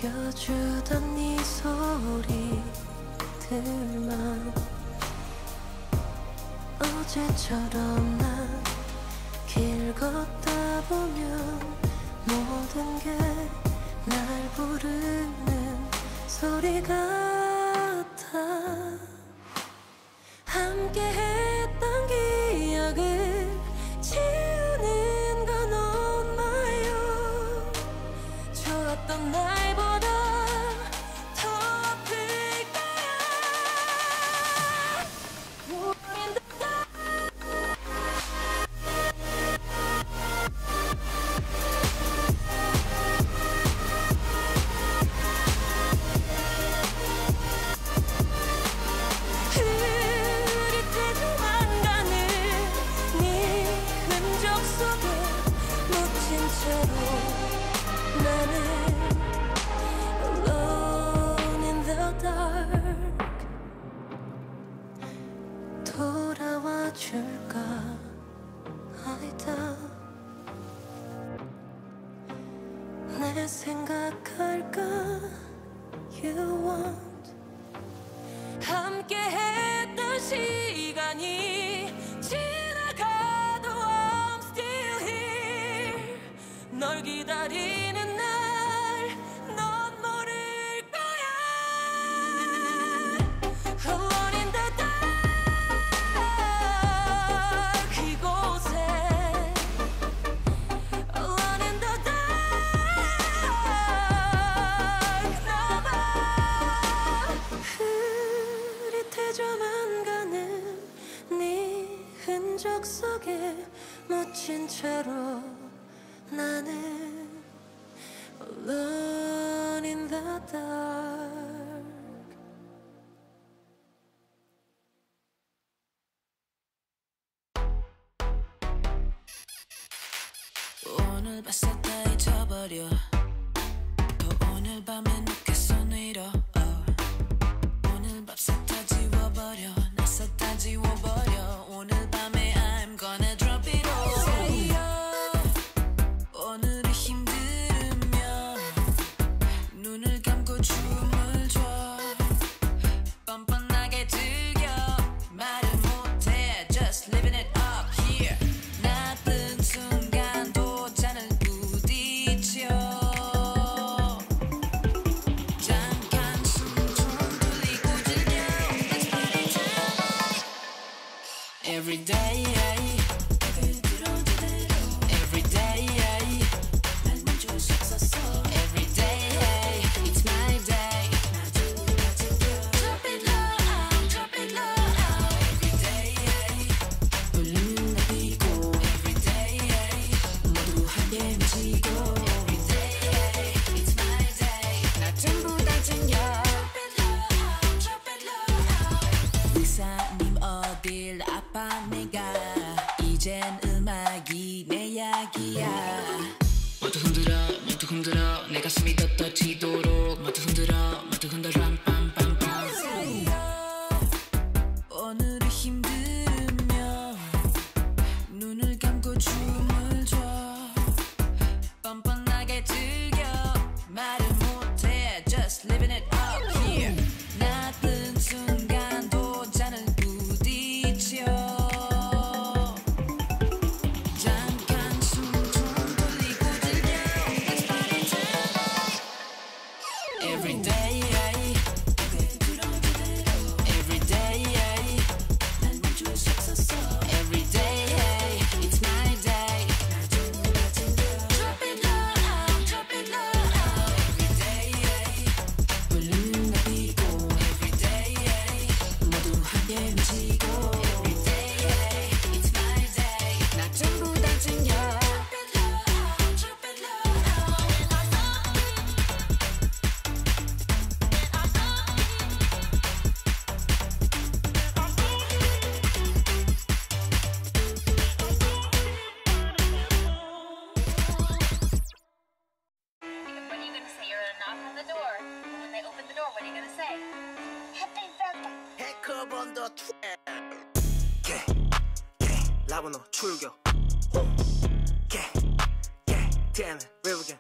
안겨주던 네 소리들만 어제처럼 난 길 걷다 보면 모든 게 날 부르는 소리 같아. 함께했던 기억을 지우는 건 엄마요. 좋았던 날보다 더 아플 거야. 우린 흐릿해져 망가는 네 흔적 속에 묻힌 채로 나는 alone in the dark. 돌아와 줄까 아니다. 내 생각할까 you want. 함께했던 시간이 지나가도 I'm still here. 널 기다리는 날 넌 모를 거야. Alone in the dark 이곳에 Alone in the dark 나만 흐릿해져만 가는 네 흔적 속에 묻힌 채로 나는 alone in the dark. 오늘 봤어 다 잊어버려. 또 오늘 밤에 눕겠어 뇌로. 오늘 밥새 다 지워버려. 나서 다 지워버려. 오늘 밤에 I'm gonna drop it all. 오늘이 힘들으면 눈을 감고 춤을 춰. 뻔뻔하게 즐겨. 말을 못해 just living it up here. 나쁜 순간도 잔을 부딪혀. 잠깐 숨 좀 돌리고 즐겨. Let's party tonight. Every day every day 날 멈출 수 없었어. Every day it's my day. Drop it low, drop it low. Every day 볼륨 높이고. Every day 모두 함께 미치고. Every day it's my day. 나 전부 다 챙겨. Drop it low, drop it low. 의사님 어딜 아파 내가. 이젠 음악이 내 약이야. 모두 흔들어 내 가슴이 더 떠지도록. 모두 흔들어 빰빰빰빰. 오늘이 힘들면 눈을 감고 춤을 춰. 뻔뻔하게 즐겨. 말을 못해 just living it up here. 나쁜 순간도 잔을 부딪혀. 잠깐 숨 좀 돌리고 즐겨. Let's party tonight. Every day every day 날 멈출 수 없었어. Every day it's my day. Drop it low, drop it low. Every day 볼륨 높이고. Every day 모두 함께 미치고. Every day it's my day. 나 전부 다 챙겨. Drop it low, drop it low. What are you gonna say? You're gonna knock on the door. And when they open the door, what are you gonna say? Happy birthday. 해커 번더 라보노 출격 damn it real again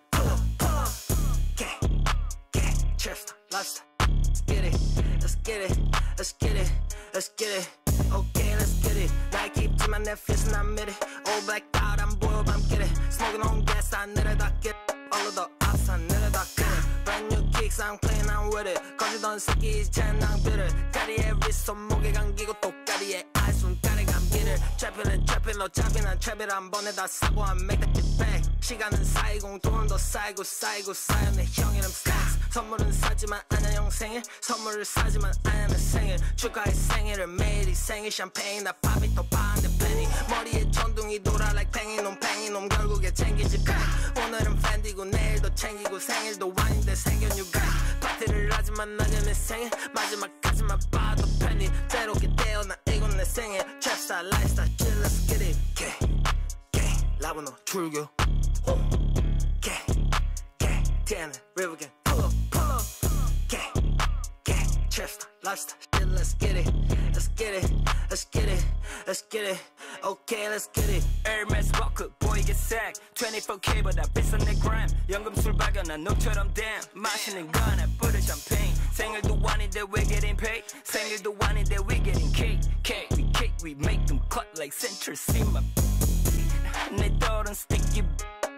get it, let's get it, let's get it. Okay, let's get it. 날 깊지만 내 feels은 안 미리. All blacked out 안 보여 밤길에. Smoking on gas 안 내려다 get it. All of the ups 안 내려다 get it. Brand new kicks I'm playing I'm with it. 거주던 새끼 이제 낭비를. 다리에 wrist 손목에 감기고 똑다리에 알 손가락에 감기를. Trapping 어차피 난 trap을 한 번에 다 사고 I make that shit back. 시간은 쌓이고 돈은 더 쌓이고 쌓여 내 형이름 stacks. 선물은 사지만 아냐 형 생일. 선물을 사지만 아냐 내 생일. 축하해 생일을 매일이 생일 샴페인 나 팝이 또 반대 팬이. 머리에 천둥이 돌아 like 팽이 놈 결국에 챙기지 back. 오늘은 팬디고 내일도 챙기고 생일도 아닌데 생겨 new back. 파티를 하지만 낮에 내 생일 마지막까지만 봐도 팬이. 새롭게 태어나 이건 내 생일. Trapstar lifestyle chill let's get it. Gang 라브노 출교 Gang TN river gang pull up Gang Trapstar lifestyle chill let's get it. Let's get it, let's get it, let's get it. Okay, let's get it. Hermes 버클 보이게 색 24K보다 비싼 내 gram. 연금술 발견한 너처럼 damn. 마시는 거나 뿌려 샴페인. 생일도 아닌데 we getting paid. 생일도 아닌데 we getting cake. Cake, we make them cut like Central Cima. 내 떨은 sticky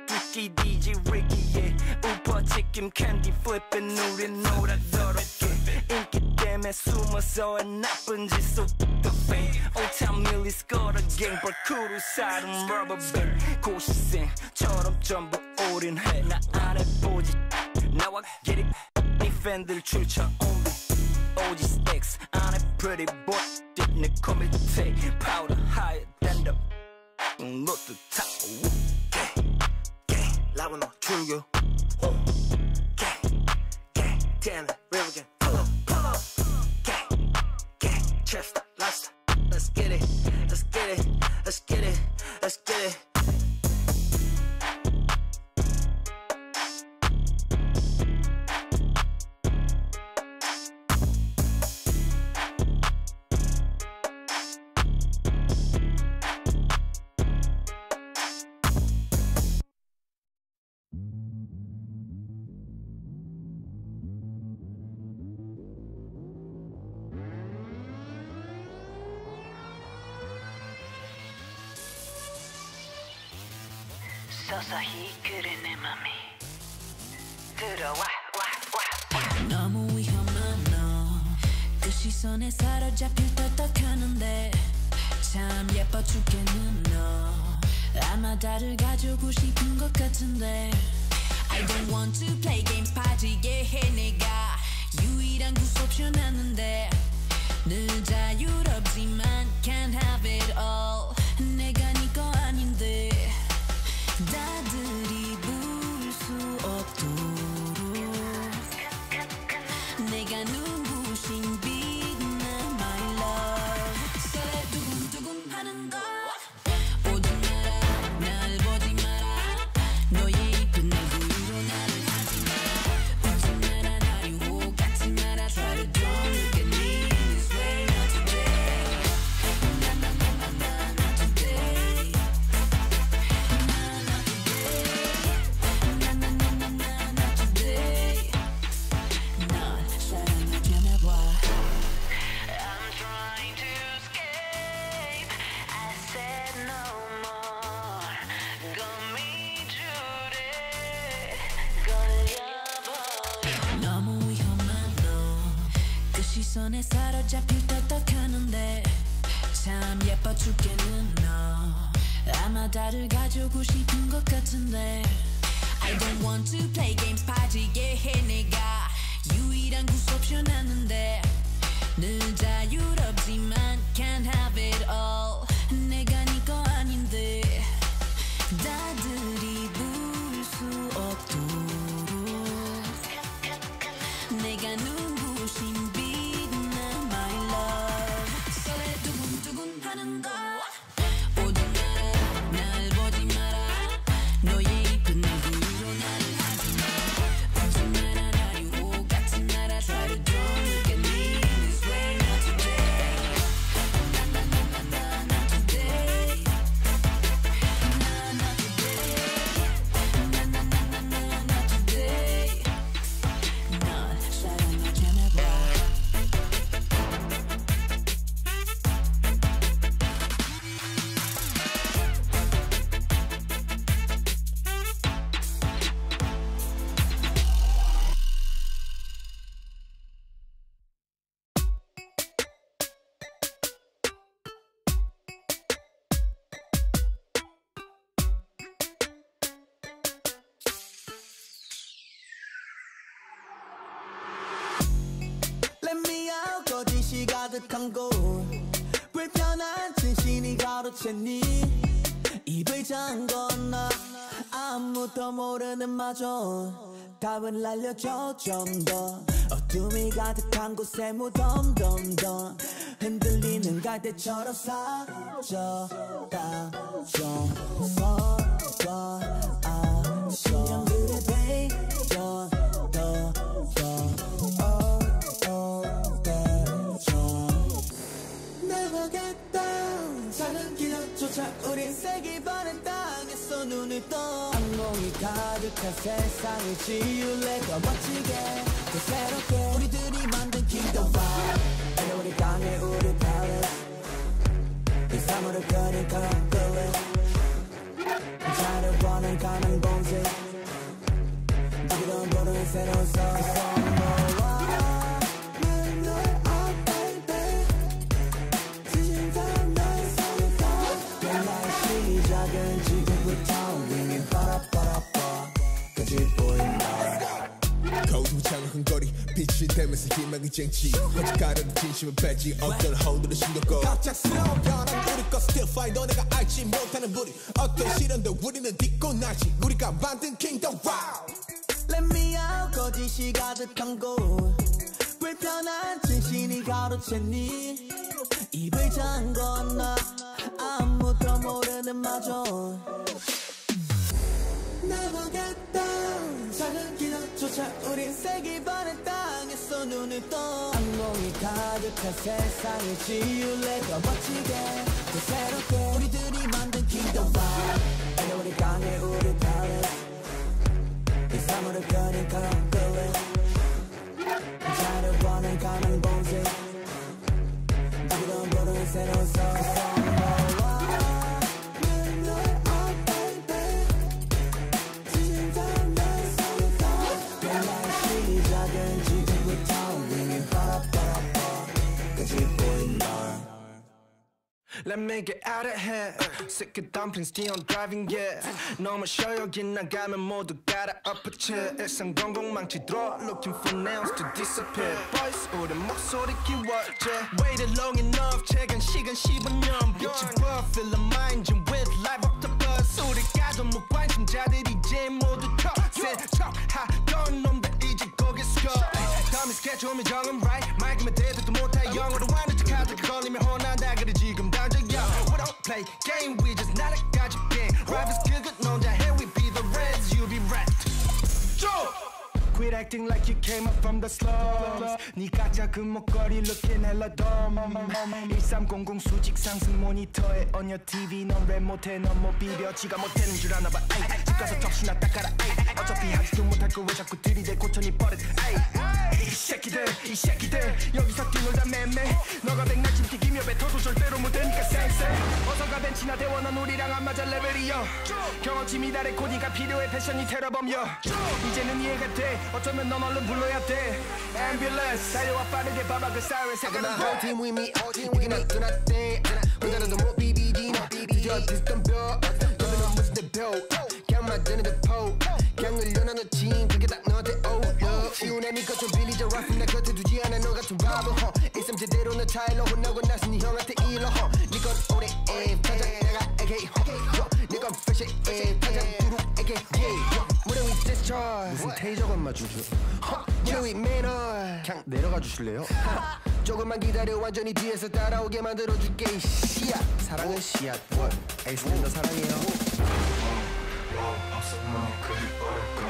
Ricky DJ Ricky yeah. 우퍼 치킨 캔디 flipping 우린 노랗더럽게. 인기 때문에 숨어서 나쁜 짓 so the fame. Old Town Millie's got a gang 벌크루 사는 rubber band. 고시생처럼 전부 올인해. 나 안 해보지 나와 get it. 네 팬들 출처 only OG stacks. 안 해 pretty boy 내 코밑에 powder higher than the 너도 타 Gang 라브노 출교 Gang TN river gang pull up Gang Trapstar lifestyle let's get it, let's get it, let's get it, let's get it. 서서히 그래 내 맘이 들어와 너무 위험한 너 그 시선에 사로잡힐 떡떡하는데 참 예뻐 죽겠는 너 아마 다들 가지고 싶은 것 같은데 I don't want to play games 빠지게 해 내가 유일한 구속션하는데 늘 자유롭지만 can't have it all 내가 네 거 아닌데 다들이 부를 수 없도록 내가 눈부신 빛 나 my love 설레 두근두근 하는 거 오지 마라 날 보지 마라 너의 이쁜 얼굴로 나를 하지 마라 웃지 마라 날 유혹하지 마라 try to don't look at me this way not today not today I'm trying to escape I said no more 거미줄에 걸려버려 너무 위험한 너 그 시선에 사로잡힐 떡떡하는데 참 예뻐 죽겠는 너 아마 다들 가지고 싶은 것 같은데 I don't want to play games 빠지게 해 내가 유일한 구속션하는데 늘 자유롭지만 can't have it all 내가 네 거 아닌데 다들이 부를 수 없도록 내가 눈부신 빛 나 my love 설레 두근두근 하는 거 오지 마라 날 보지 마라 너의 이쁜 얼굴로 나를 하지 마라 가득한 곳 불편한 진실이 가로챘니 입을 잠궜나 아무도 모르는 마저 답을 알려줘 좀 더 어둠이 가득한 곳에 무덤덤덤 흔들리는 갈대처럼 사져가 좀 서서 시련들의 배경 Never get down 작은 기적조차 우린 세기 바른 땅에서 눈을 떠 악몽이 가득한 세상을 지울래 더 멋지게 더 새롭게 우리들이 만든 kingdom vibe and 우리 강해 우리 palace 이 삶으로 그린 colorless 자를 원한 가난 봉지 누구도 모르는 새로운 서서 거두장을 흥거리 빛이 되면서 희망이 쟁취 어찌가려도 진심은 빼지 어떤 허들은 신경꺼 갑작스러운 변한 우리 거 still fine 너네가 알지 못하는 무리 어떤 시련도 우리는 딛고 나지 우리가 만든 kingdom wow Let me out 거짓이 가득한 곳 불편한 진실이 가로챘니 입을 잠궜나 아무도 모르는 마저 Never get down 작은 기적조차 우린 세기 바른 땅에서 눈을 떠 악몽이 가득한 세상을 지울래 더 멋지게 더 새롭게 우리들이 만든 kingdom vibe and 우리 강해 우리 palace 이 삶으로 그린 colorless 자를 원한 가난 봉지 누구도 모르는 새로운 서서 Let me get out of here Sick of dumplings, Dion driving, yeah 너무 쉬어 여기 나가면 모두 갈아엎어쳐 일상 공공망치 draw Looking for nails to disappear Boys, 우리 목소리 키워줘 Waited long enough 최근 시간 15년 빛이 보여 Fill the mind with life octopus 우리가 좀 무관심자들이 이제 모두 켜 세척하던 놈들 이제 거기 스core 다음에 스케줄 오면 정은 right 말기만 대들도 못해 영어로 하는 척하다 걸리면 혼난다 그래 지금 당장 We don't play game, we just not a gotcha game Rivals good, no doubt, here we be the Reds, you be wrapped Joe! Quit acting like you came up from the slums 네가 작은 목걸이 looking hella dumb 1300 수직 상승 모니터에 on your TV 넌 랩 못해 넌 못 비벼 지가 못하는 줄 아나봐 집 가서 적시나 닦아라 어차피 하지도 못할 거 왜 자꾸 들이대 고천이 버릇 이 새끼들 여기서 뛰놀다 맴매 너가 백날 침튀기며 뱉어도 절대로 못되니까 쌩쌩 어서가 벤치나 대워 넌 우리랑 안 맞아 레벨이여 경험치 미달의 코디가 필요해 패션이 테러범여 이제는 이해가 돼 어쩌면 넌 얼른 불러야 돼 Ambulance 달려와 빠르게 봐봐 그 사이렌 색깔은 whole team with me 이게 나 do nothing 혼자라도 못 비비지 너 뒤져 비슷한 벽 너는 무슨 대표 그냥 맞드는 대포 그냥 늘려놔놓지 그게 딱 너한테 어울려 쉬운 애니까 좀 빌리자 라핑 나 곁에 두지 않아 너 같은 바보 일삼 제대로 너 차일러 혼나고 나서 네 형한테 일러 니건 오래 타장 내가 AK 니건 fresh 타장 두루에게 무대 위 discharge 무슨 테이저 건마 주주 무대 위 매너 그냥 내려가 주실래요? 조금만 기다려 완전히 뒤에서 따라오게 만들어줄게 씨앗 사랑은 씨앗 에이스는 너 사랑해요 없어 뭐 그리 어렵고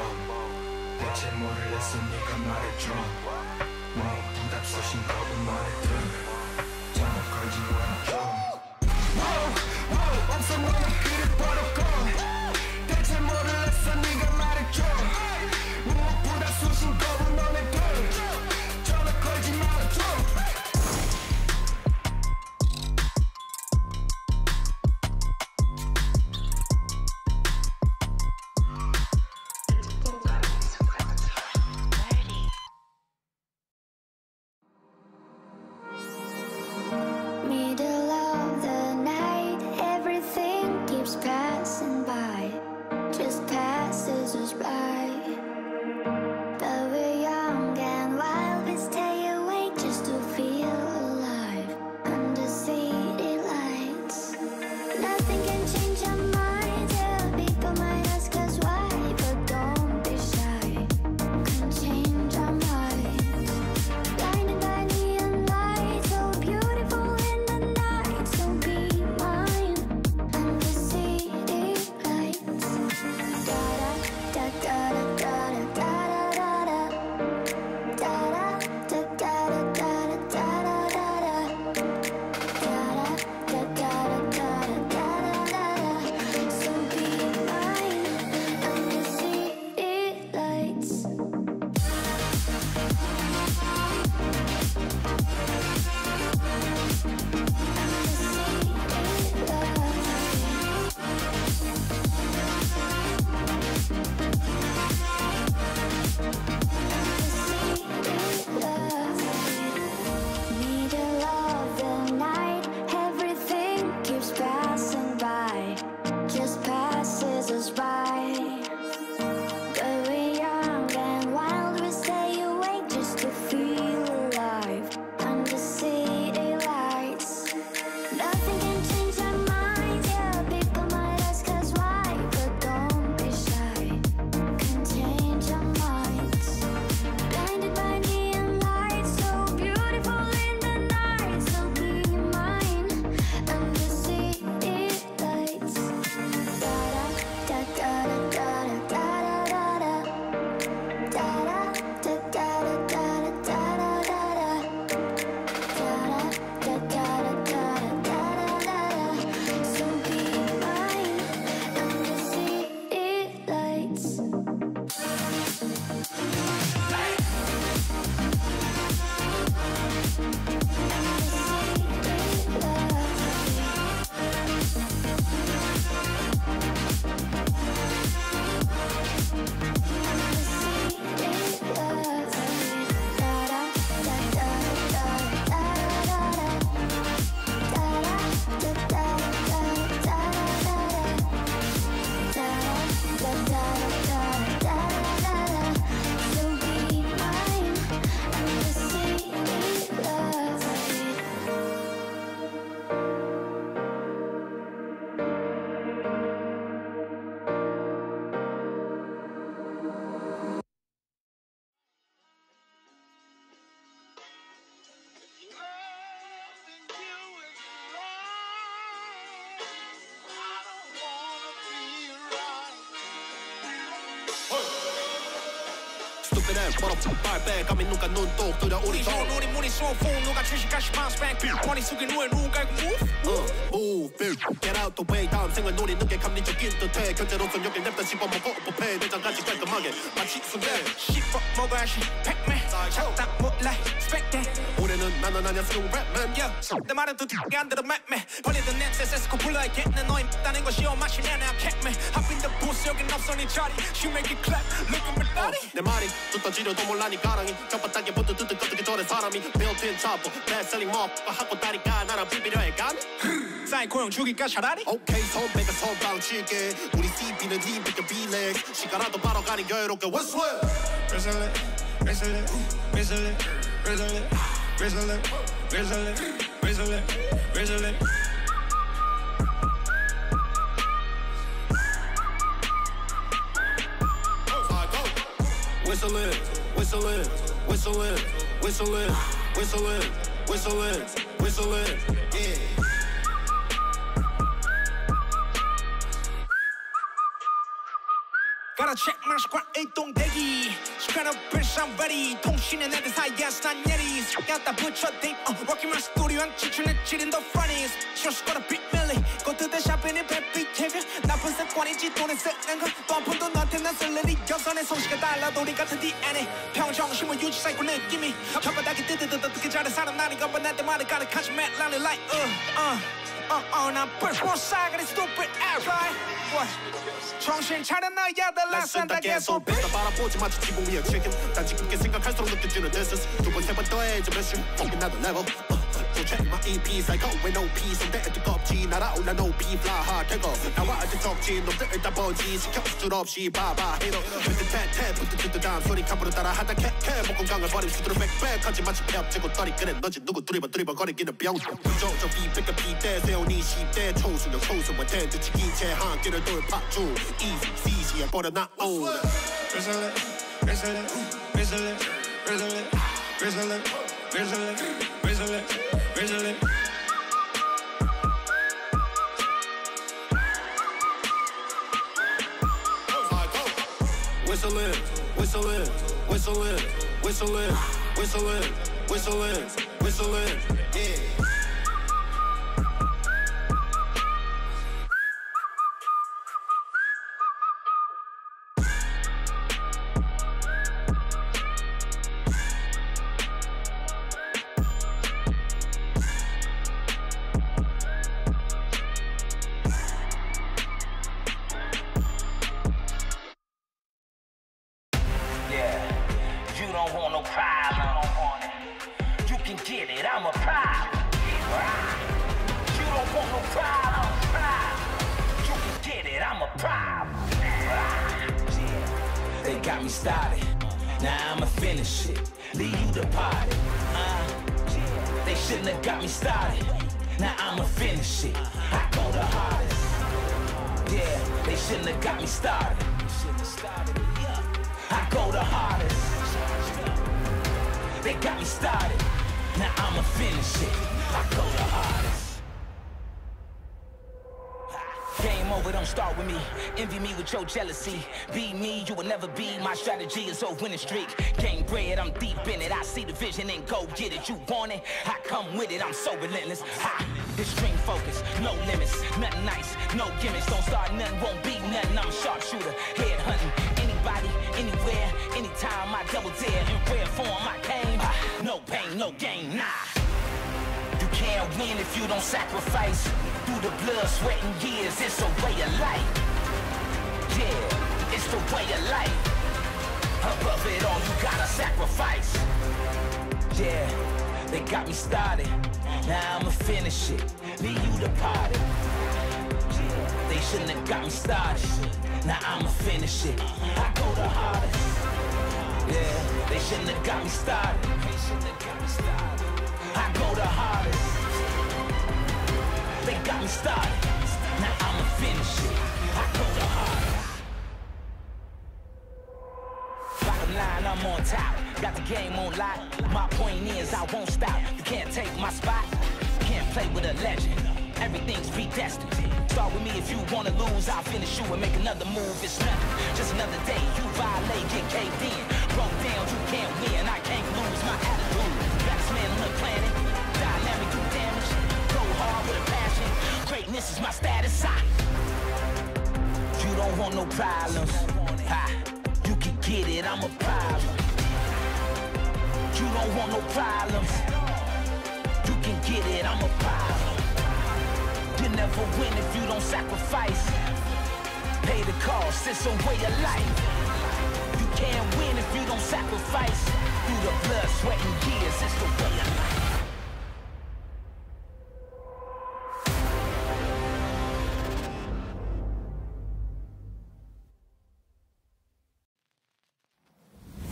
대체 뭐를 했어 네가 말해줘 응답 소신 거부 말해줘 전화 걸지 말아줘 없어 뭐 그리 어렵고 대체 뭐를 했어 네가 말해줘 무엇보다 소신 거부 말해줘 전화 걸지 말아줘 Middle of the night, everything keeps passing by. stupid ass motherfucker 감히 누가 눈독 들여 우리 좋은 우리 문이 소풍 누가 출시까지 bounce back 머리 숙인 후에 누가 move move get out the way 다음 생활 놀이 늦게 감리적인 듯해 견제로선 여길 냅다 씹어먹고 부패 내장까지 깔끔하게 마치 순대 씹어 먹어야지 팩맨 작다 몰라 스펙대 올해는 나는 아냐 스루 랩맨 내 말은 또 듣게 안 들어 맵맨 벌리던 냄새 세스코 불러야겠네 너희 따는 것이 오마시네 나 캣맨 Hop in the booth 여긴 없어 네 자리 She make it clap look at me body 내 말이 뜯어 지려도 몰라 니 가랑이 혓바닥에 붙어 뜯을 어떻게 저래 사람이 built-in chopper best-selling motherfucker 하고 다리가 나랑 비비려 해 감히 사이코 형 죽일까 차라리 오케이 선배가 선방칠게 우리 CB는 힘있게 비렉 시간라도 바로 가는 여유롭게 What's what? Whistle it whistle it whistle it whistle it whistle it whistle it whistle it whistle it Whistle it, whistle it, whistle it, whistle it, whistle it, whistle it, whistle it, yeah. Gotta check my squad 일동대기 시간 없을 I'm ready 통신의 애들 사이에서 난 예리 야다 붙여 deep working my studio 한 지출내 지린 the funnies Just gotta beat Millie 꽃들대 샤프니 baby heavy 나쁜 습관이지 돈을 쓰는 거또 한 푼도 너한테 난 쓸 일이 없어 내 솜씨가 달라도 우리 같은 DNA 평정심을 유지하고 느낌이 혓바닥이 뜨뜨뜨뜨게 잘해 사람 나는 것보다 나한테 말을 가득하지 man lalling like 난 벌써 싸가리 stupid ass right what 정신 차려 너야들 라산다 계속 뱉다 바라보지 마치 지붕 위에 chicken 난 지겹게 생각할수록 느껴지는 this is 두 번 세 번 더해져 몇 슈 fucking another level So check my EP psycho with no peace 손대 뜨겁지 날아올라 no beef fly hard take off 나와 아직 적지 놈들 다 번지 시켜 줄 없이 봐봐 헤로 태 부뚜뚜뚜 다음 소리 카브로 따라 하다 캐 목공강을 버림 수두로 빽빽하지 마치 폐업지고 떨이 그래 너지 누구 두리번 거리기는 병 부정적 비백과 비대 세우니 10대 초수력 초수와 텐트 기체 한 끼를 돌파 중 easy easy에 버려놔 오래 Whistle it whistle it whistle it whistle it whistle it whistle it whistle it whistle it Whistle it, whistle it, whistle it, whistle it, whistle it, whistle it, whistle it, yeah. Your jealousy, be me, you will never be. My strategy is a winning streak. Game bred, I'm deep in it. I see the vision and go get it. You want it, I come with it. I'm so relentless. Extreme focus, no limits, nothing nice, no gimmicks. Don't start nothing, won't be nothing. I'm a sharpshooter, head hunting. Anybody, anywhere, anytime. I double dare in rare form. I came, no pain, no gain, nah. You can't win if you don't sacrifice. Through the blood, sweat, and years, it's a way of life. Yeah, it's the way of life. Above it all, you gotta sacrifice. Yeah, they got me started. Now I'ma finish it. Leave you the party. They shouldn't have got me started. Now I'ma finish it. I go the hardest. Yeah, they shouldn't have got me started. I go the hardest. They got me started. Now I'ma finish it. I go the hardest. Bottom line, I'm on top. Got the game on lock. My point is, I won't stop. You can't take my spot. Can't play with a legend. Everything's predestined. Start with me if you wanna lose. I'll finish you and make another move. It's nothing, just another day. You violate, get caved in. Broke down. this is my status sign. You don't want no problems. You can get it, I'm a problem. You don't want no problems. You can get it, I'm a problem. You never win if you don't sacrifice. Pay the cost, it's a way of life. You can't win if you don't sacrifice. Through the blood, sweat, and tears, it's the way of life.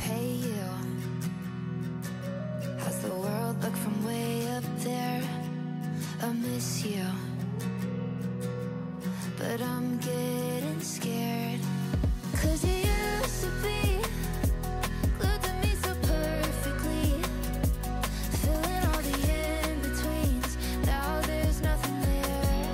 Hey you, how's the world look from way up there? I miss you, but I'm getting scared. 'Cause you used to be glued to me so perfectly, filling all the in-betweens. Now there's nothing there.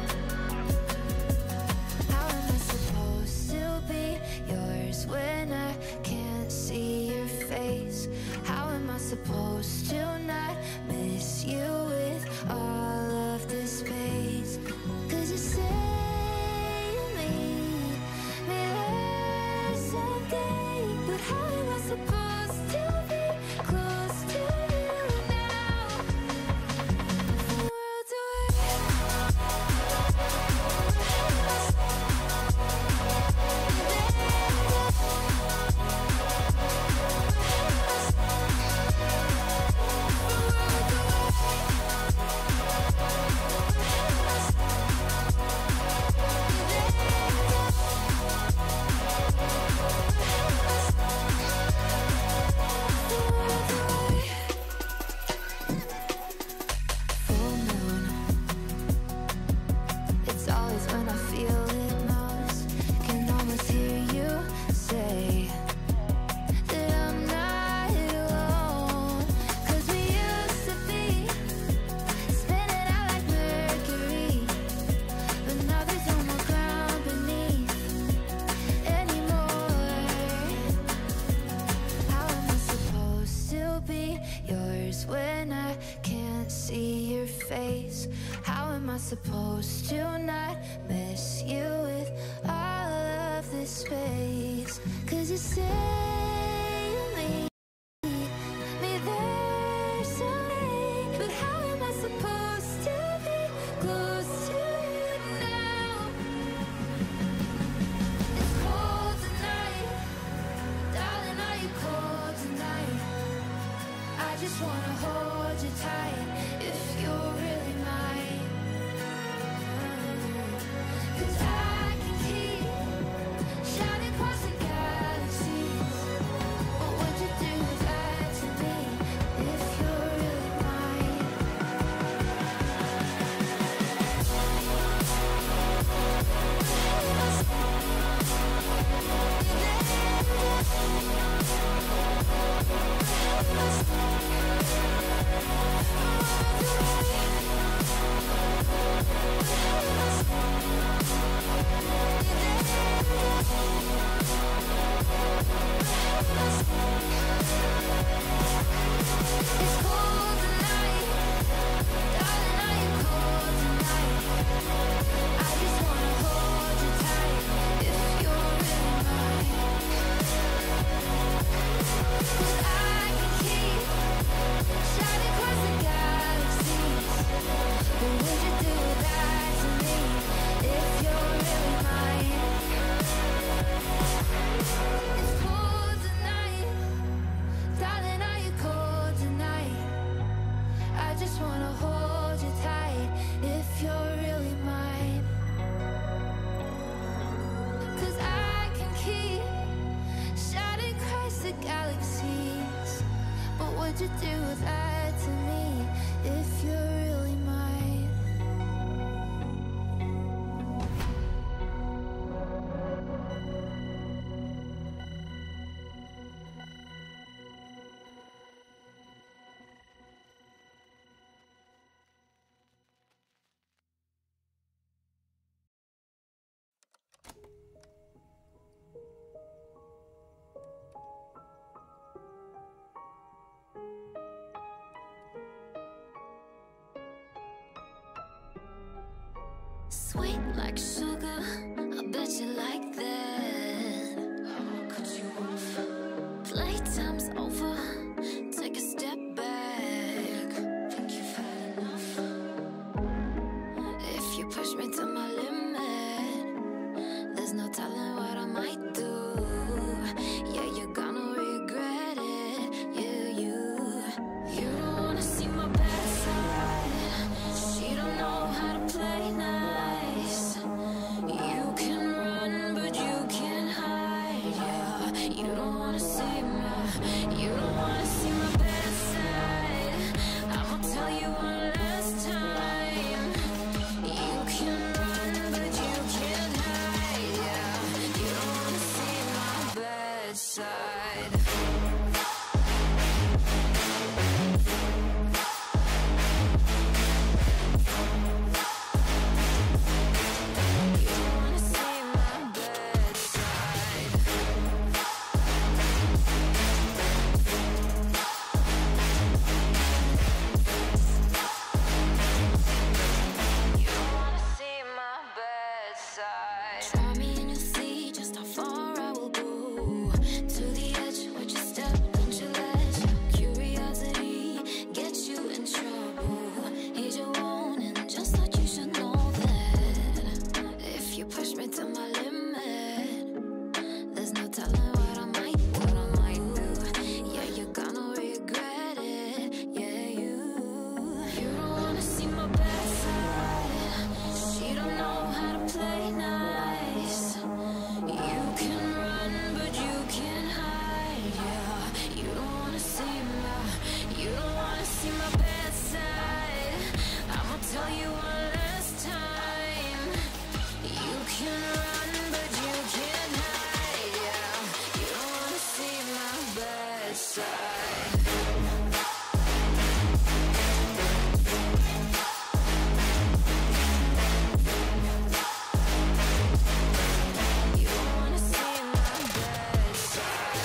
How am I supposed to be yours when I can't see your face? How am I supposed to not miss you with all of this space? 'Cause you say you need me there someday, but how am I supposed to be close to you now? Worlds away. Full moon. It's always when I feel it most. Can almost hear you say that I'm not alone. 'Cause we used to be spinning out like Mercury, but now there's no more ground beneath anymore. How am I supposed to be yours when I can't see your face? How am I supposed to not miss you with all of this space? 'Cause you say you need me there someday, but how am I supposed to be close to you now? It's cold tonight, darling, are you cold tonight? I just wanna hold you tight if you're really mine. 'Cause I can keep shining across the galaxies, but would you do that to me if you're really mine? It's cold tonight, darling, are you cold tonight? I just wanna hold you tight if you're really mine. 'Cause I can keep shining across the galaxies, but would you do that to me if you're really mine? It's cold tonight, darling, are you cold tonight? I just wanna hold you tight if you're really mine. 'Cause I can keep shining across the galaxies, but would you do that to me if you're really mine? Sweet like sugar, I bet you like that. I'ma cut you off. Playtime's over, take a step back. Think you've had enough? If you push me to my limit, there's no telling what I might do. Yeah, you're gonna regret it. Yeah, you don't wanna see my bad side. She don't know how to play nice. You can run, but you can't hide. Yeah, you don't wanna see my bad side. I'ma tell you one last time. You can run, but you can't hide. Yeah, you don't wanna see my bad side. Try me and you'll see just how far I will go. To the edge, where you step, don't you let curiosity get you in trouble. Here's your warning, just like you should know that. If you push me to my limit, there's no telling what I might do. Yeah, you're gonna regret it. Yeah, you don't wanna see my bad side. She don't know how to play nice. You can run, but you can't hide. Yeah, you don't wanna see my bad side. I'ma tell you one last time. You can run, but you can't hide. Yeah, you don't wanna see my bad side. You don't wanna see my bad side.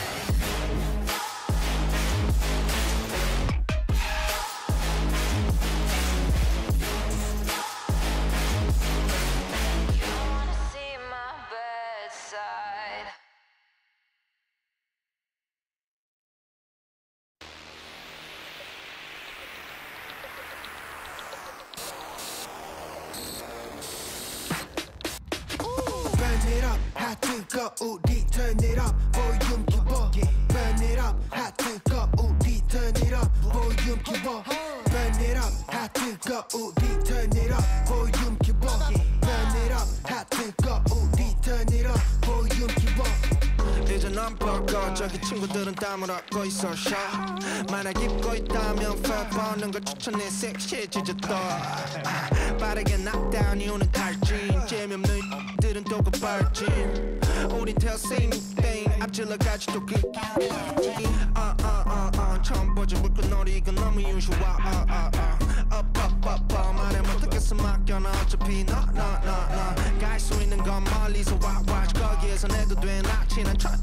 You don't wanna see my bad side. Burn it up, hot 뜨거우리 turn it up, volume 키워. Burn it up, hot 뜨거우리 turn it up, volume 키워. Burn it up, hot 뜨거우리 turn it up, volume 키워. Burn it up, hot 뜨거우리 turn it up, volume 키워. 이제 넌 뻗고 저기 친구들은 땀을 얻고 있어 shot. 만약 입고 있다면 fat 보는 걸 추천해 섹시해지졌다. 빠르게 knockdown 이유는 알지. 재미없는 들은 또 급발진. 우린 tell same thing 앞질러가지 또 그 처음 보지 물건놀이 이건 너무 usual. up 말해 못하겠어 맡겨놔 어차피 no 갈 수 있는 건 멀리서 watch 거기에서 내도 돼 나 친한 척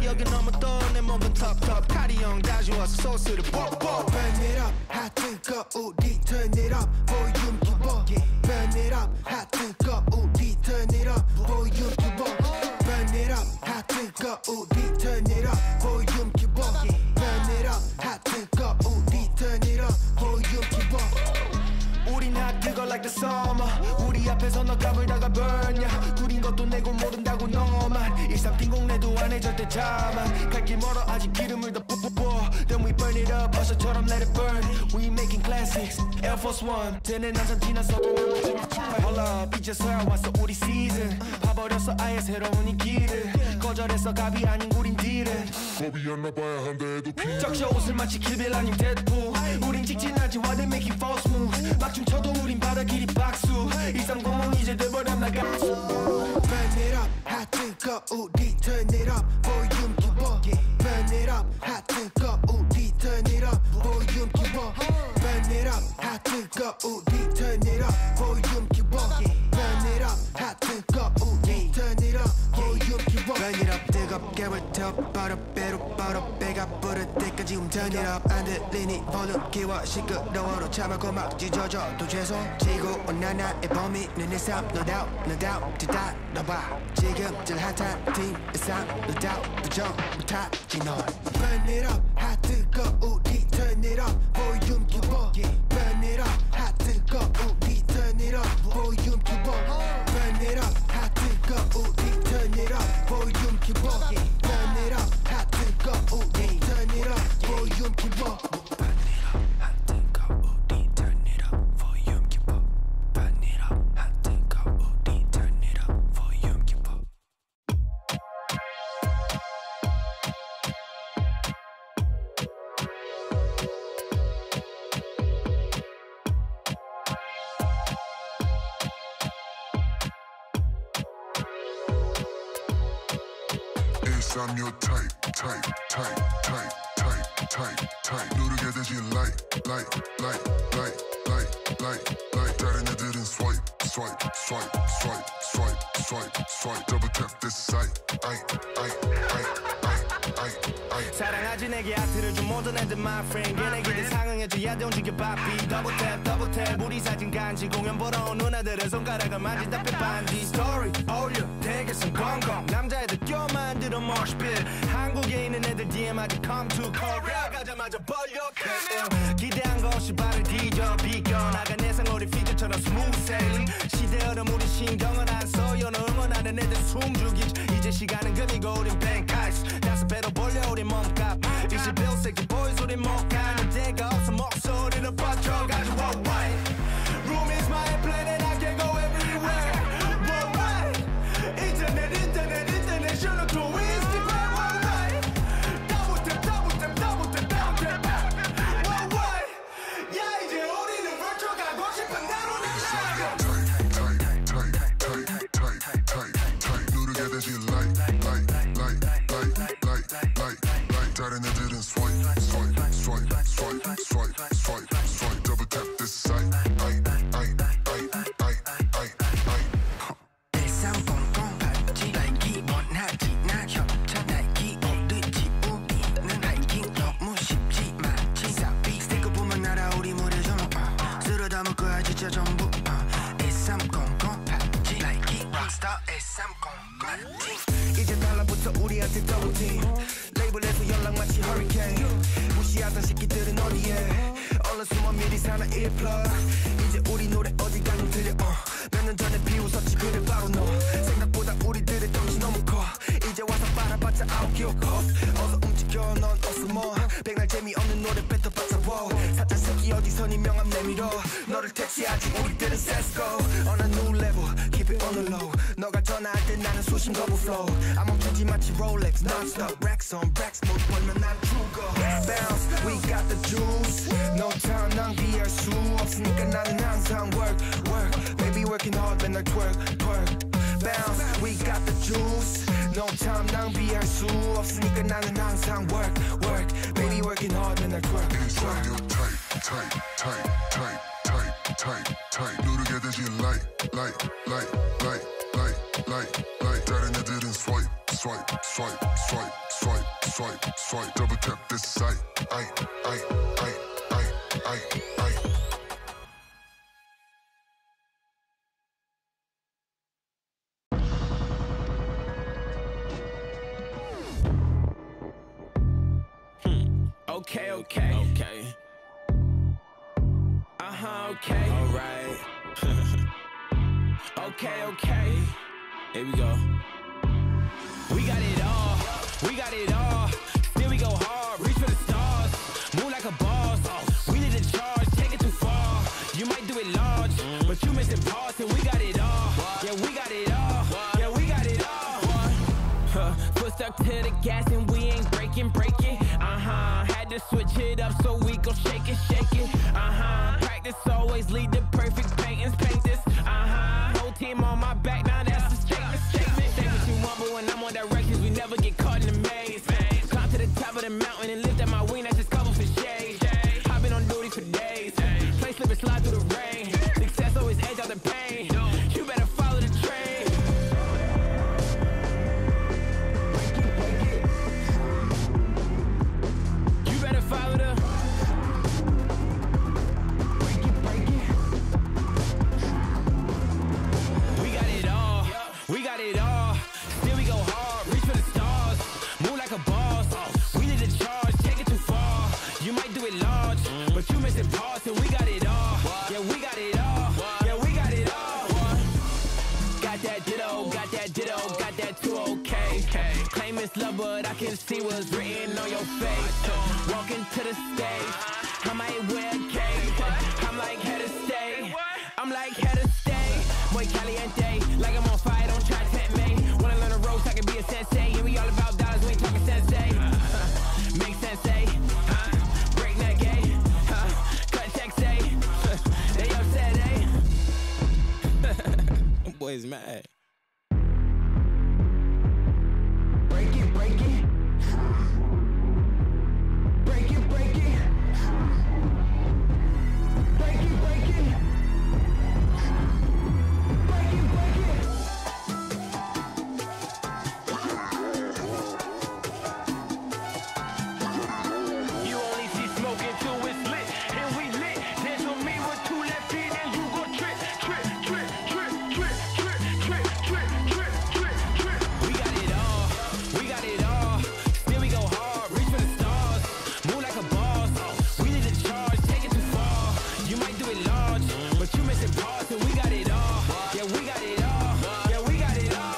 여기 너무 또 내 몸은 텁텁 카리형 가져와서 소스를 뻑뻑. Burn it up hot 뜨거우리 turn it up volume 키워. Burn it up hot 뜨거우리 turn it up volume 키워. Burn it up hot 뜨거우리 turn it up volume 키워. Burn it up hot 뜨거우리 turn it up volume 키워. 우린 hot 뜨거 like the summer. 우리 앞에서 너 까불다가 burn 야. 둘인 것도 내고 모른다고 너만 일상빈공내도 안해 절대 자만 갈길 멀어 아직 기름을 더 뿜뿜. Then we burn it up 버섯처럼 let it burn. We making classics Air Force One 쟤는 한참 지났어도 Hold up 이제서야 왔어 우리 season 봐버렸어 아예 새로운 인기를 거절해서 갑이 아닌 우린 딜은 겁이었나봐야 한데도 피 적셔 옷을 마치 킬빌 아닌 데드풀. 우린 직진하지 why they making false move. 막 춤춰도 우린 바다 길이 박수. 1300 이제 돼버려 나 가수. Burn it up hot 뜨거우리 turn it up volume 키워. Burn it up hot 뜨거우리 turn it up volume 키워. Burn it up hot 뜨거우리 turn it up volume 키워. Burn it up hot 뜨거우리 turn it up volume 키워. Burn it up 뜨겁게 불태워 버려 배로 벌어 배가 부를 때까지 turn it up 안 들리니 볼륨 키워 시끄러워도 참아고 막 찢어져도 죄송 지구 온난화의 범인은 내 삶 no doubt no doubt 뒤따라봐 지금 제일 핫한 팀의 삶 no doubt 부정 못하지 넌 burn it up 핫 뜨거우리 turn it up 볼륨 키워 burn it up 핫 뜨거우리 turn it up 볼륨 키워 burn it up 핫 뜨거우리 turn it up 볼륨 키워 burn it up 핫 뜨거우리 turn it up 볼륨 키워 burn it up 핫 뜨거우리 turn it up 볼륨 키워 burn it up 핫 뜨거우리 turn it up 볼륨 키워 I'm your type 누르게 되지 like 다른 애들은 swipe double tap this site 사랑하지 내게 아트를 준 모든 애들 my friend 걔네기들 상응해줘야 돼 움직여 바삐 double tap 우리 사진 간지 공연 보러 온 누나들은 손가락을 만진다 빼반지 story 올려 되게 성공공 남자애들 껴 만들어 mosh pit 한국에 있는 애들 DM 아직 come to Korea 가자마자 벌려 기대한 것이 발을 뒤져 비껴나간 내상어리 피처처럼 smooth sailing 시대 흐름 우리 신경을 안 써 연어 응원하는 애들 숨죽이지 이제 시간은 금이고 우린 뱅카이스 다섯 배로 벌려 우리 몸값 21세기 boys 우리 못 가는 데가 없어 목소리를 뻗쳐가지고 worldwide Room is my planet I can go everywhere worldwide internet international to Instagram worldwide double tap worldwide 야 이제 우리는 virtual 가고 싶은 대로 날아가 tight 누르게 되지 like 다른 애들은 swipe double tap this site 일상공공 받지 라이키 원하지 나 협찬 나이키 오르지 우리는 하이킹 너무 쉽지 마치 사비 스티커 보면 날아오리 물에 좀 쓸어 담을 거야 진짜 전부 1300 받지 라이키 락스타 1300 이제 달라붙어 우리한테 더블팀 레이블에서 연락 마치 허리케인 무시하던 새끼들은 어디에 얼른 숨어 미리 사나 1플러스 이제 우리 노래 어디 가든 들려 몇 년 전에 비웃었지 그래 바로 너 생각보다 우리들의 덩치 너무 커 이제 와서 빨아봤자 아웃기억 어서 움직여 넌 어서 뭐 백날 재미없는 노래 뱉어봤자 사자 새끼 어디서 네 명함 내밀어 너를 퇴치하지 우리들은 세스고 On a new level keep it on the low 너가 전화할 때 나는 수신 거부 flow 안 멈추지 마치 Rolex non-stop racks on racks 못 벌면 난 죽어 Bounce we got the juice no time 낭비할 수 없으니까 나는 항상 work baby working hard 맨날 twerk Bounce we got the juice no time 낭비할 수 없으니까 나는 항상 work baby working hard 맨날 twerk I'm your tight 누르게 되지 like 다른 애들은 swipe double tap this site Okay. Okay. Alright. Okay. Here we go. We got it all. Still we go hard, reach for the stars. Move like a boss. We need a charge, take it too far. You might do it large, but you missing parts and we got it all. Yeah, we got it all. Foot stuck to the gas and we ain't breaking. Had to switch it up so we gon' shake it. Practice always lead to perfect paint this. Whole team on my back, now that's a statement. Say what you want, but when I'm on directions, we never get caught in the maze. Climb to the top of the mountain and lift up my wing, that's just cover for shade. I've been on duty for days. Play slip and slide through the rain. Success always edge out the pain. You better follow the train. but I can see what's written on your face. Walking to the stage, I might wear a cape. I'm like here to stay, I'm like here to stay. Boy caliente, like I'm on fire, don't try to tempt me. Wanna learn the ropes, I can be a sensei. And we all about dollars, we ain't talking sensei. Make sensei, break that gay, cut check say, they upset, eh? Boy's mad. Break it, break it. Break it, break it. Break it, break it. Break it, break it. You only see smoke until it's lit, and we lit. Dance with me with 2 left feet, and you go trip, trip, trip, trip, trip, trip, trip, trip, trip, trip, trip. We got it all, we got it all. Still we go hard, reach for the stars, move like a boss. We need a charge, take it too far. You might do it large, but you missing parts, and we got it all. Yeah, we got it all. Yeah, we got it all.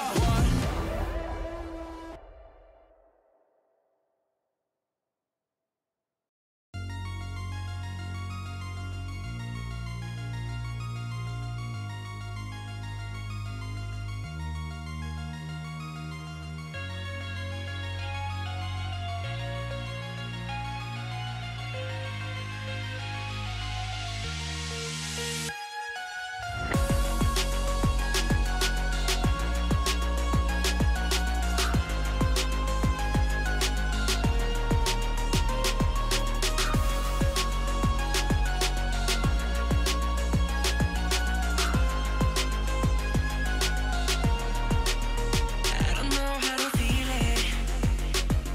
I don't know how to feel it.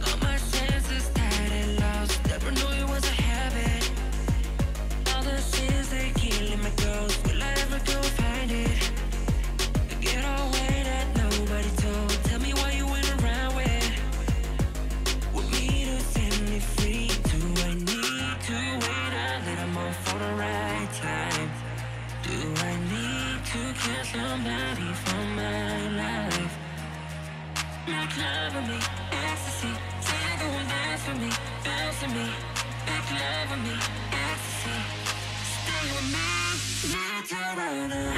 All my senses tired and lost. Never knew it was a habit. All the sins they killing my ghost. Will I ever go find it? Get away that nobody told. Tell me why you went around with me to set me free. Do I need to wait a little more for the right time? Do I need to kill somebody for my life? Make love with me, ecstasy. Tango and dance for me, bounce for me. Make love with me, ecstasy. Stay with me, not to run away.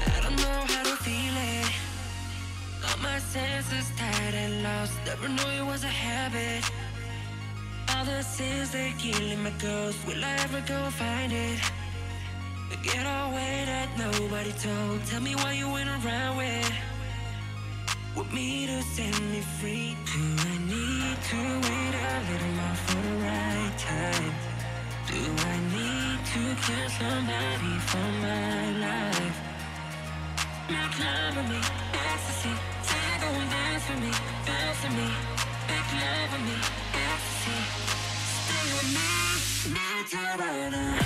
I don't know how to feel it. All my senses tired and lost. Never knew it was a habit. All the sins they're killing my ghost. Will I ever go find it? Get away that nobody told. Tell me why you went around with me to set me free. Do I need to wait a little more for the right time? Do I need to kill somebody for my life? Make love with me, ecstasy. Tango and dance for me, bounce for me. Make love with me, ecstasy. Stay with me, not to run away.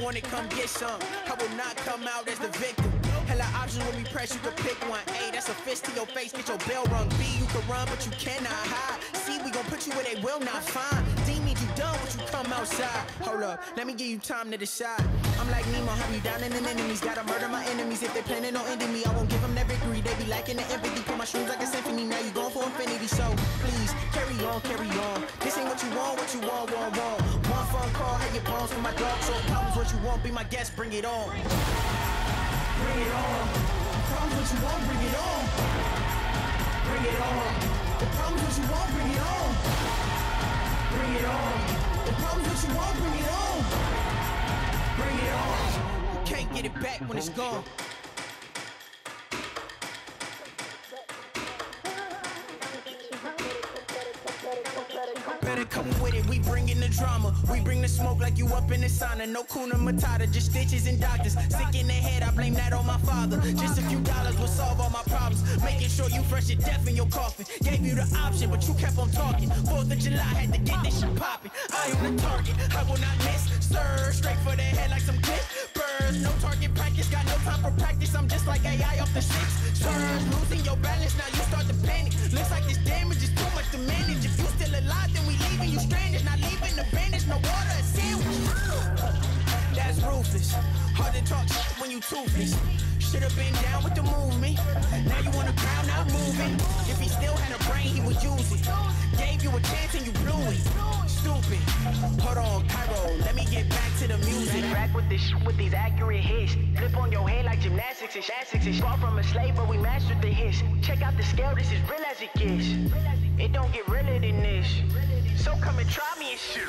want it, come get some. I will not come out as the victim. Hella options when we press, you can pick one. A, that's a fist to your face, get your bell rung. B, you can run, but you cannot hide. C, we gon' put you where they will not find. D means you done when you come outside. Hold up, let me give you time to decide. I'm like Nemo, have you down in an enemies? Gotta murder my enemies if they planning on ending me. I won't give them that victory, they be lacking the empathy. Put my streams like a symphony, now you going for infinity. So please, carry on, carry on. This ain't what you want, want. One phone call, have your bones for my dog. So problems what you want, be my guest, bring it on. Bring it on. Problems what you want, bring it on. Bring it on. The problems what you want, bring it on. Bring it on. The problems what you want, bring it on. Bring it on. You can't get it back when it's gone. Better come with it, we bring in the drama. We bring the smoke like you up in the sauna. No kuna matata, just stitches and doctors. Sick in the head, I blame that on my father. Just a few dollars will solve all my problems. Making sure you fresh to death in your coffin. Gave you the option, but you kept on talking. 4th of July, had to get this shit popping. I am the target, I will not miss. Sir, straight for the head like some clippers. No target practice, got no time for practice. I'm just like AI off the 6. Sirs, losing your balance, now you start to panic. Looks like this damage is too much to manage. If you still alive, then we leaving you stranded. Not leaving the bandage, no water, a sandwich. That's ruthless. Hard to talk shit when you toothless. Should've been down with the movement. Now you on the ground, not moving. If he still had a brain, he would use it. Gave you a chance and you blew it. Stupid. Hold on, Cairo, let me get back to the music. Back with this shit with these accurate hits. Flip on your head like gymnastics and gymnastics. Far from a slave, but we mastered the hits. Check out the scale, this is real as it gets. It don't get realer than this. So come and try me and shit.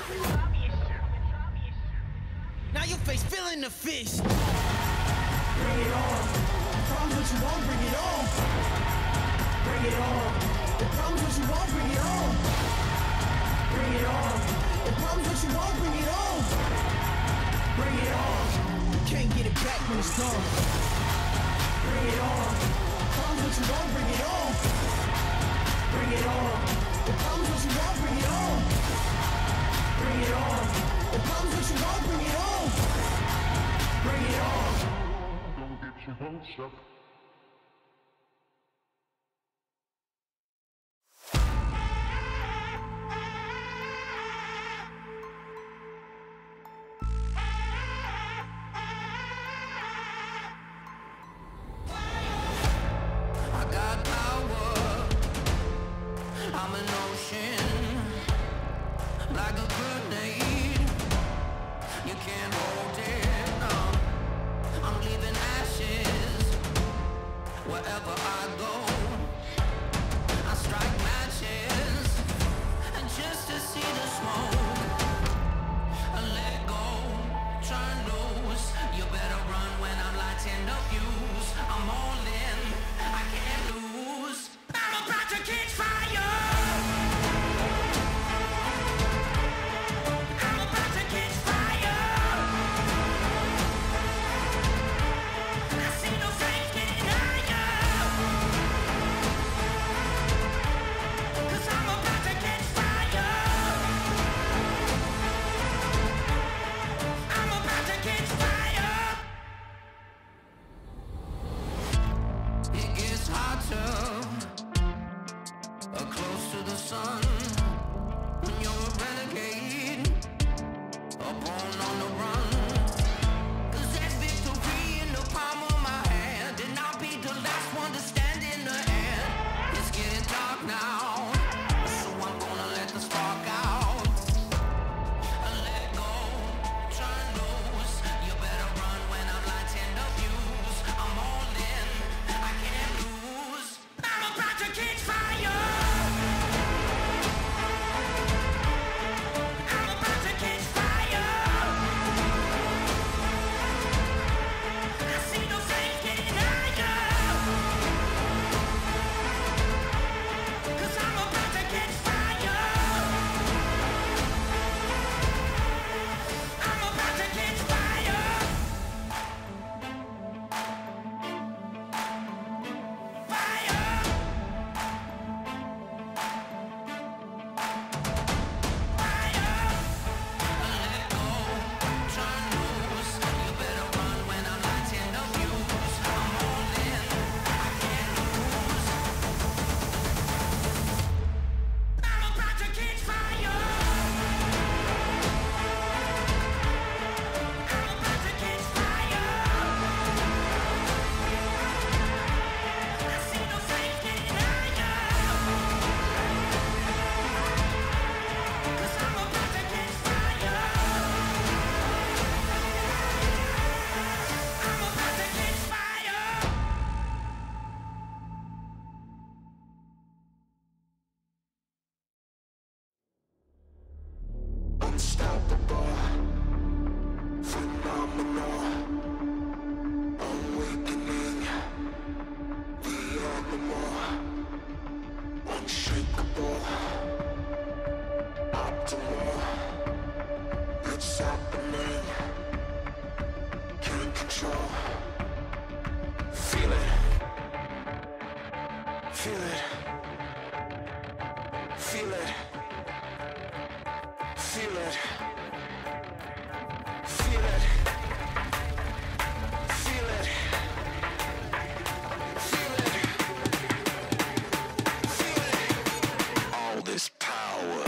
Now your face feeling the fish. Bring it on. The problems what you want, bring it on. Bring it on. The problems what you want, bring it on. Bring it on. The problems what you want, bring it on. Bring it on. You can't get it back when it's gone. Bring it on. The problems what you want, bring it on. Bring it on. The problems what you want, bring it on. Bring it on. The problems what you want, bring it on. Bring it on. Don't get your hopes up. I got power. I'm an ocean, like a grenade. You can't hold it, no. I'm leaving ashes. unstoppable, phenomenal, awakening, the animal, unshakable, optimal, it's happening, can't control, feel it, feel it, feel it, feel it, feel it, feel it, feel it, feel it, all this power.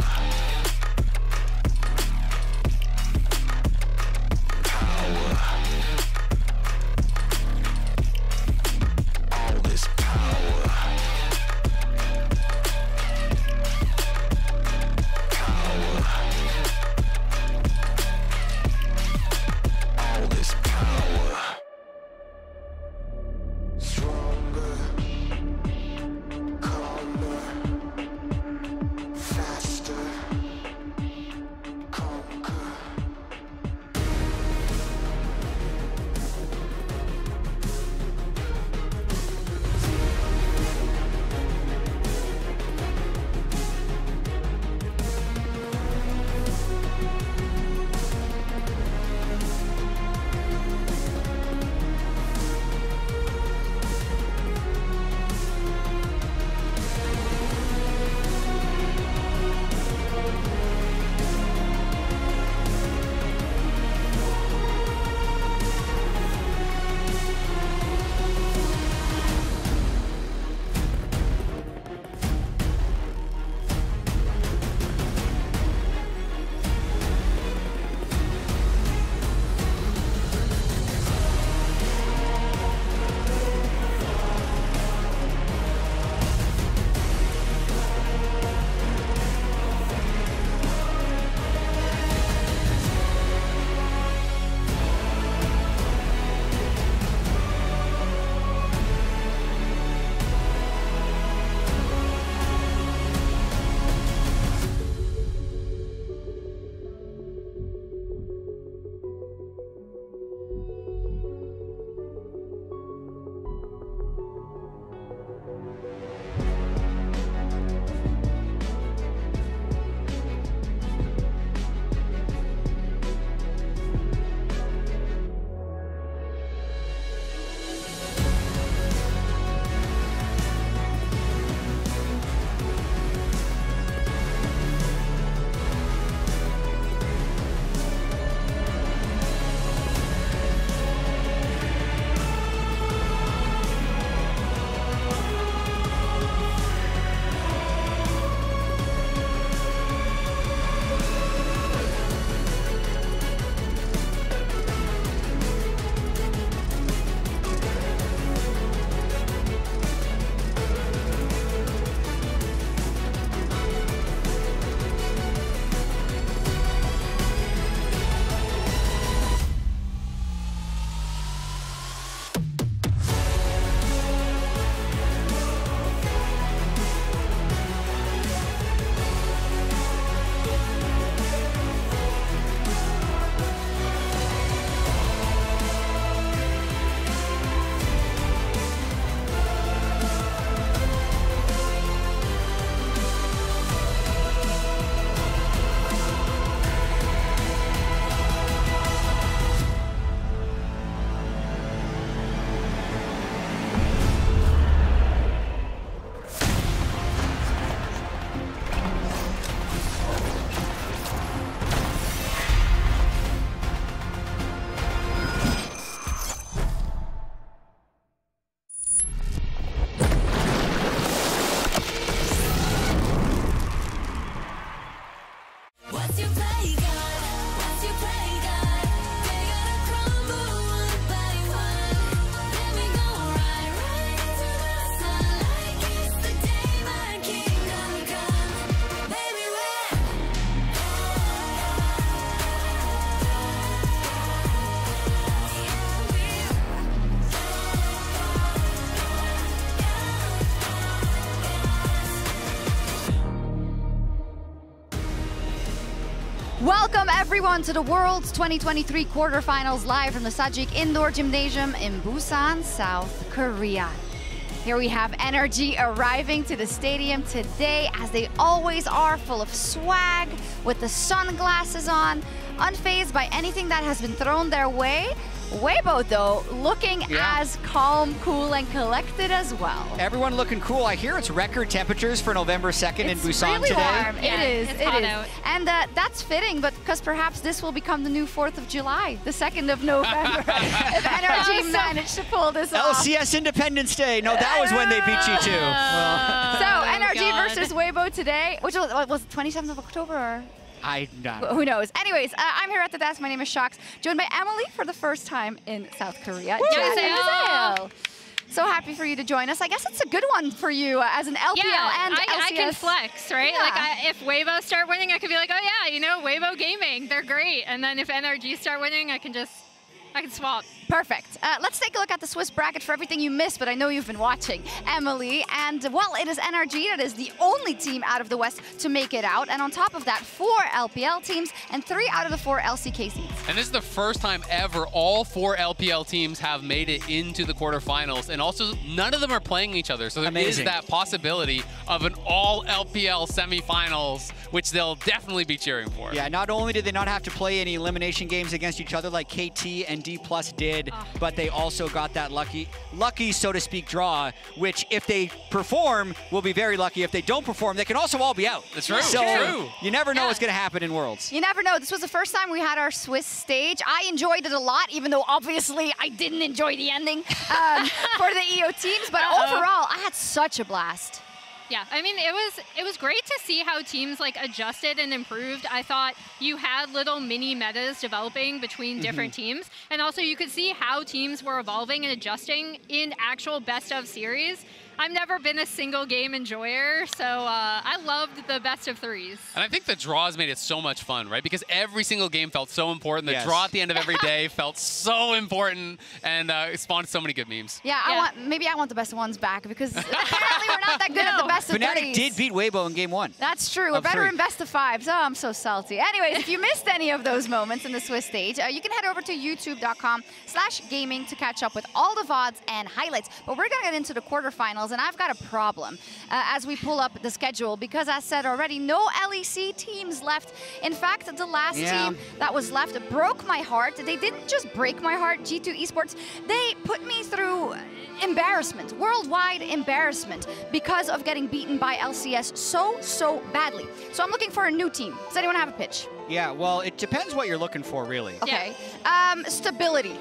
everyone to the World's 2023 quarterfinals live from the Sajik Indoor Gymnasium in Busan, South Korea. Here we have NRG arriving to the stadium today, as they always are, full of swag, with the sunglasses on, unfazed by anything that has been thrown their way. Weibo, though, looking as calm, cool, and collected as well. Everyone looking cool. I hear it's record temperatures for November 2nd in Busan really today. Warm. Yeah, it is. It's hot out. And that's fitting, but because perhaps this will become the new 4th of July, the 2nd of November, if NRG managed to pull this off. LCS Independence Day. No, that was when they beat you too. So NRG versus Weibo today, which was it 27th of October? Or? Who knows? Anyways, I'm here at the desk. My name is Shox, joined by Emily for the first time in South Korea. So happy for you to join us. I guess it's a good one for you as an LPL and LCS. I can flex, right? Yeah. Like, if Weibo start winning, I could be like, oh yeah, you know, Weibo Gaming, they're great. And then if NRG start winning, I can swap. Perfect. Let's take a look at the Swiss bracket for everything you missed, but I know you've been watching, Emily. And, well, it is NRG that is the only team out of the West to make it out. And on top of that, 4 LPL teams and 3 out of the 4 LCK seeds. And this is the first time ever all 4 LPL teams have made it into the quarterfinals. And also, none of them are playing each other. So there is that possibility of an all LPL semifinals, which they'll definitely be cheering for. Yeah, not only did they not have to play any elimination games against each other like KT and D+ did, but they also got that lucky, so to speak, draw, which if they perform, will be very lucky. If they don't perform, they can also all be out. That's true. So you never know what's going to happen in Worlds. You never know. This was the first time we had our Swiss stage. I enjoyed it a lot, even though obviously I didn't enjoy the ending for the EO teams, but overall, I had such a blast. Yeah, I mean, it was great to see how teams like adjusted and improved. I thought you had little mini metas developing between different teams, and also you could see how teams were evolving and adjusting in actual best of series. I've never been a single game enjoyer, so I loved the best of 3s. And I think the draws made it so much fun, right? Because every single game felt so important. The draw at the end of every day felt so important, and it spawned so many good memes. Yeah, maybe I want the best of 1s back, because apparently we're not that good at the best of 3s. Fnatic did beat Weibo in game 1. That's true. We're better in best of 5s. Oh, I'm so salty. Anyways, if you missed any of those moments in the Swiss stage, you can head over to youtube.com/gaming to catch up with all the VODs and highlights. But we're going to get into the quarterfinals, and I've got a problem as we pull up the schedule, because as said already, no LEC teams left. In fact, the last team that was left broke my heart. They didn't just break my heart, G2 Esports. They put me through embarrassment, worldwide embarrassment, because of getting beaten by LCS so badly. So I'm looking for a new team. Does anyone have a pitch? Yeah, well, it depends what you're looking for, really. Okay. Stability.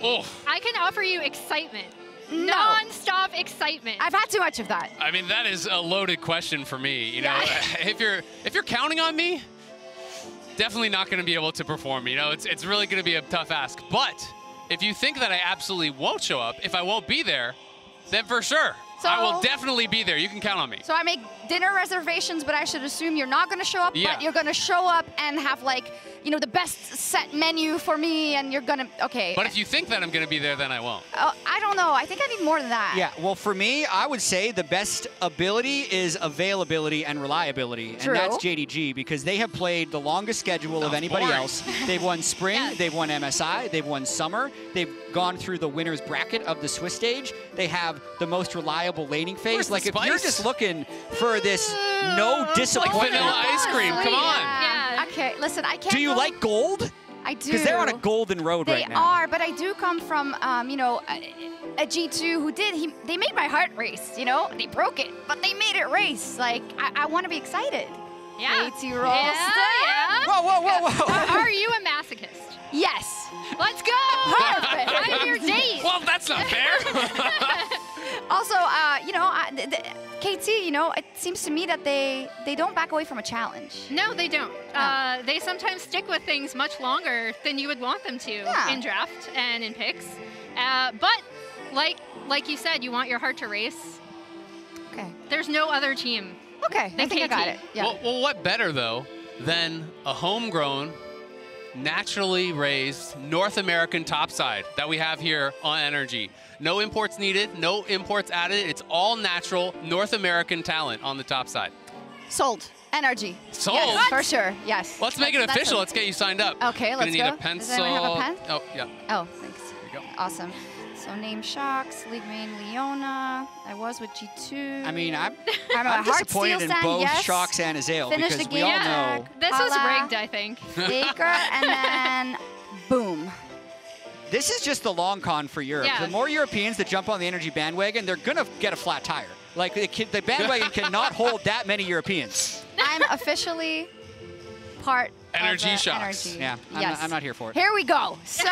Oh. I can offer you excitement. Non-stop excitement. I've had too much of that. I mean, that is a loaded question for me. You know, if you're counting on me, definitely not going to be able to perform. You know, it's really going to be a tough ask. But if you think that I absolutely won't show up, if I won't be there, then for sure, I will definitely be there. You can count on me. So I make dinner reservations, but I should assume you're not going to show up, but you're going to show up and have, like, you know, the best set menu for me, and you're going to, okay. But if you think that I'm going to be there, then I won't. I don't know. I think I need more than that. Yeah, well, for me, I would say the best ability is availability and reliability. True. And that's JDG, because they have played the longest schedule of anybody else. They've won Spring, they've won MSI, they've won Summer, they've gone through the winner's bracket of the Swiss stage. They have the most reliable laning phase. Like, if you're just looking for this no disappointment. Like vanilla ice cream, come on. Yeah. Okay, listen, I can't. Do you like gold? I do. Because they're on a golden road right now. They are, but I do come from, you know, a G2 who they made my heart race, you know? They broke it, but they made it race. Like, I want to be excited. Yeah. AT rolls. Yeah. Whoa. Are you a masochist? Yes. Let's go. Perfect. I'm your date. Well, that's not fair. Also, you know, KT, you know, it seems to me that they don't back away from a challenge. No, they don't. They sometimes stick with things much longer than you would want them to in draft and in picks. But like you said, you want your heart to race. Okay. There's no other team. Okay, I think I got it. Yeah. Well, what better, though, than a homegrown, naturally raised North American topside that we have here on NRG. No imports needed, no imports added. It's all natural North American talent on the top side. Sold. NRG. Sold? Yes, for sure, yes. Let's make it official. Let's get you signed up. Okay, let's Gonna need go. a pencil. Does anyone have a pen? Oh, yeah. Oh, thanks. There you go. Awesome. So name Shocks, League main Leona. I was with G2. I mean, I'm I'm disappointed in both yes. Shocks and Azale Finish because the we all game. know. This was Hala, rigged, I think. Baker, and then boom. This is just the long con for Europe. Yeah. The more Europeans that jump on the energy bandwagon, they're going to get a flat tire. Like, the bandwagon cannot hold that many Europeans. I'm officially part NRG of the Shocks. NRG. Yeah, I'm not here for it. Here we go. So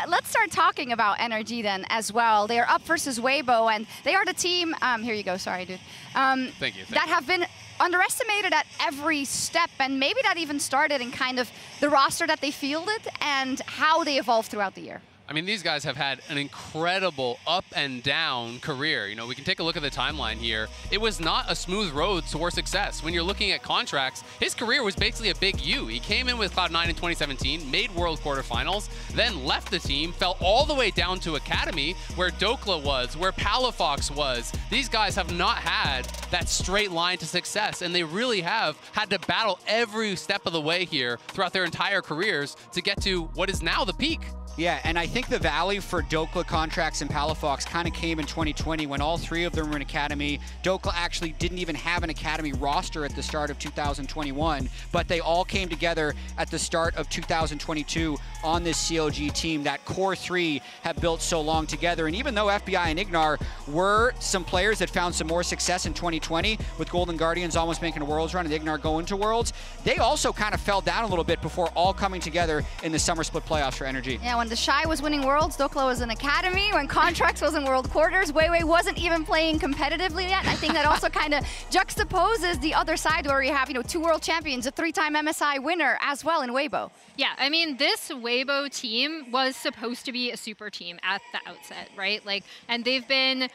let's start talking about NRG then as well. They are up versus Weibo, and they are the team. Here you go. Sorry, dude. Thank you. That have been underestimated at every step, and maybe that even started in kind of the roster that they fielded and how they evolved throughout the year. I mean, these guys have had an incredible up and down career. You know, we can take a look at the timeline here. It was not a smooth road toward success. When you're looking at contracts, his career was basically a big U. He came in with Cloud9 in 2017, made World Quarterfinals, then left the team, fell all the way down to Academy, where Dokla was, where Palafox was. These guys have not had that straight line to success, and they really have had to battle every step of the way here throughout their entire careers to get to what is now the peak. Yeah, and I think the valley for Dokla, Contracts, and Palafox kind of came in 2020 when all three of them were in Academy. Dokla actually didn't even have an Academy roster at the start of 2021, but they all came together at the start of 2022 on this CLG team. That core three have built so long together, and even though FBI and Ignar were some players that found some more success in 2020, with Golden Guardians almost making a Worlds run and Ignar going to Worlds, they also kind of fell down a little bit before all coming together in the summer split playoffs for NRG. Yeah, when the Shy was winning Worlds, Dokla was in Academy. When Contracts was in World Quarters, Weiwei wasn't even playing competitively yet. I think that also kind of juxtaposes the other side where you have, 2 world champions, a 3-time MSI winner as well in Weibo. Yeah, I mean, this Weibo team was supposed to be a super team at the outset, right? And they've been,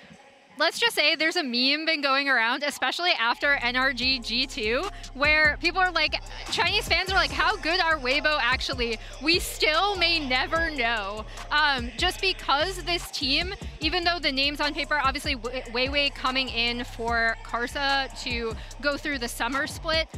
let's just say there's a meme been going around, especially after NRG G2, where people are like, Chinese fans are like, how good are Weibo actually? We still may never know. Just because this team, even though the names on paper, obviously Weiwei coming in for Karsa to go through the summer split,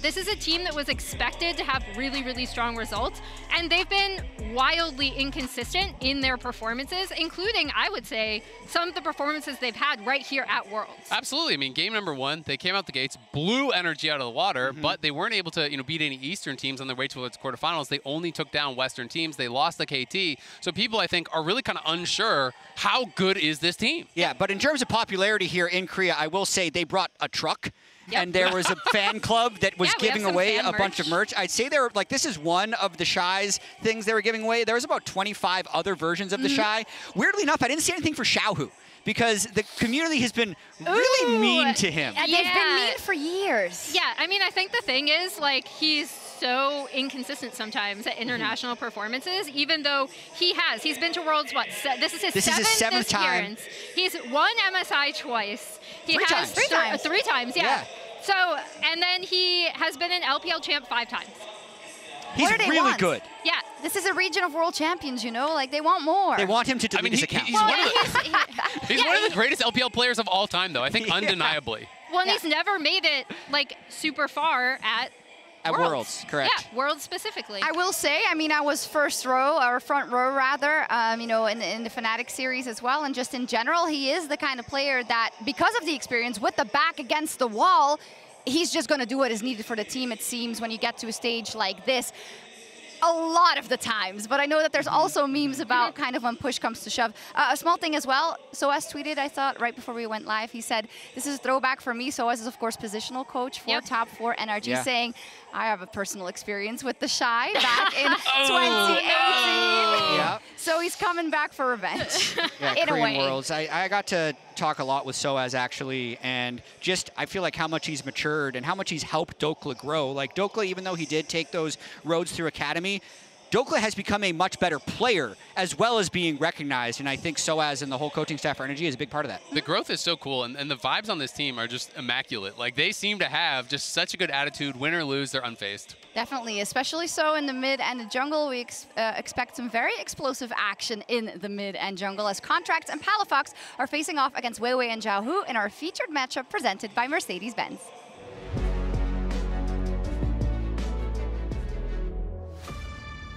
this is a team that was expected to have really, really strong results, and they've been wildly inconsistent in their performances, including, I would say, some of the performances they've had right here at Worlds. Absolutely. I mean, game number 1, they came out the gates, blew NRG out of the water, but they weren't able to, beat any Eastern teams on their way towards quarterfinals. They only took down Western teams. They lost the KT. So people, I think, are really kind of unsure, how good is this team? Yeah, but in terms of popularity here in Korea, I will say they brought a truck. Yep. And there was a fan club that was giving away a bunch of merch. I'd say they're like, this is one of the Shy's things they were giving away. There was about 25 other versions of the Shy. Weirdly enough, I didn't see anything for Xiaohu, because the community has been really mean to him. And they've been mean for years. Yeah, I mean, I think the thing is, he's so inconsistent sometimes at international performances, even though he's been to Worlds, this is his seventh time. Appearance. He's won MSI twice. Three times, yeah. So, and then he has been an LPL champ 5 times. He's really good. Yeah. This is a region of world champions, they want more. They want him to delete his account. He's one of the greatest LPL players of all time, though, I think, undeniably. Well, and he's never made it, super far at Worlds, correct. Yeah, Worlds specifically. I will say, I was first row, or front row rather, in the Fnatic series as well, and just in general, he is the kind of player that, because of the experience, with the back against the wall, he's just going to do what is needed for the team, it seems, when you get to a stage like this. A lot of the times, but I know that there's also memes about kind of when push comes to shove. A small thing as well, Soaz tweeted, I thought, right before we went live, he said, this is a throwback for me. Soaz is, of course, positional coach for top 4 NRG, saying, I have a personal experience with the Shy back in 2018. Yep. So he's coming back for revenge, in Korean a way. Worlds. I got to talk a lot with Soaz, actually, and just I feel like how much he's matured and how much he's helped Dokla grow. Dokla, even though he did take those roads through Academy, Dokla has become a much better player as well as being recognized, and I think Soaz and the whole coaching staff for NRG is a big part of that. The growth is so cool, and the vibes on this team are just immaculate. They seem to have just such a good attitude. Win or lose, they're unfazed. Definitely, especially so in the mid and the jungle. We expect some very explosive action in the mid and jungle as Contracts and Palafox are facing off against Weiwei and Xiaohu in our featured matchup presented by Mercedes-Benz.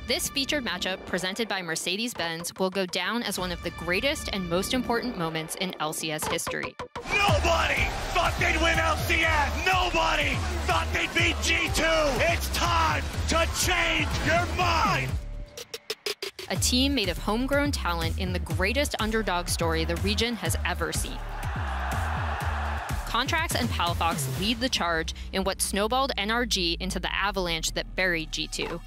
This featured matchup, presented by Mercedes-Benz, will go down as one of the greatest and most important moments in LCS history. Nobody thought they'd win LCS! Nobody thought they'd beat G2! It's time to change your mind! A team made of homegrown talent in the greatest underdog story the region has ever seen. Contracts and Palafox lead the charge in what snowballed NRG into the avalanche that buried G2.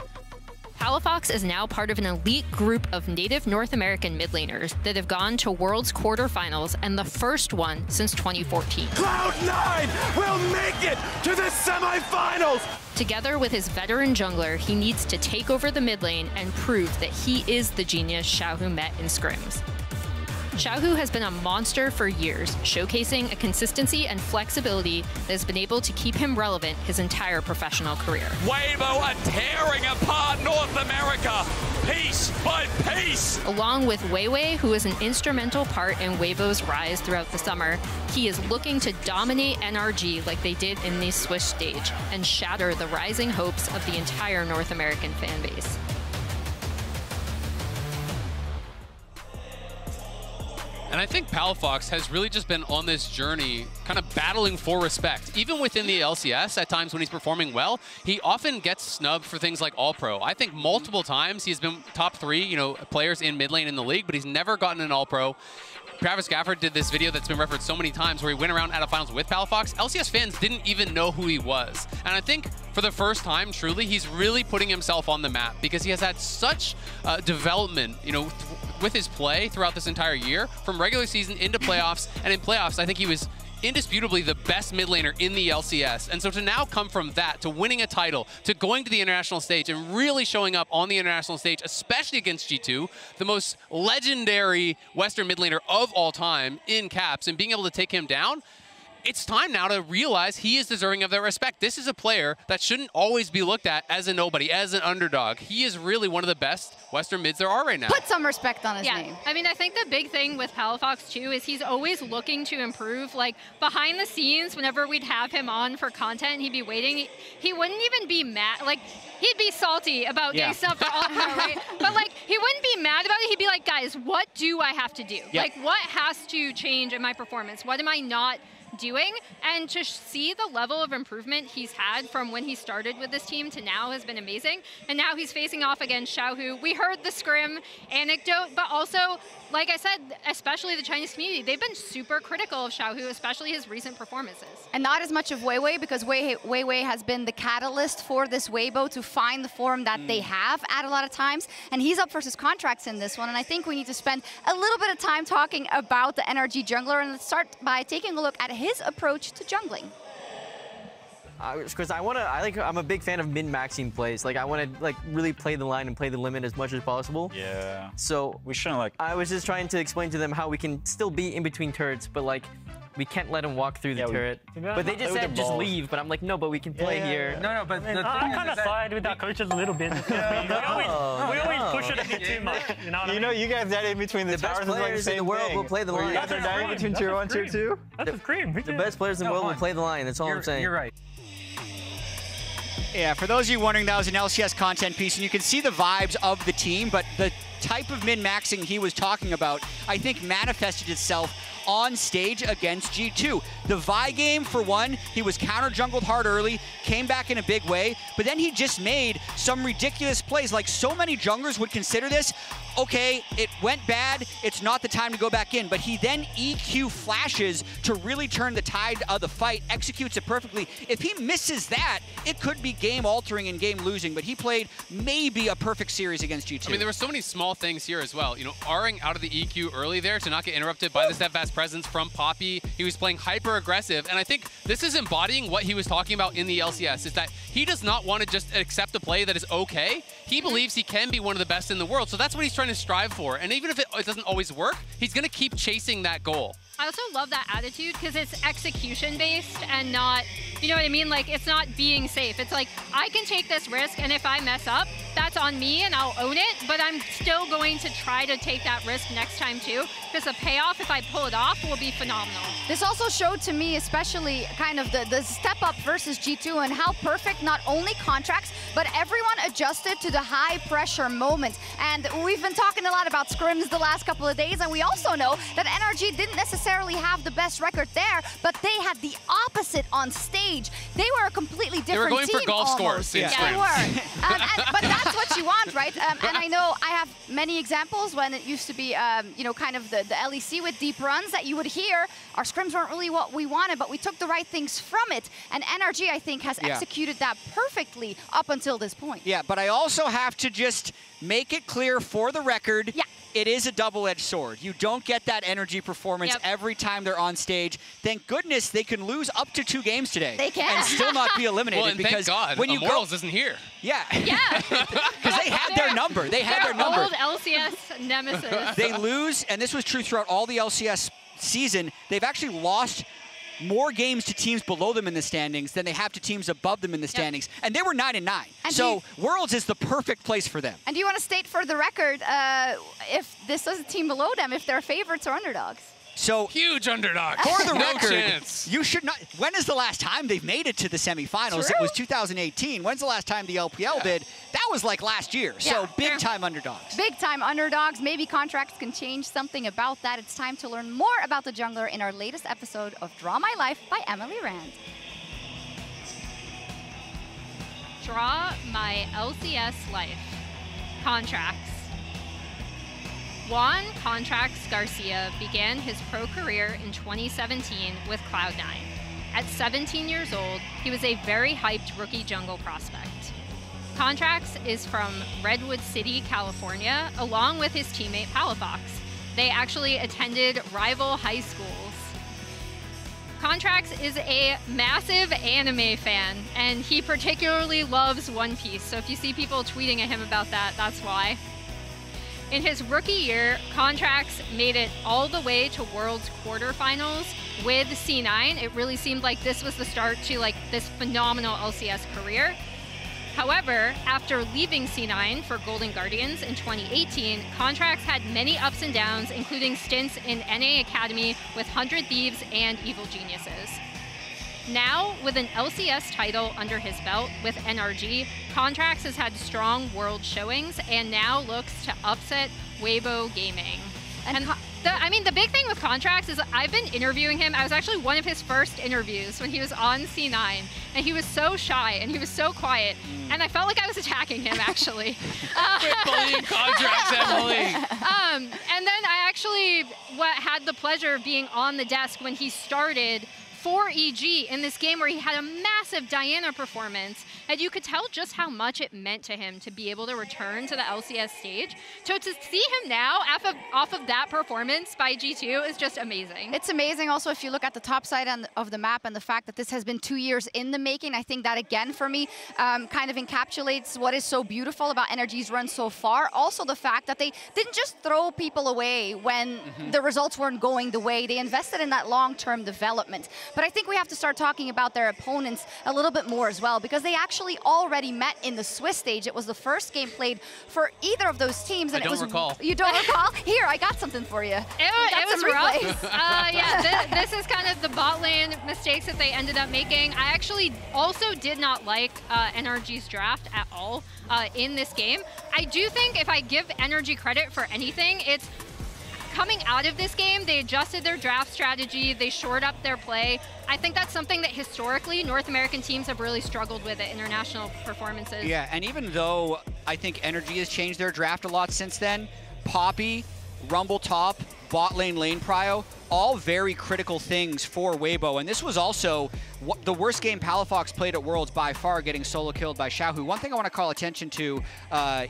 Palafox is now part of an elite group of native North American mid laners that have gone to World's quarterfinals, and the first one since 2014. Cloud9 will make it to the semifinals! Together with his veteran jungler, he needs to take over the mid lane and prove that he is the genius Xiaohu met in scrims. Xiaohu has been a monster for years, showcasing a consistency and flexibility that has been able to keep him relevant his entire professional career. Weibo are tearing apart North America, piece by piece! Along with Weiwei, who is an instrumental part in Weibo's rise throughout the summer, he is looking to dominate NRG like they did in the Swiss stage and shatter the rising hopes of the entire North American fan base. And I think Palafox has really just been on this journey, kind of battling for respect. Even within the LCS, at times when he's performing well, he often gets snubbed for things like All-Pro. I think multiple times he's been top 3, players in mid lane in the league, but he's never gotten an All-Pro. Travis Gafford did this video that's been referenced so many times where he went around out of finals with Palafox. LCS fans didn't even know who he was. And I think for the first time, truly, he's really putting himself on the map because he has had such development, with his play throughout this entire year, from regular season into playoffs. And in playoffs, I think he was indisputably the best mid laner in the LCS. And so to now come from that, to winning a title, to going to the international stage and really showing up on the international stage, especially against G2, the most legendary Western mid laner of all time in Caps, and being able to take him down, it's time now to realize he is deserving of their respect. This is a player that shouldn't always be looked at as a nobody, as an underdog. He is really one of the best Western mids there are right now. Put some respect on his name. I mean, I think the big thing with Palafox, too, is he's always looking to improve. Like, behind the scenes, whenever we'd have him on for content, he'd be waiting. He wouldn't even be mad. Like, he'd be salty about getting stuff for All-Pro, right? But, like, he wouldn't be mad about it. He'd be like, guys, what do I have to do? Like, what has to change in my performance? What am I not doing? And to see the level of improvement he's had from when he started with this team to now has been amazing. And now he's facing off against Xiaohu. We heard the scrim anecdote, but also, like I said, especially the Chinese community, they've been super critical of Xiaohu, especially his recent performances. And not as much of Weiwei, because Weiwei has been the catalyst for this Weibo to find the form that they have at a lot of times. And he's up for his contracts in this one. And I think we need to spend a little bit of time talking about the NRG jungler. And let's start by taking a look at his approach to jungling. Because I'm a big fan of min-maxing plays. Like, I want to really play the line and play the limit as much as possible. Yeah. So we shouldn't I was just trying to explain to them how we can still be in between turrets, but we can't let them walk through the turret. But they just said just leave. But I'm like, no, but we can play here. No, but I kind of side with our coaches a little bit. We always push it a bit too much. You know what I mean? You guys dead in between the towers. The best players in the world will play the line. You guys are dying between tier 1, tier 2. That's a scream. The best players in the world will play the line. That's all I'm saying. You're right. Yeah, for those of you wondering, that was an LCS content piece, and you can see the vibes of the team, but the type of min-maxing he was talking about, I think, manifested itself on stage against G2. The Vi game, for one, he was counter-jungled hard early, came back in a big way, but then he just made some ridiculous plays. Like, so many junglers would consider this, okay, it went bad, it's not the time to go back in, but he then EQ flashes to really turn the tide of the fight, executes it perfectly. If he misses that, it could be game-altering and game-losing, but he played maybe a perfect series against G2. I mean, there were so many small things here as well. R-ing out of the EQ early there to not get interrupted by the steadfast presence from Poppy. He was playing hyper-aggressive, and I think this is embodying what he was talking about in the LCS, is that he does not want to just accept a play that is okay. He believes he can be one of the best in the world, so that's what he's trying to strive for. And even if it doesn't always work, he's going to keep chasing that goal. I also love that attitude because it's execution-based and not, you know what I mean? Like, it's not being safe. It's like, I can take this risk, and if I mess up, that's on me, and I'll own it, but I'm still going to try to take that risk next time, too, because the payoff, if I pull it off, will be phenomenal. This also showed to me especially kind of the step up versus G2 and how perfect not only Contracts, but everyone adjusted to the high pressure moments. And we've been talking a lot about scrims the last couple of days, and we also know that NRG didn't necessarily have the best record there, but they had the opposite on stage. They were a completely different team. They were going for golf scores. Yeah, they were. But that's what you want, right? And I know I have many examples when it used to be, you know, kind of the LEC with deep runs that you would hear. Our scrims weren't really what we wanted, but we took the right things from it. And NRG, I think, has executed that perfectly up until this point. Yeah, but I also have to just make it clear for the record, it is a double-edged sword. You don't get that energy performance every time they're on stage. Thank goodness they can lose up to 2 games today. They can. And still not be eliminated. Well, and because thank God, when you Immortals isn't here. Yeah. Yeah. Because they had their number. They had their number. Old LCS nemesis. They lose, and this was true throughout all the LCS season. They've actually lost more games to teams below them in the standings than they have to teams above them in the standings. And they were 9-9. So Worlds is the perfect place for them. And do you want to state for the record if this was a team below them, if they're favorites or underdogs? So huge underdog. For the No record, chance. you should not. When is the last time they've made it to the semifinals? It was 2018. When's the last time the LPL did? That was like last year. So big time underdogs. Big time underdogs. Maybe Contracts can change something about that. It's time to learn more about the jungler in our latest episode of Draw My Life by Emily Rand. Draw My LCS Life. Contracts. Juan Contracts Garcia began his pro career in 2017 with Cloud9. At 17 years old, he was a very hyped rookie jungle prospect. Contracts is from Redwood City, California, along with his teammate Palafox. They actually attended rival high schools. Contracts is a massive anime fan, and he particularly loves One Piece. So if you see people tweeting at him about that, that's why. In his rookie year, Contracts made it all the way to World's quarterfinals with C9. It really seemed like this was the start to like this phenomenal LCS career. However, after leaving C9 for Golden Guardians in 2018, Contracts had many ups and downs, including stints in NA Academy with 100 Thieves and Evil Geniuses. Now, with an LCS title under his belt with NRG, Contracts has had strong world showings and now looks to upset Weibo Gaming. And the big thing with Contracts is I've been interviewing him. I was actually one of his first interviews when he was on C9, and he was so shy and he was so quiet, and I felt like I was attacking him, actually. Quit bullying Contracts, Emily. And then I actually had the pleasure of being on the desk when he started for EG in this game where he had a massive Diana performance, and you could tell just how much it meant to him to be able to return to the LCS stage. So to see him now off of that performance by G2 is just amazing. It's amazing also if you look at the top side of the map and the fact that this has been 2 years in the making. I think that again for me kind of encapsulates what is so beautiful about NRG's run so far. Also the fact that they didn't just throw people away when the results weren't going the way. They invested in that long-term development. But I think we have to start talking about their opponents a little bit more as well, because they actually already met in the Swiss stage. It was the first game played for either of those teams. And I don't recall. You don't recall? Here, I got something for you. It was rough. Yeah, this is kind of the bot lane mistakes that they ended up making. I actually also did not like NRG's draft at all in this game. I do think if I give NRG credit for anything, it's coming out of this game, they adjusted their draft strategy, they shored up their play. I think that's something that historically North American teams have really struggled with at international performances. Yeah, and even though I think NRG has changed their draft a lot since then, Poppy, Rumble Top, bot lane lane prio, all very critical things for Weibo. And this was also the worst game Palafox played at Worlds by far, getting solo killed by Xiaohu. One thing I want to call attention to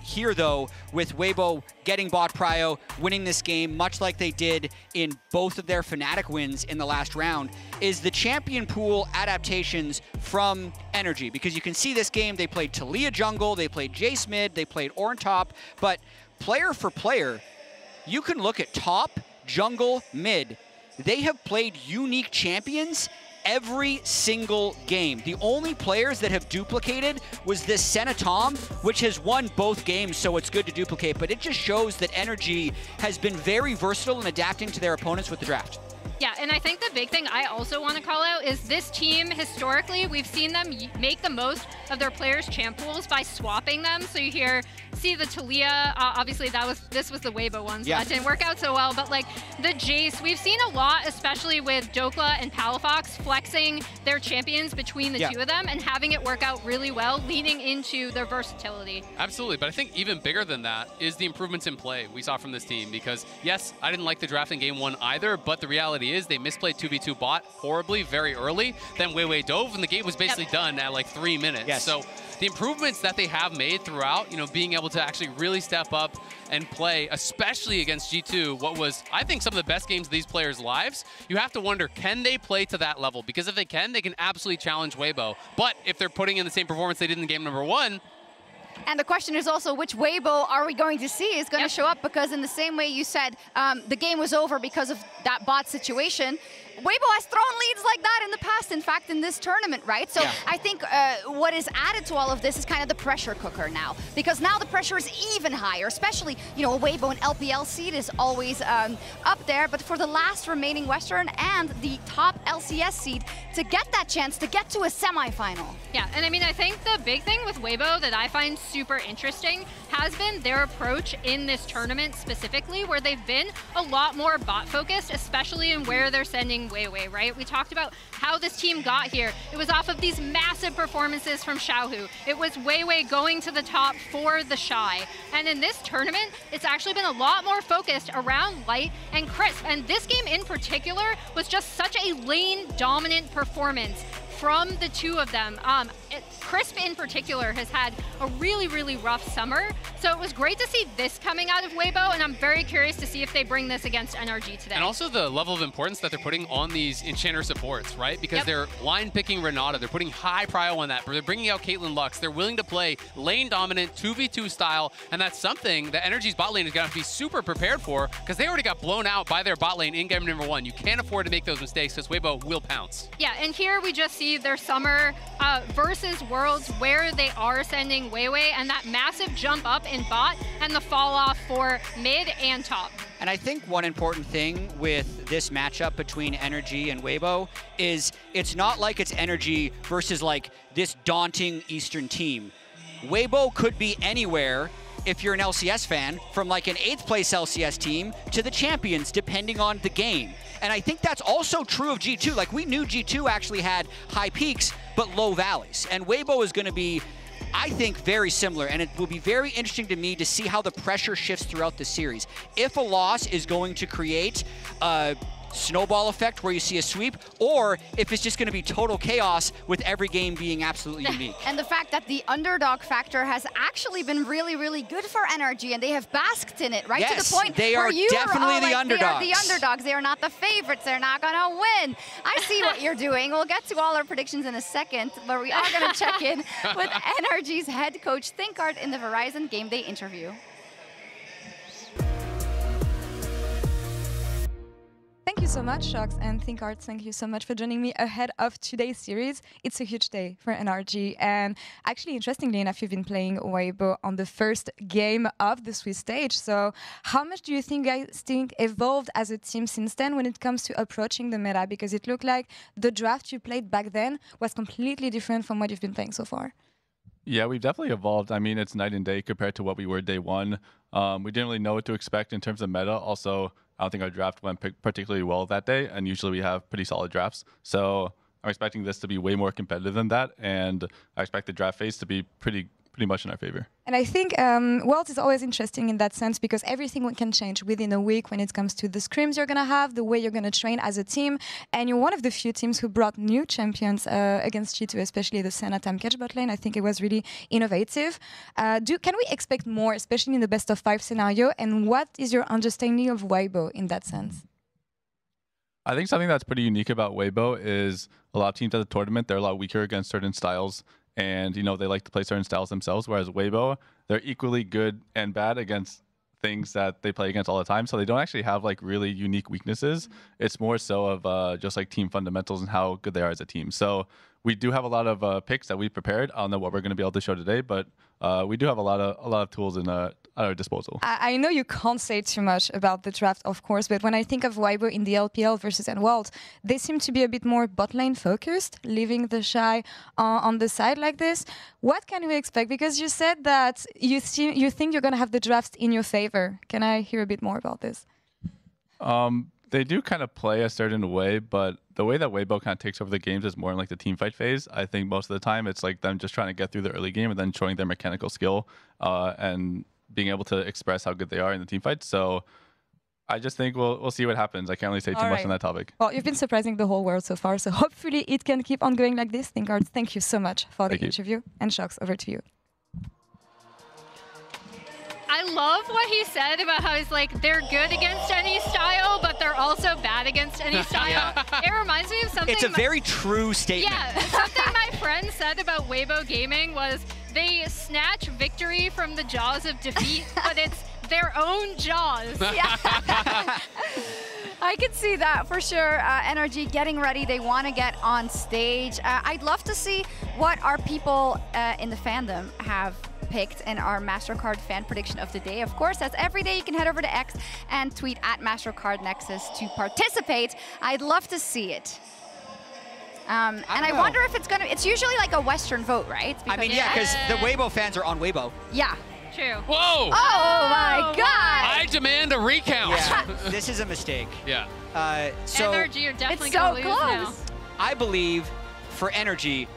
here, though, with Weibo getting bot prio, winning this game, much like they did in both of their Fnatic wins in the last round, is the champion pool adaptations from NRG. Because you can see this game, they played Talia jungle, they played Jace mid, they played Ornn top, but player for player, you can look at top, jungle, mid. They have played unique champions every single game. The only players that have duplicated was this Senna Tom, which has won both games, so it's good to duplicate, but it just shows that NRG has been very versatile in adapting to their opponents with the draft. Yeah, and I think the big thing I also want to call out is this team, historically, we've seen them make the most of their players' champ pools by swapping them. So you see the Talia, obviously this was the Weibo one, so that didn't work out so well, but like the Jace, we've seen a lot, especially with Dokla and Palafox, flexing their champions between the two of them and having it work out really well, leaning into their versatility. Absolutely, but I think even bigger than that is the improvements in play we saw from this team, because yes, I didn't like the draft in game 1 either, but the reality is they misplayed 2v2 bot horribly very early, then Weiwei dove, and the game was basically done at like 3 minutes. So the improvements that they have made throughout, you know, being able to actually really step up and play, especially against G2, what was, I think, some of the best games of these players' lives, you have to wonder, can they play to that level? Because if they can absolutely challenge Weibo. But if they're putting in the same performance they did in game number 1, and the question is also, which Weibo are we going to see is going to show up? Because in the same way you said the game was over because of that bot situation, Weibo has thrown leads like that in the past, in fact, in this tournament, right? So I think what is added to all of this is kind of the pressure cooker now, because now the pressure is even higher, especially, you know, a Weibo and LPL seed is always up there, but for the last remaining Western and the top LCS seed to get that chance to get to a semifinal. Yeah, and I mean, I think the big thing with Weibo that I find super interesting has been their approach in this tournament specifically, where they've been a lot more bot focused, especially in where they're sending Weiwei, right? We talked about how this team got here. It was off of these massive performances from Xiaohu. It was Weiwei going to the top for the Shy. And in this tournament, it's actually been a lot more focused around Light and Crisp. And this game in particular was just such a lane dominant performance from the two of them. Crisp in particular has had a really, really rough summer. So it was great to see this coming out of Weibo, and I'm very curious to see if they bring this against NRG today. And also the level of importance that they're putting on these enchanter supports, right? Because they're line picking Renata, they're putting high prio on that, they're bringing out Caitlyn Lux, they're willing to play lane dominant 2v2 style, and that's something that NRG's bot lane is going to be super prepared for, because they already got blown out by their bot lane in game number 1. You can't afford to make those mistakes, because Weibo will pounce. Yeah, and here we just see their summer versus Worlds, where they are sending Weiwei, and that massive jump up in bot and the fall off for mid and top. And I think one important thing with this matchup between NRG and Weibo is it's not like it's NRG versus like this daunting Eastern team. Weibo could be anywhere, if you're an LCS fan, from like an 8th place LCS team to the champions, depending on the game. And I think that's also true of G2. Like, we knew G2 actually had high peaks, but low valleys. And Weibo is going to be, I think, very similar. And it will be very interesting to me to see how the pressure shifts throughout the series. If a loss is going to create a snowball effect where you see a sweep, or if it's just going to be total chaos with every game being absolutely unique. And the fact that the underdog factor has actually been really, really good for NRG, and they have basked in it, right? Yes, to the point they where are you definitely the like, underdogs. They are the underdogs. They are not the favorites. They're not going to win. I see what you're doing. We'll get to all our predictions in a second, but we are going to check in with NRG's head coach, Thinkart, in the Verizon Game Day interview. Thank you so much, Shox and Thinkart. Thank you so much for joining me ahead of today's series. It's a huge day for NRG, and actually, interestingly enough, you've been playing Weibo on the first game of the Swiss stage. So how much do you think you guys evolved as a team since then when it comes to approaching the meta? Because it looked like the draft you played back then was completely different from what you've been playing so far. Yeah, we've definitely evolved. I mean, it's night and day compared to what we were day one. We didn't really know what to expect in terms of meta. Also, I don't think our draft went particularly well that day, and usually we have pretty solid drafts. So I'm expecting this to be way more competitive than that, and I expect the draft phase to be pretty much in our favor. And I think Worlds is always interesting in that sense, because everything can change within a week when it comes to the scrims you're going to have, the way you're going to train as a team. And you're one of the few teams who brought new champions against G2, especially the Senna time catch bot lane. I think it was really innovative. Can we expect more, especially in the best of 5 scenario? And what is your understanding of Weibo in that sense? I think something that's pretty unique about Weibo is a lot of teams at the tournament, they're a lot weaker against certain styles. And, you know, they like to play certain styles themselves, whereas Weibo, they're equally good and bad against things that they play against all the time. So they don't actually have, like, really unique weaknesses. It's more so of just, like, team fundamentals and how good they are as a team. So we do have a lot of picks that we prepared. I don't know what we're going to be able to show today, but we do have a lot of tools in our disposal. I know you can't say too much about the draft, of course, but when I think of Weibo in the LPL versus World, they seem to be a bit more bot lane focused, leaving the Shy on the side like this. What can we expect? Because you said that you think you're going to have the draft in your favor. Can I hear a bit more about this? They do kind of play a certain way, but the way that Weibo kind of takes over the games is more in like the team fight phase. I think most of the time it's like them just trying to get through the early game and then showing their mechanical skill and being able to express how good they are in the team fight. So I just think we'll see what happens. I can't really say too much on that topic. Well, you've been surprising the whole world so far, so hopefully it can keep on going like this. Thinkard, thank you so much for the interview. And Shox, over to you. I love what he said about how he's like, they're good against any style, but they're also bad against any style. It reminds me of something. It's a very true statement. Yeah, something my friend said about Weibo Gaming was they snatch victory from the jaws of defeat, but it's their own jaws. Yeah. I can see that for sure. NRG getting ready. They want to get on stage. I'd love to see what our people in the fandom have picked in our MasterCard fan prediction of the day. Of course, as every day you can head over to X and tweet at MasterCardNexus to participate. I'd love to see it. And I wonder if it's gonna, it's usually like a Western vote, right? I mean, yeah, because the Weibo fans are on Weibo. Yeah. True. Whoa! Oh my God! I demand a recount. Yeah, this is a mistake. Yeah. So NRG are definitely it's so gonna lose close. now. I believe for NRG,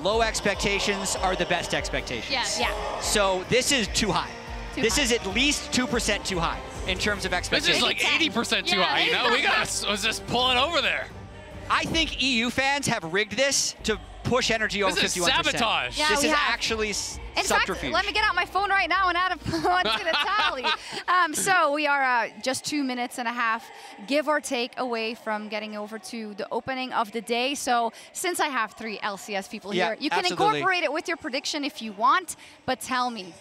low expectations are the best expectations. Yes. Yeah. So this is too high. This high. is at least 2% too high in terms of This expectations. is like 80% too high, you know? We gotta just pull it over there. I think EU fans have rigged this to push NRG over 51%. This is sabotage. Yeah, this we is have. actually In subterfuge. fact, let me get out my phone right now and add one to the tally. So we are just 2.5 minutes, give or take, away from getting over to the opening of the day. So since I have 3 LCS people here, you can incorporate it with your prediction if you want, but tell me.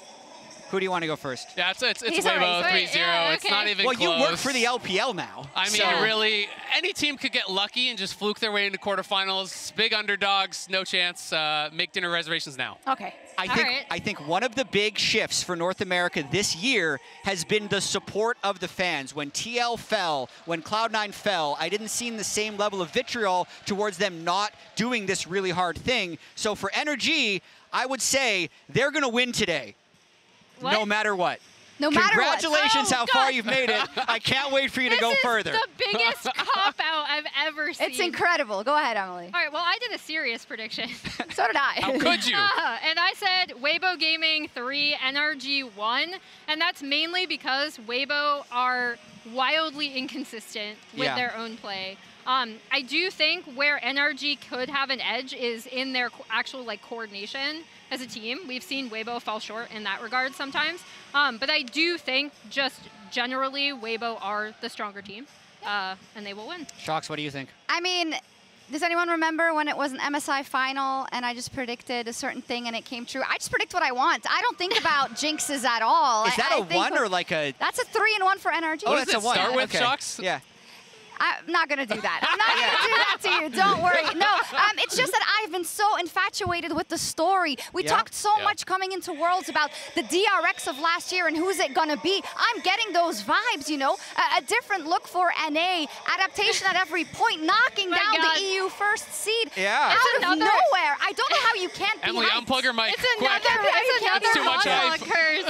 Who do you want to go first? Yeah, it's He's Weibo already- 3-0. yeah, It's okay. not even Well, close. you work for the LPL now. I mean, so really, any team could get lucky and just fluke their way into quarterfinals. Big underdogs, no chance. Make dinner reservations now. Okay. I think one of the big shifts for North America this year has been the support of the fans. When TL fell, when Cloud9 fell, I didn't see the same level of vitriol towards them not doing this really hard thing. So for NRG, I would say they're going to win today. What? No matter what. No matter what. Congratulations Oh, how far God. you've made it. I can't wait for you to go further. This is the biggest cop-out I've ever seen. It's incredible. Go ahead, Emily. All right, well, I did a serious prediction. So did I. How could you? And I said Weibo Gaming 3, NRG 1, and that's mainly because Weibo are wildly inconsistent with their own play. I do think where NRG could have an edge is in their actual coordination as a team. We've seen Weibo fall short in that regard sometimes, but I do think just generally Weibo are the stronger team, and they will win. Shox, what do you think? I mean, does anyone remember when it was an MSI final and I just predicted a certain thing and it came true? I just predict what I want. I don't think about jinxes at all. Is that I a think 1 or like a... That's a 3 and 1 for NRG. Oh, What that's does a it 1. start with, Okay. Shox? Yeah. I'm not going to do that. I'm not going to do that to you. Don't worry. No, it's just that I've been so infatuated with the story. We talked so much coming into Worlds about the DRX of last year and who's it going to be. I'm getting those vibes, you know. A different look for NA, adaptation at every point, knocking down the EU first seed out of nowhere. I don't know how you can't be Emily, hyped. unplug your mic. It's quick. another Too much model hype. occurs.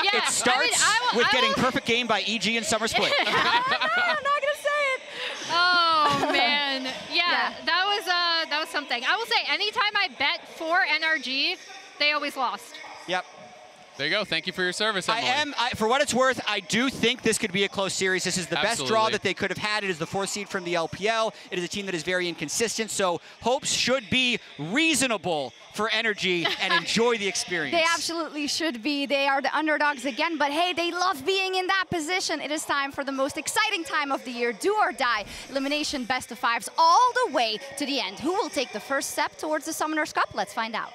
Yeah, It starts with getting perfect game by EG and Summer Split. I'm not going to say it. Oh man, yeah, that was something. I will say, anytime I bet for NRG, they always lost. Yep. There you go. Thank you for your service, Emily. For what it's worth, I do think this could be a close series. This is the best draw that they could have had. It is the 4th seed from the LPL. It is a team that is very inconsistent, so hopes should be reasonable for NRG and enjoy the experience. They absolutely should be. They are the underdogs again, but hey, they love being in that position. It is time for the most exciting time of the year, do or die. Elimination best of 5s all the way to the end. Who will take the first step towards the Summoners Cup? Let's find out.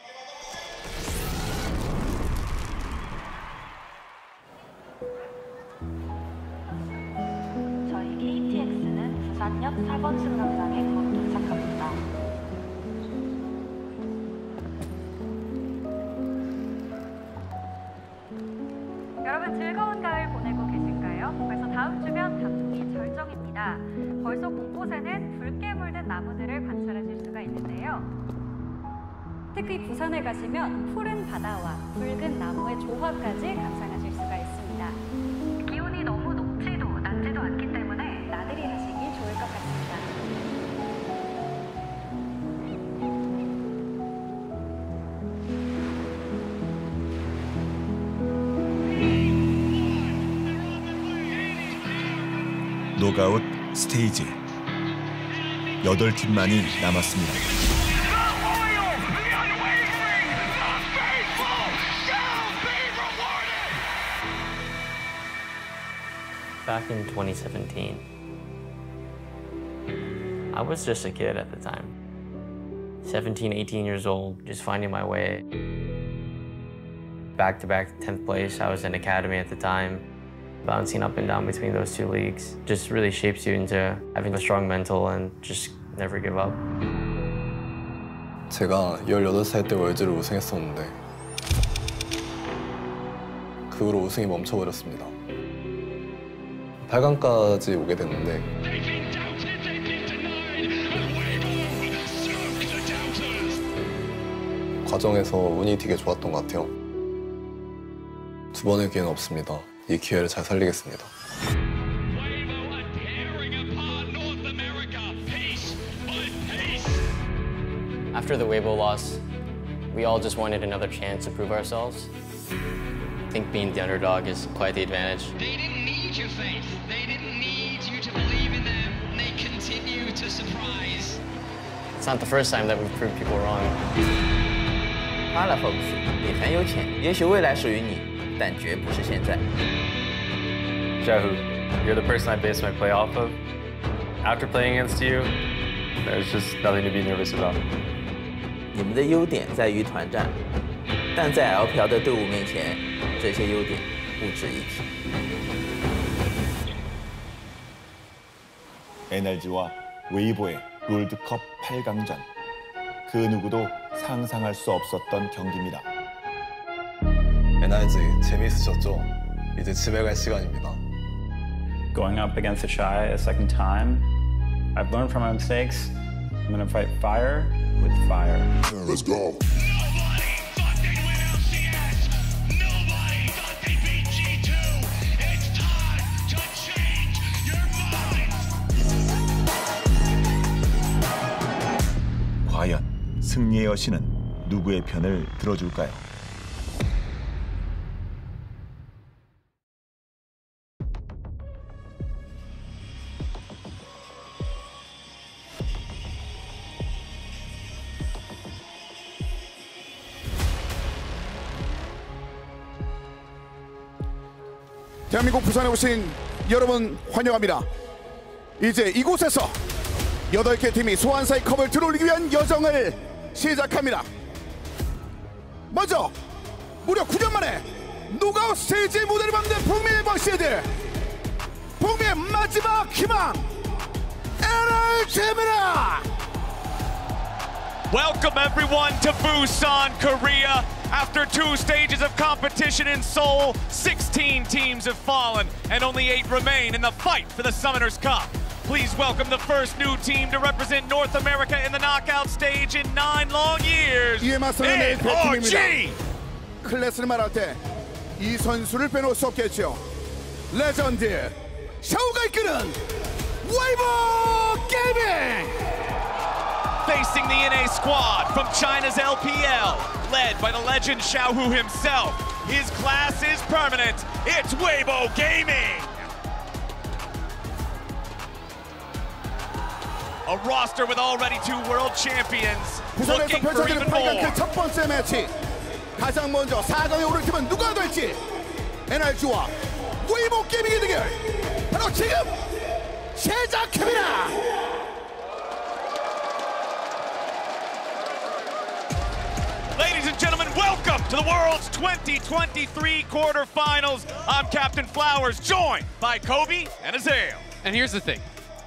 저희 KTX는 부산역 4번 승강장에 곧 도착합니다. 여러분 즐거운 가을 보내고 계신가요? 벌써 다음 주면 단풍이 절정입니다. 벌써 곳곳에는 붉게 물든 나무들을 관찰하실 수가 있는데요. 특히 부산에 가시면 푸른 바다와 붉은 나무의 조화까지 감상하실 수가 있습니다. 기온이 너무 높지도 낮지도 않기 때문에 나들이 하시기 좋을 것 같습니다. 노가웃 스테이지 8팀만이 남았습니다. Back in 2017, I was just a kid at the time. 17, 18 years old, just finding my way. Back-to-back 10th place, I was in academy at the time. Bouncing up and down between those two leagues just really shapes you into having a strong mental and just never give up. 제가 18살 때 월즈를 우승했었는데 그 후로 우승이 멈춰버렸습니다. 8강까지 오게 됐는데 과정에서 운이 되게 좋았던 것 같아요. 두 번의 기회는 없습니다. 이 기회를 잘 살리겠습니다. After the Weibo loss, we all just wanted another chance to prove ourselves. I think being the underdog is quite the advantage. They didn't need your faith. They didn't need you to believe in them. They continue to surprise. It's not the first time that we've proved people wrong. 阿拉伯不是，你很有潜力，也许未来属于你，但绝不是现在。 Jahu, you're the person I base my play off of. After playing against you, there's just nothing to be nervous about. 你们的优点在于团战，但在 LPL 的队伍面前，这些优点不值一提。 NRG와 웨이보의 롤드컵 8강전. 그 누구도 상상할 수 없었던 경기입니다. NRG 재미있으셨죠? 이제 집에 갈 시간입니다. Going up against the Shy a second time, I've learned from my mistakes. I'm gonna fight fire with fire. Let's go. 과연 승리의 여신은 누구의 편을 들어줄까요? 대한민국 부산에 오신 여러분 환영합니다. 이제 이곳에서 8개 팀이 소환사의 컵을 들어올리기 위한 여정을 시작합니다. 먼저 무려 9년 만에 노가웃 스테이지 무대를 밟는 북미의 버시들, 북미의 마지막 희망 NRG입니다. Welcome everyone to Busan, Korea. After 2 stages of competition in Seoul, 16 teams have fallen and only 8 remain in the fight for the Summoners Cup. Please welcome the first new team to represent North America in the knockout stage in 9 long years, NRG! 클래스를 말할 때 이 선수를 빼놓을 수 없겠죠. 레전드 샤오가 이끄는 웨이보 게이밍! Facing the NA squad from China's LPL, led by the legend Xiaohu himself. His class is permanent. It's Weibo Gaming! A roster with already 2 world champions, 부산에서 looking for 펼쳐지는 even 8강 more. 그 첫 번째 매치, 가장 먼저 4강에 오를 팀은 누가 될지, NRG와 웨이보 게이밍의 대결 바로 지금 시작합니다. Ladies and gentlemen, welcome to the World's 2023 quarterfinals. I'm Captain Flowers, joined by Kobe and Azael. And here's the thing.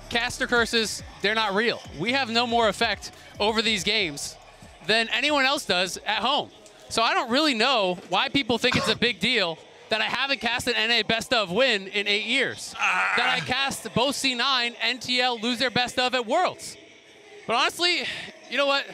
Caster curses, they're not real. We have no more effect over these games than anyone else does at home. So I don't really know why people think it's a big deal that I haven't cast an NA best of win in 8 years. That I cast both C9 and TL lose their best of at Worlds. But honestly, you know what?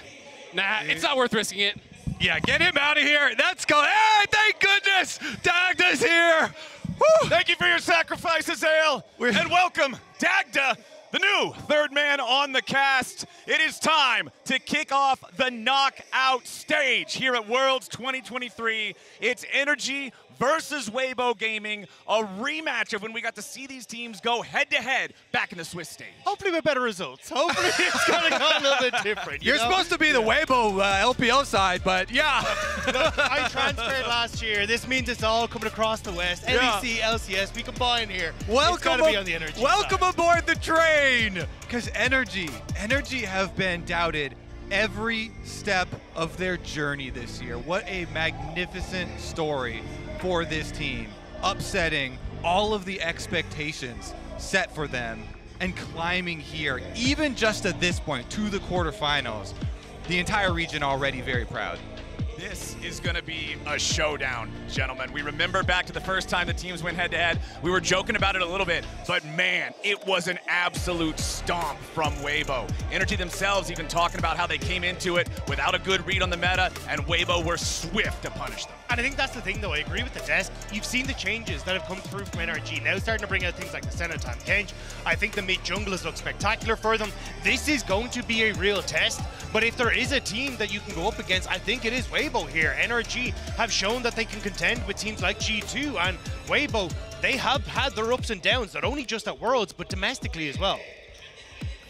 Nah, it's not worth risking it. Yeah, get him out of here. Let's go. Hey, thank goodness Dagda's here. Woo. Thank you for your sacrifices, Ale. And welcome, Dagda, the new third man on the cast. It is time to kick off the knockout stage here at Worlds 2023. It's NRG versus Weibo Gaming, a rematch of when we got to see these teams go head-to-head back in the Swiss stage. Hopefully with better results. Hopefully it's going to go a little bit different. You're supposed to be the Weibo LPL side, but yeah. Look, I transferred last year. This means it's all coming across the West. NEC, LCS, we combine here. Welcome, be on the NRG welcome side. aboard the train. Because NRG have been doubted every step of their journey this year. What a magnificent story for this team, upsetting all of the expectations set for them and climbing here, even just at this point, to the quarterfinals. The entire region already very proud. This is going to be a showdown, gentlemen. We remember back to the first time the teams went head-to-head. We were joking about it a little bit, but man, it was an absolute stomp from Weibo. NRG themselves even talking about how they came into it without a good read on the meta, and Weibo were swift to punish them. And I think that's the thing, though. I agree with the desk. You've seen the changes that have come through from NRG. Now starting to bring out things like the Senatom Kench. I think the mid-junglers look spectacular for them. This is going to be a real test. But if there is a team that you can go up against, I think it is Weibo here. NRG have shown that they can contend with teams like G2 and Weibo. They have had their ups and downs, not only just at Worlds, but domestically as well.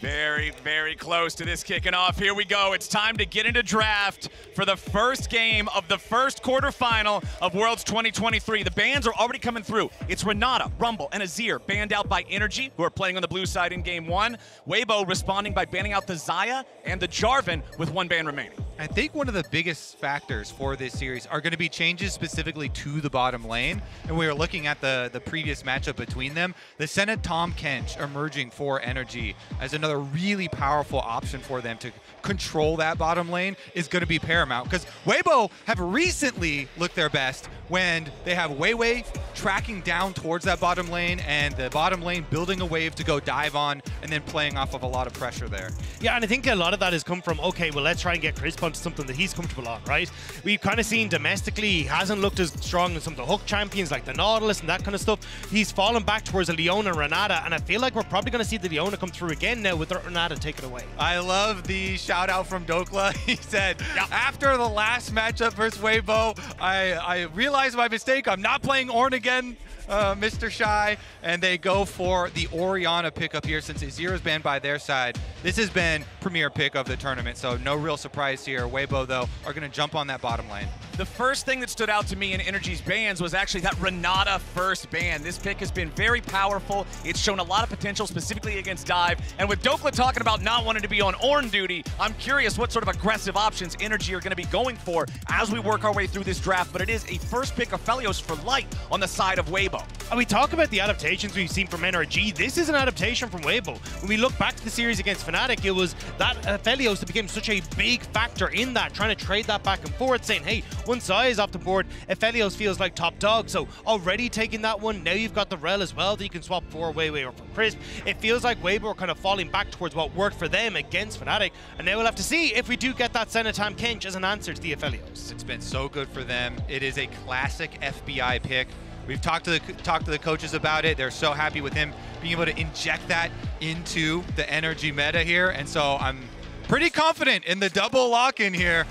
Very, very close to this kicking off. Here we go. It's time to get into draft for the first game of the first quarterfinal of Worlds 2023. The bans are already coming through. It's Renata, Rumble, and Azir banned out by NRG, who are playing on the blue side in game one. Weibo responding by banning out the Xayah and the Jarvan with one ban remaining. I think one of the biggest factors for this series are going to be changes specifically to the bottom lane. And we were looking at the previous matchup between them. The Senatom Kench emerging for NRG as another really powerful option for them to control that bottom lane is going to be paramount, because Weibo have recently looked their best when they have Weiwei tracking down towards that bottom lane and the bottom lane building a wave to go dive on and then playing off of a lot of pressure there. Yeah, and I think a lot of that has come from, okay, well, let's try and get Chris onto something that he's comfortable on, right? We've kind of seen domestically, he hasn't looked as strong as some of the hook champions like the Nautilus and that kind of stuff. He's fallen back towards a Leona and Renata, and I feel like we're probably going to see the Leona come through again now with the Renata take it away. I love the shout out from Dokla. He said, after the last matchup versus Weibo, I realized my mistake. I'm not playing Ornn again, Mr. Shy. And they go for the Orianna pickup here since Azir is banned by their side. This has been premier pick of the tournament, so no real surprise here. Weibo, though, are going to jump on that bottom lane. The first thing that stood out to me in NRG's bans was actually that Renata first ban. This pick has been very powerful. It's shown a lot of potential, specifically against Dive. And with Dokla talking about not wanting to be on Ornn duty, I'm curious what sort of aggressive options NRG are going to be going for as we work our way through this draft. But it is a first pick of Felios for Light on the side of Weibo. And we talk about the adaptations we've seen from NRG. This is an adaptation from Weibo. When we look back to the series against Fnatic, it was that Felios that became such a big factor in that, trying to trade that back and forth, saying, hey, once Xayah is off the board, Felios feels like top dog. So already taking that one, now you've got the Rel as well that you can swap for Weiwei or for Crisp. It feels like Weibo are kind of falling back towards what worked for them against Fnatic. And now we'll have to see if we do get that Senatom Kench as an answer to the Felios. It's been so good for them. It is a classic FBI pick. We've talked to the coaches about it. They're so happy with him being able to inject that into the NRG meta here. And so I'm pretty confident in the double lock-in here.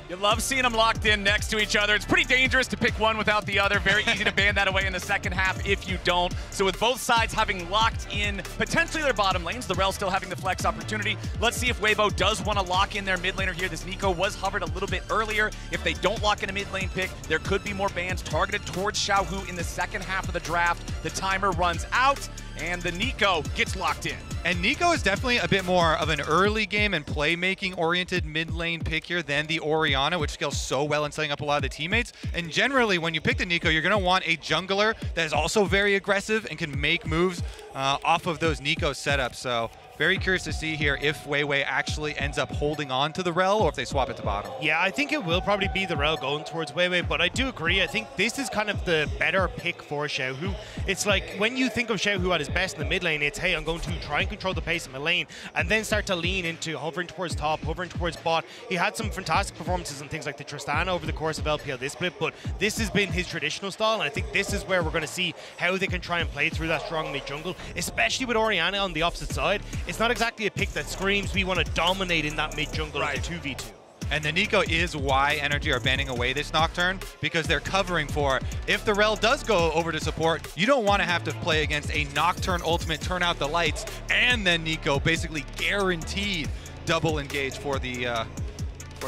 You love seeing them locked in next to each other. It's pretty dangerous to pick one without the other. Very easy to ban that away in the second half if you don't. So with both sides having locked in potentially their bottom lanes, the Rel still having the flex opportunity. Let's see if Weibo does want to lock in their mid laner here. This Nico was hovered a little bit earlier. If they don't lock in a mid lane pick, there could be more bans targeted towards Xiaohu in the second half of the draft. The timer runs out, and the Nico gets locked in. And Nico is definitely a bit more of an early game and playmaking oriented mid lane pick here than the Orianna, which scales so well in setting up a lot of the teammates. And generally, when you pick the Nico, you're going to want a jungler that is also very aggressive and can make moves off of those Nico setups. So Very curious to see here if Weiwei actually ends up holding on to the Rel or if they swap it to bottom. Yeah, I think it will probably be the Rel going towards Weiwei, but I do agree. I think this is kind of the better pick for Xiaohu. It's like when you think of Xiaohu at his best in the mid lane, it's, hey, I'm going to try and control the pace of my lane and then start to lean into hovering towards top, hovering towards bot. He had some fantastic performances in things like the Tristana over the course of LPL this split, but this has been his traditional style, and I think this is where we're going to see how they can try and play through that strong mid jungle, especially with Orianna on the opposite side. It's not exactly a pick that screams we want to dominate in that mid jungle as a 2v2. And the Nico is why NRG are banning away this Nocturne, because they're covering for, if the Rel does go over to support, you don't want to have to play against a Nocturne ultimate, turn out the lights, and then Nico basically guaranteed double engage for the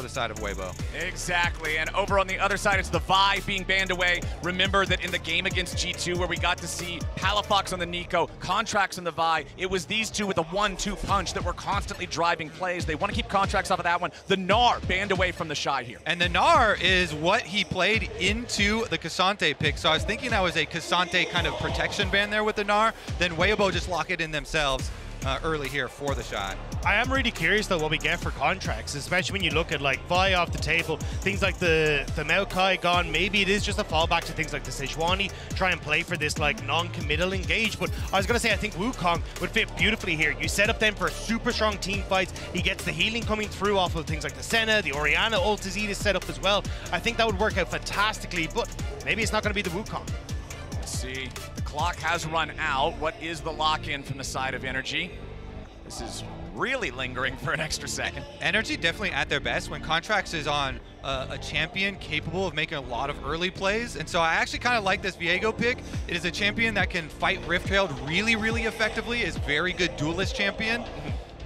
side of Weibo. Exactly, and over on the other side, it's the Vi being banned away. Remember that in the game against G2, where we got to see Palafox on the Nico, Contracts on the Vi, it was these two with a 1-2 punch that were constantly driving plays. They want to keep Contracts off of that one. The Gnar banned away from the Shy here. And the Gnar is what he played into the Cassante pick, so I was thinking that was a Cassante kind of protection ban there with the Gnar, then Weibo just lock it in themselves. Early here for the shot. I am really curious though what we get for Contracts, especially when you look at like Vi off the table, things like the Maokai gone. Maybe it is just a fallback to things like the Sejuani, try and play for this like non-committal engage. But I was gonna say I think Wukong would fit beautifully here. You set up them for super strong team fights. He gets the healing coming through off of things like the Senna, the Orianna ult is set up as well. I think that would work out fantastically, but maybe it's not gonna be the Wukong. Let's see. The clock has run out. What is the lock-in from the side of NRG? This is really lingering for an extra second. NRG definitely at their best when Contracts is on a champion capable of making a lot of early plays. And so I actually kind of like this Viego pick. It is a champion that can fight Rift Trailed really, really effectively. Is very good duelist champion.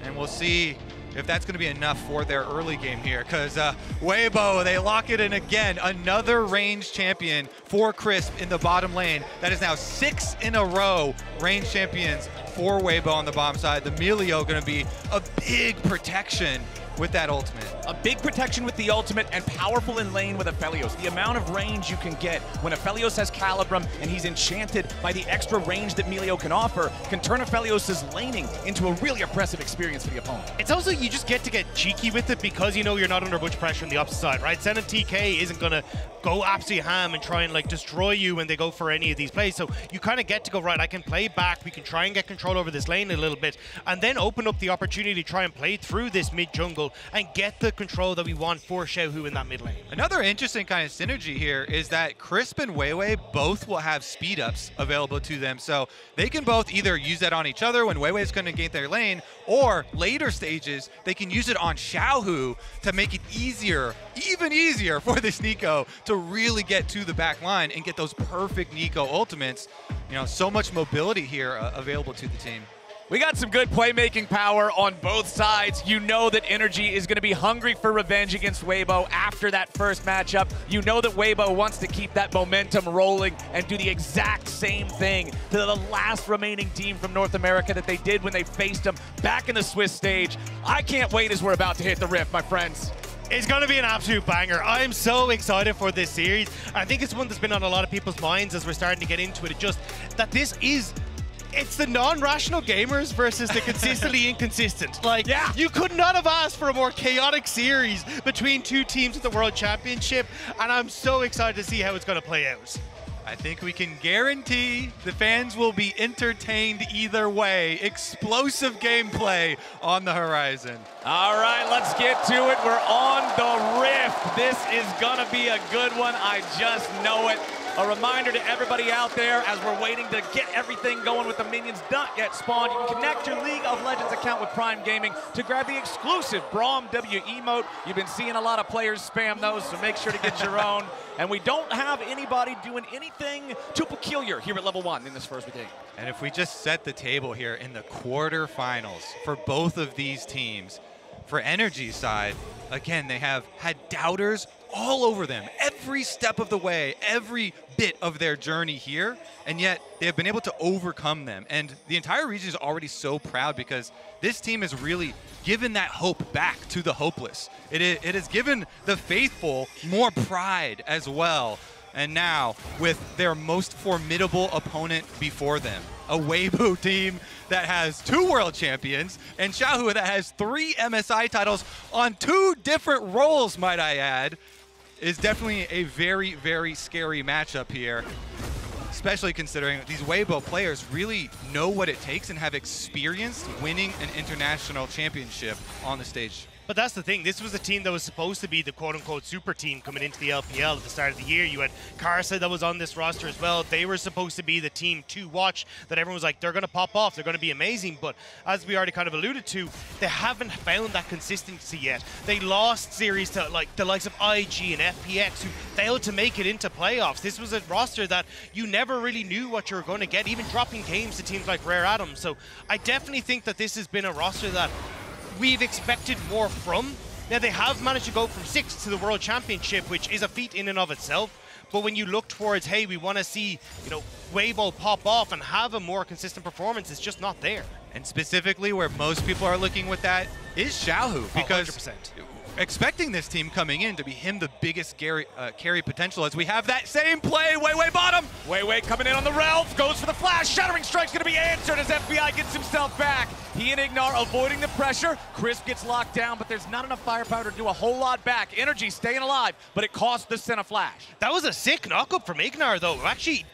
And we'll see if that's going to be enough for their early game here, because Weibo, they lock it in again. Another range champion for Crisp in the bottom lane. That is now 6 in a row range champions for Weibo on the bottom side. The Melio going to be a big protection with that ultimate. A big protection with the ultimate and powerful in lane with Aphelios. The amount of range you can get when Aphelios has Calibrum and he's enchanted by the extra range that Melio can offer can turn Aphelios' laning into a really impressive experience for the opponent. It's also, you just get to get cheeky with it because you know you're not under much pressure on the opposite side, right? Zen and TK isn't going to go absolutely ham and try and like destroy you when they go for any of these plays. So you kind of get to go, right, I can play back, we can try and get control over this lane a little bit, and then open up the opportunity to try and play through this mid jungle and get the control that we want for Xiaohu in that mid lane. Another interesting kind of synergy here is that Crisp and Weiwei both will have speed ups available to them. So they can both either use that on each other when Weiwei is going to gain their lane, or later stages, they can use it on Xiaohu to make it easier, even easier for this Nico to really get to the back line and get those perfect Nico ultimates. You know, so much mobility here available to the team. We got some good playmaking power on both sides. You know that NRG is going to be hungry for revenge against Weibo after that first matchup. You know that Weibo wants to keep that momentum rolling and do the exact same thing to the last remaining team from North America that they did when they faced them back in the Swiss stage. I can't wait as we're about to hit the Rift, my friends. It's going to be an absolute banger. I'm so excited for this series. I think it's one that's been on a lot of people's minds as we're starting to get into it. It's just that it's the non-rational gamers versus the consistently inconsistent. Like, yeah, you could not have asked for a more chaotic series between two teams at the World Championship, and I'm so excited to see how it's going to play out. I think we can guarantee the fans will be entertained either way. Explosive gameplay on the horizon. All right, let's get to it. We're on the Rift. This is gonna be a good one. I just know it. A reminder to everybody out there as we're waiting to get everything going with the minions not yet spawned. You can connect your League of Legends account with Prime Gaming to grab the exclusive Braum W emote. You've been seeing a lot of players spam those, so make sure to get your own. And we don't have anybody doing anything too peculiar here at level 1 in this first game. And if we just set the table here in the quarterfinals for both of these teams, for NRG's side, again, they have had doubters all over them every step of the way, every bit of their journey here, and yet they have been able to overcome them. And the entire region is already so proud because this team has really given that hope back to the hopeless. It has given the faithful more pride as well. And now, with their most formidable opponent before them, a Weibo team that has 2 world champions, and Xiaohu that has 3 MSI titles on 2 different roles, might I add, is definitely a very, very scary matchup here. Especially considering these Weibo players really know what it takes and have experienced winning an international championship on the stage. But that's the thing. This was a team that was supposed to be the quote-unquote super team coming into the LPL at the start of the year. You had Karsa that was on this roster as well. They were supposed to be the team to watch, that everyone was like, they're going to pop off, they're going to be amazing. But as we already kind of alluded to, they haven't found that consistency yet. They lost series to like the likes of IG and FPX, who failed to make it into playoffs. This was a roster that you never really knew what you were going to get, even dropping games to teams like Rare Atoms. So I definitely think that this has been a roster that we've expected more from. Now, they have managed to go from 6th to the World Championship, which is a feat in and of itself. But when you look towards, hey, we want to see, you know, Weibo pop off and have a more consistent performance, it's just not there. And specifically where most people are looking with that is Xiaohu, because 100%. Expecting this team coming in to be him the biggest carry potential, as we have that same play. Weiwei bottom. Weiwei coming in on the Ralph, goes for the flash. Shattering Strike's going to be answered as FBI gets himself back. He and Ignar avoiding the pressure. Crisp gets locked down, but there's not enough firepower to do a whole lot back. NRG staying alive, but it cost the Senna flash. That was a sick knock-up from Ignar, though. Actually,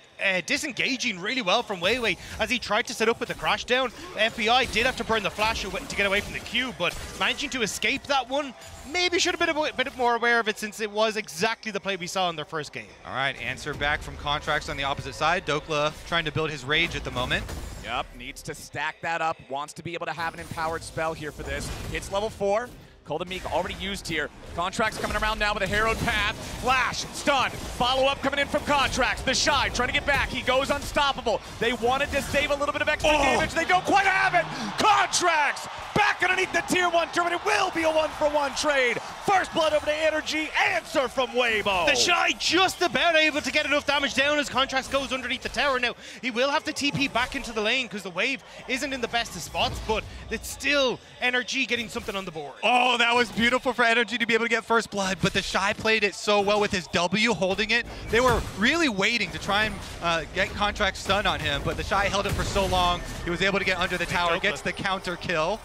disengaging really well from Weiwei as he tried to set up with the crash down. FBI did have to burn the flash to get away from the queue, but managing to escape that one, maybe should have been a bit more aware of it, since it was exactly the play we saw in their first game. All right, answer back from Contracts on the opposite side. Dokla trying to build his rage at the moment. Yep, needs to stack that up, wants to be able to have an empowered spell here for this. Hits level 4. Cold Meek already used here. Contracts coming around now with a harrowed path. Flash, stun, follow-up coming in from Contracts. The Shy trying to get back. He goes unstoppable. They wanted to save a little bit of extra damage. They don't quite have it. Contracts back underneath the tier 1 turret. It will be a 1-for-1 trade. First blood over to NRG. Answer from Weibo. The Shy just about able to get enough damage down as Contracts goes underneath the tower. Now, he will have to TP back into the lane because the wave isn't in the best of spots, but it's still NRG getting something on the board. Oh, that was beautiful for NRG to be able to get first blood, but the Shy played it so well with his W holding it. They were really waiting to try and get Contract stun on him, but the Shy held it for so long. He was able to get under the tower, gets the counter kill.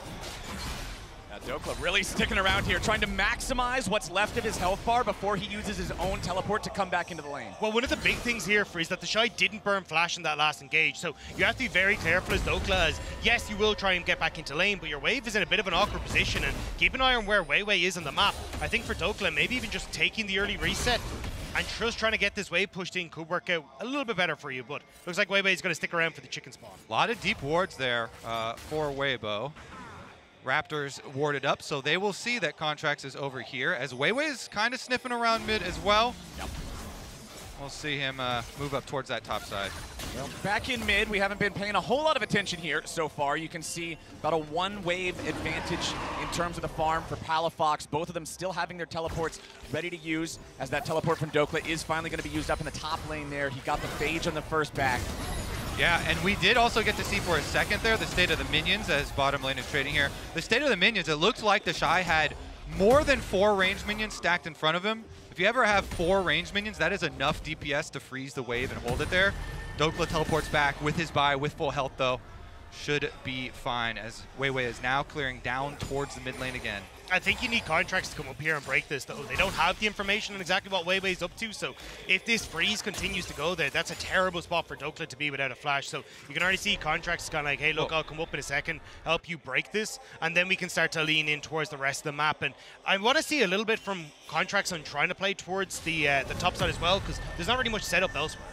Dokla really sticking around here, trying to maximize what's left of his health bar before he uses his own teleport to come back into the lane. Well, one of the big things here is that the Shy didn't burn flash in that last engage, so you have to be very careful as Dokla, as yes, you will try and get back into lane, but your wave is in a bit of an awkward position, and keep an eye on where Weiwei is on the map. I think for Dokla, maybe even just taking the early reset and just trying to get this wave pushed in could work out a little bit better for you, but looks like Weiwei is going to stick around for the chicken spawn. A lot of deep wards there for Weibo. Raptors warded up, so they will see that Contracts is over here, as Weiwei is kind of sniffing around mid as well. Yep. We'll see him move up towards that top side. Well, back in mid, we haven't been paying a whole lot of attention here so far. You can see about a 1-wave advantage in terms of the farm for Palafox. Both of them still having their teleports ready to use, as that teleport from Dokla is finally going to be used up in the top lane there. He got the Phage on the first back. Yeah, and we did also get to see for a second there the state of the minions as bottom lane is trading here. The state of the minions, it looked like the Shy had more than 4 ranged minions stacked in front of him. If you ever have 4 ranged minions, that is enough DPS to freeze the wave and hold it there. Dokla teleports back with his buy, with full health though. Should be fine, as Weiwei is now clearing down towards the mid lane again. I think you need Contracts to come up here and break this, though. They don't have the information on exactly what Weiwei's up to, so if this freeze continues to go there, that's a terrible spot for Dokla to be without a flash. So you can already see Contracts kind of like, hey, look, I'll come up in a second, help you break this, and then we can start to lean in towards the rest of the map. And I want to see a little bit from Contracts on trying to play towards the top side as well, because there's not really much setup elsewhere.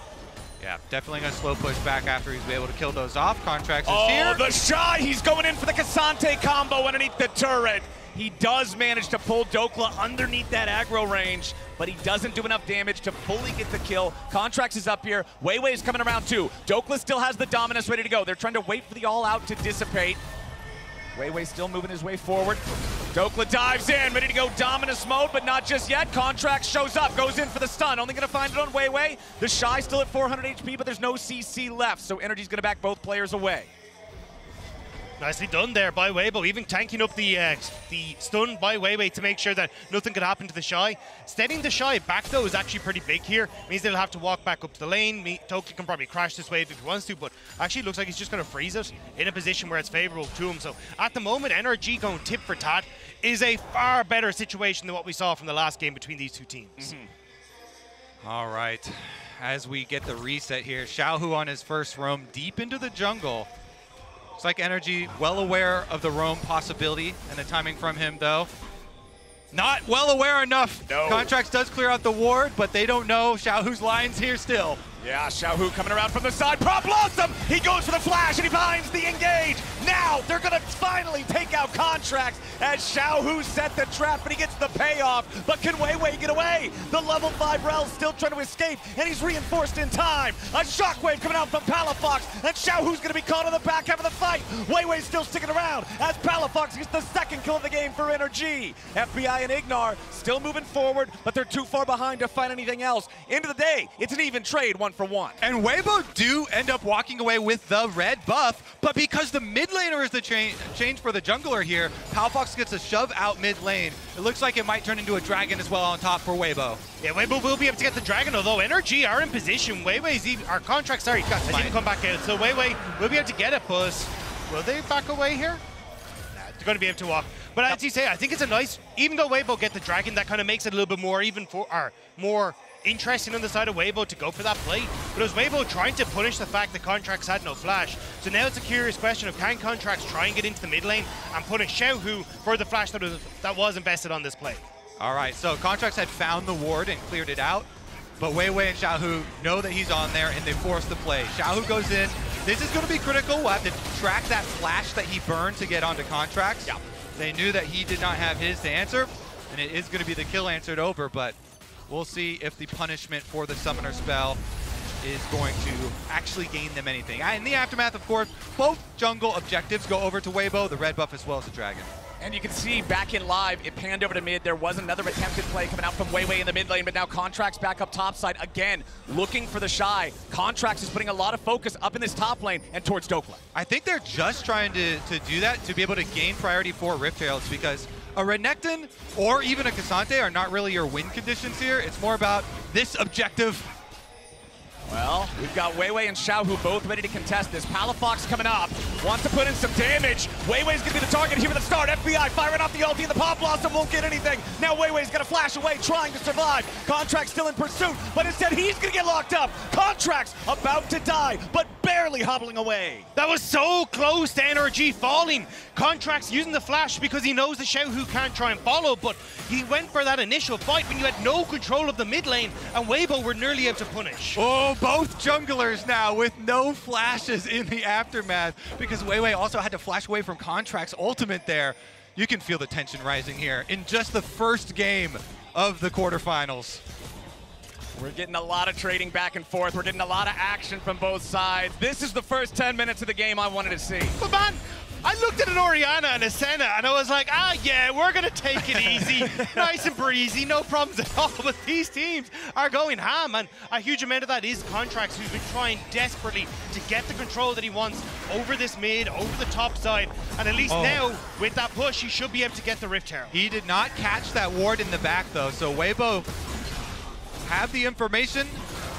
Yeah, definitely going to slow push back after he's able to kill those off. Contracts is here. Oh, the Shy, he's going in for the Cassante combo underneath the turret. He does manage to pull Dokla underneath that aggro range, but he doesn't do enough damage to fully get the kill. Contracts is up here. Weiwei is coming around too. Dokla still has the Dominus ready to go. They're trying to wait for the all-out to dissipate. Weiwei still moving his way forward. Dokla dives in, ready to go Dominus mode, but not just yet. Contract shows up, goes in for the stun. Only going to find it on Weiwei. The Shy still at 400 HP, but there's no CC left, so NRG's going to back both players away. Nicely done there by Weibo, even tanking up the stun by Weiwei to make sure that nothing could happen to the Shy. Steadying the Shy back, though, is actually pretty big here. Means they'll have to walk back up to the lane. Toki can probably crash this wave if he wants to, but actually looks like he's just going to freeze it in a position where it's favorable to him. So at the moment, NRG going tip for tat is a far better situation than what we saw from the last game between these two teams. All right, as we get the reset here, Xiaohu on his first roam deep into the jungle. Looks like NRG well aware of the roam possibility and the timing from him, though. Not well aware enough. No. Contracts does clear out the ward, but they don't know Xiaohu's lines here still. Yeah, Xiaohu coming around from the side. Prop Blossom! He goes for the flash and he finds the engage. Now they're going to finally take out Contracts as Xiaohu set the trap and he gets the payoff. But can Weiwei get away? The level 5 Rel's still trying to escape and he's reinforced in time. A shockwave coming out from Palafox and Xiaohu's going to be caught on the back half of the fight. Weiwei's still sticking around as Palafox gets the second kill of the game for NRG. FBI and Ignar still moving forward, but they're too far behind to find anything else. End of the day, it's an even trade, 1 for 1. And Weibo do end up walking away with the red buff, but because the mid laner is the change for the jungler here, Palafox gets a shove out mid lane. It looks like it might turn into a dragon as well on top for Weibo. Yeah, Weibo will be able to get the dragon, although NRG are in position. Weiwei's even, our contract, sorry, has even come back out. So Weiwei will be able to get it, but will they back away here? Nah, they're going to be able to walk. But as you say, I think it's a nice, even though Weibo get the dragon, that kind of makes it a little bit more even for, or more interesting on the side of Weibo to go for that play. But it was Weibo trying to punish the fact that Contracts had no flash. So now it's a curious question of can Contracts try and get into the mid lane and punish Xiaohu for the flash that was invested on this play. All right, so Contracts had found the ward and cleared it out, but Weiwei and Xiaohu know that he's on there and they force the play. Xiaohu goes in. This is going to be critical. We'll have to track that flash that he burned to get onto Contracts. Yeah. They knew that he did not have his to answer, and it is going to be the kill answered over, but we'll see if the punishment for the Summoner spell is going to actually gain them anything. In the aftermath, of course, both jungle objectives go over to Weibo, the red buff as well as the dragon. And you can see back in live, it panned over to mid. There was another attempted play coming out from Weiwei in the mid lane, but now Contracts back up topside again, looking for the Shy. Contracts is putting a lot of focus up in this top lane and towards Dokla. I think they're just trying to do that to be able to gain priority for Rift Heralds, because a Renekton or even a Cassante are not really your win conditions here. It's more about this objective. Well, we've got Weiwei and Xiaohu both ready to contest this. Palafox coming up, wants to put in some damage. Weiwei's gonna be the target here at the start. FBI firing off the ulti and the Pop Blossom won't get anything. Now Weiwei's gonna flash away, trying to survive. Contract's still in pursuit, but instead he's gonna get locked up. Contract's about to die, but barely hobbling away. That was so close to NRG falling. Contracts using the flash because he knows that Xiaohu can't try and follow, but he went for that initial fight when you had no control of the mid lane, and Weibo were nearly able to punish. Oh, both junglers now with no flashes in the aftermath, because Weiwei also had to flash away from Contract's ultimate there. You can feel the tension rising here in just the first game of the quarterfinals. We're getting a lot of trading back and forth. We're getting a lot of action from both sides. This is the first 10 minutes of the game I wanted to see. But man, I looked at an Orianna and a Senna and I was like, yeah, we're going to take it easy, nice and breezy, no problems at all. But these teams are going ham, and a huge amount of that is Contracts, who's been trying desperately to get the control that he wants over this mid, over the top side. And at least now, with that push, he should be able to get the Rift Herald. He did not catch that ward in the back, though, so Weibo have the information,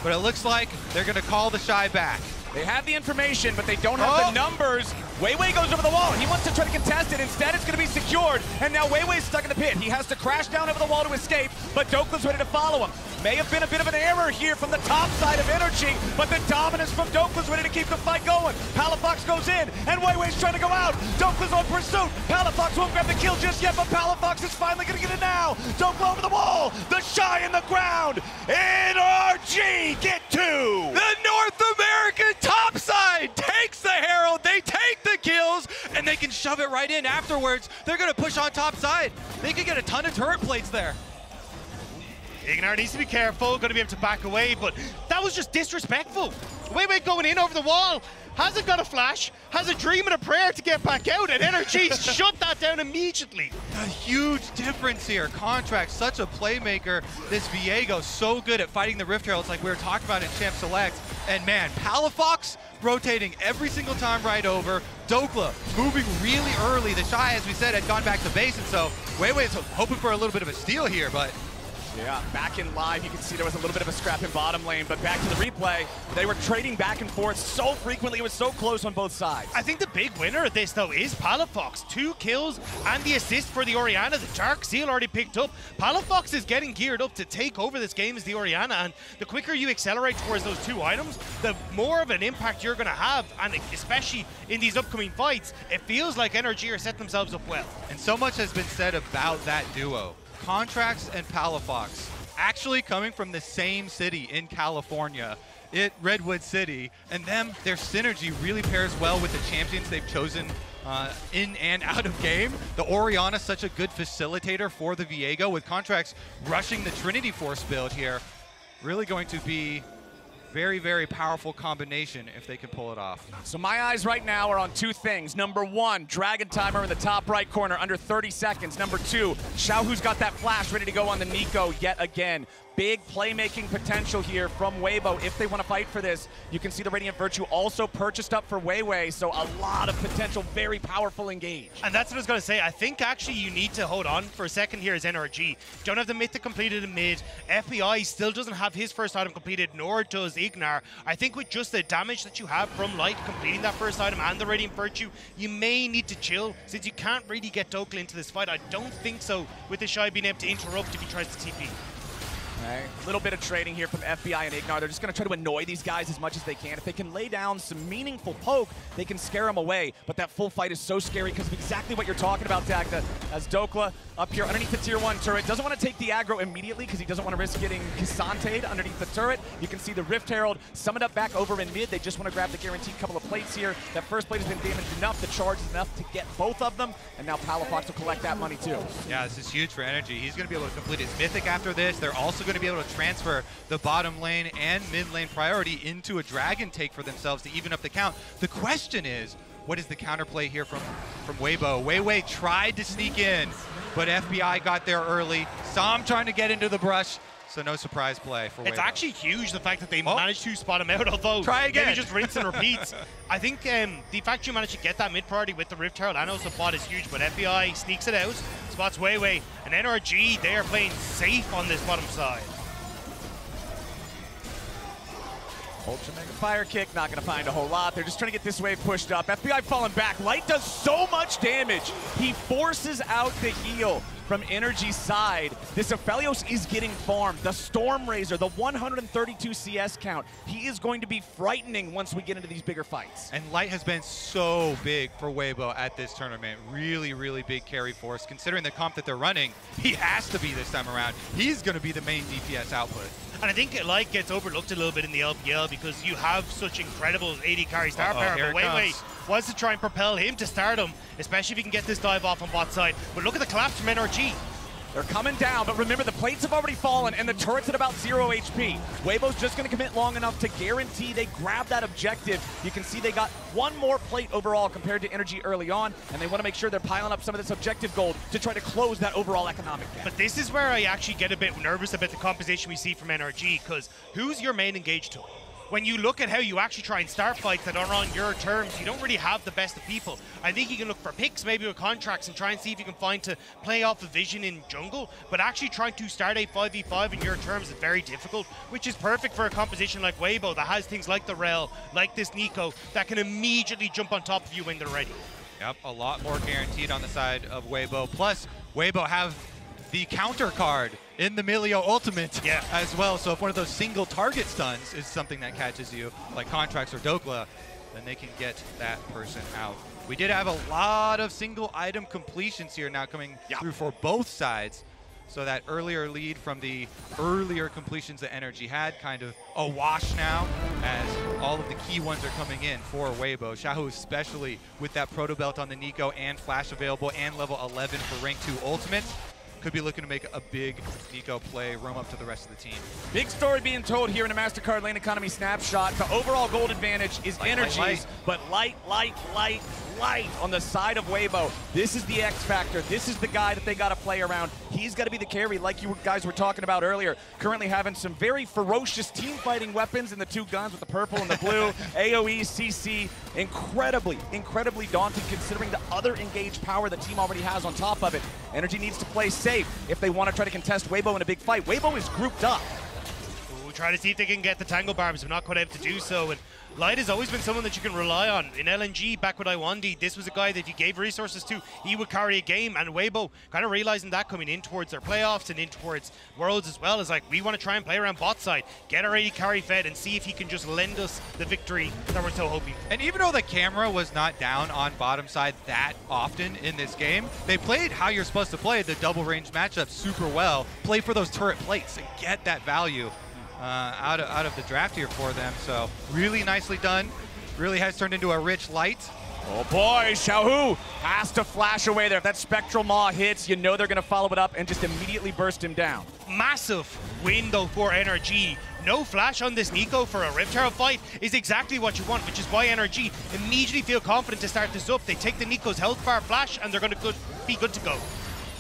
but it looks like they're going to call the Shy back. They have the information, but they don't have the numbers. Weiwei goes over the wall. He wants to try to contest it. Instead, it's going to be secured. And now Weiwei's stuck in the pit. He has to crash down over the wall to escape, but Dokla's ready to follow him. May have been a bit of an error here from the top side of NRG, but the dominance from Dokla's ready to keep the fight going. Palafox goes in, and Weiwei's trying to go out. Dokla's on pursuit. Palafox won't grab the kill just yet, but Palafox is finally going to get it now. Dokla over the wall. The Shy in the ground. NRG get two. The North American top side takes the Herald. They take the kills, and they can shove it right in afterwards. They're going to push on top side. They could get a ton of turret plates there. Ignar needs to be careful, going to be able to back away, but that was just disrespectful. Weiwei going in over the wall, hasn't got a flash, has a dream and a prayer to get back out, and NRG shut that down immediately. A huge difference here. Contract, such a playmaker. This Viego, so good at fighting the Rift Heralds like we were talking about in Champ Select. And man, Palafox rotating every single time right over. Dokla moving really early. The Shy, as we said, had gone back to base, and so Weiwei is hoping for a little bit of a steal here, but yeah, back in live, you can see there was a little bit of a scrap in bottom lane, but back to the replay, they were trading back and forth so frequently, it was so close on both sides. I think the big winner of this, though, is Palafox. 2 kills and the assist for the Orianna. The Dark Seal already picked up. Palafox is getting geared up to take over this game as the Orianna, and the quicker you accelerate towards those 2 items, the more of an impact you're going to have, and especially in these upcoming fights, it feels like NRG are setting themselves up well. And so much has been said about that duo. Contracts and Palafox actually coming from the same city in California, Redwood City, and their synergy really pairs well with the champions they've chosen in and out of game. The Orianna, such a good facilitator for the Viego, with Contracts rushing the Trinity Force build here. Really going to be very, very powerful combination if they can pull it off. So my eyes right now are on 2 things. Number 1, Dragon Timer in the top right corner, under 30 seconds. Number 2, Xiaohu's got that flash ready to go on the Nico yet again. Big playmaking potential here from Weibo if they want to fight for this. You can see the Radiant Virtue also purchased up for Weiwei, so a lot of potential, very powerful engage. And that's what I was going to say. I think actually you need to hold on for a second here as NRG. Don't have the Mythic completed in mid. FBI still doesn't have his first item completed, nor does Ignar. I think with just the damage that you have from Light completing that first item and the Radiant Virtue, you may need to chill since you can't really get Dokla into this fight. I don't think so with the Shy being able to interrupt if he tries to TP. A little bit of trading here from FBI and Ignar. They're just going to try to annoy these guys as much as they can. If they can lay down some meaningful poke, they can scare them away. But that full fight is so scary because of exactly what you're talking about, Dagda. As Dokla up here underneath the tier 1 turret doesn't want to take the aggro immediately because he doesn't want to risk getting Kissante'd underneath the turret. You can see the Rift Herald summoned up back over in mid. They just want to grab the guaranteed couple of plates here. That first plate has been damaged enough. The charge is enough to get both of them. And now Palafox will collect that money too. Yeah, this is huge for NRG. He's going to be able to complete his Mythic after this. They're also going to be able to transfer the bottom lane and mid lane priority into a Dragon take for themselves to even up the count. The question is, what is the counterplay here from Weibo? Weiwei tried to sneak in, but FBI got there early. Saw him trying to get into the brush, so no surprise play for Weibo. It's actually huge, the fact that they managed to spot him out, although try again. Maybe just rinse and repeats. I think the fact you managed to get that mid priority with the Rift Herald and also bot is huge, but FBI sneaks it out, spots Weiwei, and NRG, they are playing safe on this bottom side. Ultra Mega Fire Kick, not going to find a whole lot. They're just trying to get this wave pushed up. FBI falling back. Light does so much damage. He forces out the heal from NRG's side. This Aphelios is getting farmed. The Storm Razor, the 132 CS count. He is going to be frightening once we get into these bigger fights. And Light has been so big for Weibo at this tournament. Really, really big carry force. Considering the comp that they're running, he has to be this time around. He's going to be the main DPS output. And I think Light gets overlooked a little bit in the LPL because you have such incredible AD carry star power. But Weiwei wants to try and propel him to stardom, especially if he can get this dive off on bot side. But look at the collapse from NRG. They're coming down, but remember, the plates have already fallen, and the turret's at about 0 HP. Weibo's just going to commit long enough to guarantee they grab that objective. You can see they got 1 more plate overall compared to NRG early on, and they want to make sure they're piling up some of this objective gold to try to close that overall economic gap. But this is where I actually get a bit nervous about the composition we see from NRG, because who's your main engage tool? When you look at how you actually try and start fights that are on your terms, you don't really have the best of people. I think you can look for picks, maybe with contracts, and try and see if you can find to play off a vision in jungle, but actually trying to start a 5v5 in your terms is very difficult, which is perfect for a composition like Weibo that has things like the Rel, like this Nico, that can immediately jump on top of you when they're ready. Yep, a lot more guaranteed on the side of Weibo. Plus, Weibo have the counter card in the Milio ultimate as well. So if one of those single target stuns is something that catches you, like Contracts or Dokla, then they can get that person out. We did have a lot of single item completions here now coming through for both sides. So that earlier lead from the earlier completions that NRG had, kind of a wash now, as all of the key ones are coming in for Weibo. Xiaohu especially with that Proto Belt on the Nico and Flash available and level 11 for rank 2 ultimate. Could be looking to make a big Nico play, roam up to the rest of the team. Big story being told here in a MasterCard Lane Economy snapshot. The overall gold advantage is NRG's, but Light light on the side of Weibo. This is the X factor. This is the guy that they got to play around. He's got to be the carry like you guys were talking about earlier. Currently having some very ferocious team fighting weapons in the two guns with the purple and the blue. AoE, CC, incredibly daunting considering the other engaged power the team already has on top of it. NRG needs to play safe if they want to try to contest Weibo in a big fight. Weibo is grouped up. We'll try to see if they can get the Tango Barbs, but not quite able to do so. And Light has always been someone that you can rely on. In LNG, back with Iwandi, this was a guy that if you gave resources to, he would carry a game. And Weibo kind of realizing that coming in towards their playoffs and in towards Worlds as well, is like, we want to try and play around bot side, get our AD carry fed, and see if he can just lend us the victory that we're so hoping for. And even though the camera was not down on bottom side that often in this game, they played how you're supposed to play the double range matchup super well. Play for those turret plates and get that value out of the draft here for them. So really nicely done. Really has turned into a rich Light. Oh boy, Xiaohu has to flash away there. If that Spectral Maw hits, you know they're going to follow it up and just immediately burst him down. Massive win though for NRG. No flash on this Nico for a Rift Herald fight is exactly what you want, which is why NRG immediately feel confident to start this up. They take the Nico's health bar flash and they're going to be good to go.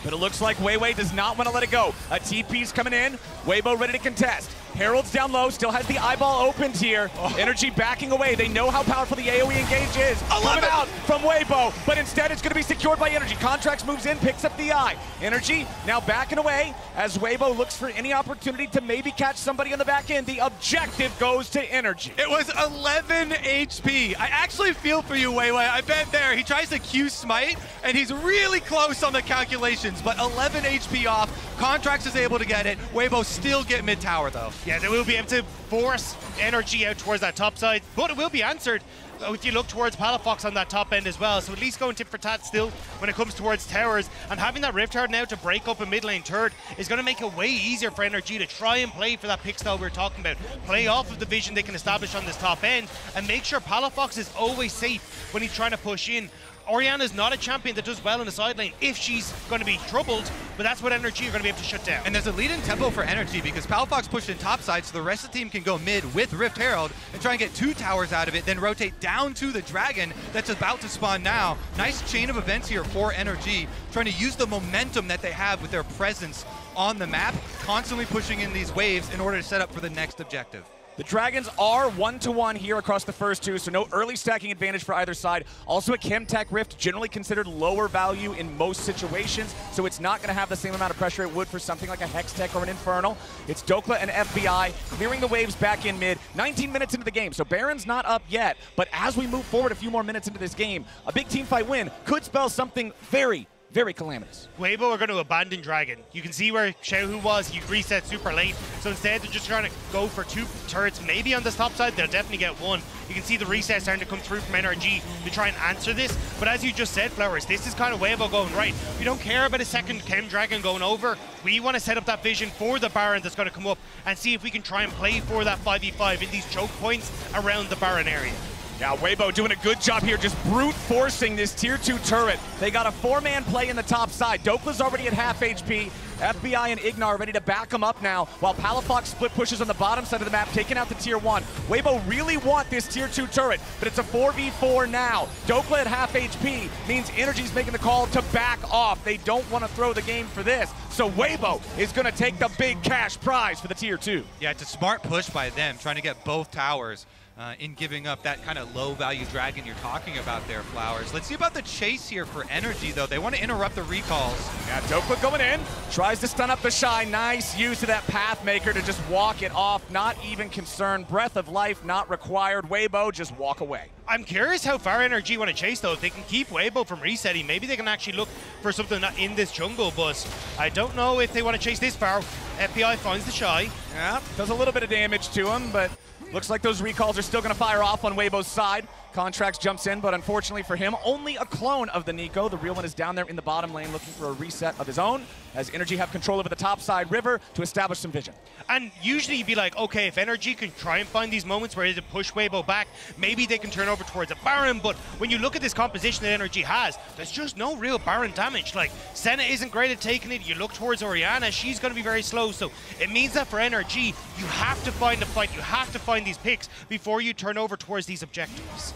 But it looks like Weiwei does not want to let it go. A TP's coming in, Weibo ready to contest. Herald's down low, still has the eyeball opened here. NRG backing away. They know how powerful the AoE engage is. Coming out from Weibo, but instead it's going to be secured by NRG. Contracts moves in, picks up the eye. NRG now backing away as Weibo looks for any opportunity to maybe catch somebody on the back end. The objective goes to NRG. It was 11 HP. I actually feel for you, Weiwei. I've been there. He tries to Q smite, and he's really close on the calculations, but 11 HP off. Contracts is able to get it. Weibo still get mid tower, though. Yeah, they will be able to force NRG out towards that top side, but it will be answered if you look towards Palafox on that top end as well. So at least going tit for tat still when it comes towards towers, and having that Rift Herald now to break up a mid lane turret is going to make it way easier for NRG to try and play for that pick style we were talking about. Play off of the vision they can establish on this top end and make sure Palafox is always safe when he's trying to push in. Orianna's not a champion that does well in the side lane if she's going to be troubled, but that's what NRG are going to be able to shut down. And there's a lead in tempo for NRG because Palafox pushed in top side, so the rest of the team can go mid with Rift Herald and try and get 2 towers out of it, then rotate down to the Dragon that's about to spawn now. Nice chain of events here for NRG, trying to use the momentum that they have with their presence on the map, constantly pushing in these waves in order to set up for the next objective. The Dragons are 1-1 here across the first two, so no early stacking advantage for either side. Also a Chemtech Rift, generally considered lower value in most situations, so it's not going to have the same amount of pressure it would for something like a Hextech or an Infernal. It's Dokla and FBI clearing the waves back in mid. 19 minutes into the game, so Baron's not up yet, but as we move forward a few more minutes into this game, a big team fight win could spell something very calamitous. Weibo are going to abandon Dragon. You can see where Xiaohu was. He reset super late. So instead, they're just trying to go for 2 turrets. Maybe on this top side, they'll definitely get 1. You can see the reset starting to come through from NRG to try and answer this. But as you just said, Flowers, this is kind of Weibo going, right, we don't care about a second Chem Dragon going over. We want to set up that vision for the Baron that's going to come up and see if we can try and play for that 5v5 in these choke points around the Baron area. Yeah, Weibo doing a good job here, just brute forcing this tier 2 turret. They got a 4-man play in the top side. Dokla's already at half HP. FBI and Ignar ready to back him up now, while Palafox split pushes on the bottom side of the map, taking out the tier 1. Weibo really want this tier 2 turret, but it's a 4v4 now. Dokla at half HP means NRG's making the call to back off. They don't want to throw the game for this. So Weibo is going to take the big cash prize for the tier 2. Yeah, it's a smart push by them, trying to get both towers. In giving up that kind of low-value Dragon you're talking about there, Flowers. Let's see about the chase here for NRG, though. They want to interrupt the recalls. Yeah, Dokla going in, tries to stun up the Shy. Nice use of that Pathmaker to just walk it off. Not even concerned. Breath of Life not required. Weibo, just walk away. I'm curious how far NRG want to chase, though. If they can keep Weibo from resetting, maybe they can actually look for something in this jungle, but I don't know if they want to chase this far. FBI finds the Shy. Yeah, does a little bit of damage to him, but looks like those recalls are still going to fire off on Weibo's side. Contracts jumps in, but unfortunately for him, only a clone of the Nico. The real one is down there in the bottom lane looking for a reset of his own, as NRG have control over the top side river to establish some vision. And usually you'd be like, okay, if NRG can try and find these moments where they push Weibo back, maybe they can turn over towards a Baron, but when you look at this composition that NRG has, there's just no real Baron damage. Like, Senna isn't great at taking it. You look towards Orianna, she's going to be very slow, so it means that for NRG, you have to find a fight, you have to find these picks before you turn over towards these objectives.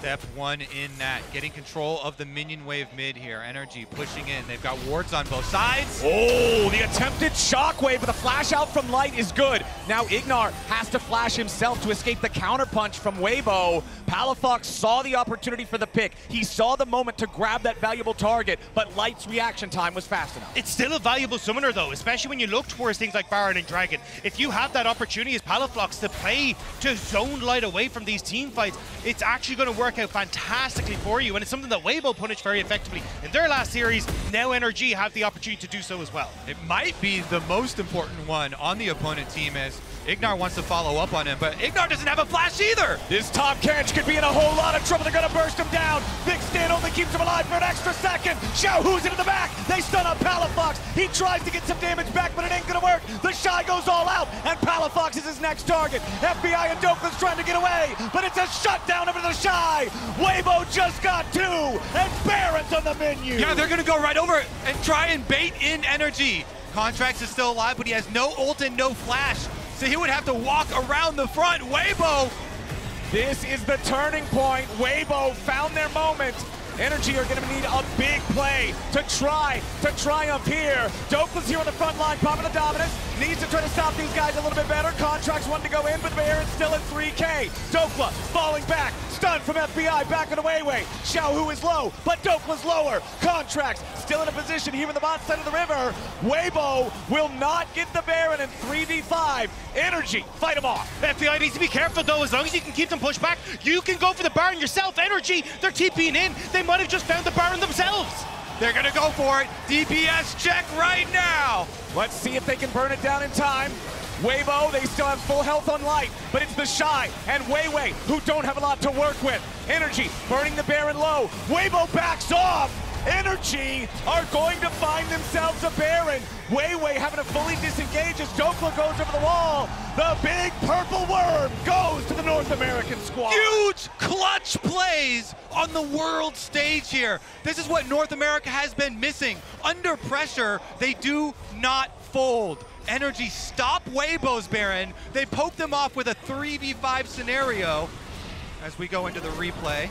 Step one in that, getting control of the minion wave mid here. NRG pushing in. They've got wards on both sides. Oh, the attempted shockwave with a flash out from Light is good. Now Ignar has to flash himself to escape the counterpunch from Weibo. Palafox saw the opportunity for the pick. He saw the moment to grab that valuable target, but Light's reaction time was fast enough. It's still a valuable summoner though, especially when you look towards things like Baron and Dragon. If you have that opportunity as Palafox to play to zone Light away from these team fights, it's actually going to work out fantastically for you, and it's something that Weibo punished very effectively in their last series. Now NRG have the opportunity to do so as well. It might be the most important one on the opponent team as Ignar wants to follow up on him, but Ignar doesn't have a flash either. This top Kench could be in a whole lot of trouble. They're going to burst him down. Big Stand only keeps him alive for an extra second. Xiaohu's into the back. They stun up Palafox. He tries to get some damage back, but it ain't going to work. The Shy goes all out, and Palafox is his next target. FBI and Dokla's trying to get away, but it's a shutdown over to the Shy. Weibo just got 2, and Baron's on the menu. Yeah, they're going to go right over it and try and bait in NRG. Contracts is still alive, but he has no ult and no flash, so he would have to walk around the front. Weibo! This is the turning point. Weibo found their moment. NRG are going to need a big play to try to triumph here. Dokla's here on the front line, popping the dominance. Needs to try to stop these guys a little bit better. Contracts wanting to go in, but Baron's still at 3K. Dokla falling back. Stun from FBI, back on the Weiwei. Xiaohu is low, but Dokla's lower. Contracts still in a position here in the bot side of the river. Weibo will not get the Baron in 3v5. NRG, fight him off. FBI needs to be careful though. As long as you can keep them pushed back, you can go for the Baron yourself. NRG, they're TPing in. They might have just found the Baron themselves. They're gonna go for it. DPS check right now. Let's see if they can burn it down in time. Weibo, they still have full health on Light, but it's the Shy and Weiwei who don't have a lot to work with. NRG burning the Baron low. Weibo backs off. NRG are going to find themselves a Baron. Weiwei having to fully disengage as Dokla goes over the wall. The big purple worm goes to the North American squad. Huge clutch plays on the world stage here. This is what North America has been missing. Under pressure, they do not fold. NRG stop Weibo's Baron. They poke them off with a 3v5 scenario as we go into the replay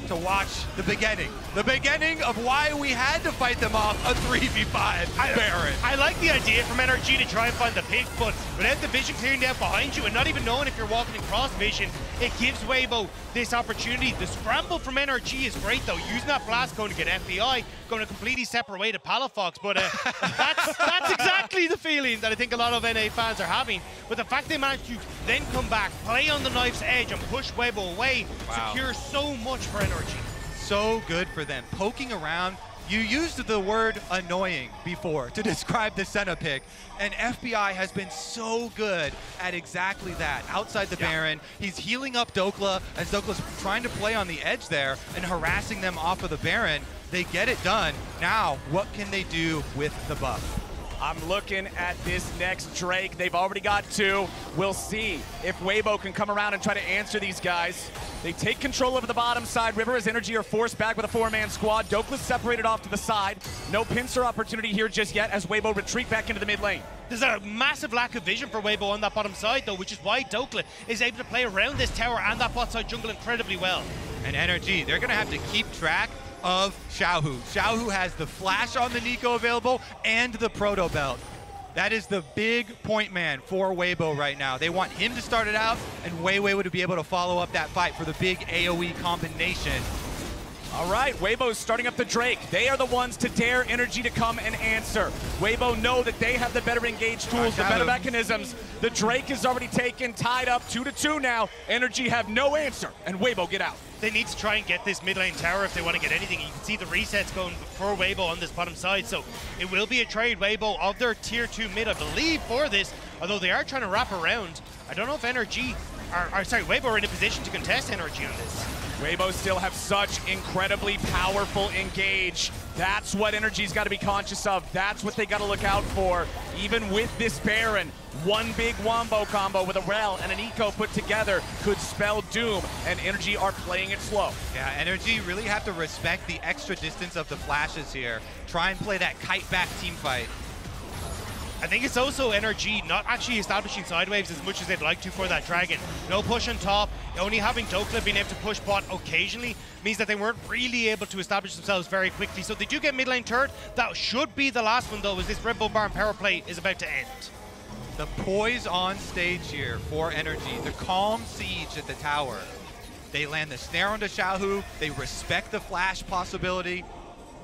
to watch the beginning of why we had to fight them off a 3v5 Baron. I like the idea from NRG to try and find the pick, but without the vision clearing down behind you and not even knowing if you're walking in cross vision, it gives Weibo this opportunity. The scramble from NRG is great though, using that blast cone to get FBI, going a completely separate way to Palafox, but that's exactly the feeling that I think a lot of NA fans are having. But the fact they managed to then come back, play on the knife's edge and push Weibo away, secures so much for NRG. So good for them. Poking around. You used the word annoying before to describe the Senna pick, and FBI has been so good at exactly that. Outside the Baron, he's healing up Dokla as Dokla's trying to play on the edge there and harassing them off of the Baron. They get it done. Now, what can they do with the buff? I'm looking at this next Drake. They've already got 2. We'll see if Weibo can come around and try to answer these guys. They take control over the bottom side. River as NRG are forced back with a 4-man squad. Dokla's separated off to the side. No pincer opportunity here just yet as Weibo retreat back into the mid lane. There's a massive lack of vision for Weibo on that bottom side though, which is why Dokla is able to play around this tower and that bot side jungle incredibly well. And NRG, they're gonna have to keep track of Xiaohu. Xiaohu has the flash on the Nico available and the proto belt. That is the big point man for Weibo right now. They want him to start it out, and Weiwei would be able to follow up that fight for the big AoE combination. All right, Weibo's starting up the Drake. They are the ones to dare NRG to come and answer. Weibo know that they have the better engaged tools, the better mechanisms. The Drake is already taken, tied up 2-2 now. NRG have no answer, and Weibo get out. They need to try and get this mid lane tower if they want to get anything. You can see the resets going for Weibo on this bottom side, so it will be a trade Weibo of their tier 2 mid, I believe, for this, although they are trying to wrap around. I don't know if NRG, Weibo are in a position to contest NRG on this. Weibo still have such incredibly powerful engage. That's what NRG's got to be conscious of. That's what they got to look out for. Even with this Baron, one big wombo combo with a Rel and an Eco put together could spell doom, and NRG are playing it slow. Yeah, NRG really have to respect the extra distance of the flashes here. Try and play that kite back team fight. I think it's also NRG not actually establishing side waves as much as they'd like to for that Dragon. No push on top, only having Dokla being able to push bot occasionally means that they weren't really able to establish themselves very quickly. So they do get mid lane turret. That should be the last one though, as this Red Bull Baron power play is about to end. The poise on stage here for NRG, the calm siege at the tower. They land the snare onto Xiaohu. They respect the flash possibility.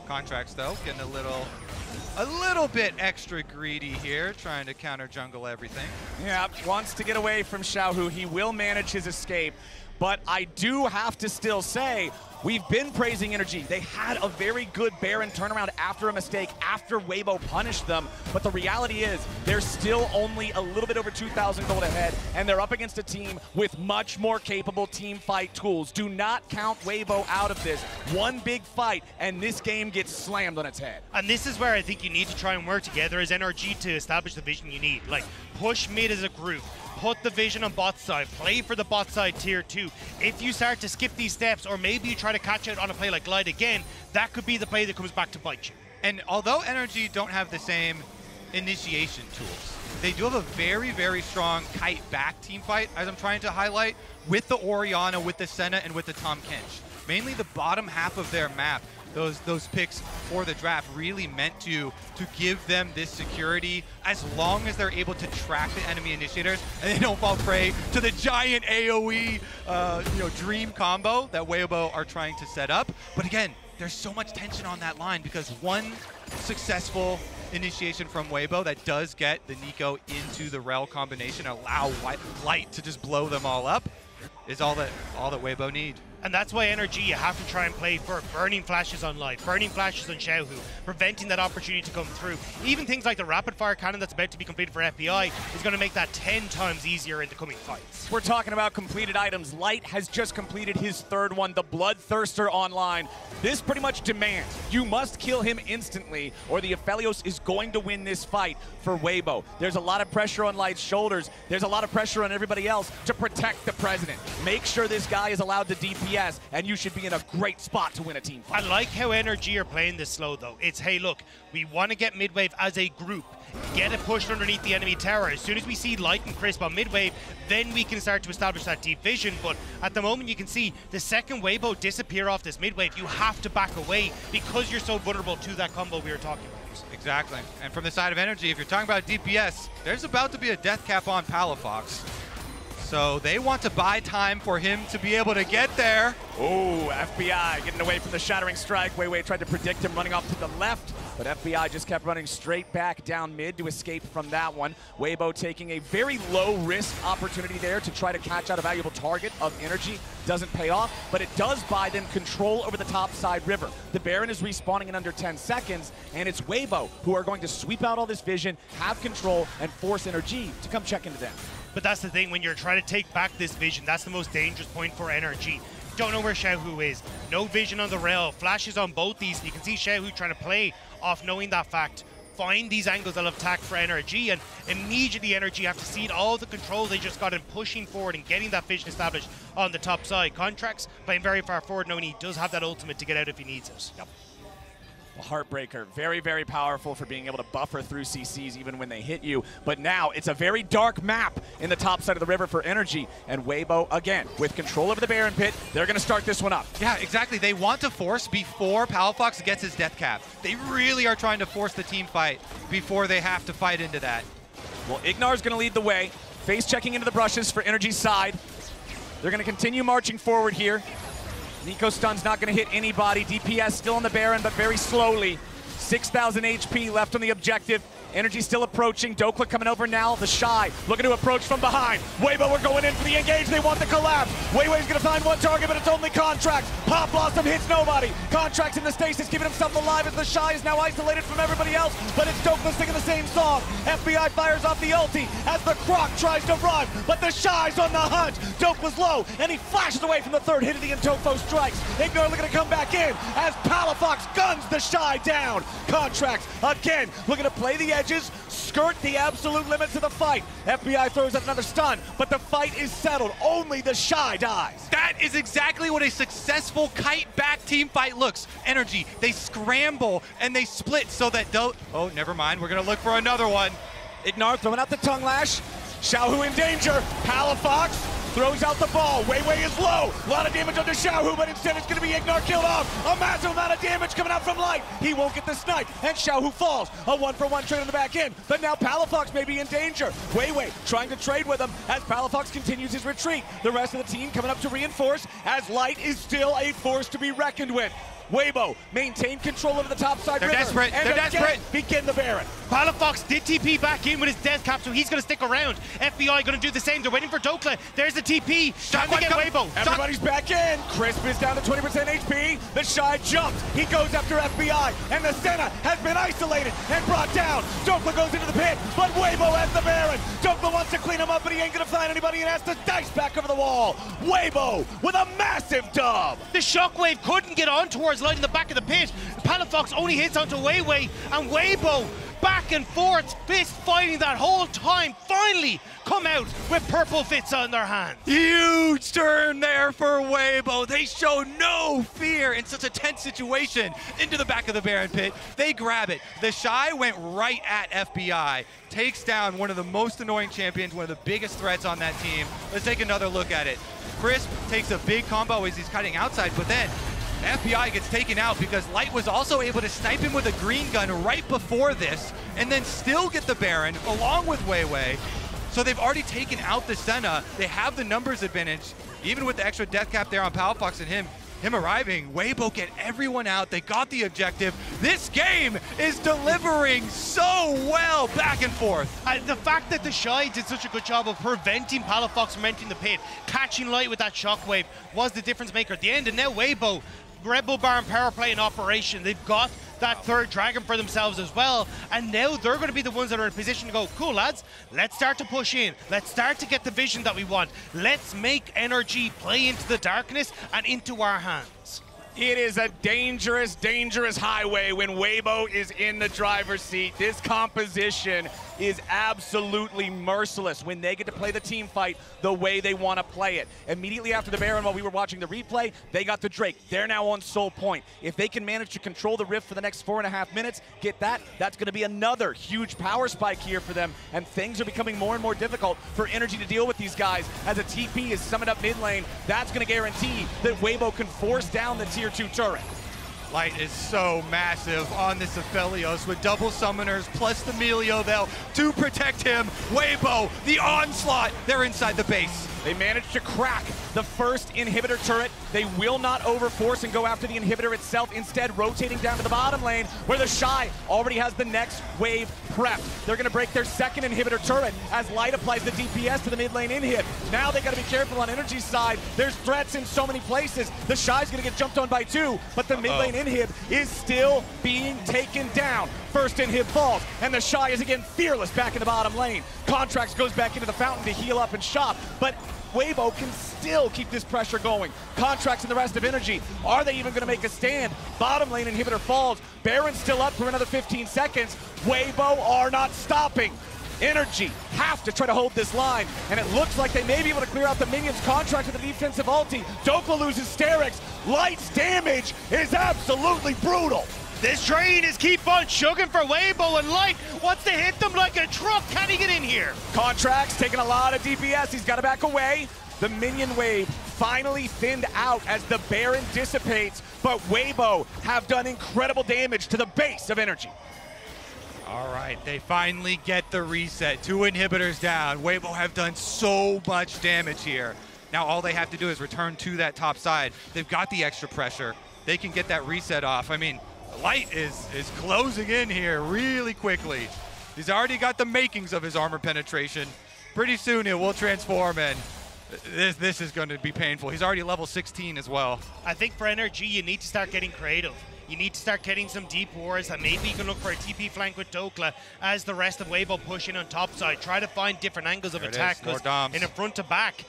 Contracts though, getting a little bit extra greedy here, trying to counter jungle everything. Yeah, wants to get away from Xiaohu. He will manage his escape. But I do have to still say, we've been praising NRG. They had a very good Baron turnaround after a mistake, after Weibo punished them. But the reality is, they're still only a little bit over 2,000 gold ahead, and they're up against a team with much more capable team fight tools. Do not count Weibo out of this. One big fight, and this game gets slammed on its head. And this is where I think you need to try and work together as NRG to establish the vision you need. Like, push mid as a group. Put the vision on bot side, play for the bot side tier 2. If you start to skip these steps, or maybe you try to catch out on a play like Glide again, that could be the play that comes back to bite you. And although NRG don't have the same initiation tools, they do have a very, very strong kite back team fight, as I'm trying to highlight, with the Orianna, with the Senna, and with the Tahm Kench. Mainly the bottom half of their map. Those picks for the draft really meant to give them this security as long as they're able to track the enemy initiators and they don't fall prey to the giant AoE dream combo that Weibo are trying to set up. But again, there's so much tension on that line because one successful initiation from Weibo that does get the Nico into the Rel combination, allow Light to just blow them all up, is all that Weibo need. And that's why NRG, you have to try and play for burning flashes on Light, burning flashes on Xiaohu, preventing that opportunity to come through. Even things like the rapid fire cannon that's about to be completed for FBI is going to make that 10 times easier in the coming fights. We're talking about completed items. Light has just completed his third one, the Bloodthirster online. This pretty much demands you must kill him instantly or the Aphelios is going to win this fight for Weibo. There's a lot of pressure on Light's shoulders. There's a lot of pressure on everybody else to protect the president. Make sure this guy is allowed to DPS, and you should be in a great spot to win a team fight. I like how NRG are playing this slow though. It's, hey look, we want to get mid-wave as a group. Get it pushed underneath the enemy tower. As soon as we see Light and Crisp on mid-wave, then we can start to establish that deep vision. But at the moment you can see the second Weibo disappear off this mid-wave, you have to back away because you're so vulnerable to that combo we were talking about. Exactly. And from the side of NRG, if you're talking about DPS, there's about to be a death cap on Palafox. So they want to buy time for him to be able to get there. Oh, FBI getting away from the Shattering Strike. Weiwei tried to predict him running off to the left, but FBI just kept running straight back down mid to escape from that one. Weibo taking a very low-risk opportunity there to try to catch out a valuable target of NRG. Doesn't pay off, but it does buy them control over the top side river. The Baron is respawning in under 10 seconds, and it's Weibo who are going to sweep out all this vision, have control, and force NRG to come check into them. But that's the thing, when you're trying to take back this vision, that's the most dangerous point for NRG. Don't know where Xiaohu is. No vision on the rail. Flashes on both these. You can see Xiaohu trying to play off knowing that fact. Find these angles of attack for NRG, and immediately NRG have to cede all the control they just got in pushing forward and getting that vision established on the top side. Contracts playing very far forward, knowing he does have that ultimate to get out if he needs it. Yep. Heartbreaker, very, very powerful for being able to buffer through CCs even when they hit you. But now it's a very dark map in the top side of the river for NRG. And Weibo, again, with control over the Baron pit, they're going to start this one up. Yeah, exactly. They want to force before Palafox gets his death cap. They really are trying to force the team fight before they have to fight into that. Well, Ignar's going to lead the way. Face checking into the brushes for NRG's side. They're going to continue marching forward here. Nico Stun's not going to hit anybody. DPS still on the Baron, but very slowly. 6,000 HP left on the objective. NRG still approaching. Dokla coming over now. The Shy looking to approach from behind. Weibo are going in for the engage. They want the collapse. Weiwei's going to find one target, but it's only Contracts. Pop Blossom hits nobody. Contracts in the stasis, keeping himself alive as the Shy is now isolated from everybody else, but it's Dokla singing the same song. FBI fires off the ulti as the Croc tries to run, but the Shy's on the hunt. Dokla's low, and he flashes away from the third hit of the Intofo strikes. Ignar looking to come back in as Palafox guns the Shy down. Contracts again looking to play the edges, skirt the absolute limits of the fight. FBI throws out another stun, but the fight is settled. Only the Shy dies. That is exactly what a successful kite back team fight looks. NRG, they scramble and they split so that oh, never mind. We're going to look for another one. Ignar throwing out the tongue lash. Xiaohu in danger. Palafox throws out the ball. Weiwei is low. A lot of damage onto Xiaohu, but instead it's going to be Ignar killed off. A massive amount of damage coming out from Light. He won't get the snipe, and Xiaohu falls. A 1-for-1 trade on the back end, but now Palafox may be in danger. Weiwei trying to trade with him as Palafox continues his retreat. The rest of the team coming up to reinforce as Light is still a force to be reckoned with. Weibo maintain control over the top side. They're river, desperate. And They're desperate. Begin the Baron. Palafox did TP back in with his death cap, so he's going to stick around. FBI going to do the same. They're waiting for Dokla. There's the TP. Time to get Weibo. Everybody's back in. Crisp is down to 20% HP. The Shy jumps. He goes after FBI, and the Senna has been isolated and brought down. Dokla goes into the pit, but Weibo has the Baron. Dokla wants to clean him up, but he ain't going to find anybody and has to dice back over the wall. Weibo with a massive dub. The Shockwave couldn't get on towards Light in the back of the pit. Palafox only hits onto Weiwei, and Weibo back and forth, fist fighting that whole time, finally come out with purple fits on their hands. Huge turn there for Weibo. They show no fear in such a tense situation. Into the back of the Baron pit, they grab it. The Shy went right at FBI, takes down one of the most annoying champions, one of the biggest threats on that team. Let's take another look at it. Crisp takes a big combo as he's cutting outside, but then FBI gets taken out because Light was also able to snipe him with a green gun right before this and then still get the Baron along with Weiwei. So they've already taken out the Senna. They have the numbers advantage, even with the extra death cap there on Palafox and him arriving. Weibo get everyone out. They got the objective. This game is delivering so well back and forth. The fact that the Shy did such a good job of preventing Palafox from entering the pit, catching Light with that Shockwave, was the difference maker at the end. And now Weibo, Red Bull Baron power play in operation. They've got that third dragon for themselves as well, and now they're going to be the ones that are in position to go, cool lads, let's start to push in, let's start to get the vision that we want, let's make NRG play into the darkness and into our hands. It is a dangerous, dangerous highway when Weibo is in the driver's seat. This composition is absolutely merciless when they get to play the team fight the way they want to play it. Immediately after the Baron, while we were watching the replay, they got the Drake. They're now on Soul Point. If they can manage to control the Rift for the next 4.5 minutes, get that, that's going to be another huge power spike here for them, and things are becoming more and more difficult for NRG to deal with these guys. As a TP is summoned up mid lane, that's going to guarantee that Weibo can force down the tier 2 turret. Light is so massive on this Aphelios with double summoners plus the Melio though to protect him. Weibo, the onslaught, they're inside the base. They managed to crack the first inhibitor turret. They will not overforce and go after the inhibitor itself, instead rotating down to the bottom lane where the Shy already has the next wave prepped. They're going to break their second inhibitor turret as Light applies the DPS to the mid lane inhib. Now they got to be careful on NRG's side. There's threats in so many places. The Shy's going to get jumped on by 2, but the mid lane inhib is still being taken down. First inhib falls, and the Shy is again fearless back in the bottom lane. Contracts goes back into the fountain to heal up and shop, but Weibo can still keep this pressure going. Contracts and the rest of NRG, are they even going to make a stand? Bottom lane inhibitor falls. Baron's still up for another 15 seconds. Weibo are not stopping. NRG have to try to hold this line, and it looks like they may be able to clear out the minions. Contract with the defensive ulti. Dokla loses Sterix. Light's damage is absolutely brutal. This train is keep on chugging for Weibo, and Light wants to hit them like a truck. Can he get in here? Contracts taking a lot of DPS. He's got to back away. The minion wave finally thinned out as the Baron dissipates, but Weibo have done incredible damage to the base of NRG. All right, they finally get the reset. 2 inhibitors down. Weibo have done so much damage here. Now all they have to do is return to that top side. They've got the extra pressure. They can get that reset off. I mean, Light is closing in here really quickly. He's already got the makings of his armor penetration. Pretty soon it will transform, and this is going to be painful. He's already level 16 as well. I think for NRG, you need to start getting creative. You need to start getting some deep wars, and maybe you can look for a TP flank with Dokla as the rest of Weibo push in on top side. Try to find different angles of attack, because in a front to back,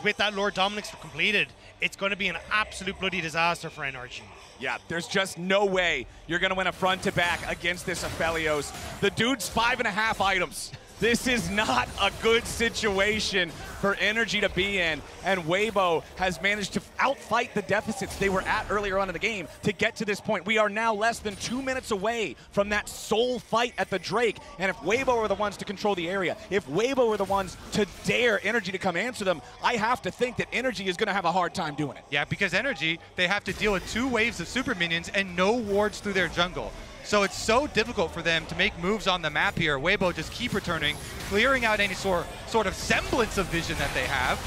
with that Lord Dominic's completed, it's going to be an absolute bloody disaster for NRG. Yeah, there's just no way you're going to win a front to back against this Aphelios. The dude's 5.5 items. This is not a good situation for NRG to be in, and Weibo has managed to outfight the deficits they were at earlier on in the game to get to this point. We are now less than 2 minutes away from that soul fight at the Drake, and if Weibo were the ones to control the area, if Weibo were the ones to dare NRG to come answer them, I have to think that NRG is going to have a hard time doing it. Yeah, because NRG, they have to deal with 2 waves of super minions and no wards through their jungle. So it's so difficult for them to make moves on the map here. Weibo just keep returning, clearing out any sort of semblance of vision that they have.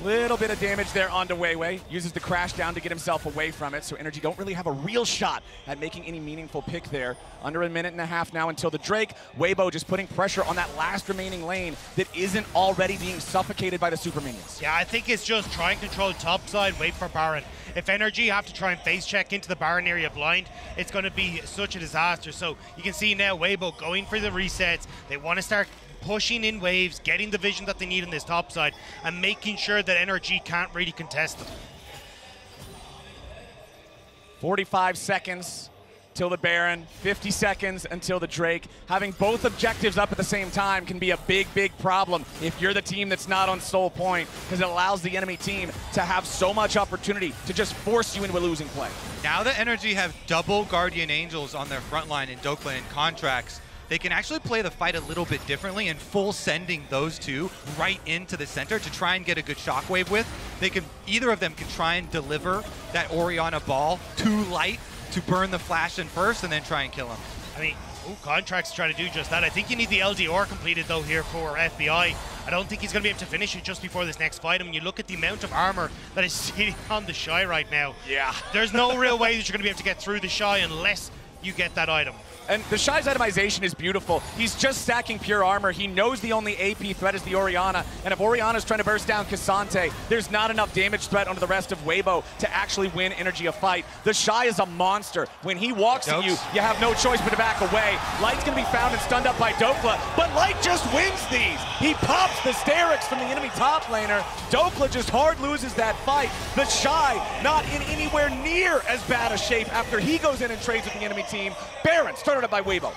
Little bit of damage there onto Weiwei. Uses the crash down to get himself away from it, so NRG don't really have a real shot at making any meaningful pick there. Under a minute and a half now until the Drake. Weibo just putting pressure on that last remaining lane that isn't already being suffocated by the super minions. Yeah, I think it's just try and control top side, wait for Baron. If NRG have to try and face check into the Baron area blind, it's going to be such a disaster. So you can see now Weibo going for the resets. They want to start pushing in waves, getting the vision that they need in this top side, and making sure that NRG can't really contest them. 45 seconds till the Baron, 50 seconds until the Drake. Having both objectives up at the same time can be a big, big problem if you're the team that's not on Soul Point, because it allows the enemy team to have so much opportunity to just force you into a losing play. Now that NRG have double Guardian Angels on their front line in Dokla and Contracts, they can actually play the fight a little bit differently and full sending those 2 right into the center to try and get a good shockwave with. They can, either of them can try and deliver that Orianna ball too light to burn the flash in first and then try and kill him. I mean, Contract's trying to do just that. I think you need the LDR completed though here for FBI. I don't think he's going to be able to finish it just before this next fight. I mean, you look at the amount of armor that is sitting on the Shy right now. Yeah. There's no real way that you're going to be able to get through the Shy unless you get that item. And the Shy's itemization is beautiful. He's just stacking pure armor. He knows the only AP threat is the Orianna, and if Orianna's trying to burst down Cassante, there's not enough damage threat onto the rest of Weibo to actually win NRG a fight. The Shy is a monster. When he walks at you, you have no choice but to back away. Light's gonna be found and stunned up by Dokla, but Light just wins these. He pops the Sterix from the enemy top laner. Dokla just hard loses that fight. The Shy not in anywhere near as bad a shape after he goes in and trades with the enemy team. Baron started up by Weibo.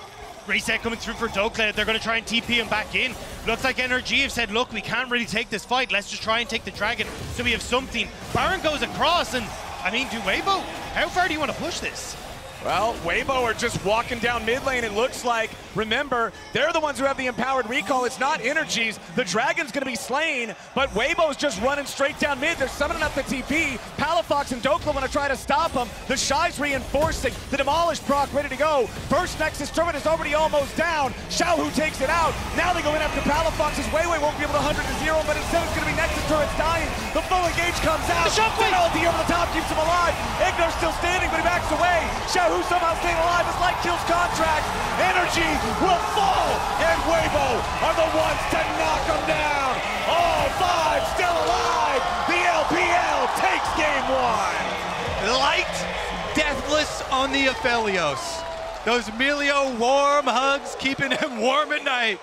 Reset coming through for Dokla. They're going to try and TP him back in. Looks like NRG have said, look, we can't really take this fight. Let's just try and take the dragon so we have something. Baron goes across, and I mean, Weibo, how far do you want to push this? Well, Weibo are just walking down mid lane, it looks like. Remember, they're the ones who have the empowered recall. It's not NRG's. The Dragon's going to be slain, but Weibo's just running straight down mid. They're summoning up the TP. Palafox and Dokla want to try to stop him. The Shy's reinforcing. The Demolished proc ready to go. First Nexus Turret is already almost down. Xiaohu takes it out. Now they go in after Palafox as Weiwei won't be able to 100-0, but instead it's going to be Nexus Turret's dying. The full engage comes out. The penalty over the top keeps him alive. Ignor's still standing, but he backs away. Xiaohu somehow staying alive as Light kills Contract. NRG will fall, and Weibo are the ones to knock him down. All 5 still alive. The LPL takes game 1. Light, deathless on the Aphelios. Those Emilio warm hugs keeping him warm at night.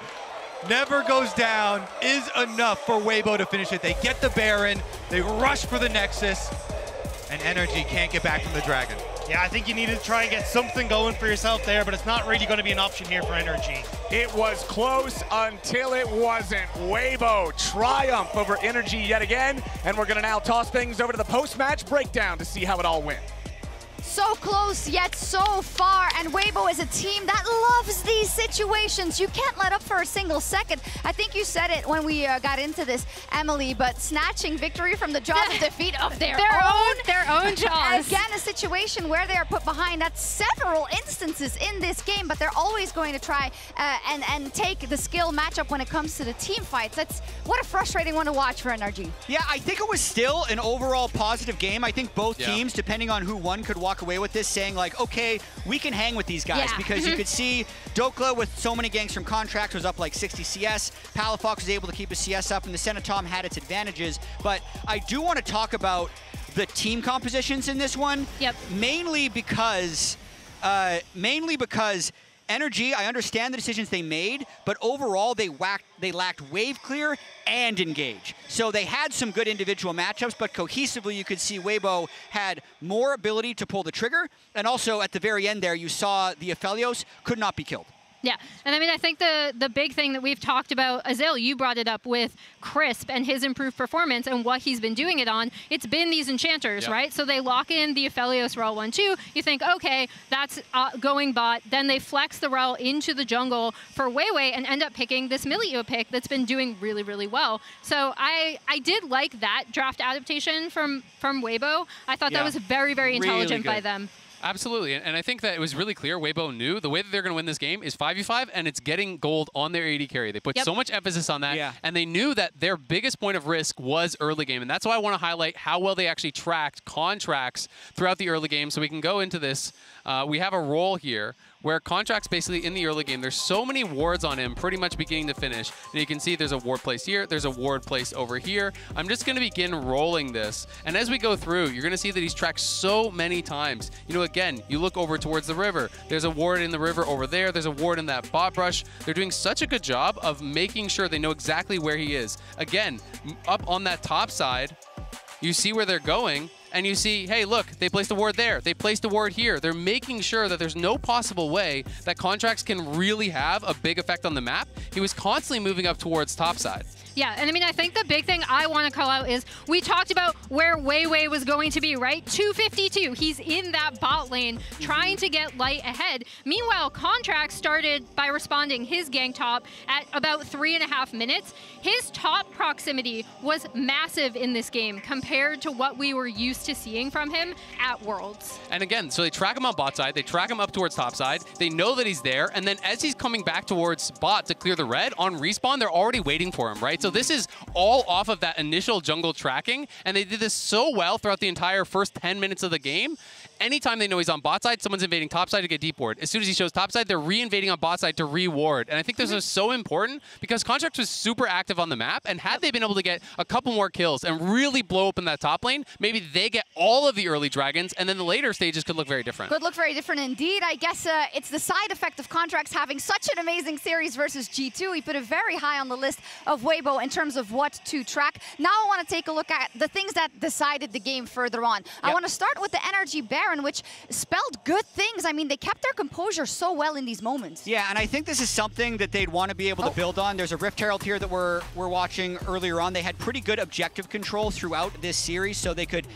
Never goes down is enough for Weibo to finish it. They get the Baron, they rush for the Nexus, and NRG can't get back from the Dragon. Yeah, I think you need to try and get something going for yourself there, but it's not really going to be an option here for NRG. It was close until it wasn't. Weibo triumph over NRG yet again, and we're going to now toss things over to the post-match breakdown to see how it all went. So close, yet so far, and Weibo is a team that loves these situations. You can't let up for a single second. I think you said it when we got into this, Emily, but snatching victory from the jaws of defeat of their own jaws. Again, a situation where they are put behind. That's several instances in this game, but they're always going to try and take the skill matchup when it comes to the team fights. What a frustrating one to watch for NRG. Yeah, I think it was still an overall positive game. I think both teams, depending on who won, could walk away with this saying like, okay, we can hang with these guys, because you could see Dokla with so many ganks from Contract was up like 60 CS. Palafox was able to keep his CS up, and the Senatom had its advantages. But I do want to talk about the team compositions in this one. Mainly because NRG, I understand the decisions they made, but overall they lacked wave clear and engage. So they had some good individual matchups, but cohesively you could see Weibo had more ability to pull the trigger, and also at the very end there you saw the Aphelios could not be killed. Yeah, and I mean, I think the big thing that we've talked about, Azil, you brought it up with Crisp and his improved performance and what he's been doing it on. It's been these enchanters, right? So they lock in the Aphelios Rel 1-2. You think, okay, that's going bot. Then they flex the Rel into the jungle for Weiwei and end up picking this Milio pick that's been doing really, really well. So I did like that draft adaptation from Weibo. I thought that was very, very intelligent by them. Absolutely, and I think that it was really clear Weibo knew the way that they're going to win this game is 5v5, and it's getting gold on their AD carry. They put so much emphasis on that, and they knew that their biggest point of risk was early game, and that's why I want to highlight how well they actually tracked contracts throughout the early game, so we can go into this. We have a role here where Contracts basically in the early game, there's so many wards on him pretty much beginning to finish. And you can see there's a ward placed here, there's a ward placed over here. I'm just gonna begin rolling this. And as we go through, you're gonna see that he's tracked so many times. You know, again, you look over towards the river. There's a ward in the river over there. There's a ward in that bot brush. They're doing such a good job of making sure they know exactly where he is. Again, up on that top side, you see where they're going. And you see, hey, look, they placed a ward there. They placed a ward here. They're making sure that there's no possible way that Contracts can really have a big effect on the map. He was constantly moving up towards topside. Yeah, and I mean, I think the big thing I want to call out is we talked about where Weiwei was going to be, right? 252. He's in that bot lane trying to get light ahead. Meanwhile, Contract started by responding his gank top at about 3.5 minutes. His top proximity was massive in this game compared to what we were used to seeing from him at Worlds. And again, so they track him on bot side, they track him up towards top side, they know that he's there, and then as he's coming back towards bot to clear the red, on respawn, they're already waiting for him, right? So this is all off of that initial jungle tracking, and they did this so well throughout the entire first 10 minutes of the game. Anytime they know he's on bot side, someone's invading top side to get deep ward. As soon as he shows top side, they're re-invading on bot side to reward. And I think this is so important because Contract was super active on the map, and had they been able to get a couple more kills and really blow open that top lane, maybe they get all of the early dragons, and then the later stages could look very different. Could look very different indeed. I guess it's the side effect of Contracts having such an amazing series versus G2. He put it very high on the list of Weibo in terms of what to track. Now I want to take a look at the things that decided the game further on. I want to start with the NRG Baron, which spelled good things. I mean, they kept their composure so well in these moments. Yeah, and I think this is something that they'd want to be able to build on. There's a Rift Herald here that we're watching earlier on. They had pretty good objective control throughout this series, so they could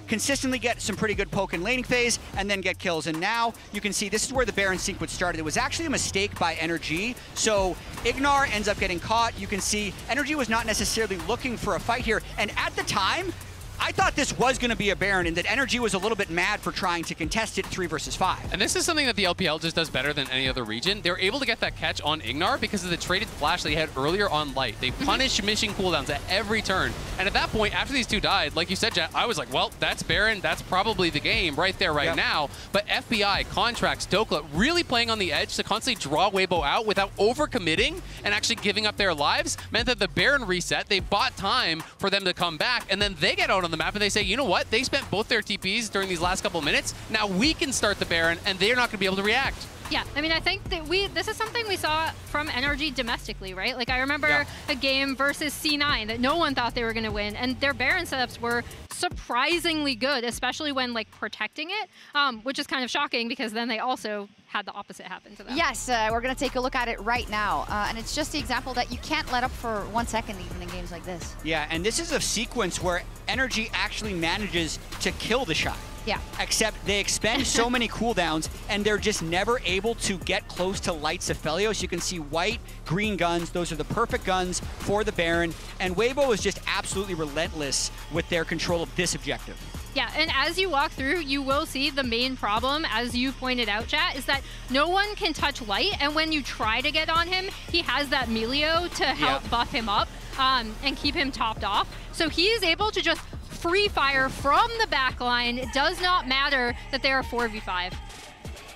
consistently get some pretty good poke and laning phase and then get kills. And now you can see this is where the Baron sequence started. It was actually a mistake by NRG. So Ignar ends up getting caught. You can see NRG was not necessarily looking for a fight here. And at the time, I thought this was going to be a Baron and that NRG was a little bit mad for trying to contest it 3 versus 5. And this is something that the LPL just does better than any other region. They were able to get that catch on Ignar because of the traded flash they had earlier on Light. They punished mission cooldowns at every turn. And at that point, after these two died, like you said, Jet, I was like, well, that's Baron. That's probably the game right there, right now. But FBI, Contracts, Dokla really playing on the edge to constantly draw Weibo out without overcommitting and actually giving up their lives meant that the Baron reset. They bought time for them to come back, and then they get out on the map and they say, you know what? They spent both their TPs during these last couple of minutes. Now we can start the Baron, and they're not going to be able to react. Yeah, I mean, I think that this is something we saw from NRG domestically, right? Like, I remember a game versus C9 that no one thought they were going to win, and their Baron setups were surprisingly good, especially when, like, protecting it, which is kind of shocking because then they also had the opposite happen to them. Yes, we're going to take a look at it right now, and it's just the example that you can't let up for 1 second even in games like this. Yeah, and this is a sequence where NRG actually manages to kill the shot. Yeah. Except they expend so many cooldowns, and they're just never able to get close to Light's Aphelios. You can see white, green guns. Those are the perfect guns for the Baron. And Weibo is just absolutely relentless with their control of this objective. Yeah, and as you walk through, you will see the main problem, as you pointed out, Chat, is that no one can touch Light, and when you try to get on him, he has that Milio to help buff him up and keep him topped off. So he is able to just free fire from the back line. It does not matter that they are 4v5.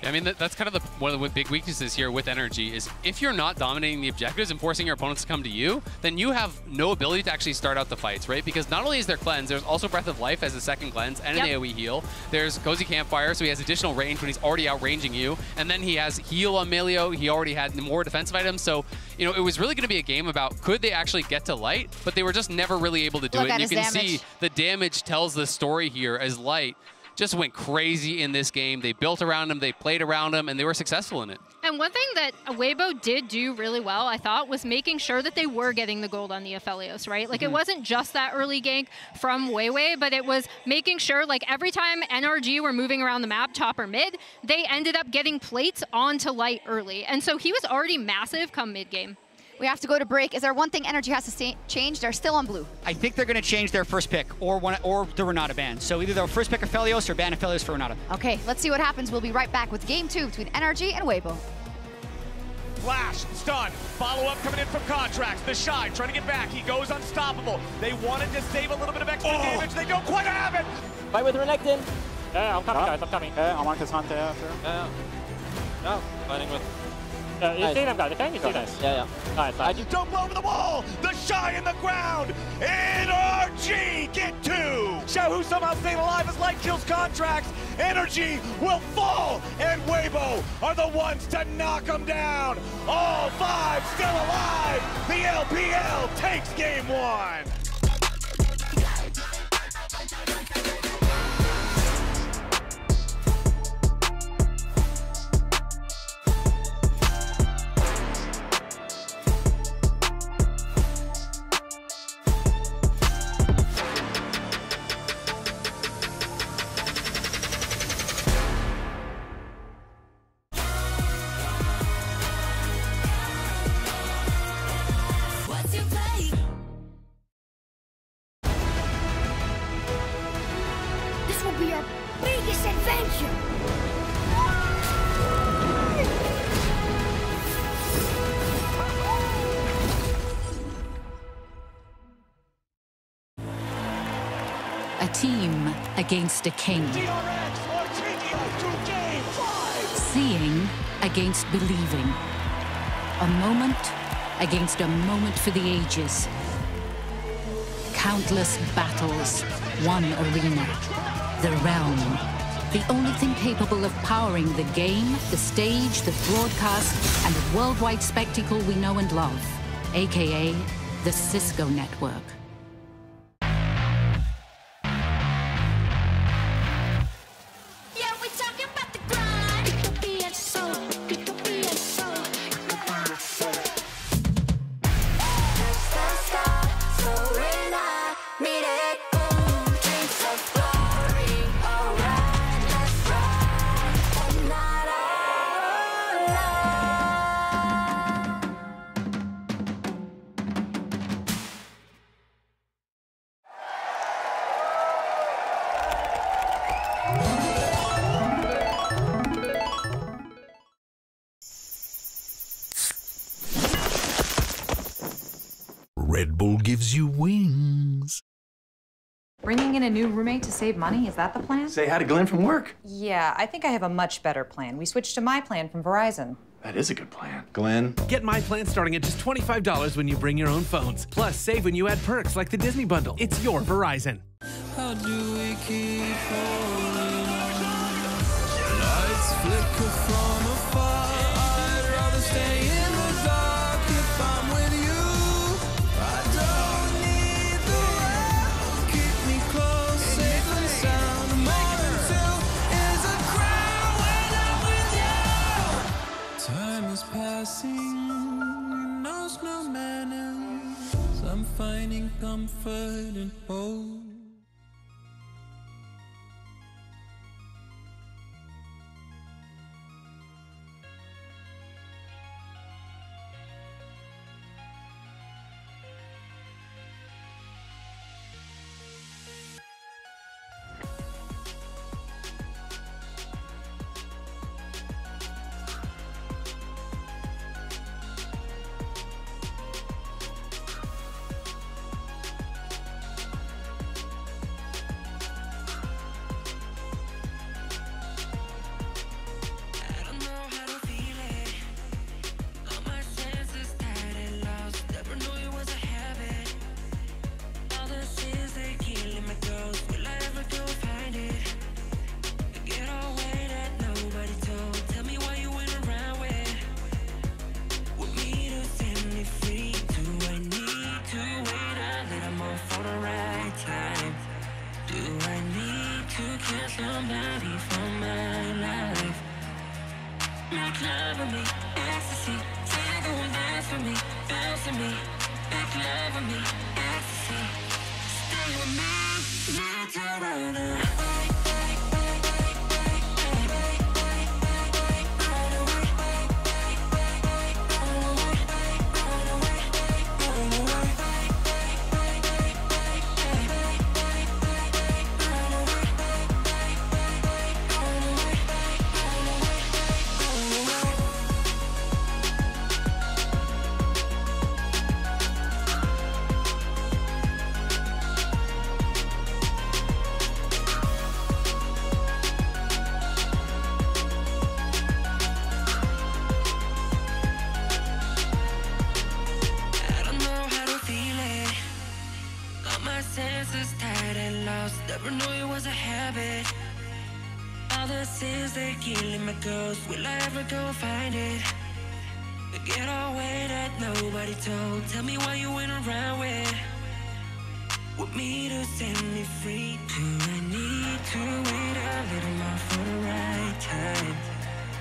I mean, that's kind of one of the big weaknesses here with NRG is if you're not dominating the objectives and forcing your opponents to come to you, then you have no ability to actually start out the fights, right? Because not only is there cleanse, there's also Breath of Life as a second cleanse and an AoE heal. There's Cozy Campfire, so he has additional range when he's already outranging you. And then he has heal on Melio. He already had more defensive items. So, you know, it was really going to be a game about could they actually get to Light, but they were just never really able to do it. And you can see the damage tells the story here as Light just went crazy in this game. They built around him, they played around him, and they were successful in it. And one thing that Weibo did do really well, I thought, was making sure that they were getting the gold on the Aphelios, right? Like, it wasn't just that early gank from Weiwei, but it was making sure, like, every time NRG were moving around the map, top or mid, they ended up getting plates onto Light early. And so he was already massive come mid-game. We have to go to break. Is there one thing NRG has to change? They're still on blue. I think they're going to change their first pick or the Renata ban. So either their first pick Aphelios or ban Aphelios for Renata. Okay, let's see what happens. We'll be right back with game 2 between NRG and Weibo. Flash, stun, follow-up coming in from Contracts. The Shy trying to get back. He goes unstoppable. They wanted to save a little bit of extra damage. They don't quite have it. Fight with Renekton. Yeah, I'm coming, guys. I'm coming. Yeah, I'm on his hunt after. Yeah. No, fighting with... You see them, guys. Okay, you see this. Yeah. Nice. I just don't blow over the wall. The Shy in the ground. NRG get 2. Xiaohu somehow staying alive as Light kills Contracts. NRG will fall, and Weibo are the ones to knock them down. All 5 still alive. The LPL takes game 1. This will be our biggest adventure! A team against a king. Seeing against believing. A moment against a moment for the ages. Countless battles, one arena. The realm. The only thing capable of powering the game, the stage, the broadcast, and the worldwide spectacle we know and love. AKA the Cisco Network. Red Bull gives you wings. Bringing in a new roommate to save money, is that the plan? Say hi to Glenn from work. Yeah, I think I have a much better plan. We switched to my plan from Verizon. That is a good plan. Glenn? Get my plan starting at just $25 when you bring your own phones. Plus, save when you add perks like the Disney Bundle. It's your Verizon. How do we keep falling on? Lights flicker from afar. I'd rather stay in the dark if I'm with you. I don't need the world. Keep me close, safe and sound. More than two is a crowd when I'm with you. Time is passing, knows no manners. I'm finding comfort and hope. kill somebody for my life. Make love with me, ecstasy. Say don't dance for me, bounce for me. Make love with me, ecstasy. Stay with me, not to run away. Senses tired and lost. Never knew it was a habit. All the sins they're killing my ghost. Will I ever go find it? The getaway that nobody told. Tell me why you went around with me to set me free. Do I need to wait a little more for the right time?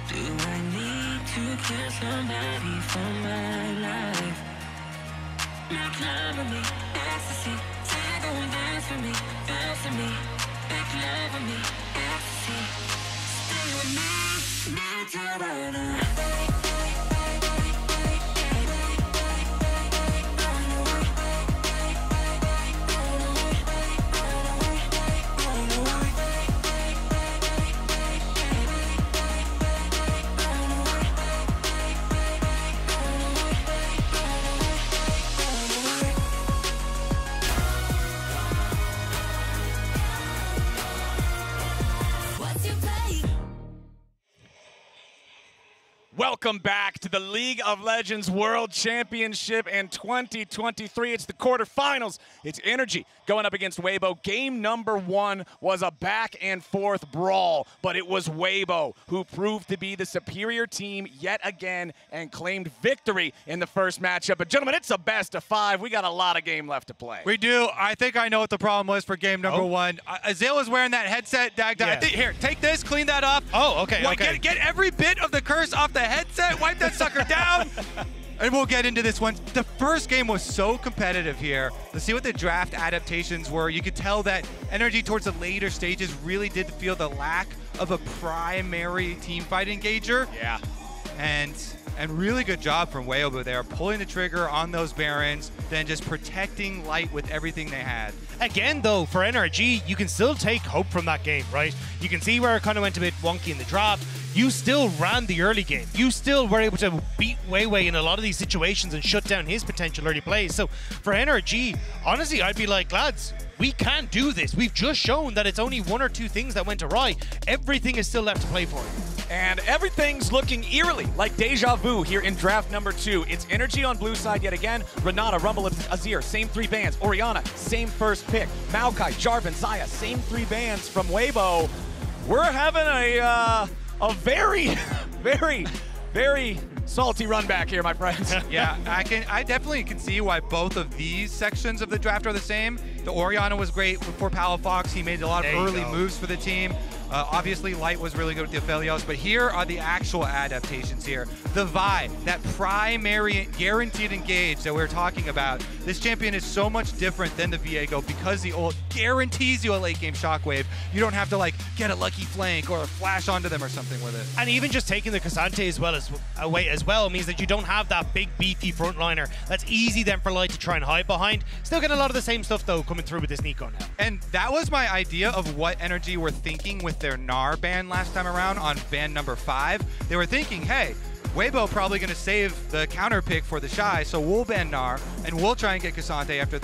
Do I need to kill somebody for my life? Make love with me, ecstasy. Don't dance for me, bounce for me. Make love with me, ecstasy. Stay with me, not to run away. Welcome back to the League of Legends World Championship in 2023. It's the quarterfinals. It's NRG going up against Weibo. Game number 1 was a back and forth brawl, but it was Weibo who proved to be the superior team yet again and claimed victory in the first matchup. But gentlemen, it's a best of 5. We got a lot of game left to play. We do. I think I know what the problem was for game number 1. Azale was wearing that headset. Here, take this, clean that up. Oh, okay, okay. Get every bit of the curse off the headset, wipe that sucker down, and we'll get into this one. The first game was so competitive here. Let's see what the draft adaptations were. You could tell that NRG towards the later stages really did feel the lack of a primary teamfight engager. Yeah. And really good job from Weibo there, pulling the trigger on those Barons, then just protecting Light with everything they had. Again, though, for NRG, you can still take hope from that game, right? You can see where it kind of went a bit wonky in the draft. You still ran the early game. You still were able to beat Weiwei in a lot of these situations and shut down his potential early plays. So for NRG, honestly, I'd be like, lads, we can't do this. We've just shown that it's only 1 or 2 things that went awry. Everything is still left to play for. And everything's looking eerily like deja vu here in draft number 2. It's NRG on blue side yet again. Renata, Rumble, Azir, same 3 bans. Orianna, same first pick. Maokai, Jarvan, Zaya, same 3 bans from Weibo. We're having a very, very, very salty run back here, my friends. Yeah, I definitely can see why both of these sections of the draft are the same. The Orianna was great for Palafox. He made a lot of early moves for the team. Obviously, Light was really good with the Aphelios, but here are the actual adaptations here. The Vi, that primary guaranteed engage that we're talking about. This champion is so much different than the Viego because the ult guarantees you a late game shockwave. You don't have to like get a lucky flank or flash onto them or something with it. And even just taking the Cassante away as well means that you don't have that big beefy frontliner. That's easy then for Light to try and hide behind. Still getting a lot of the same stuff though coming through with this Nico now. And that was my idea of what NRG were thinking with their Gnar ban last time around on ban number 5. They were thinking, hey, Weibo probably going to save the counter pick for the Shy, so we'll ban Gnar, and we'll try and get Cassante after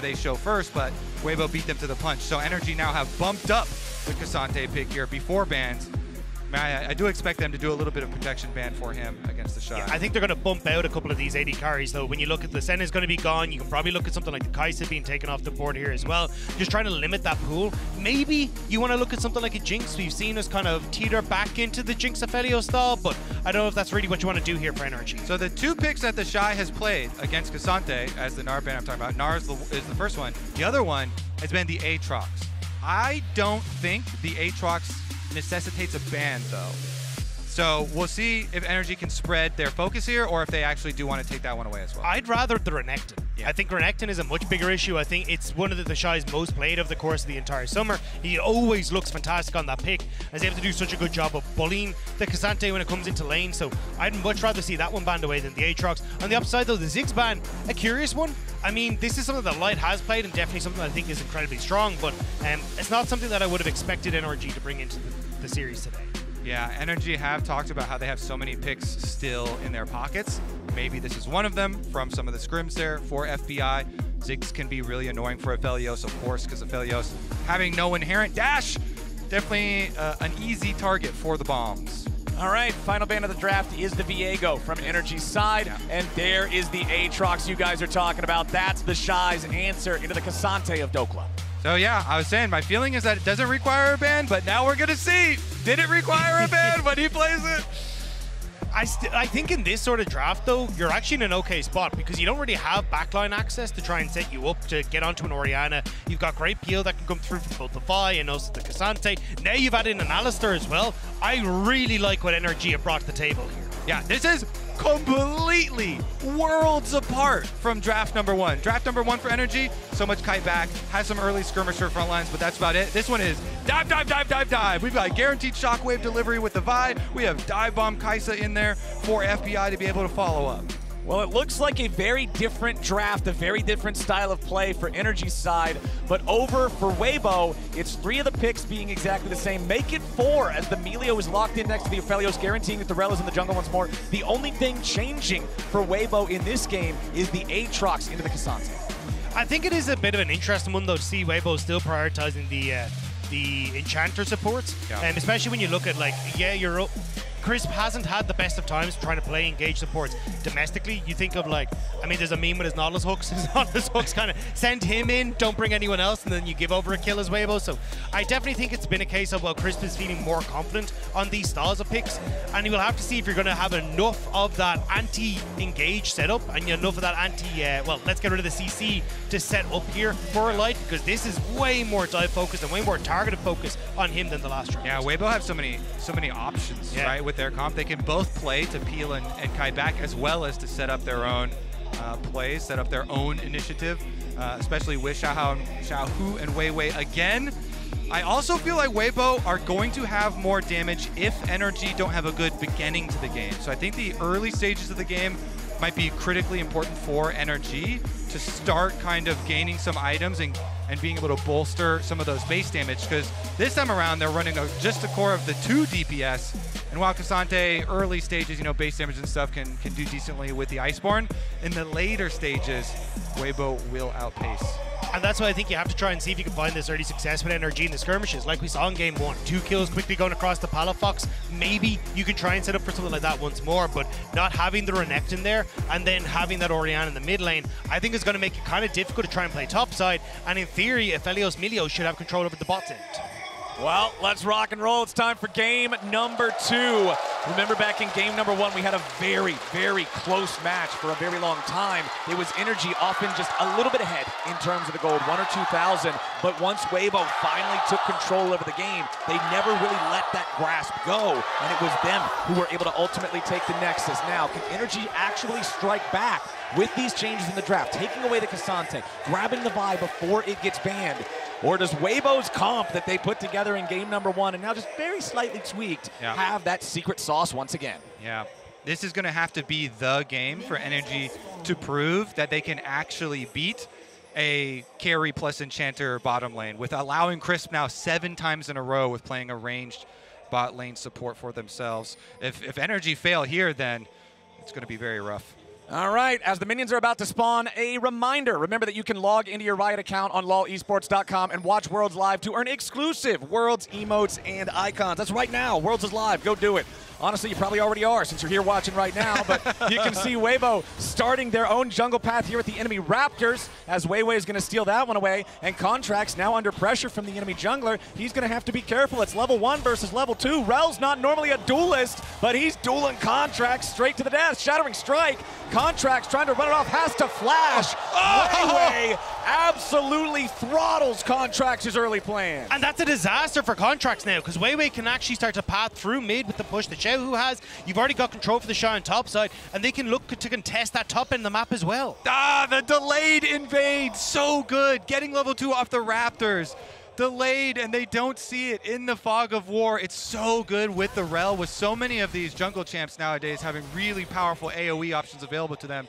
they show first, but Weibo beat them to the punch. So NRG now have bumped up the Cassante pick here before bans. I do expect them to do a little bit of protection ban for him against the Shy. Yeah, I think they're going to bump out a couple of these AD carries, though. When you look at the Senna is going to be gone, you can probably look at something like the Kai'Sa being taken off the board here as well. Just trying to limit that pool. Maybe you want to look at something like a Jinx. We've seen us kind of teeter back into the Jinx Aphelios style, but I don't know if that's really what you want to do here for NRG. So the 2 picks that the Shy has played against Cassante, as the Gnar ban I'm talking about, Gnar is the first one. The other one has been the Aatrox. I don't think the Aatrox necessitates a ban, though. So we'll see if NRG can spread their focus here or if they actually do want to take that one away as well. I'd rather the Renekton. Yeah. I think Renekton is a much bigger issue. I think it's one of the Shy's most played over the course of the entire summer. He always looks fantastic on that pick. He's able to do such a good job of bullying the Cassante when it comes into lane. So I'd much rather see that one banned away than the Aatrox. On the upside though, the Ziggs ban, a curious one. I mean, this is something that Light has played and definitely something I think is incredibly strong, but it's not something that I would have expected NRG to bring into the series today. Yeah, NRG have talked about how they have so many picks still in their pockets. Maybe this is one of them from some of the scrims there for FBI. Ziggs can be really annoying for Aphelios, of course, because Aphelios having no inherent dash, definitely an easy target for the bombs. All right, final ban of the draft is the Viego from NRG's side, and there is the Aatrox you guys are talking about. That's the Shy's answer into the Cassante of Dokla. So yeah, I was saying, my feeling is that it doesn't require a ban, but now we're gonna see. Did it require a ban when he plays it? I think in this sort of draft, though, you're actually in an okay spot because you don't really have backline access to try and set you up to get onto an Orianna. You've got great peel that can come through from both the Vi and also the Cassante. Now you've added an Alistar as well. I really like what NRG have brought to the table here. Yeah, this is completely worlds apart from draft number one. Draft number one for NRG, so much kite back, has some early skirmisher front lines, but that's about it. This one is dive, dive, dive, dive, dive. We've got guaranteed shockwave delivery with the Vi. We have dive bomb Kai'Sa in there for FBI to be able to follow up. Well, it looks like a very different draft, a very different style of play for NRG's side, but over for Weibo, it's 3 of the picks being exactly the same. Make it 4 as the Melio is locked in next to the Aphelios, guaranteeing that the Rel is in the jungle once more. The only thing changing for Weibo in this game is the Aatrox into the Cassante. I think it is a bit of an interesting one, though, to see Weibo still prioritizing the Enchanter supports, especially when you look at, like, yeah, Crisp hasn't had the best of times trying to play engage supports domestically. You think of, like, I mean, there's a meme with his Nautilus hooks. His Nautilus hooks kind of send him in, don't bring anyone else, and then you give over a kill as Weibo. So I definitely think it's been a case of, well, Crisp is feeling more confident on these styles of picks, and you will have to see if you're going to have enough of that anti-engage setup and enough of that well, let's get rid of the CC to set up here for Light, because this is way more dive focused and way more targeted focus on him than the last round. Yeah, Weibo have so many options, right? With their comp, they can both play to peel and kite back, as well as to set up their own plays, set up their own initiative, especially with Xiaohu and Wei Wei again. I also feel like Weibo are going to have more damage if NRG don't have a good beginning to the game. So I think the early stages of the game might be critically important for NRG to start kind of gaining some items and being able to bolster some of those base damage, because this time around they're running just the core of the 2 DPS, and while Cassante early stages, you know, base damage and stuff can do decently with the Iceborne, in the later stages Weibo will outpace. And that's why I think you have to try and see if you can find this early success with NRG in the skirmishes, like we saw in game 1. 2 kills quickly going across the Palafox. Maybe you can try and set up for something like that once more, but not having the Renekton there and then having that Orianna in the mid lane, I think is going to make it kind of difficult to try and play topside. And in theory, Aphelios Melio should have control over the bot end. Well, let's rock and roll. It's time for game number 2. Remember back in game number 1, we had a very, very close match for a very long time. It was NRG often just a little bit ahead in terms of the gold, 1 or 2,000. But once Weibo finally took control over the game, they never really let that grasp go. And it was them who were able to ultimately take the Nexus. Now, can NRG actually strike back with these changes in the draft, taking away the Cassante, grabbing the Vi before it gets banned? Or does Weibo's comp that they put together in game number 1 and now just very slightly tweaked have that secret sauce once again? Yeah, this is going to have to be the game for NRG to prove that they can actually beat a carry plus enchanter bottom lane, with allowing Crisp now 7 times in a row with playing a ranged bot lane support for themselves. If NRG fail here, then it's going to be very rough. All right, as the minions are about to spawn, a reminder. Remember that you can log into your Riot account on LoLEsports.com and watch Worlds live to earn exclusive Worlds emotes and icons. That's right now. Worlds is live. Go do it. Honestly, you probably already are since you're here watching right now, but you can see Weibo starting their own jungle path here with the enemy Raptors, as Wei Wei is going to steal that one away, and Contract's now under pressure from the enemy jungler. He's going to have to be careful. It's level 1 versus level 2. Rel's not normally a duelist, but he's dueling Contract straight to the death. Shattering Strike. Contract's trying to run it off, has to flash. Wei Wei absolutely throttles Contracts' early plan. And that's a disaster for Contracts now, because Weiwei can actually start to path through mid with the push that Xiaohu has. You've already got control for the Shy on top side, and they can look to contest that top end of the map as well. Ah, the delayed invade, so good. Getting level 2 off the Raptors. Delayed, and they don't see it in the fog of war. It's so good with the Rel, with so many of these jungle champs nowadays having really powerful AoE options available to them.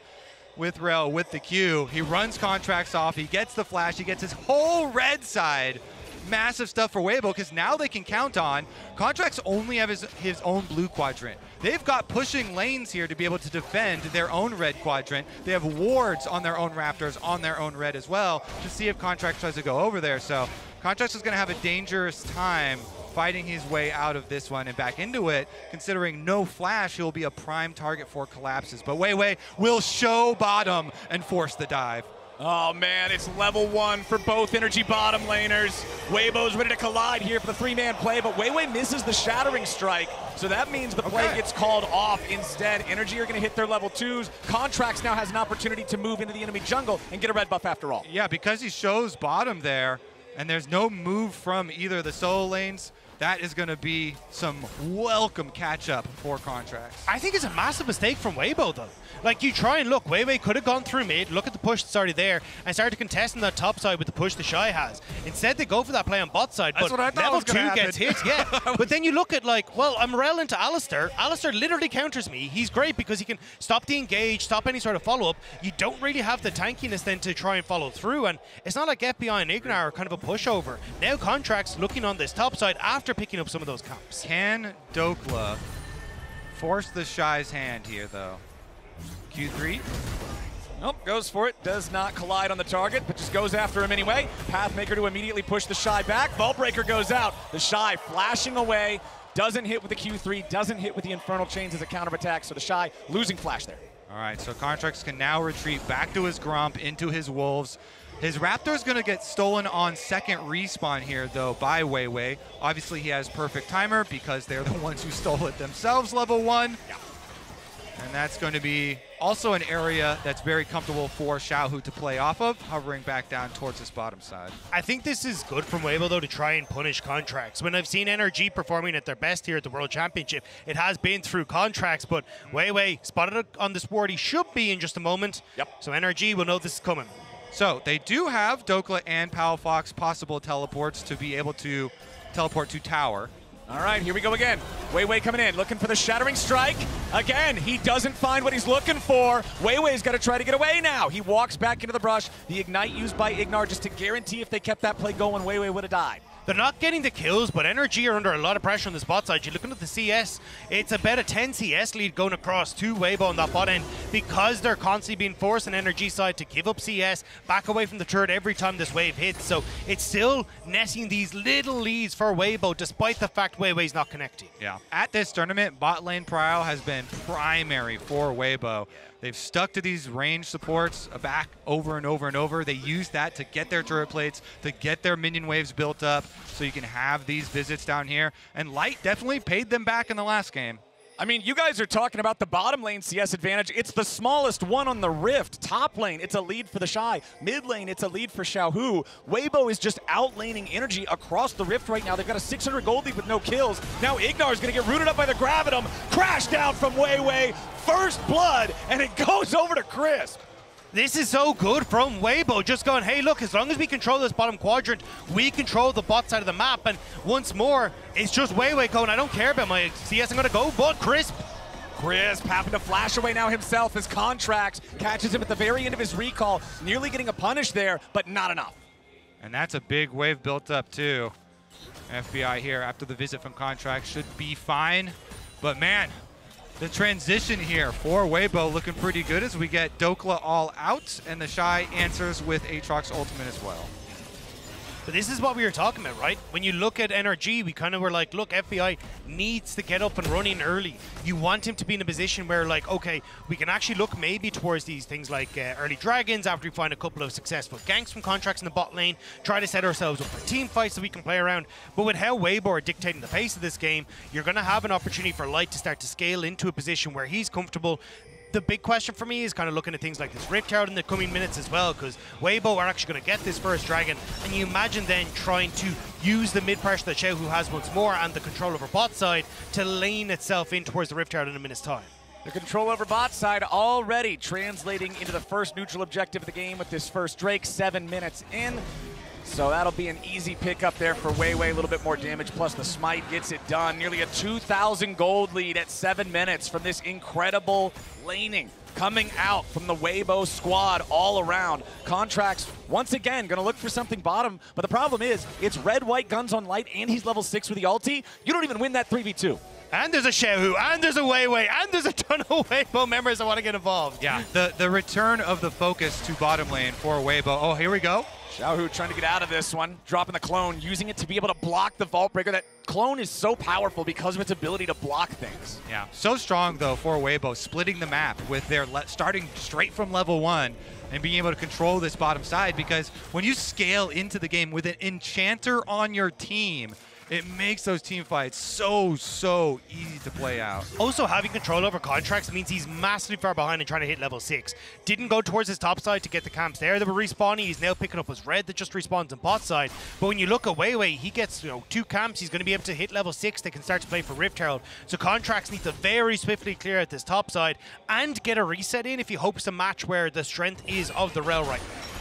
With Rel, with the Q, he runs Contracts off, he gets the flash, he gets his whole red side. Massive stuff for Weibo, because now they can count on Contracts only have his own blue quadrant. They've got pushing lanes here to be able to defend their own red quadrant. They have wards on their own Raptors, on their own red as well, to see if Contracts tries to go over there. So Contracts is going to have a dangerous time fighting his way out of this one and back into it. Considering no flash, he'll be a prime target for collapses. But Weiwei will show bottom and force the dive. Oh man, it's level 1 for both NRG bottom laners. Weibo's ready to collide here for the 3-man play, but Weiwei misses the Shattering Strike, so that means the play gets called off instead. NRG are going to hit their level 2s. Contracts now has an opportunity to move into the enemy jungle and get a red buff after all. Yeah, because he shows bottom there, and there's no move from either of the solo lanes, that is going to be some welcome catch-up for Contracts. I think it's a massive mistake from Weibo, though. Like, you try and look, Weiwei could have gone through mid, look at the push that's already there, and started to contest on that top side with the push the Shy has. Instead, they go for that play on bot side, That's but what I thought level was gonna 2 gets hit, yeah. But then you look at, like, well, I'm Rel into Alistar. Alistar literally counters me. He's great because he can stop the engage, stop any sort of follow-up. You don't really have the tankiness then to try and follow through, and it's not like FBI and Ignar are kind of a pushover. Now Contracts looking on this top side after picking up some of those camps. Can Dokla force the Shy's hand here, though? Q3. Nope, goes for it. Does not collide on the target, but just goes after him anyway. Pathmaker to immediately push the Shy back. Vault Breaker goes out. The Shy flashing away. Doesn't hit with the Q3. Doesn't hit with the Infernal Chains as a counter attack. So the Shy losing flash there. All right, so Contracts can now retreat back to his Gromp, into his Wolves. His Raptor's going to get stolen on second respawn here, though, by Weiwei. Obviously, he has perfect timer because they're the ones who stole it themselves, level 1. Yeah. And that's going to be also an area that's very comfortable for Xiaohu to play off of, hovering back down towards his bottom side. I think this is good from Weibo, though, to try and punish Contracts. When I've seen NRG performing at their best here at the World Championship, it has been through Contracts, but Weiwei spotted it on this ward he should be in just a moment. Yep. So NRG will know this is coming. So they do have Dokla and Pal Fox possible teleports to be able to teleport to tower. All right, here we go again. Weiwei coming in, looking for the Shattering Strike. Again, he doesn't find what he's looking for. Weiwei's got to try to get away now. He walks back into the brush. The Ignite used by Ignar just to guarantee if they kept that play going, Weiwei would have died. They're not getting the kills, but NRG are under a lot of pressure on this bot side. You're looking at the CS, it's about a 10 CS lead going across to Weibo on that bot end because they're constantly being forced on NRG side to give up CS, back away from the turret every time this wave hits. So it's still netting these little leads for Weibo despite the fact Weiwei's not connecting. Yeah. At this tournament, bot lane prowl has been primary for Weibo. They've stuck to these range supports back over and over and over. They use that to get their turret plates, to get their minion waves built up, so you can have these visits down here. And Light definitely paid them back in the last game. I mean, you guys are talking about the bottom lane CS advantage. It's the smallest one on the Rift. Top lane, it's a lead for the Shy. Mid lane, it's a lead for Xiaohu. Weibo is just outlaning NRG across the Rift right now. They've got a 600 gold lead with no kills. Now Ignar is going to get rooted up by the Gravitum. Crash down from Weiwei. First blood, and it goes over to Crisp. This is so good from Weibo, just going, hey, look, as long as we control this bottom quadrant, we control the bot side of the map. And once more, it's just Weiwei going, I don't care about my CS, I'm going to go, but Crisp having to flash away now himself as Contracts catches him at the very end of his recall, nearly getting a punish there, but not enough. And that's a big wave built up too. FBI here after the visit from Contracts should be fine, but man, the transition here for Weibo looking pretty good as we get Dokla all out, and the Shy answers with Aatrox ultimate as well. But this is what we were talking about, right? When you look at NRG, we kind of were like, look, FBI needs to get up and running early. You want him to be in a position where, like, okay, we can actually look maybe towards these things like early dragons after we find a couple of successful ganks from Contracts in the bot lane, try to set ourselves up for team fights so we can play around. But with how Weibo are dictating the pace of this game, you're going to have an opportunity for Light to start to scale into a position where he's comfortable the big question for me is kind of looking at things like this Rift Herald in the coming minutes as well, because Weibo are actually going to get this first dragon, and you imagine then trying to use the mid pressure that Xiaohu has once more and the control over bot side to lane itself in towards the Rift Herald in a minute's time. The control over bot side already translating into the first neutral objective of the game with this first Drake, 7 minutes in. So that'll be an easy pickup there for Weiwei, a little bit more damage, plus the smite gets it done. Nearly a 2,000 gold lead at 7 minutes from this incredible laning coming out from the Weibo squad all around. Contracts, once again, gonna look for something bottom, but the problem is, it's red, white, guns on light, and he's level 6 with the ulti. You don't even win that 3v2. And there's a Xiaohu, and there's a Weiwei, and there's a ton of Weibo members that want to get involved. Yeah, the return of the focus to bottom lane for Weibo. Oh, here we go. Xiaohu trying to get out of this one, dropping the clone, using it to be able to block the Vault Breaker. That clone is so powerful because of its ability to block things. Yeah, so strong though for Weibo, splitting the map with their starting straight from level 1 and being able to control this bottom side, because when you scale into the game with an enchanter on your team, it makes those team fights so easy to play out. Also, having control over contracts means he's massively far behind and trying to hit level 6. Didn't go towards his top side to get the camps there that were respawning. He's now picking up his red that just respawns on bot side. But when you look at Weiwei, he gets 2 camps. He's going to be able to hit level 6. They can start to play for Rift Herald. So contracts need to very swiftly clear out this top side and get a reset in if he hopes to match where the strength is of the Rel right now.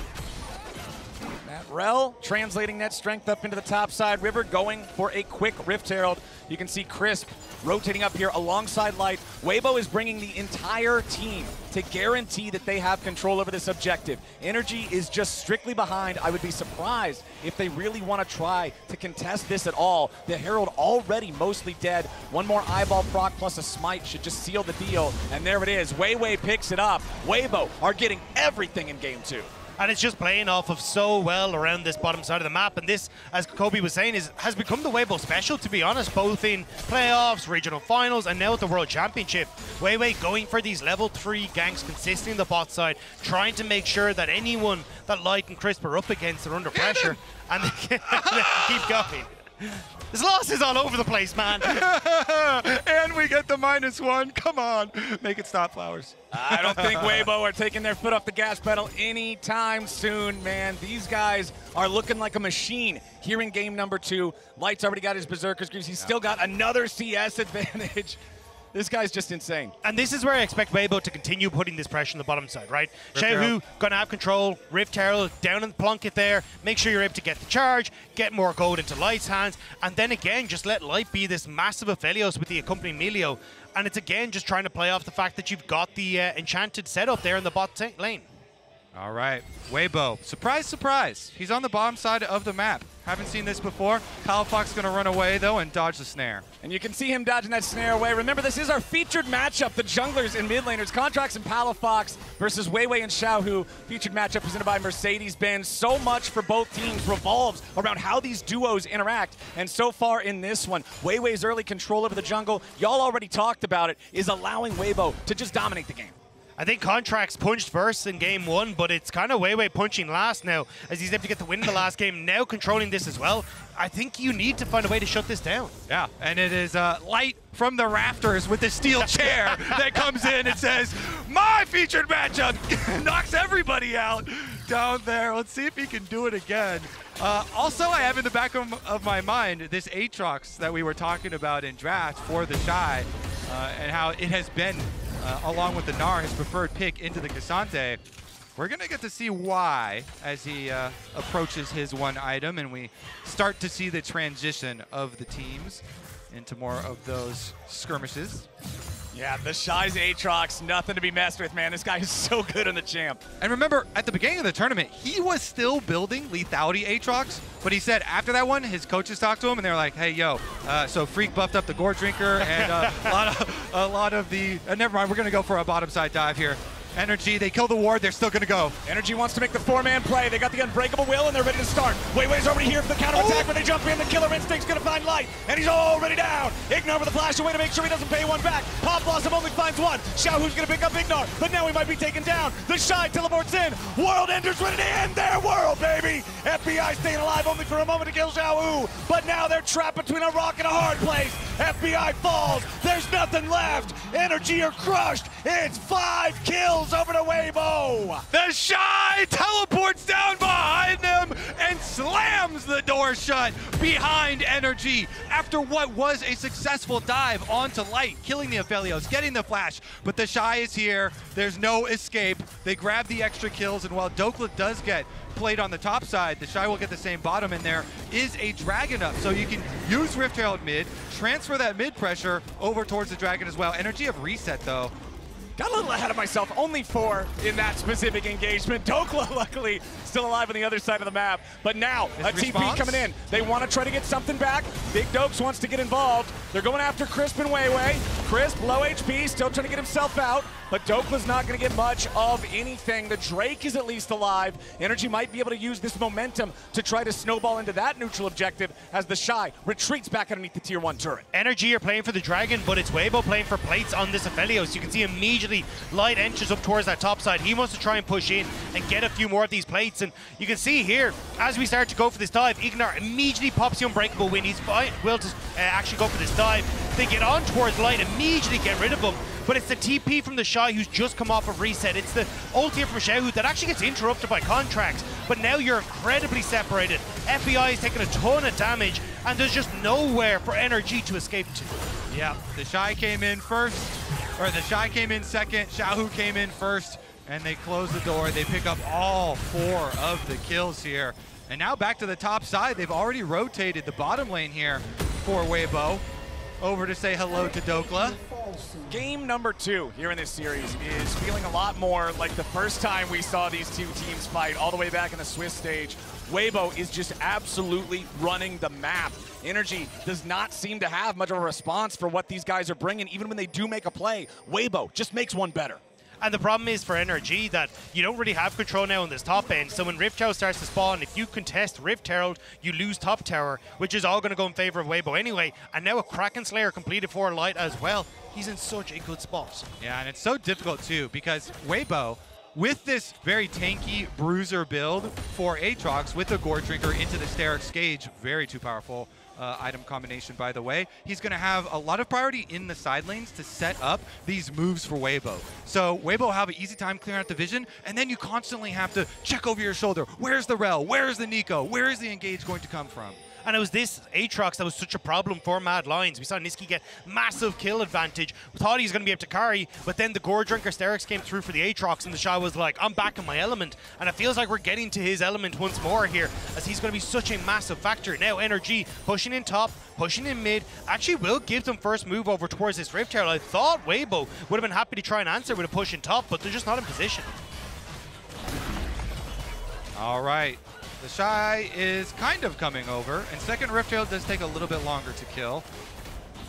Rel translating that strength up into the top side. River going for a quick Rift Herald. You can see Crisp rotating up here alongside Light. Weibo is bringing the entire team to guarantee that they have control over this objective. NRG is just strictly behind. I would be surprised if they really want to try to contest this at all. The Herald already mostly dead. One more eyeball proc plus a smite should just seal the deal. And there it is. Weiwei picks it up. Weibo are getting everything in game 2. And it's just playing off of so well around this bottom side of the map. And this, as Kobe was saying, has become the Weibo special, to be honest, both in playoffs, regional finals, and now at the World Championship. Weiwei going for these level 3 ganks consistently in the bot side, trying to make sure that anyone that Light and Crisp are up against are under pressure, and they keep going. His losses all over the place, man. And we get the -1. Come on. Make it stop, Flowers. I don't think Weibo are taking their foot off the gas pedal anytime soon, man. These guys are looking like a machine here in game number 2. Light's already got his Berserker's Greaves. He's still got another CS advantage. This guy's just insane. And this is where I expect Weibo to continue putting this pressure on the bottom side, right? Xiaohu gonna have control, Rift Herald down in the plunket there, make sure you're able to get the charge, get more gold into Light's hands, and then again, just let Light be this massive Aphelios with the accompanying Melio. And it's again just trying to play off the fact that you've got the enchanted setup there in the bot lane. All right, Weibo, surprise, surprise. He's on the bottom side of the map. Haven't seen this before. Kyle Fox gonna run away though and dodge the snare. And you can see him dodging that snare away. Remember, this is our featured matchup, the junglers and mid laners, Contracts and Palafox versus Weiwei and Xiaohu. Featured matchup presented by Mercedes-Benz. So much for both teams revolves around how these duos interact. And so far in this one, Weiwei's early control over the jungle, y'all already talked about it, is allowing Weibo to just dominate the game. I think Contracts punched first in game 1, but it's kind of Weiwei punching last now, as he's able to get the win in the last game, now controlling this as well. I think you need to find a way to shut this down. Yeah, and it is Light from the rafters with the steel chair that comes in and says, my featured matchup knocks everybody out down there. Let's see if he can do it again. Also, I have in the back of my mind this Aatrox that we were talking about in draft for the Shy, and how it has been along with the Gnar, his preferred pick into the Cassante. We're going to get to see why as he approaches his one item, and we start to see the transition of the teams into more of those skirmishes. Yeah, the Shy's Aatrox, nothing to be messed with, man. This guy is so good on the champ. And remember, at the beginning of the tournament, he was still building lethality Aatrox, but he said after that one, his coaches talked to him, and they're like, hey, yo, so Freak buffed up the Gore Drinker, and a lot of the, never mind, we're going to go for a bottom side dive here. NRG, they kill the ward, they're still gonna go. NRG wants to make the 4-man play. They got the Unbreakable Will and they're ready to start. Weiwei's already here for the counterattack, but they jump in. The Killer Instinct's gonna find Light, and he's already down. Ignar with the flash away to make sure he doesn't pay one back. Pop Blossom only finds one. Xiaohu's gonna pick up Ignar, but now he might be taken down. The Shy teleports in. World Enders ready to end their world, baby. FBI staying alive only for a moment to kill Xiaohu, but now they're trapped between a rock and a hard place. FBI falls. There's nothing left. NRG are crushed. It's 5 kills over to Weibo. The Shy teleports down behind them and slams the door shut behind NRG after what was a successful dive onto Light, killing the Aphelios, getting the flash. But the Shy is here. There's no escape. They grab the extra kills, and while Dokla does get played on the top side, the Shy will get the same bottom, and there is a Dragon up. So you can use Rift Herald mid, transfer that mid pressure over towards the Dragon as well. NRG have reset though. Got a little ahead of myself, only 4 in that specific engagement. Dokla, luckily, still alive on the other side of the map. But now, a TP coming in. They want to try to get something back. Big Dokes wants to get involved. They're going after Crisp and Weiwei. Crisp, low HP, still trying to get himself out. But Dokla's not going to get much of anything. The Drake is at least alive. NRG might be able to use this momentum to try to snowball into that neutral objective as the Shy retreats back underneath the tier 1 turret. NRG are playing for the Dragon, but it's Weibo playing for plates on this Aphelios. You can see immediately Light enters up towards that top side. He wants to try and push in and get a few more of these plates. And you can see here, as we start to go for this dive, Ignar immediately pops the Unbreakable win. He's will to actually go for this dive. They get on towards Light, immediately get rid of him. But it's the TP from the Shy who's just come off of reset. It's the ult here from Xiaohu that actually gets interrupted by Contracts. But now you're incredibly separated. FBI is taking a ton of damage, and there's just nowhere for NRG to escape to. Yeah, the Shy came in first, or the Shy came in second, Xiaohu came in first, and they close the door. They pick up all 4 of the kills here. And now back to the top side. They've already rotated the bottom lane here for Weibo. Over to say hello to Dokla. Game number 2 here in this series is feeling a lot more like the first time we saw these two teams fight all the way back in the Swiss stage. Weibo is just absolutely running the map. NRG does not seem to have much of a response for what these guys are bringing. Even when they do make a play, Weibo just makes one better. And the problem is for NRG that you don't really have control now on this top end. So when Rift Herald starts to spawn, if you contest Rift Herald, you lose top tower, which is all going to go in favor of Weibo anyway. And now a Kraken Slayer completed for Light as well. He's in such a good spot. Yeah, and it's so difficult too because Weibo, with this very tanky bruiser build for Aatrox with the Gore Drinker into the Sterix Gauge, very too powerful item combination, by the way. He's going to have a lot of priority in the side lanes to set up these moves for Weibo. So Weibo will have an easy time clearing out the vision, and then you constantly have to check over your shoulder. Where's the Rel? Where's the Nico? Where is the engage going to come from? And it was this Aatrox that was such a problem for Mad Lions. We saw Niski get massive kill advantage. We thought he was going to be able to carry, but then the Gore Drinker Sterix came through for the Aatrox, and the Shy was like, I'm back in my element. And it feels like we're getting to his element once more here, as he's going to be such a massive factor. Now NRG pushing in top, pushing in mid, actually will give them first move over towards this Rift Herald. I thought Weibo would have been happy to try and answer with a push in top, but they're just not in position. All right. The Shy is kind of coming over, and second Rift Herald does take a little bit longer to kill,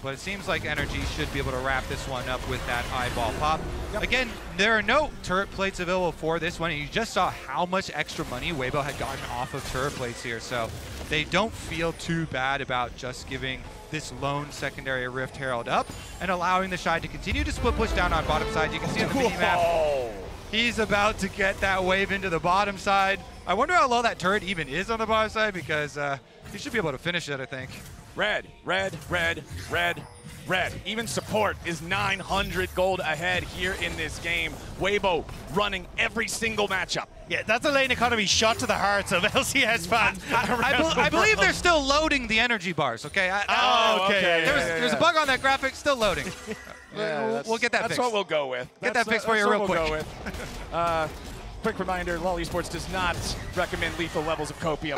but it seems like NRG should be able to wrap this one up with that eyeball pop. Yep. Again, there are no turret plates available for this one, and you just saw how much extra money Weibo had gotten off of turret plates here, so they don't feel too bad about just giving this lone secondary Rift Herald up and allowing the Shy to continue to split push down on bottom side. You can see on the mini-map, he's about to get that wave into the bottom side. I wonder how low that turret even is on the bottom side, because he should be able to finish it, I think. Red, red, red, red, red. Even support is 900 gold ahead here in this game. Weibo running every single matchup. Yeah, that's a lane economy shot to the hearts of LCS fans. I believe they're still loading the energy bars, okay? Okay. There's a bug on that graphic, still loading. Yeah, we'll get that fixed. That's what we'll go with. Get that fixed for you real quick. We'll go with. Quick reminder, LoL Esports does not recommend lethal levels of copium.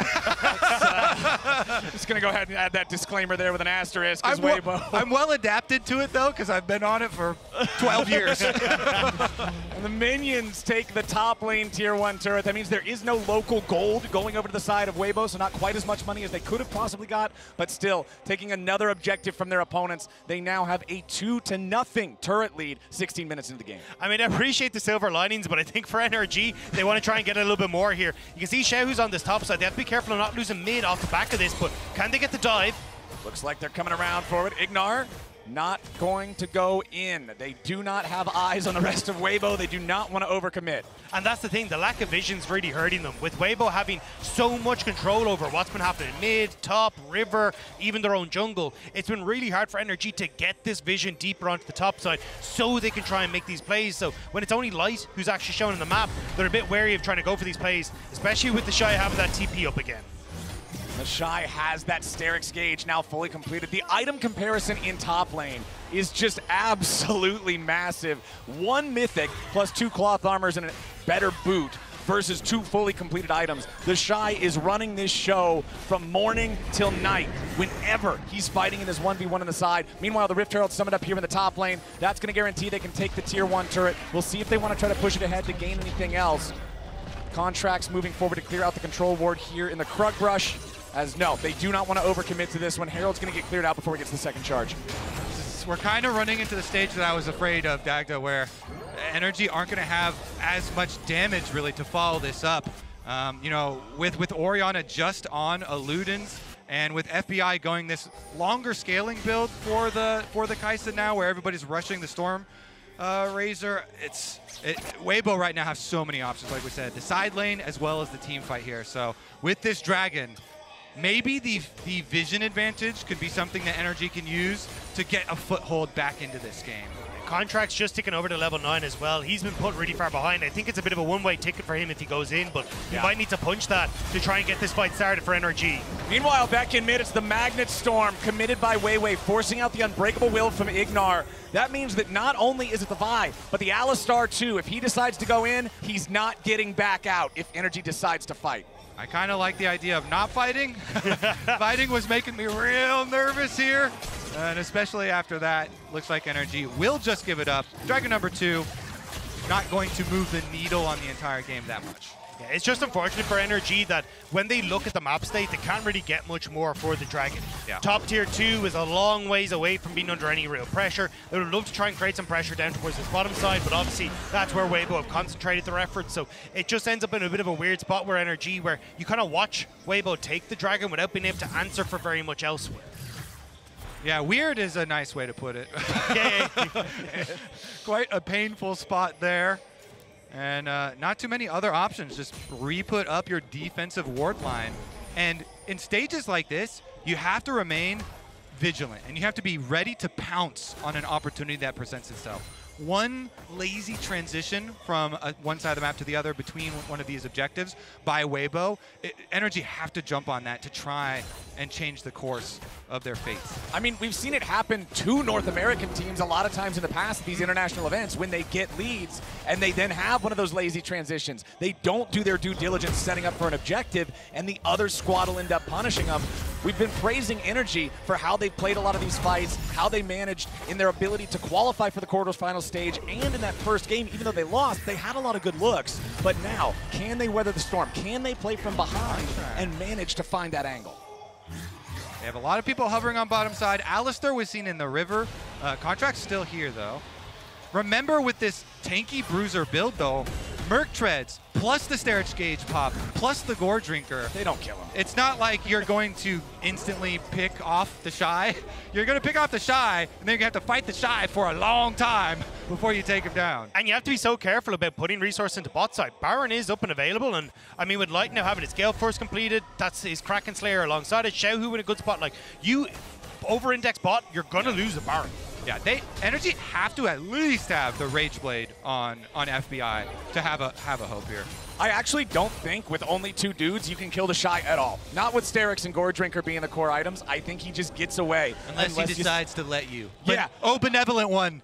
Just going to go ahead and add that disclaimer there with an asterisk. I'm well adapted to it, though, because I've been on it for 12 years. And the minions take the top lane tier 1 turret. That means there is no local gold going over to the side of Weibo, so not quite as much money as they could have possibly got, but still taking another objective from their opponents. They now have a 2-0 turret lead 16 minutes into the game. I mean, I appreciate the silver linings, but I think for NRG, they want to try and get a little bit more here. You can see Xiaohu's on this top side. They have to be careful of not losing mid off the back of this, but can they get the dive? Looks like they're coming around for it. Ignar not going to go in. They do not have eyes on the rest of Weibo. They do not want to overcommit. And that's the thing, the lack of vision's really hurting them. With Weibo having so much control over what's been happening mid, top, river, even their own jungle, it's been really hard for NRG to get this vision deeper onto the top side so they can try and make these plays. So when it's only Light who's actually shown on the map, they're a bit wary of trying to go for these plays, especially with the Shy having that TP up again. The Shy has that Sterix gauge now fully completed. The item comparison in top lane is just absolutely massive. 1 Mythic plus 2 Cloth Armors and a better boot versus 2 fully completed items. The Shy is running this show from morning till night whenever he's fighting in this 1v1 on the side. Meanwhile, the Rift Herald summoned up here in the top lane. That's going to guarantee they can take the tier 1 turret. We'll see if they want to try to push it ahead to gain anything else. Contracts moving forward to clear out the control ward here in the Krug Brush. As no, they do not want to overcommit to this one. Herald's going to get cleared out before he gets the second charge. We're kind of running into the stage that I was afraid of, Dagda, where NRG aren't going to have as much damage really to follow this up. You know, with Orianna just on Ludens, and with FBI going this longer scaling build for the Kai'Sa now, where everybody's rushing the Storm Razor, Weibo right now have so many options, like we said, the side lane as well as the team fight here. So with this Dragon, maybe the vision advantage could be something that NRG can use to get a foothold back into this game. Contract's just ticking over to level 9 as well. He's been put really far behind. I think it's a bit of a one-way ticket for him if he goes in, but he might need to punch that to try and get this fight started for NRG. Meanwhile, back in mid, it's the Magnet Storm committed by Weiwei, forcing out the Unbreakable Will from Ignar. That means that not only is it the Vi, but the Alistar too. If he decides to go in, he's not getting back out if NRG decides to fight. I kind of like the idea of not fighting. Fighting was making me real nervous here. And especially after that, looks like NRG will just give it up. Dragon number 2, not going to move the needle on the entire game that much. Yeah, it's just unfortunate for NRG that when they look at the map state, they can't really get much more for the Dragon. Yeah. Top tier 2 is a long ways away from being under any real pressure. They would love to try and create some pressure down towards this bottom side, but obviously that's where Weibo have concentrated their efforts. So it just ends up in a bit of a weird spot where NRG, where you kind of watch Weibo take the Dragon without being able to answer for very much elsewhere. Yeah, weird is a nice way to put it. Quite a painful spot there. And not too many other options. Just re-put up your defensive ward line. And in stages like this, you have to remain vigilant. And you have to be ready to pounce on an opportunity that presents itself. One lazy transition from one side of the map to the other between one of these objectives by Weibo, NRG have to jump on that to try and change the course of their fates. I mean, we've seen it happen to North American teams a lot of times in the past at these international events when they get leads and they then have one of those lazy transitions. They don't do their due diligence setting up for an objective and the other squad will end up punishing them. We've been praising NRG for how they've played a lot of these fights, how they managed in their ability to qualify for the quarterfinals stage, and in that first game, even though they lost, they had a lot of good looks. But now, can they weather the storm? Can they play from behind and manage to find that angle? They have a lot of people hovering on bottom side. Alistar was seen in the river. Contract's still here, though. Remember, with this tanky bruiser build, though, Merc Treads, plus the Sterich Gauge pop, plus the Gore Drinker. They don't kill him. It's not like you're going to instantly pick off the Shy. You're going to pick off the Shy, and then you're going to have to fight the Shy for a long time before you take him down. And you have to be so careful about putting resource into bot side. Baron is up and available, and I mean, with Light now having his Gale Force completed, that's his Kraken Slayer alongside it. Xiaohu in a good spot. Like, you over-index bot, you're going to lose a Baron. Yeah, NRG have to at least have the Rage Blade on FBI to have a hope here. I actually don't think with only 2 dudes you can kill the Shy at all. Not with Sterix and Gore Drinker being the core items. I think he just gets away. Unless he decides to let you. Yeah. Oh, benevolent one.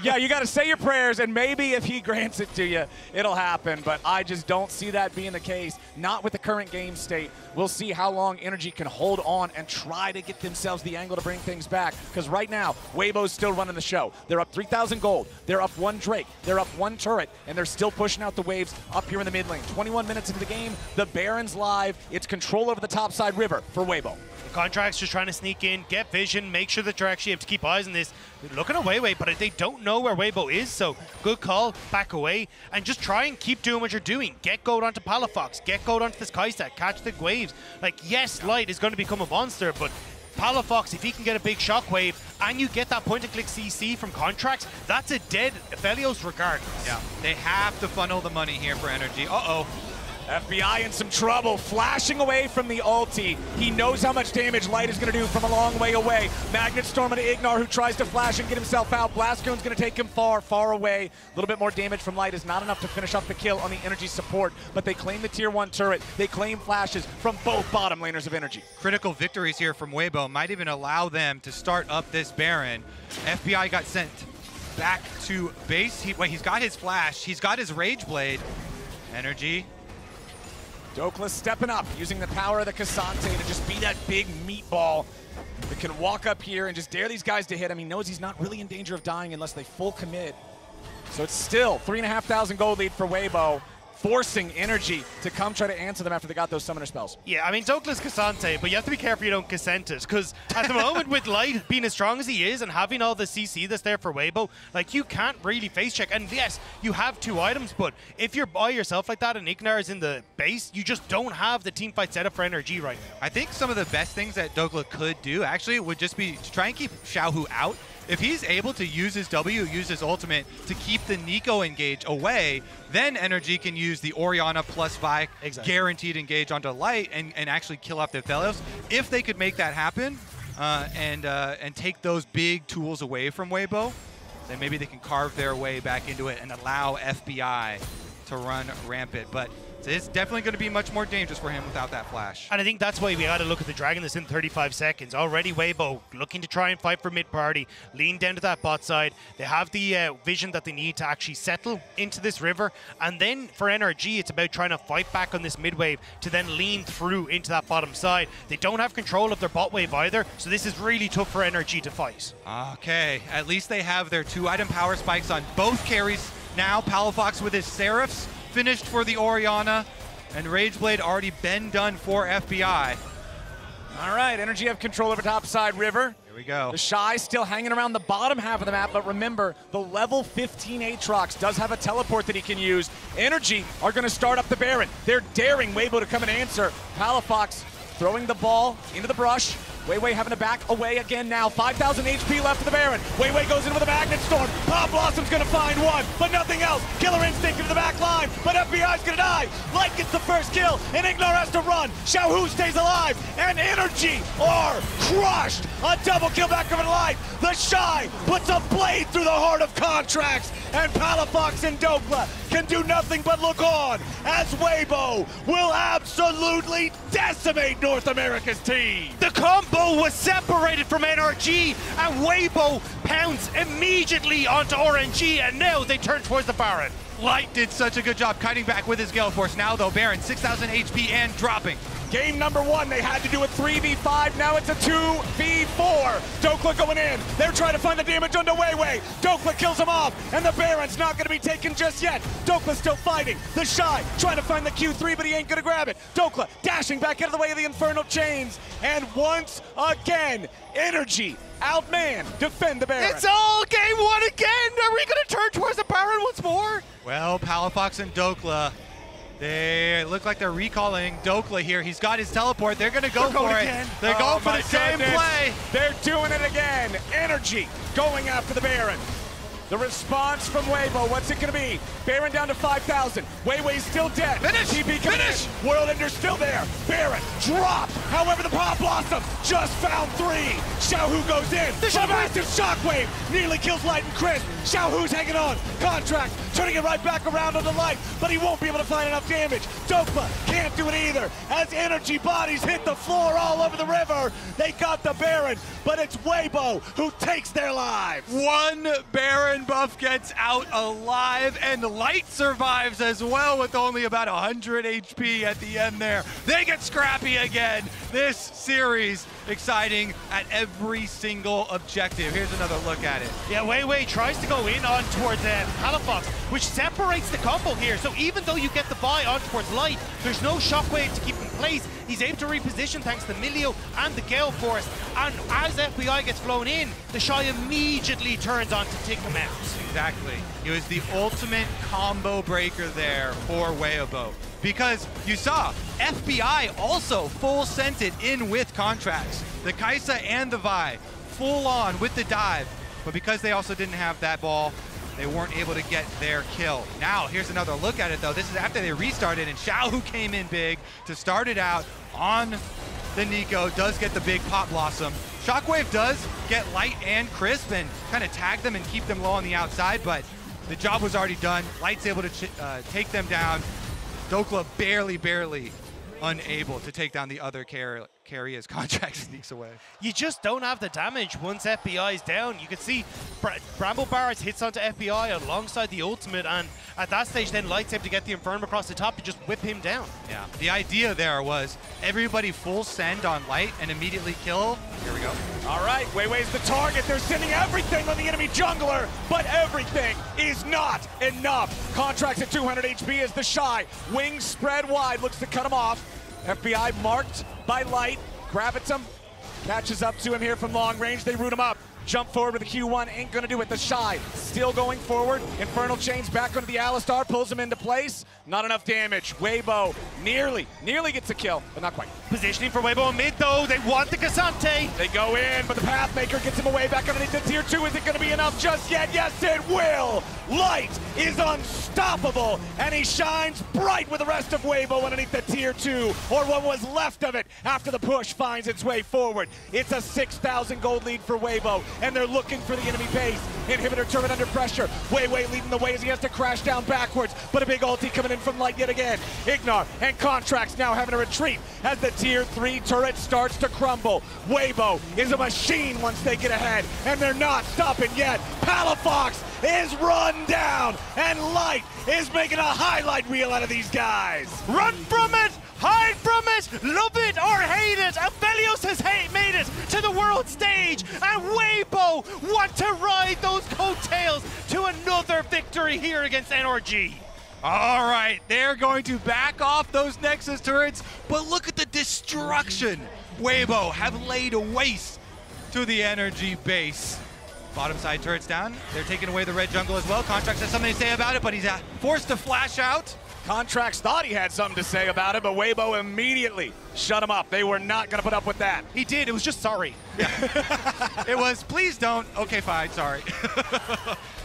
Yeah, you got to say your prayers, and maybe if he grants it to you, it'll happen. But I just don't see that being the case. Not with the current game state. We'll see how long NRG can hold on and try to get themselves the angle to bring things back. Because right now, Weibo's still running the show. They're up 3,000 gold. They're up 1 Drake. They're up 1 turret. And they're still pushing out the waves up here in the mid lane. 21 minutes into the game, the Baron's live. It's control over the topside river for Weibo. The Contract's just trying to sneak in, get vision, make sure that you're actually able to keep eyes on this. They're looking at Weiwei, but they don't know where Weibo is, so good call, back away, and just try and keep doing what you're doing. Get gold onto Palafox, get gold onto this Kai'Sa, catch the waves. Like, yes, Light is going to become a monster, but Palafox, if he can get a big shockwave and you get that point-and-click CC from contracts, that's a dead Aphelios regardless. Yeah, they have to funnel the money here for NRG. Uh-oh. FBI in some trouble, flashing away from the ulti. He knows how much damage Light is going to do from a long way away. Magnet Storm and Ignar, who tries to flash and get himself out. Blastcone's going to take him far, far away. A little bit more damage from Light is not enough to finish off the kill on the NRG support, but they claim the tier 1 turret. They claim flashes from both bottom laners of NRG. Critical victories here from Weibo might even allow them to start up this Baron. FBI got sent back to base. He's got his flash. He's got his Rage Blade. NRG. Dokla stepping up, using the power of the Cassante to just be that big meatball that can walk up here and just dare these guys to hit him. He knows he's not really in danger of dying unless they full commit. So it's still 3,500 gold lead for Weibo, forcing NRG to come try to answer them after they got those summoner spells. Yeah, I mean, Douglas Cassante, but you have to be careful you don't Cassant it, because at the moment with Light being as strong as he is and having all the CC that's there for Weibo, like, you can't really face check. And yes, you have 2 items, but if you're by yourself like that and Ignar is in the base, you just don't have the team fight setup for NRG right now. I think some of the best things that Douglas could do actually would just be to try and keep Xiaohu out. If he's able to use his W, use his ultimate to keep the Nico engage away, then NRG can use the Orianna plus Vi guaranteed engage onto Light and actually kill off the Aphelios. If they could make that happen and take those big tools away from Weibo, then maybe they can carve their way back into it and allow FBI to run rampant. But it's definitely going to be much more dangerous for him without that flash. And I think that's why we got to look at the Dragon that's in 35 seconds. Already Weibo looking to try and fight for mid-party, lean down to that bot side. They have the vision that they need to actually settle into this river. And then for NRG, it's about trying to fight back on this mid-wave to then lean through into that bottom side. They don't have control of their bot wave either, so this is really tough for NRG to fight. Okay, at least they have their 2-item power spikes on both carries now. Palafox with his Seraphs finished for the Orianna, and Rage Blade already been done for FBI. All right, NRG have control over topside river. Here we go. The Shy still hanging around the bottom half of the map, but remember, the level 15 Aatrox does have a teleport that he can use. NRG are going to start up the Baron. They're daring Weibo to come and answer. Palafox throwing the ball into the brush. Weiwei having to back away again now. 5,000 HP left for the Baron. Weiwei goes in with a Magnet Storm. Pop Blossom's gonna find one, but nothing else. Killer Instinct into the back line, but FBI's gonna die. Light gets the first kill, and Ignar has to run. Xiaohu stays alive, and NRG are crushed. A double kill back over to Light. The Shy puts a blade through the heart of Contracts, and Palafox and Dokla can do nothing but look on as Weibo will absolutely decimate North America's team. The combo was separated from NRG, and Weibo pounds immediately onto RNG, and now they turn towards the Baron. Light did such a good job kiting back with his Gale Force. Now though, Baron 6,000 HP and dropping. Game number 1, they had to do a 3v5, now it's a 2v4. Dokla going in, they're trying to find the damage onto Weiwei. Dokla kills him off, and the Baron's not gonna be taken just yet. Dokla's still fighting. The Shy trying to find the Q3, but he ain't gonna grab it. Dokla dashing back out of the way of the Infernal Chains, and once again, NRG outman defend the Baron. It's all game 1 again! Are we gonna turn towards the Baron once more? Well, Palafox and Dokla, they look like they're recalling Dokla here. He's got his teleport. They're going to go for it. They're going for the same play. They're doing it again. NRG going after the Baron. The response from Weibo, what's it going to be? Baron down to 5,000. Weiwei's still dead. Finish! TP Finish! World Ender's still there. Baron dropped. However, the Pop Blossom just found 3. Xiaohu goes in. The massive shockwave nearly kills Light and Chris. Xiaohu's hanging on. Contract turning it right back around on the Light, but he won't be able to find enough damage. Dokla can't do it either. As NRG bodies hit the floor all over the river, they got the Baron, but it's Weibo who takes their lives. One Baron buff gets out alive, and Light survives as well with only about 100 HP at the end there. They get scrappy again. This series exciting at every single objective. Here's another look at it. Yeah, Weiwei tries to go in on towards Palafox, which separates the combo here. So even though you get the buy on towards Light, there's no shockwave to keep in place. He's able to reposition thanks to Milio and the Gale Force. And as FBI gets flown in, the Shy immediately turns on to take him out. Exactly. It was the ultimate combo breaker there for Weibo. because you saw FBI also full sent it in with contracts. The Kaisa and the Vi full on with the dive, but because they also didn't have that ball, they weren't able to get their kill. Now, here's another look at it though. This is after they restarted and Xiaohu came in big to start it out on the Nico, does get the big Pop Blossom. Shockwave does get Light and Crisp and kind of tag them and keep them low on the outside, but the job was already done. Light's able to take them down. Dokla barely unable to take down the other carry as Contract sneaks away. You just don't have the damage once FBI is down. You can see Bramble Barrett hits onto FBI alongside the ultimate, and at that stage then Light's able to get the Infernum across the top to just whip him down. Yeah, the idea there was everybody full send on Light and immediately kill. Here we go. All right, Weiwei's the target. They're sending everything on the enemy jungler, but everything is not enough. Contracts at 200 HP as the Shy. Wings spread wide, looks to cut him off. FBI marked by Light. Gravits him, catches up to him here from long range. They root him up. Jump forward with the Q1, ain't gonna do it. The Shy still going forward. Infernal Chains back onto the Alistar, pulls him into place. Not enough damage. Weibo nearly gets a kill, but not quite. Positioning for Weibo in mid though, they want the Cassante. They go in, but the Pathmaker gets him away back underneath the tier 2. Is it gonna be enough just yet? Yes, it will! Light is unstoppable, and he shines bright with the rest of Weibo underneath the tier 2, or what was left of it after the push finds its way forward. It's a 6,000 gold lead for Weibo, and they're looking for the enemy base. Inhibitor turret under pressure. Weiwei leading the way as he has to crash down backwards, but a big ulti coming in from Light yet again. Ignar and Contracts now having a retreat as the tier 3 turret starts to crumble. Weibo is a machine once they get ahead, and they're not stopping yet. Palafox is run down, and Light is making a highlight reel out of these guys. Run from it! Hide from it! Love it or hate it! Aphelios has made it to the world stage, and Weibo want to ride those coattails to another victory here against NRG. All right, they're going to back off those Nexus turrets, but look at the destruction Weibo have laid waste to the NRG base. Bottom side turrets down. They're taking away the red jungle as well. Contracts has something to say about it, but he's forced to flash out. Contracts thought he had something to say about it, but Weibo immediately shut him up. They were not going to put up with that. He did. It was just sorry. It was, please don't. Okay, fine, sorry.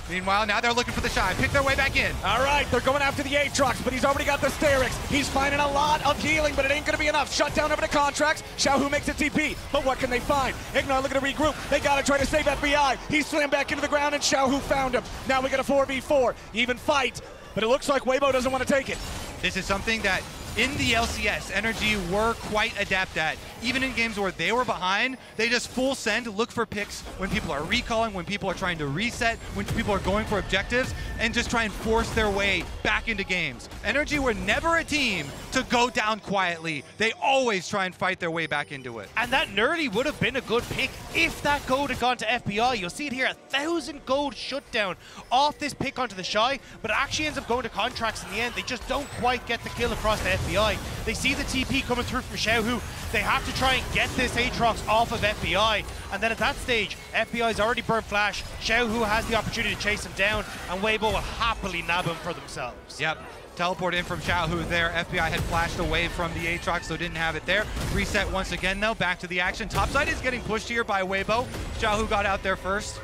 Meanwhile, now they're looking for the Shy. Pick their way back in. All right, they're going after the Aatrox, but he's already got the Sterix. He's finding a lot of healing, but it ain't going to be enough. Shut down over to Contracts. Xiaohu makes a TP, but what can they find? Ignar looking to regroup. They got to try to save FBI. He slammed back into the ground, and Xiaohu found him. Now we got a 4v4. Even fight, but it looks like Weibo doesn't want to take it. This is something that in the LCS, NRG were quite adept at. Even in games where they were behind, they just full send, look for picks when people are recalling, when people are trying to reset, when people are going for objectives, and just try and force their way back into games. NRG were never a team to go down quietly. They always try and fight their way back into it. And that Nerdy would have been a good pick if that gold had gone to FBI. You'll see it here, 1,000 gold shutdown off this pick onto the Shy, but it actually ends up going to Contracts in the end. They just don't quite get the kill across the FBI. They see the TP coming through from Xiaohu. They have to try and get this Aatrox off of FBI. And then at that stage, FBI's already burned Flash. Xiaohu has the opportunity to chase him down, and Weibo will happily nab him for themselves. Yep. Teleport in from Xiaohu there. FBI had flashed away from the Aatrox, so didn't have it there. Reset once again, though. Back to the action. Topside is getting pushed here by Weibo. Xiaohu got out there first.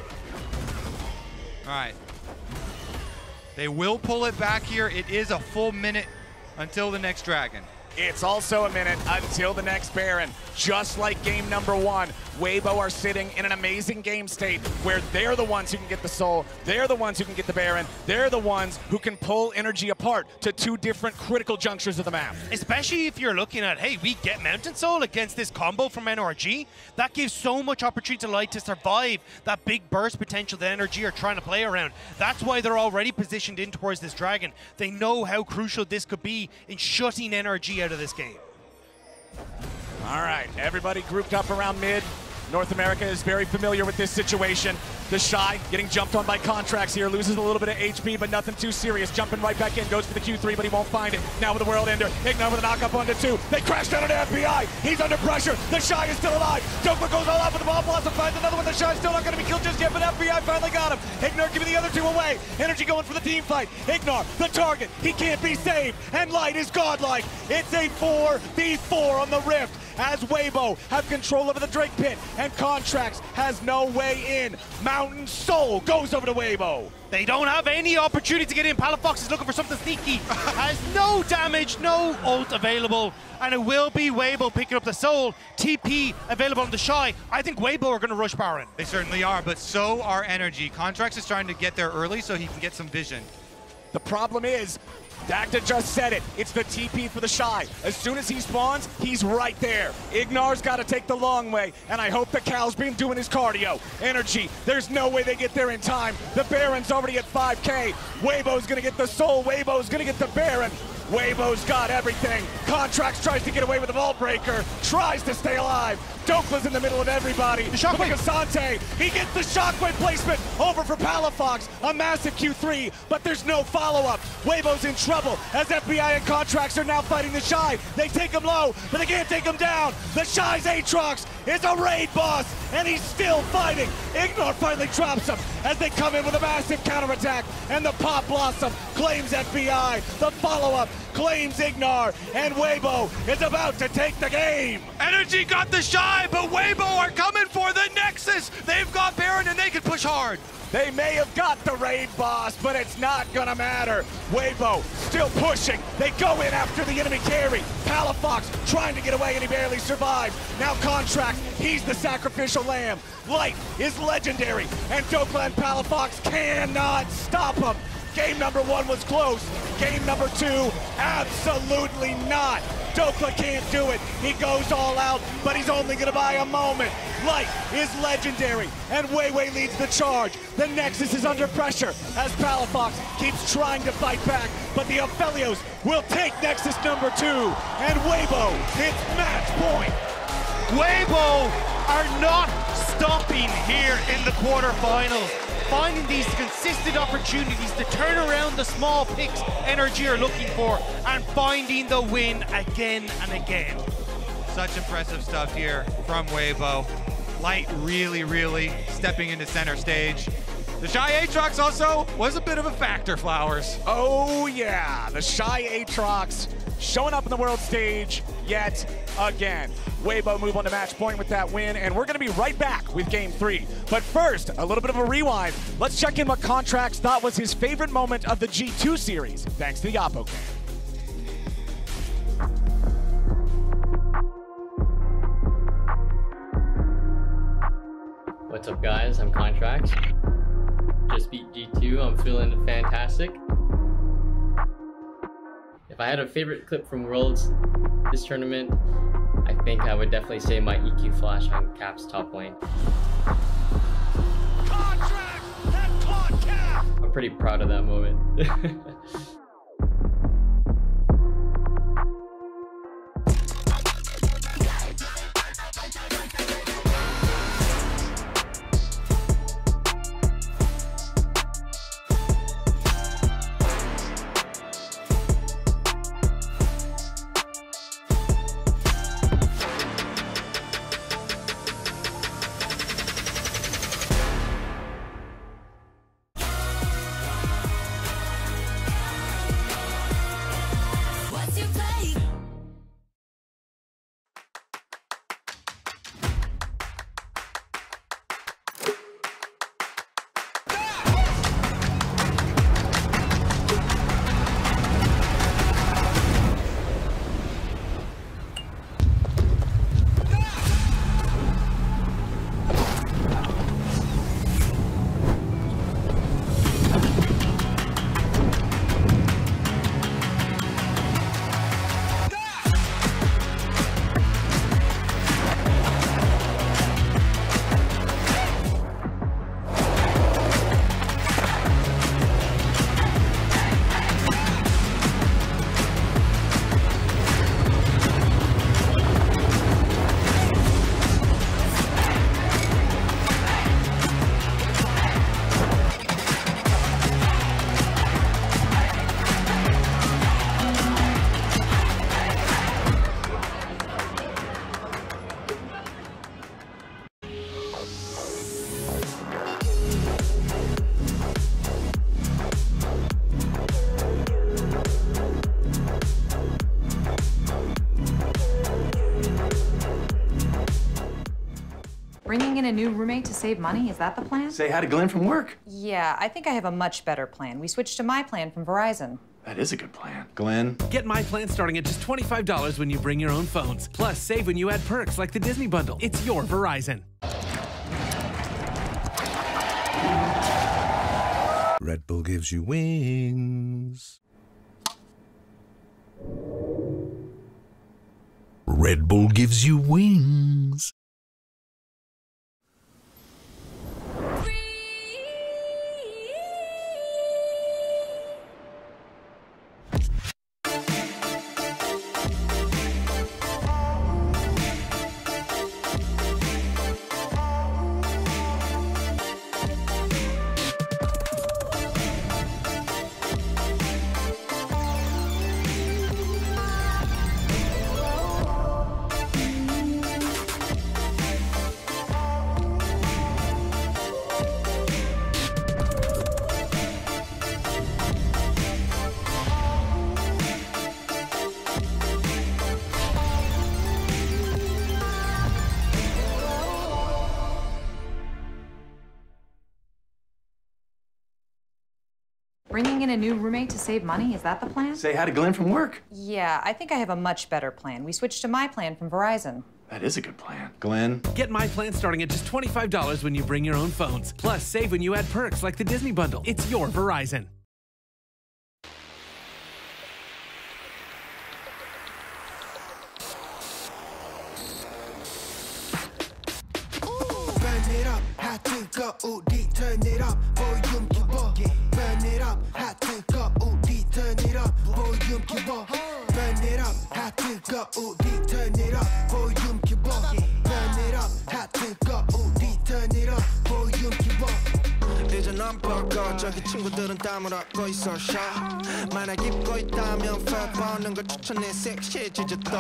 All right. They will pull it back here. It is a full minute until the next Dragon. It's also a minute until the next Baron. Just like game number 1, Weibo are sitting in an amazing game state where they're the ones who can get the soul, they're the ones who can get the Baron, they're the ones who can pull NRG apart to 2 different critical junctures of the map. Especially if you're looking at, hey, we get Mountain Soul against this combo from NRG. That gives so much opportunity to Light to survive that big burst potential that NRG are trying to play around. That's why they're already positioned in towards this Dragon. They know how crucial this could be in shutting NRG out of this game. All right, everybody grouped up around mid. North America is very familiar with this situation. The Shy getting jumped on by Contracts here, loses a little bit of HP, but nothing too serious. Jumping right back in, goes for the Q3, but he won't find it. Now with the World Ender, Ignore with a knock up onto 2. They crash down into FBI. He's under pressure. The Shy is still alive. Dokla goes all out with the Ball Blossom, finds another one. The Shy's still not going to be killed just yet, but FBI finally got him. Ignore giving the other 2 away. NRG going for the team fight. Ignore, the target. He can't be saved, and Light is godlike. It's a 4v4 on the Rift, as Weibo have control over the Drake Pit, and Contracts has no way in. Mountain Soul goes over to Weibo. They don't have any opportunity to get in. Palafox is looking for something sneaky. Has no damage, no ult available, and it will be Weibo picking up the Soul. TP available on the Shy. I think Weibo are going to rush Baron. They certainly are, but so are NRG. Contracts is trying to get there early so he can get some vision. The problem is, Dacta just said it. It's the TP for the Shy. As soon as he spawns, he's right there. Ignor's got to take the long way, and I hope the Cal's been doing his cardio. NRG, there's no way they get there in time. The Baron's already at 5K. Weibo's going to get the Soul. Weibo's going to get the Baron. Weibo's got everything. Contracts tries to get away with the Vault Breaker. Tries to stay alive. Dokla's in the middle of everybody. The Shockwave. Asante, he gets the Shockwave placement over for Palafox. A massive Q3, but there's no follow-up. Weibo's in trouble as FBI and Contracts are now fighting the Shy. They take him low, but they can't take him down. The Shy's Aatrox is a raid boss, and he's still fighting. Ignore finally drops him as they come in with a massive counterattack, and the Pop Blossom claims FBI. The follow-up claims Ignore, and Weibo is about to take the game. NRG got the Shy, but Weibo are coming for the Nexus. They've got Baron, and they can push hard. They may have got the raid boss, but it's not gonna matter. Weibo still pushing. They go in after the enemy carry. Palafox trying to get away, and he barely survived. Now Contract, he's the sacrificial lamb. Light is legendary, and Dokla and Palafox cannot stop him. Game number 1 was close. Game number 2, absolutely not. Dokla can't do it. He goes all out, but he's only gonna buy a moment. Light is legendary, and Weiwei leads the charge. The Nexus is under pressure as Palafox keeps trying to fight back, but the Aphelios will take Nexus number 2, and Weibo hits match point. Weibo are not stopping here in the quarterfinals. Finding these consistent opportunities to turn around the small picks NRG are looking for, and finding the win again and again. Such impressive stuff here from Weibo. Light really stepping into center stage. The Shy Aatrox also was a bit of a factor, Flowers. Oh yeah, the Shy Aatrox showing up in the world stage yet again. Weibo move on to match point with that win, and we're going to be right back with Game 3. But first, a little bit of a rewind. Let's check in what Contracts thought was his favorite moment of the G2 series, thanks to the Oppo Cam. What's up, guys? I'm Contracts. Just beat G2. I'm feeling fantastic. If I had a favorite clip from Worlds this tournament, I think I would definitely say my EQ flash on Cap's top lane. I'm pretty proud of that moment. new roommate to save money? Is that the plan? Say hi to Glenn from work. Yeah, I think I have a much better plan. We switched to my plan from Verizon. That is a good plan. Glenn. Get my plan starting at just $25 when you bring your own phones. Plus, save when you add perks like the Disney Bundle. It's your Verizon. Red Bull gives you wings. Red Bull gives you wings. Bringing in a new roommate to save money, is that the plan? Say hi to Glenn from work. Yeah, I think I have a much better plan. We switched to my plan from Verizon. That is a good plan. Glenn. Get my plan starting at just $25 when you bring your own phones. Plus, save when you add perks like the Disney Bundle. It's your Verizon. Burn it up, hot drink up, OD, turn it up, volume keep up. Burn it up, hot drink up, OD, turn it up, volume keep up. Burn it up, hot drink up, OD, turn it up, volume keep up. Burn it up, hot drink up, OD, turn it up, volume keep up. 이제 넌 뻗고 저기 친구들은 땀을 얻고 있어 shot. 만약 입고 있다면 fat 버는 걸 추천해 섹시해지졌다.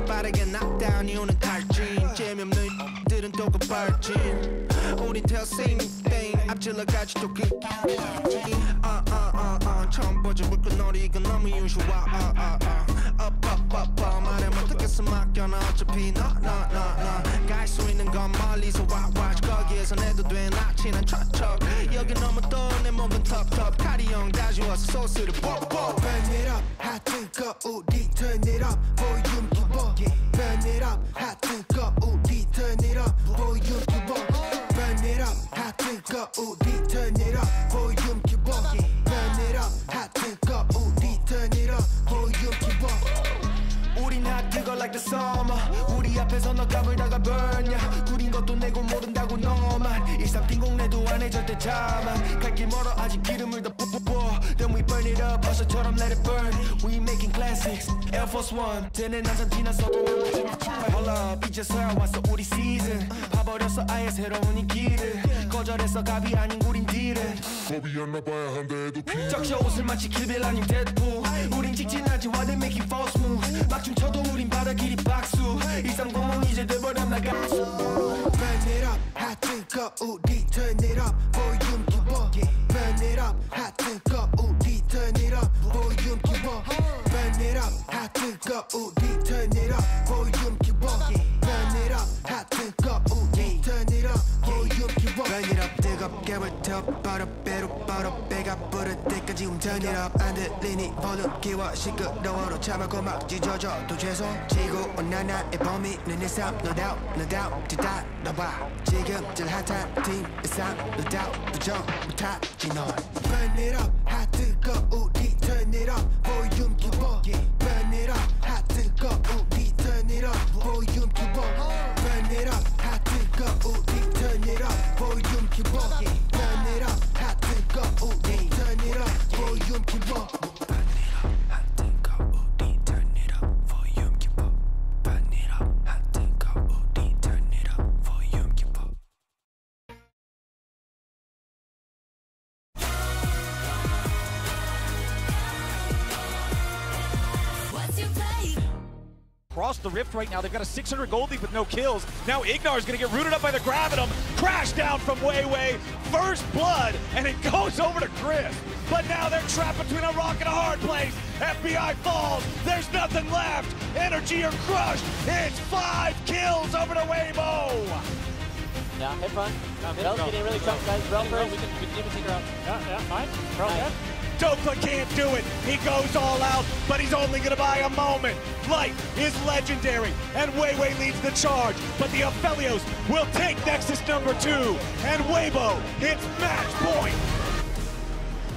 빠르게 knockdown 이오는 탈진 재미없는 들은 또 급발진. 우린 tell same thing 앞질러가지 또 그 처음 보지 물건놀이 이건 너무 usual up 말해 못하겠어 맡겨놔 어차피 너 갈 수 있는 건 멀리서 watch 거기에서 내도 돼 낙치난 척척 여기 너무 또 내 몸은 텁텁 카리형 다 지워서 소스를 뽀뽀 Burn it up hot drink up OD turn it up volume keep up Burn it up hot drink up OD turn it up volume keep up Burn it up hot drink up OD turn it up volume keep up Burn it up hot drink up OD turn it up volume keep up 우린 hot 뜨거 like the summer 우리 앞에서 너 까불다가 burn 야 구린 것도 내고 모른다고 너만 일삼띵공내도 안해 절대 자만 갈 길 멀어 아직 기름을 더 뽀뽀뽀 Then we burn it up 어서처럼 let it burn We making classics Air Force One 쟤네 난선 지나서 Hold up 이제서야 왔어 우리 season 봐버렸어 아예 새로운 인기를 거절해서 갑이 아닌 우린 딜은 겁이었나봐야 한데도 피 적셔 옷을 마치 킬빌 아닌 데드풀 우린 직진하지 while they making false moves 막춤 쳐도 우린 바다 길이 박수 1300 이제 돼버려 나 가수 Burn it up hot drink up OD turn it up volume keep up Burn it up hot drink up OD turn it up volume keep up Burn it up hot drink up OD turn it up volume keep up Burn it up hot drink up OD turn it up volume keep up Burn it up 뜨겁게 불터 버려 배로 벌어 배가 부를 때까지 turn it up 안 들리니 볼륨 키워 시끄러워로 참아고 막 찢어져도 죄송지고 나나의 범위는 일삼 no doubt 뒤따라봐 지금 제일 핫한 팀 일삼 no doubt 부정 못하지 넌 Burn it up hot 뜨거 OD turn it up volume keep up Burn it up hot 뜨거 OD turn it up volume keep up Burn it up hot 뜨거 OD turn it up volume keep up Burn it up hot 뜨거 OD turn it up volume keep up Across the rift right now, they've got a 600 gold lead with no kills. Now Ignar is going to get rooted up by the Gravitum. Crash down from Weiwei. First blood, and it goes over to Chris. But now they're trapped between a rock and a hard place. FBI falls. There's nothing left. NRG are crushed. It's 5 kills over to Weibo. Yeah, hit front. Rel's getting really tough, guys. Rel first. We can even take her out. Yeah, fine. Rel good. Dokla can't do it. He goes all out, but he's only going to buy a moment. Light is legendary, and Weiwei leads the charge. But the Aphelios will take Nexus number 2, and Weibo hits match point.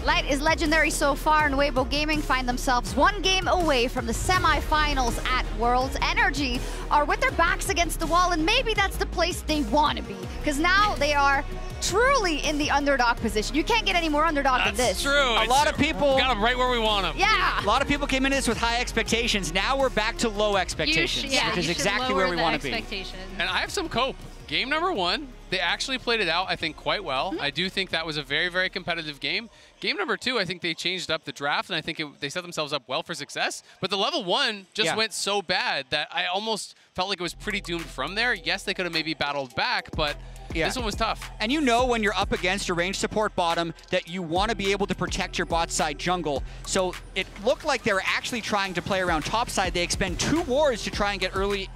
Light is legendary so far, and Weibo Gaming find themselves one game away from the semifinals at Worlds. NRG are with their backs against the wall, and maybe that's the place they want to be, because now they are truly in the underdog position. You can't get any more underdog than this. That's true. A lot of people got them right where we want them. Yeah. A lot of people came into this with high expectations. Now we're back to low expectations, which is exactly where we want to be. And I have some cope. Game number 1, they actually played it out, I think, quite well. I do think that was a very, very competitive game. Game number 2, I think they changed up the draft, and I think they set themselves up well for success. But the level 1 just went so bad that I almost felt like it was pretty doomed from there. Yes, they could have maybe battled back, but this one was tough. And you know when you're up against a ranged support bottom that you want to be able to protect your bot side jungle. So it looked like they were actually trying to play around top side. They expend 2 wards to try and get early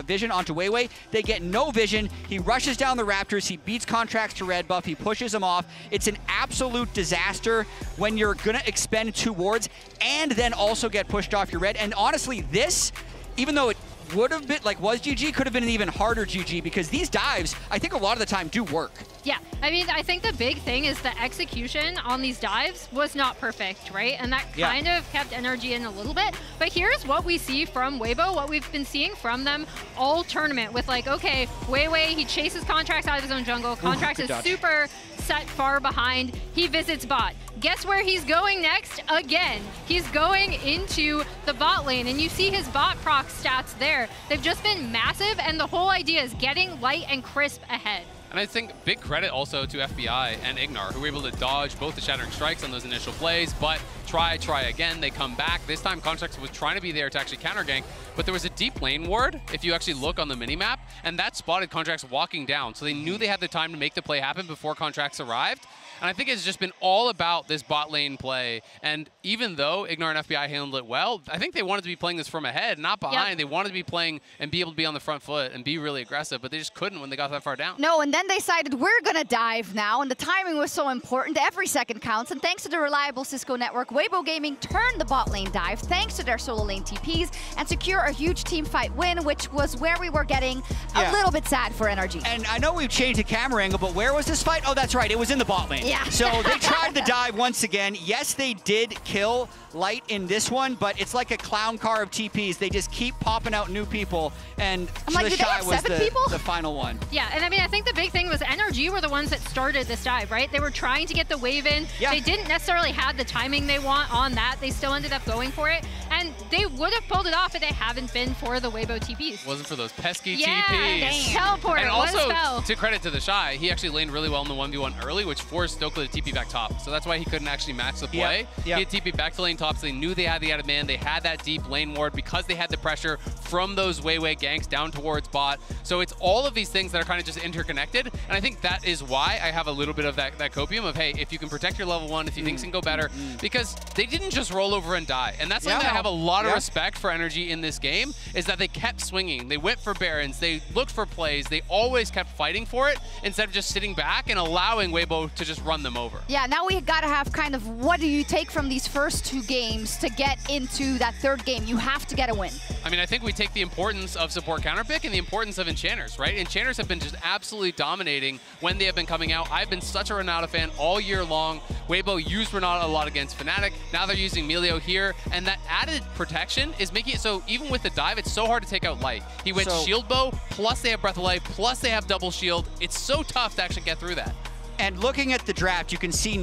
vision onto Weiwei. They get no vision. He rushes down the Raptors. He beats Contracts to red buff. He pushes them off. It's an absolute disaster when you're going to expend 2 wards and then also get pushed off your red. And honestly, this, even though it would have been, like, was GG, could have been an even harder GG, because these dives, I think a lot of the time do work. Yeah, I mean, I think the big thing is the execution on these dives was not perfect, right? And that kind of kept NRG in a little bit. But here's what we see from Weibo, what we've been seeing from them all tournament with, like, okay, Weiwei, he chases Contracts out of his own jungle. Contracts is super set far behind. He visits bot. Guess where he's going next? Again, he's going into the bot lane, and you see his bot proc stats there. They've just been massive, and the whole idea is getting Light and Crisp ahead. And I think big credit also to FBI and Ignar, who were able to dodge both the Shattering Strikes on those initial plays, but try again, they come back. This time Contracts was trying to be there to actually counter gank, but there was a deep lane ward, if you actually look on the minimap, and that spotted Contracts walking down, so they knew they had the time to make the play happen before Contracts arrived. And I think it's just been all about this bot lane play. And even though Ignar and FBI handled it well, I think they wanted to be playing this from ahead, not behind. They wanted to be playing and be able to be on the front foot and be really aggressive, but they just couldn't when they got that far down. No, and then they decided we're going to dive now, and the timing was so important. Every second counts, and thanks to the reliable Cisco network, Weibo Gaming turned the bot lane dive thanks to their solo lane TPs and secure a huge team fight win, which was where we were getting a little bit sad for NRG. And I know we've changed the camera angle, but where was this fight? Oh, that's right, it was in the bot lane. Yeah. So they tried the dive once again. Yes, they did kill Light in this one, but it's like a clown car of TPs. They just keep popping out new people, and Shy was the final one. Yeah, and I mean, I think the big thing was NRG were the ones that started this dive, right? They were trying to get the wave in. Yeah. They didn't necessarily have the timing they want on that. They still ended up going for it, and they would have pulled it off if they haven't been for the Weibo TPs. Wasn't for those pesky TPs. TPs. Teleport. And also, to credit to the Shy, he actually laned really well in the 1v1 early, which forced Dokla to TP back top. So that's why he couldn't actually match the play. He had TP back to lane top, so they knew they had the added man. They had that deep lane ward because they had the pressure from those Weiwei ganks down towards bot. So it's all of these things that are kind of just interconnected. And I think that is why I have a little bit of that copium of, hey, if you can protect your level 1, if you think things can go better, because they didn't just roll over and die. And that's something that I have a lot of respect for NRG in this game, is that they kept swinging. They went for Barons. They looked for plays. They always kept fighting for it instead of just sitting back and allowing Weibo to just run them over. Yeah, now we got to have kind of, what do you take from these first 2 games to get into that 3rd game? You have to get a win. I mean, I think we take the importance of support counterpick and the importance of Enchanters, right? Enchanters have been just absolutely dominating when they have been coming out. I've been such a Renata fan all year long. Weibo used Renata a lot against Fnatic. Now they're using Melio here, and that added protection is making it so even with the dive, it's so hard to take out Light. He went Shield Bow, plus they have Breath of Life, plus they have double shield. It's so tough to actually get through that. And looking at the draft, you can see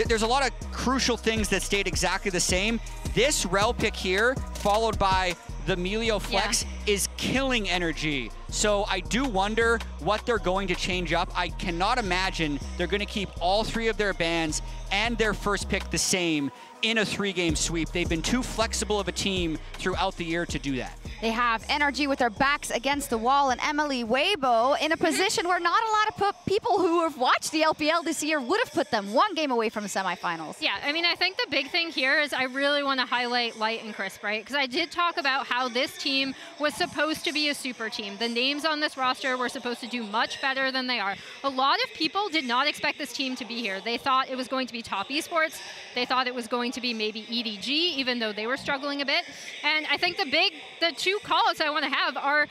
there's a lot of crucial things that stayed exactly the same. This Rel pick here, followed by the Melio Flex, is killing NRG. So I do wonder what they're going to change up. I cannot imagine they're going to keep all 3 of their bans and their first pick the same in a 3-game sweep. They've been too flexible of a team throughout the year to do that. They have NRG with their backs against the wall and Emily Weibo in a position where not a lot of people who have watched the LPL this year would have put them one game away from the semifinals. Yeah, I mean, I think the big thing here is I really want to highlight Light and Crisp, right? Because I did talk about how this team was supposed to be a super team. The names on this roster were supposed to do much better than they are. A lot of people did not expect this team to be here. They thought it was going to be Top Esports. They thought it was going to be maybe EDG, even though they were struggling a bit. And I think the two calls I want to have are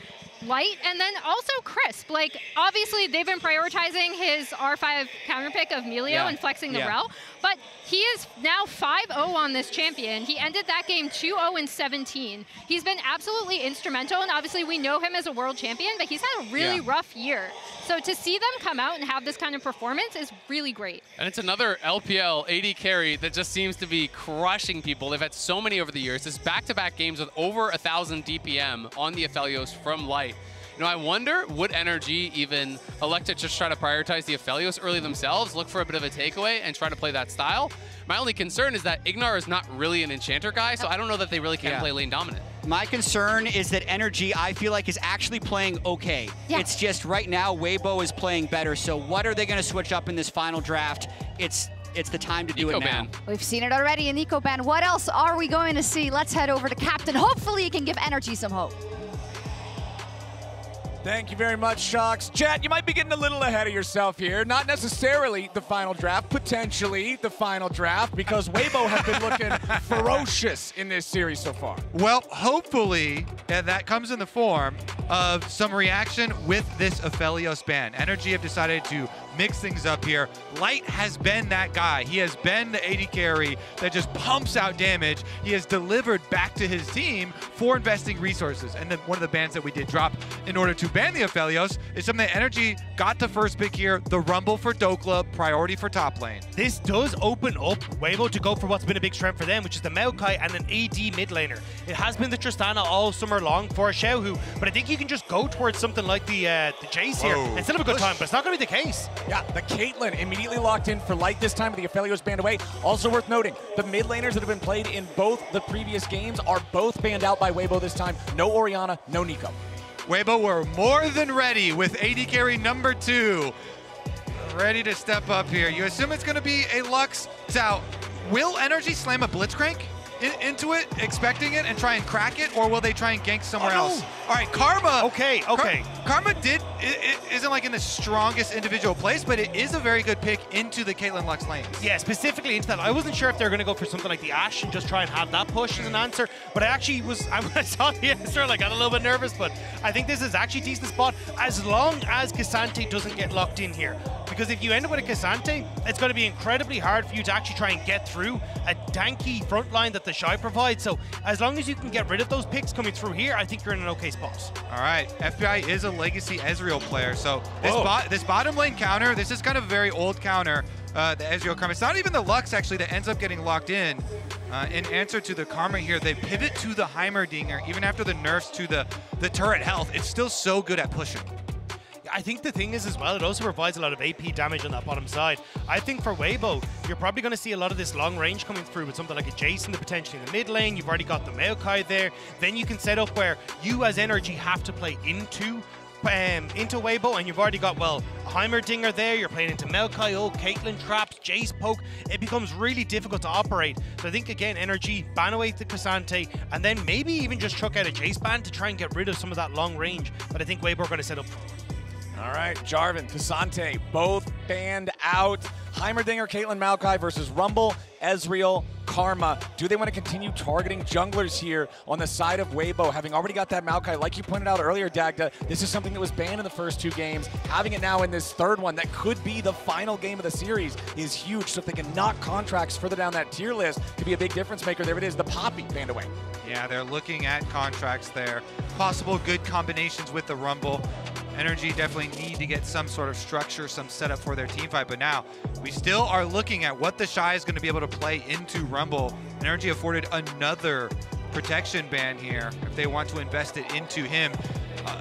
Light and then also Crisp. Like, obviously, they've been prioritizing his R5 counter pick of Melio and flexing the Rel, but he is now 5-0 on this champion. He ended that game 2-0 in 17. He's been absolutely instrumental, and obviously we know him as a world champion, but he's had a really rough year. So to see them come out and have this kind of performance is really great. And it's another LPL AD carry that just seems to be crushing people. They've had so many over the years. This back-to-back games with over 1,000 DPM on the Aphelios from Light. You know, I wonder, would NRG even elect to just try to prioritize the Aphelios early themselves, look for a bit of a takeaway, and try to play that style? My only concern is that Ignar is not really an enchanter guy, so I don't know that they really can play lane dominant. My concern is that NRG, I feel like, is actually playing okay. It's just right now, Weibo is playing better. So what are they going to switch up in this final draft? It's the time to do it now. We've seen it already in EcoBan. What else are we going to see? Let's head over to Captain. Hopefully he can give NRG some hope. Thank you very much, Shocks. Chat, you might be getting a little ahead of yourself here. Not necessarily the final draft, potentially the final draft, because Weibo have been looking ferocious in this series so far. Well, hopefully that comes in the form of some reaction with this Aphelios ban. NRG have decided to mix things up here. Light has been that guy. He has been the AD carry that just pumps out damage. He has delivered back to his team for investing resources. And then one of the bans that we did drop in order to ban the Aphelios is something that NRG got the first pick here, the Rumble for Dokla, priority for top lane. This does open up Weibo to go for what's been a big strength for them, which is the Maokai and an AD mid laner. It has been the Tristana all summer long for Xiaohu, but I think you can just go towards something like the Jace here and still have a good time, but it's not going to be the case. Yeah, the Caitlyn immediately locked in for Light this time with the Aphelios banned away. Also worth noting, the mid laners that have been played in both the previous games are both banned out by Weibo this time. No Orianna, no Nico. Weibo were more than ready with AD carry number 2. Ready to step up here. You assume it's going to be a Lux out. Will NRG slam a Blitzcrank into it, expecting it, and try and crack it, or will they try and gank somewhere else? All right, Karma. Okay. Karma it isn't like in the strongest individual place, but it is a very good pick into the Caitlyn Lux lane. Yeah, specifically into that. I wasn't sure if they were going to go for something like the Ashe and just try and have that push as an answer, but I actually was, when I saw the answer, I got a little bit nervous, but I think this is actually a decent spot as long as Cassante doesn't get locked in here. Because if you end up with a Cassante, it's going to be incredibly hard for you to actually try and get through a danky front line that the Shy provides. So as long as you can get rid of those picks coming through here, I think you're in an okay spot. All right, FBI is a legacy Ezreal player. So this bottom lane counter, this is kind of a very old counter, the Ezreal Karma. It's not even the Lux, actually, that ends up getting locked in. In answer to the Karma here, they pivot to the Heimerdinger. Even after the nerfs to the turret health, it's still so good at pushing. I think the thing is as well, it also provides a lot of AP damage on that bottom side. I think for Weibo, you're probably going to see a lot of this long range coming through with something like a Jason, potentially in the mid lane. You've already got the Maokai there. Then you can set up where you as NRG have to play into Weibo, and you've already got, well, a Heimerdinger there. You're playing into Maokai, Caitlyn traps, Jace poke. It becomes really difficult to operate. So I think, again, NRG ban away the Cassante, and then maybe even just chuck out a Jace ban to try and get rid of some of that long range. But I think Weibo are going to set up. All right, Jarvan, Cassante, both banned out. Heimerdinger, Caitlyn, Maokai versus Rumble, Ezreal, Karma. Do they want to continue targeting junglers here on the side of Weibo, having already got that Maokai? Like you pointed out earlier, Dagda, this is something that was banned in the first 2 games. Having it now in this third one that could be the final game of the series is huge. So if they can knock contracts further down that tier list, could be a big difference maker. There it is, the Poppy banned away. Yeah, they're looking at contracts there. Possible good combinations with the Rumble. NRG definitely need to get some sort of structure, some setup for their team fight, but now we still are looking at what the Shy is going to be able to play into Rumble. NRG afforded another protection ban here if they want to invest it into him.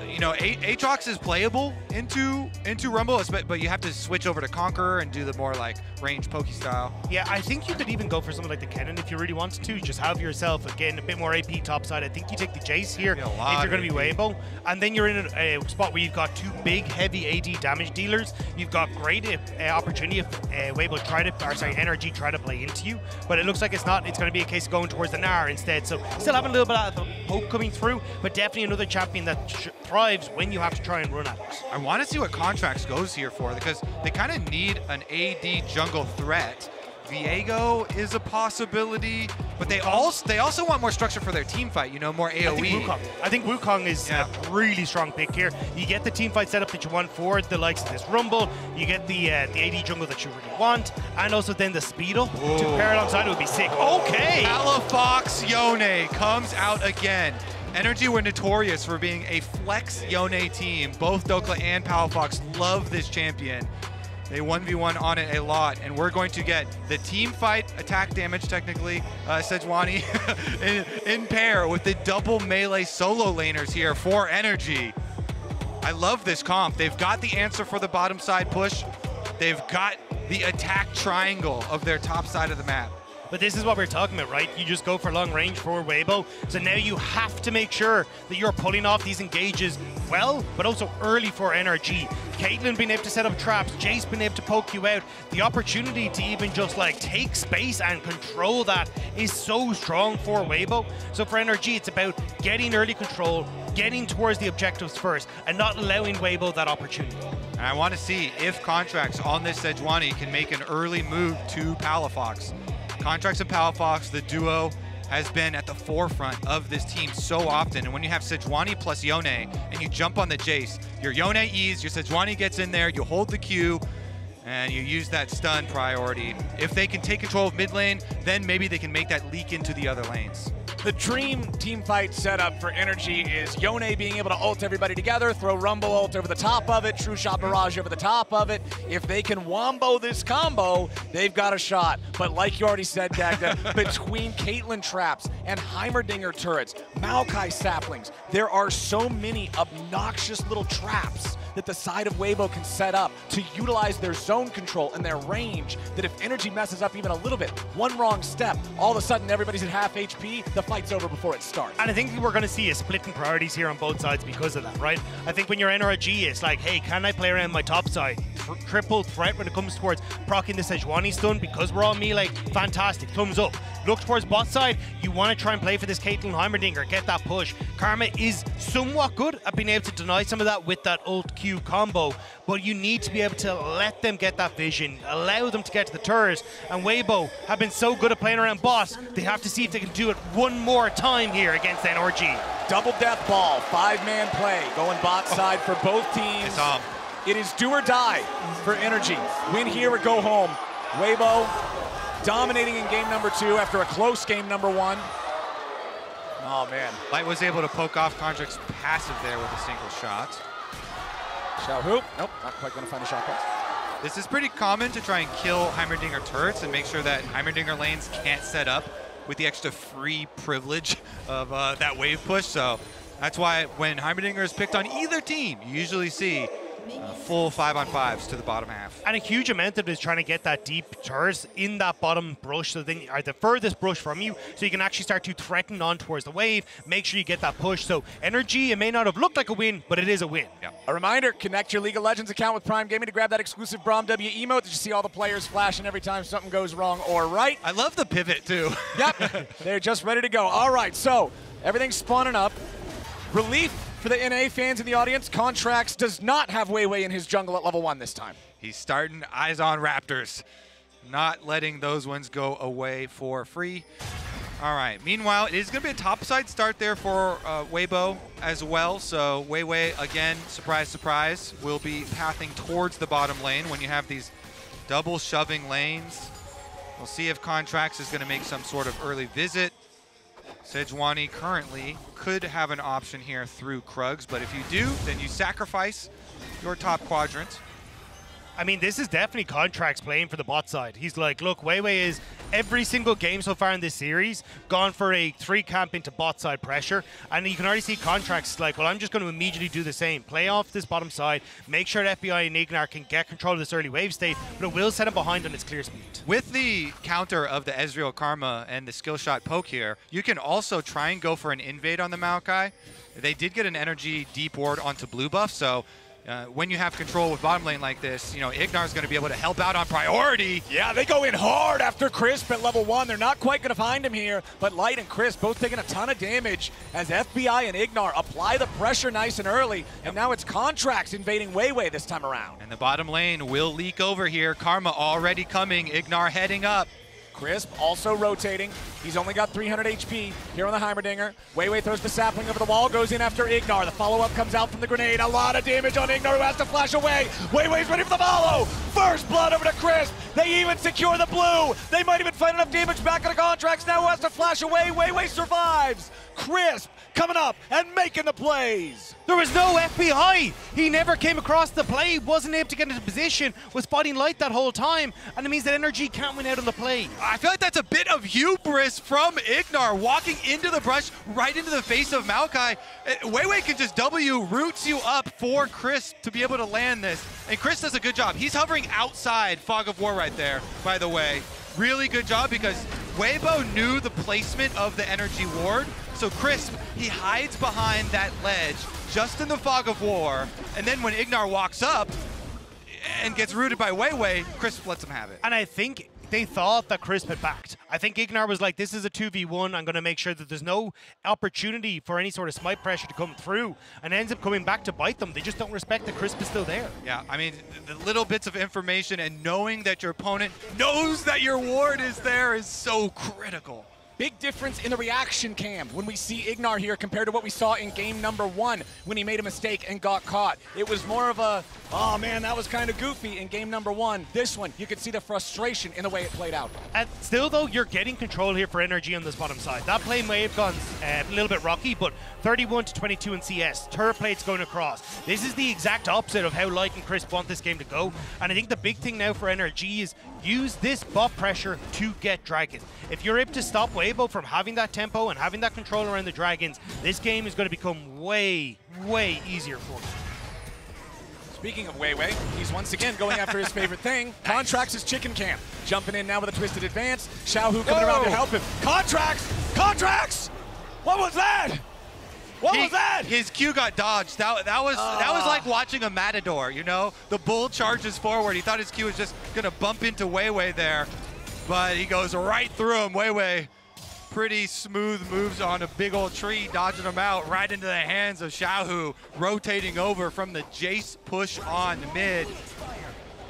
you know, Aatrox is playable into Rumble, but you have to switch over to Conqueror and do the more like range pokey style. Yeah, I think you could even go for something like the Kennen if you really wanted to. Just have yourself, again, a bit more AP topside. I think you take the Jace here if you're going to be Weibo. And then you're in a spot where you've got two big, heavy AD damage dealers. You've got great opportunity if Weibo NRG try to play into you. But it looks like it's not. It's going to be a case of going towards the Gnar instead. So still having a little bit of the poke coming through, but definitely another champion that thrives when you have to try and run at it. I want to see what Contracts goes here for, because they kind of need an AD jungle threat. Viego is a possibility, but they also want more structure for their team fight, you know, more AoE. I think Wukong is a really strong pick here. You get the team fight setup that you want for the likes of this Rumble, you get the AD jungle that you really want, and also then the speed up to pair alongside it would be sick. Okay! Palafox Yone comes out again. NRG were notorious for being a flex Yone team. Both Dokla and Palafox love this champion. They 1v1 on it a lot, and we're going to get the team fight attack damage, technically, Sejuani, in pair with the double melee solo laners here for NRG. I love this comp. They've got the answer for the bottom side push. They've got the attack triangle of their top side of the map. But this is what we're talking about, right? You just go for long range for Weibo. So now you have to make sure that you're pulling off these engages well, but also early for NRG. Caitlyn being able to set up traps, Jace being able to poke you out. The opportunity to even just like take space and control that is so strong for Weibo. So for NRG, it's about getting early control, getting towards the objectives first, and not allowing Weibo that opportunity. And I want to see if Contracts on this Sejuani can make an early move to Palafox. Contracts and Palafox, the duo, has been at the forefront of this team so often. And when you have Sejuani plus Yone and you jump on the Jace, your Yone E's, your Sejuani gets in there, you hold the Q, and you use that stun priority. If they can take control of mid lane, then maybe they can make that leak into the other lanes. The dream team fight setup for NRG is Yone being able to ult everybody together, throw Rumble ult over the top of it, True Shot Barrage over the top of it. If they can wombo this combo, they've got a shot. But like you already said, Dagda, between Caitlyn traps and Heimerdinger turrets, Maokai saplings, there are so many obnoxious little traps that the side of Weibo can set up to utilize their zone control and their range, that if NRG messes up even a little bit, one wrong step, all of a sudden everybody's at half HP, the fight's over before it starts. And I think we're going to see a split in priorities here on both sides because of that, right? I think when you're NRG, it's like, hey, can I play around my top side? Triple threat when it comes towards proccing the Sejuani stun because we're all melee. Fantastic, thumbs up. Look towards bot side, you want to try and play for this Caitlyn Heimerdinger, get that push. Karma is somewhat good at being able to deny some of that with that ult Q combo, but you need to be able to let them get that vision, allow them to get to the turret, and Weibo have been so good at playing around bot, they have to see if they can do it one more time here against NRG. Double death ball, 5-man play, going bot side for both teams. It is do or die for NRG. Win here or go home. Weibo dominating in game number 2 after a close game number 1. Oh man. Light was able to poke off Contract's passive there with a single shot. Shall hoop. Nope, not quite going to find a shot point. This is pretty common to try and kill Heimerdinger turrets and make sure that Heimerdinger lanes can't set up with the extra free privilege of that wave push. So that's why when Heimerdinger is picked on either team, you usually see full 5-on-5s to the bottom half. And a huge amount of it is trying to get that deep turret in that bottom brush, so then are the furthest brush from you, so you can actually start to threaten on towards the wave, make sure you get that push. So NRG, it may not have looked like a win, but it is a win. Yeah. A reminder, connect your League of Legends account with Prime Gaming to grab that exclusive Braum W emote that you see all the players flashing every time something goes wrong or right. I love the pivot too. Yep, they're just ready to go. All right, so everything's spawning up. Relief for the NA fans in the audience, Contracts does not have Weiwei in his jungle at level 1 this time. He's starting eyes on Raptors, not letting those ones go away for free. All right, meanwhile, it is going to be a topside start there for Weibo as well. So Weiwei, again, surprise, surprise, will be pathing towards the bottom lane when you have these double shoving lanes. We'll see if Contracts is going to make some sort of early visit. Sejuani currently could have an option here through Krugs, but if you do, then you sacrifice your top quadrant. I mean, this is definitely Contracts playing for the bot side. He's like, look, Weiwei is every single game so far in this series gone for a 3-camp into bot side pressure, and you can already see Contracts like, well, I'm just going to immediately do the same. Play off this bottom side, make sure that FBI and Ignar can get control of this early wave state, but it will set him behind on its clear speed. With the counter of the Ezreal Karma and the skill shot poke here, you can also try and go for an invade on the Maokai. They did get an energy deep ward onto blue buff, so when you have control with bottom lane like this, you know, Ignar's going to be able to help out on priority. Yeah, they go in hard after Crisp at level 1. They're not quite going to find him here, but Light and Crisp both taking a ton of damage as FBI and Ignar apply the pressure nice and early, and now it's Contracts invading Weiwei this time around. And the bottom lane will leak over here. Karma already coming, Ignar heading up. Crisp also rotating. He's only got 300 HP here on the Heimerdinger. Weiwei throws the sapling over the wall, goes in after Ignar. The follow-up comes out from the grenade. A lot of damage on Ignar, who has to flash away. Weiwei's ready for the follow. First blood over to Crisp. They even secure the blue. They might even find enough damage back on the Contracts. Now who has to flash away? Weiwei survives. Crisp coming up and making the plays. There was no FBI. He never came across the play, wasn't able to get into position, was fighting Light that whole time, and it means that NRG can't win out on the play. I feel like that's a bit of hubris from Ignar, walking into the brush, right into the face of Maokai. Weiwei can just W, roots you up for Chris to be able to land this, and Chris does a good job. He's hovering outside Fog of War right there, by the way. Really good job, because Weibo knew the placement of the energy ward, so Crisp, he hides behind that ledge just in the Fog of War, and then when Ignar walks up and gets rooted by Weiwei, Crisp lets him have it. And I think they thought that Crisp had backed. I think Ignar was like, this is a 2v1, I'm going to make sure that there's no opportunity for any sort of smite pressure to come through, and ends up coming back to bite them. They just don't respect that Crisp is still there. Yeah, I mean, the little bits of information and knowing that your opponent knows that your ward is there is so critical. Big difference in the reaction cam when we see Ignar here compared to what we saw in game number 1 when he made a mistake and got caught. It was more of a, oh man, that was kind of goofy in game number 1. This one, you could see the frustration in the way it played out. And still though, you're getting control here for NRG on this bottom side. That plane wave gun's a little bit rocky, but 31 to 22 in CS, turret plates going across. This is the exact opposite of how Light and Crisp want this game to go. And I think the big thing now for NRG is use this bot pressure to get Dragon. If you're able to stop Weibo from having that tempo and having that control around the Dragons, this game is going to become way, way easier for you. Speaking of Weiwei, he's once again going after his favorite thing. Contracts his chicken camp. Jumping in now with a twisted advance. Xiaohu coming around to help him. Contracts! Contracts! What was that? What was that? His Q got dodged. That was like watching a matador, you know? The bull charges forward. He thought his Q was just gonna bump into Weiwei there, but he goes right through him. Weiwei, pretty smooth moves on a big old tree, dodging him out right into the hands of Xiaohu, rotating over from the Jace push on mid.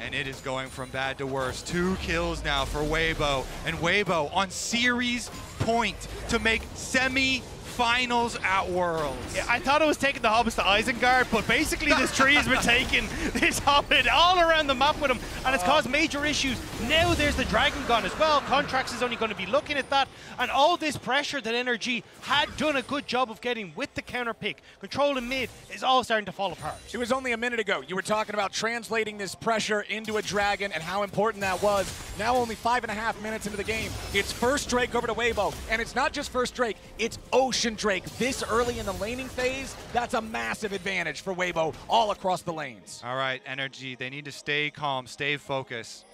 And it is going from bad to worse. 2 kills now for Weibo, and Weibo on series point to make semi-finals at Worlds. Yeah, I thought it was taking the Hobbits to Isengard, but basically this tree has been taking this Hobbit all around the map with him, and it's caused major issues. Now there's the Dragon gone as well. Contracts is only going to be looking at that, and all this pressure that NRG had done a good job of getting with the counter pick, controlling mid, is all starting to fall apart. It was only a minute ago. You were talking about translating this pressure into a Dragon and how important that was. Now only 5.5 minutes into the game. It's first Drake over to Weibo, and it's not just first Drake, it's Ocean Drake. This early in the laning phase, that's a massive advantage for Weibo all across the lanes. All right, NRG, they need to stay calm, stay focused.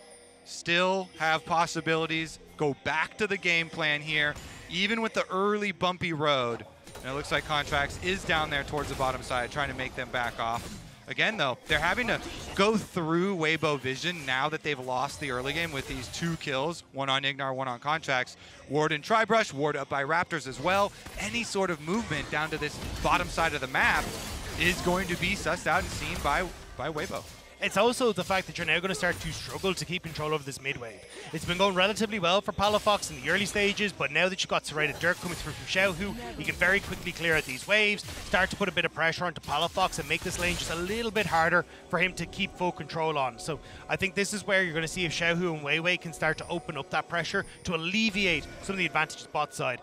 Still have possibilities. Go back to the game plan here, even with the early bumpy road. And it looks like Contracts is down there towards the bottom side, trying to make them back off. Again, though, they're having to go through Weibo vision now that they've lost the early game with these 2 kills, 1 on Ignar, 1 on Contracts. Ward and Tribrush, Ward up by Raptors as well. Any sort of movement down to this bottom side of the map is going to be sussed out and seen by Weibo. It's also the fact that you're now going to start to struggle to keep control over this mid wave. It's been going relatively well for Palafox in the early stages, but now that you've got Serrated Dirt coming through from Xiaohu, you can very quickly clear out these waves, start to put a bit of pressure onto Palafox and make this lane just a little bit harder for him to keep full control on. So I think this is where you're going to see if Xiaohu and Weiwei can start to open up that pressure to alleviate some of the advantages bot side.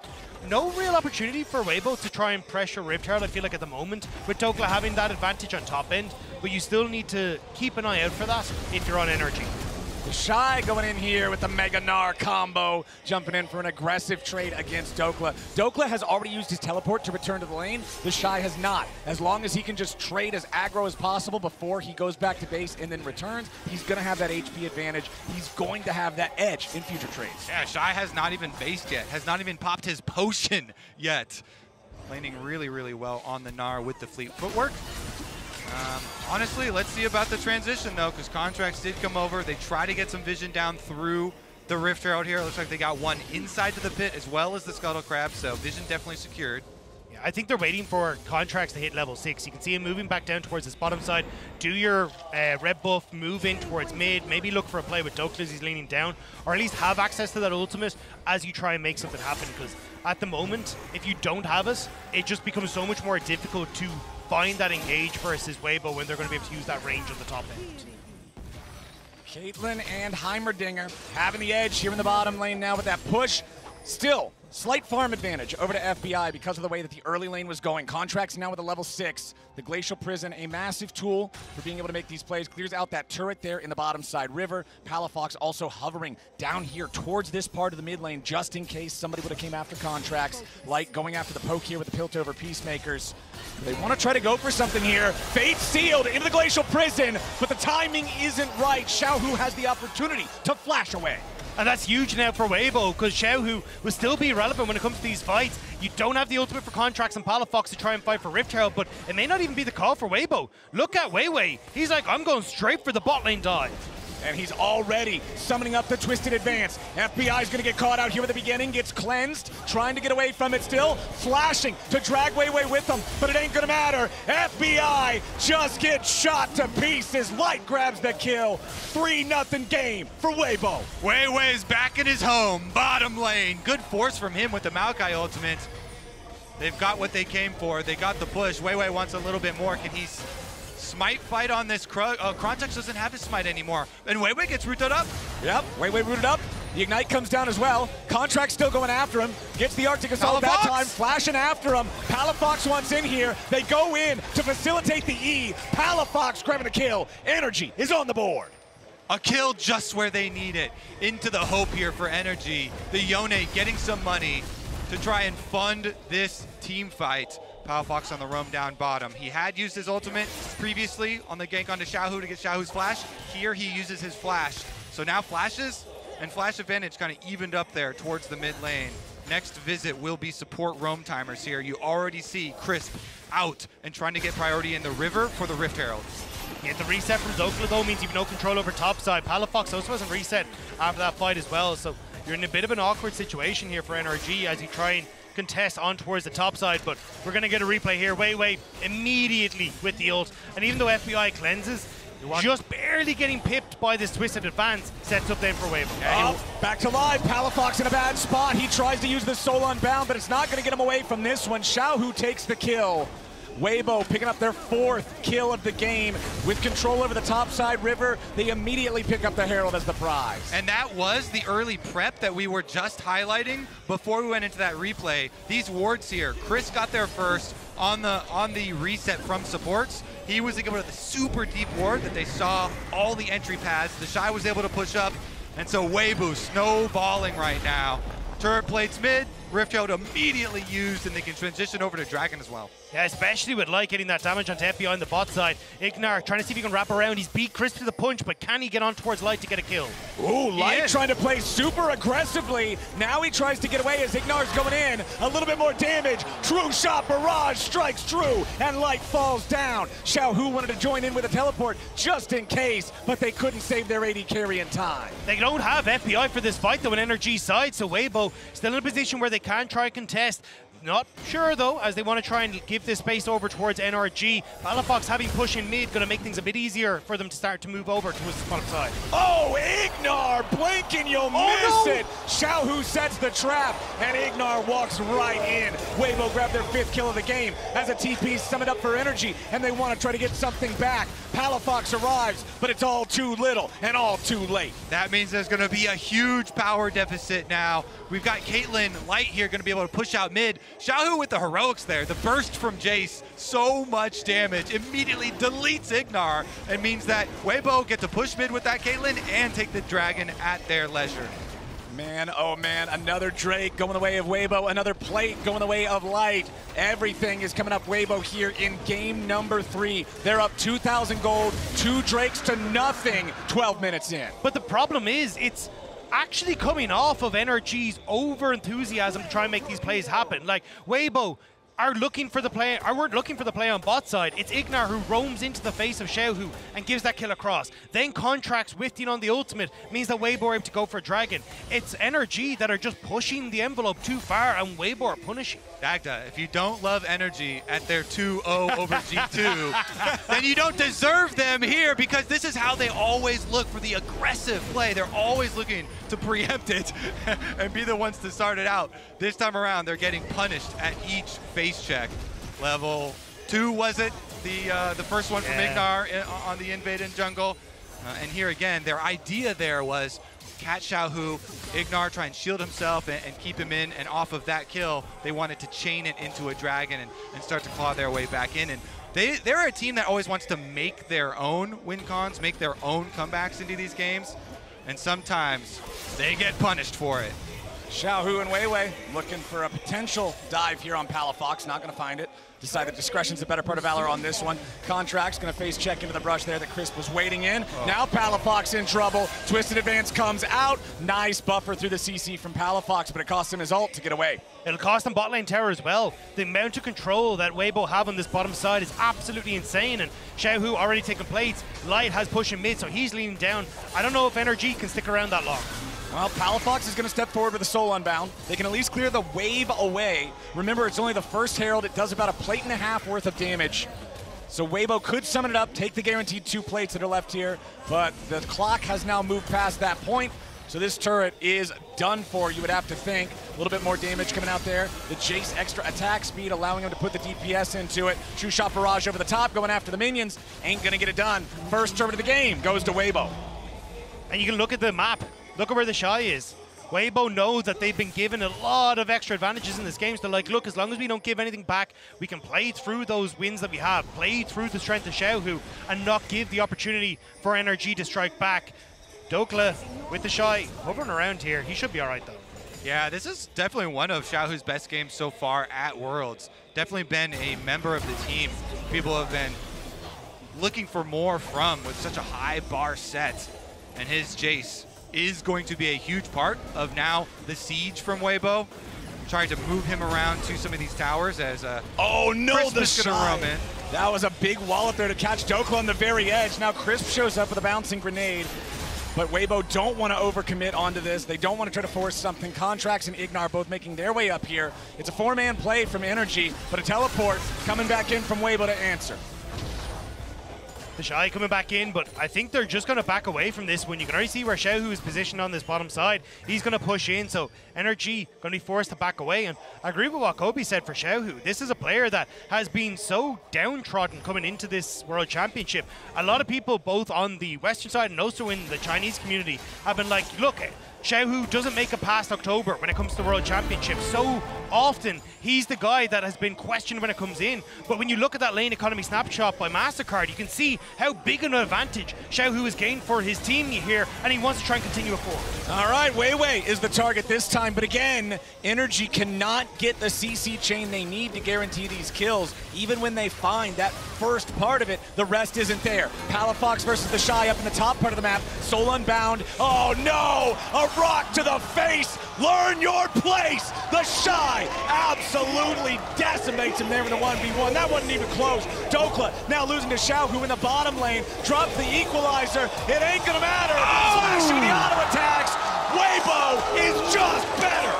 No real opportunity for Weibo to try and pressure Riptide, I feel like, at the moment, with Tokla having that advantage on top end, but you still need to keep an eye out for that if you're on NRG. The Shy going in here with the Mega Gnar combo, jumping in for an aggressive trade against Dokla. Dokla has already used his teleport to return to the lane. The Shy has not. As long as he can just trade as aggro as possible before he goes back to base and then returns, he's going to have that HP advantage. He's going to have that edge in future trades. Yeah, Shy has not even based yet, has not even popped his potion yet. Laning really, really well on the Gnar with the fleet footwork. Honestly, let's see about the transition, though, because Contracts did come over. They try to get some vision down through the Rift Herald here. It looks like they got one inside to the pit as well as the Scuttle Crab, so vision definitely secured. Yeah, I think they're waiting for Contracts to hit level 6. You can see him moving back down towards his bottom side. Do your red buff, move in towards mid, maybe look for a play with Dokla as he's leaning down, or at least have access to that ultimate as you try and make something happen, because at the moment, if you don't have it, it just becomes so much more difficult to find that engage versus Weibo when they're going to be able to use that range at the top end. Caitlyn and Heimerdinger having the edge here in the bottom lane now with that push. Still, slight farm advantage over to FBI because of the way that the early lane was going. Contracts now with a level 6. The Glacial Prison, a massive tool for being able to make these plays. Clears out that turret there in the bottom side river. Palafox also hovering down here towards this part of the mid lane just in case somebody would have came after Contracts. Light going after the poke here with the Piltover Peacemakers. They want to try to go for something here. Fate sealed into the Glacial Prison, but the timing isn't right. Xiaohu has the opportunity to flash away. And that's huge now for Weibo, because Xiaohu will still be relevant when it comes to these fights. You don't have the ultimate for Contracts and Palafox to try and fight for Rift Herald, but it may not even be the call for Weibo. Look at Weiwei. He's like, I'm going straight for the bot lane dive. And he's already summoning up the Twisted Advance. FBI's gonna get caught out here at the beginning, gets cleansed, trying to get away from it still, flashing to drag Weiwei with him, but it ain't gonna matter. FBI just gets shot to pieces. Light grabs the kill. 3-0 game for Weibo. Weiwei's back in his home, bottom lane. Good force from him with the Maokai ultimate. They've got what they came for. They got the push. Weiwei wants a little bit more. Can he smite fight on this Contracts doesn't have his smite anymore. And Weiwei gets rooted up. Yep, Weiwei rooted up. The Ignite comes down as well. Contract's still going after him. Gets the Arctic Assault that time, flashing after him. Palafox wants in here. They go in to facilitate the E. Palafox grabbing a kill. NRG is on the board. A kill just where they need it. Into the hope here for NRG. The Yone getting some money to try and fund this team fight. Palafox on the roam down bottom. He had used his ultimate previously on the gank onto Xiaohu to get Xiaohu's flash. Here he uses his flash. So now flashes and flash advantage kind of evened up there towards the mid lane. Next visit will be support roam timers here. You already see Crisp out and trying to get priority in the river for the Rift Herald. Yeah, the reset from Dokla though means you've no control over top side. Palafox also hasn't reset after that fight as well, so you're in a bit of an awkward situation here for NRG as you try and contest on towards the top side, but we're going to get a replay here. Weiwei immediately with the ult, and even though FBI cleanses, just barely getting pipped by this Twisted Advance, sets up then for Weibo. Yeah, back to live. Palafox in a bad spot. He tries to use the Soul Unbound, but it's not going to get him away from this one. Xiaohu takes the kill. Weibo picking up their 4th kill of the game with control over the topside river. They immediately pick up the Herald as the prize. And that was the early prep that we were just highlighting before we went into that replay. These wards here, Chris got there first on the reset from supports. He was able to the super deep ward that they saw all the entry paths. The Shy was able to push up, and so Weibo snowballing right now. Turret plates mid, Rift Herald immediately used, and they can transition over to Dragon as well. Yeah, especially with Light getting that damage onto FBI on the bot side. Ignar trying to see if he can wrap around. He's beat Crisp to the punch, but can he get on towards Light to get a kill? Ooh, Light trying to play super aggressively. Now he tries to get away as Ignar's going in. A little bit more damage. True shot, barrage strikes true, and Light falls down. Xiaohu wanted to join in with a teleport just in case, but they couldn't save their AD carry in time. They don't have FBI for this fight though on NRG side, so Weibo still in a position where they can try and contest. Not sure though, as they want to try and give this space over towards NRG. Palafox having push in mid, going to make things a bit easier for them to start to move over to his bottom side. Oh, Ignar! Blink thinking you'll miss it. Xiaohu sets the trap, and Ignar walks right in. Weibo grabbed their 5th kill of the game as a TP sum it up for NRG, and they want to try to get something back. Palafox arrives, but it's all too little and all too late. That means there's going to be a huge power deficit now. We've got Caitlyn Light here going to be able to push out mid. Xiaohu with the heroics there. The burst from Jace, so much damage. Immediately deletes Ignar and means that Weibo get to push mid with that Caitlyn and take the dragon at their leisure. Man, oh man, another Drake going the way of Weibo, another plate going the way of Light. Everything is coming up Weibo here in game number 3. They're up 2,000 gold, 2 Drakes to nothing, 12 minutes in. But the problem is, it's actually coming off of NRG's over-enthusiasm to try and make these plays happen. Like, Weibo are looking for the play, or weren't looking for the play on bot side. It's Ignar who roams into the face of Xiaohu and gives that kill across. Then contracts with on the ultimate means that Weibo are able to go for Dragon. It's NRG that are just pushing the envelope too far, and Weibo are punishing. Dagda, if you don't love NRG at their 2-0 over G2, then you don't deserve them here, because this is how they always look for the aggressive play. They're always looking to preempt it and be the ones to start it out. This time around, they're getting punished at each face check. Level 2, was it? The first one from Ignar on the invade in jungle. And here again, their idea there was catch Xiaohu, Ignar try and shield himself and keep him in, and off of that kill, they wanted to chain it into a dragon and start to claw their way back in. And they're a team that always wants to make their own win cons, make their own comebacks into these games, and sometimes they get punished for it. Xiaohu and Weiwei looking for a potential dive here on Palafox, not going to find it. Decided discretion's the better part of valor on this one. Contract's going to face check into the brush there that Crisp was waiting in. Now Palafox in trouble. Twisted Advance comes out. Nice buffer through the CC from Palafox, but it cost him his ult to get away. It'll cost them bot lane tower as well. The amount of control that Weibo have on this bottom side is absolutely insane, and Xiaohu already taking plates. Light has pushing mid, so he's leaning down. I don't know if NRG can stick around that long. Well, Palafox is going to step forward with a Soul Unbound. They can at least clear the wave away. Remember, it's only the first Herald. It does about a plate and a half worth of damage. So Weibo could summon it up, take the guaranteed 2 plates that are left here, but the clock has now moved past that point. So this turret is done for, you would have to think. A little bit more damage coming out there. The Jace extra attack speed allowing him to put the DPS into it. True shot barrage over the top, going after the minions. Ain't going to get it done. First turret of the game goes to Weibo. And you can look at the map. Look at where the Shy is. Weibo knows that they've been given a lot of extra advantages in this game. So they're like, look, as long as we don't give anything back, we can play through those wins that we have, play through the strength of Xiaohu, and not give the opportunity for NRG to strike back. Dokla with the Shy hovering around here. He should be all right, though. Yeah, this is definitely one of Xiaohu's best games so far at Worlds. Definitely been a member of the team people have been looking for more from, with such a high bar set. And his Jace is going to be a huge part of now the siege from Weibo, trying to move him around to some of these towers as oh no, Christmas the gonna roam in. That was a big wallop there to catch Dokla on the very edge. Now Crisp shows up with a bouncing grenade, but Weibo don't want to overcommit onto this. They don't want to try to force something. Contracts and Ignar both making their way up here. It's a 4-man play from NRG, but a teleport coming back in from Weibo to answer. The Shy coming back in, but I think they're just going to back away from this one. You can already see where Xiaohu is positioned on this bottom side. He's going to push in, so NRG going to be forced to back away. And I agree with what Kobe said for Xiaohu. This is a player that has been so downtrodden coming into this World Championship. A lot of people, both on the Western side and also in the Chinese community, have been like, look, Xiaohu doesn't make it past October when it comes to World Championship. So often, he's the guy that has been questioned when it comes in. But when you look at that lane economy snapshot by MasterCard, you can see how big an advantage Xiaohu has gained for his team here, and he wants to try and continue it forward. All right, Weiwei is the target this time, but again, NRG cannot get the CC chain they need to guarantee these kills. Even when they find that first part of it, the rest isn't there. Palafox versus the Shy up in the top part of the map. Soul Unbound. Oh no! A rock to the face! Learn your place! The Shy absolutely decimates him there in the 1v1. That wasn't even close. Dokla now losing to Xiaohu in the bottom lane. Drops the equalizer. It ain't gonna matter. Flashing the auto attacks. Weibo is just better.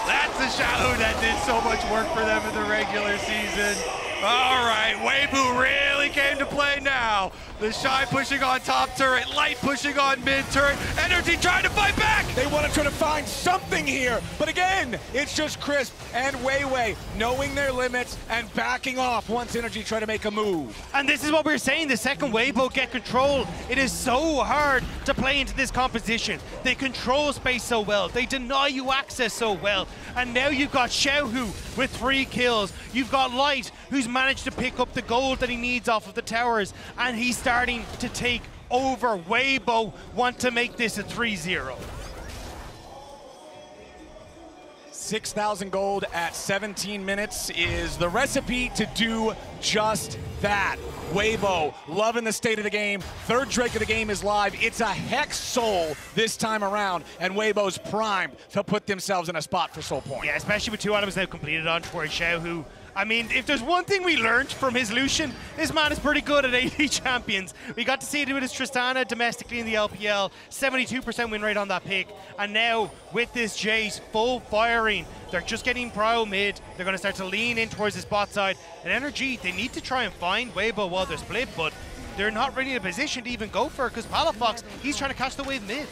That's the Xiaohu that did so much work for them in the regular season. All right, Weibo really came to play now. The Shy pushing on top turret, Light pushing on mid turret, NRG trying to fight back. They want to try to find something here, but again, it's just Crisp and Weiwei knowing their limits and backing off once NRG try to make a move. And this is what we were saying, the second Weibo get control, it is so hard to play into this composition. They control space so well, they deny you access so well, and now you've got Xiaohu with 3 kills. You've got Light, who's managed to pick up the gold that he needs off of the towers, and he's starting to take over. Weibo want to make this a 3-0. 6,000 gold at 17 minutes is the recipe to do just that. Weibo loving the state of the game. Third Drake of the game is live. It's a Hex Soul this time around, and Weibo's primed to put themselves in a spot for Soul Point. Yeah, especially with 2 items now completed on towards Xiaohu. I mean, if there's one thing we learned from his Lucian, this man is pretty good at AD champions. We got to see it with his Tristana domestically in the LPL, 72% win rate on that pick. And now with this Jace full firing, they're just getting prio mid. They're going to start to lean in towards this bot side. And NRG, they need to try and find Weibo while they're split, but they're not really in a position to even go for it because Palafox, he's trying to catch the wave mid.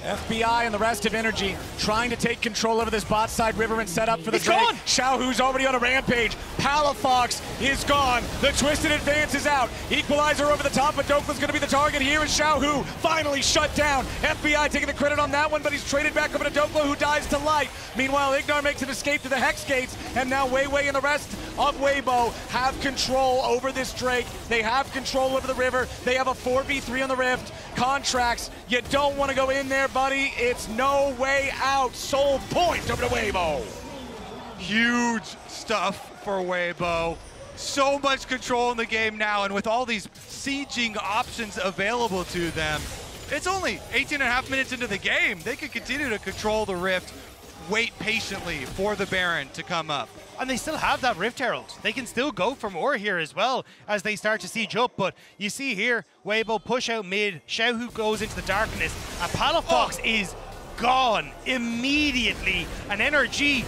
FBI and the rest of NRG trying to take control over this bot side river and set up for the He's Drake. gone. Xiaohu's already on a rampage. Palafox is gone. The Twisted advance is out. Equalizer over the top, but Dokla's going to be the target here as Xiaohu finally shut down. FBI taking the credit on that one, but he's traded back over to Dokla, who dies to Light. Meanwhile, Ignar makes an escape to the Hex Gates, and now Weiwei and the rest of Weibo have control over this Drake. They have control over the river. They have a 4v3 on the Rift. Contracts, you don't want to go in there, buddy. It's no way out. Soul Point over to Weibo. Huge stuff for Weibo. So much control in the game now, and with all these sieging options available to them, it's only 18.5 minutes into the game. They can continue to control the Rift, wait patiently for the Baron to come up. And they still have that Rift Herald. They can still go for more here as well as they start to siege up. But you see here, Weibo push out mid. Xiaohu goes into the darkness. And Palafox is gone immediately. And NRG,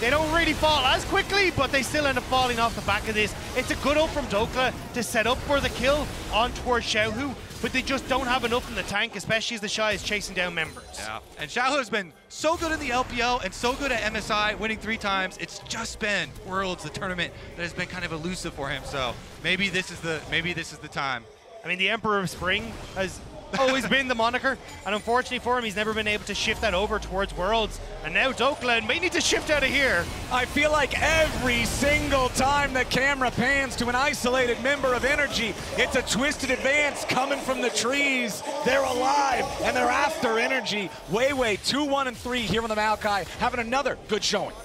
they don't really fall as quickly, but they still end up falling off the back of this. It's a good ult from Dokla to set up for the kill on towards Xiaohu, but they just don't have enough in the tank, especially as the Shy is chasing down members. Yeah, and Xiaohu has been so good in the LPL and so good at MSI, winning 3 times. It's just been Worlds, the tournament, that has been kind of elusive for him. So maybe this is the time. I mean, the Emperor of Spring has always been the moniker, and unfortunately for him, he's never been able to shift that over towards Worlds. And now Dokla may need to shift out of here. I feel like every single time the camera pans to an isolated member of NRG, it's a Twisted advance coming from the trees. They're alive, and they're after NRG. Weiwei 2-1-3 here on the Maokai, having another good showing.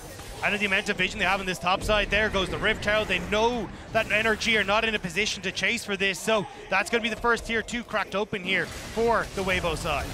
And the amount of vision they have on this top side, there goes the Rift Herald. They know that NRG are not in a position to chase for this, so that's going to be the first tier 2 cracked open here for the Weibo side.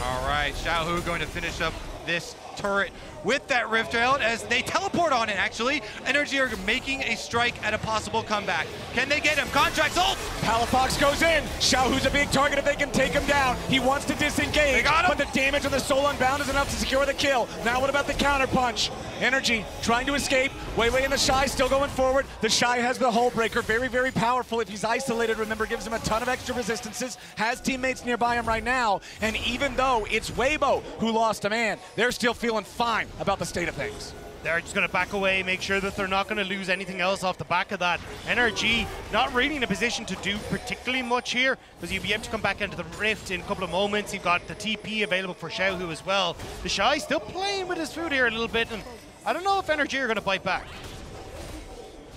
All right, Xiaohu going to finish up this turret with that Rift Herald as they teleport on it, actually. NRG are making a strike at a possible comeback. Can they get him? Contracts ult! Palafox goes in. Xiaohu's a big target if they can take him down. He wants to disengage, but the damage on the Soul Unbound is enough to secure the kill. Now what about the counter punch? NRG trying to escape. Weiwei and the Shy still going forward. The Shy has the Hull Breaker. Very, very powerful if he's isolated. Remember, gives him a ton of extra resistances. Has teammates nearby him right now. And even though it's Weibo who lost a man, they're still feeling fine about the state of things. They're just going to back away, make sure that they're not going to lose anything else off the back of that. NRG not really in a position to do particularly much here, because you'll be able to come back into the Rift in a couple of moments. You've got the TP available for Xiaohu as well. The Shy still playing with his food here a little bit, and I don't know if NRG are going to bite back.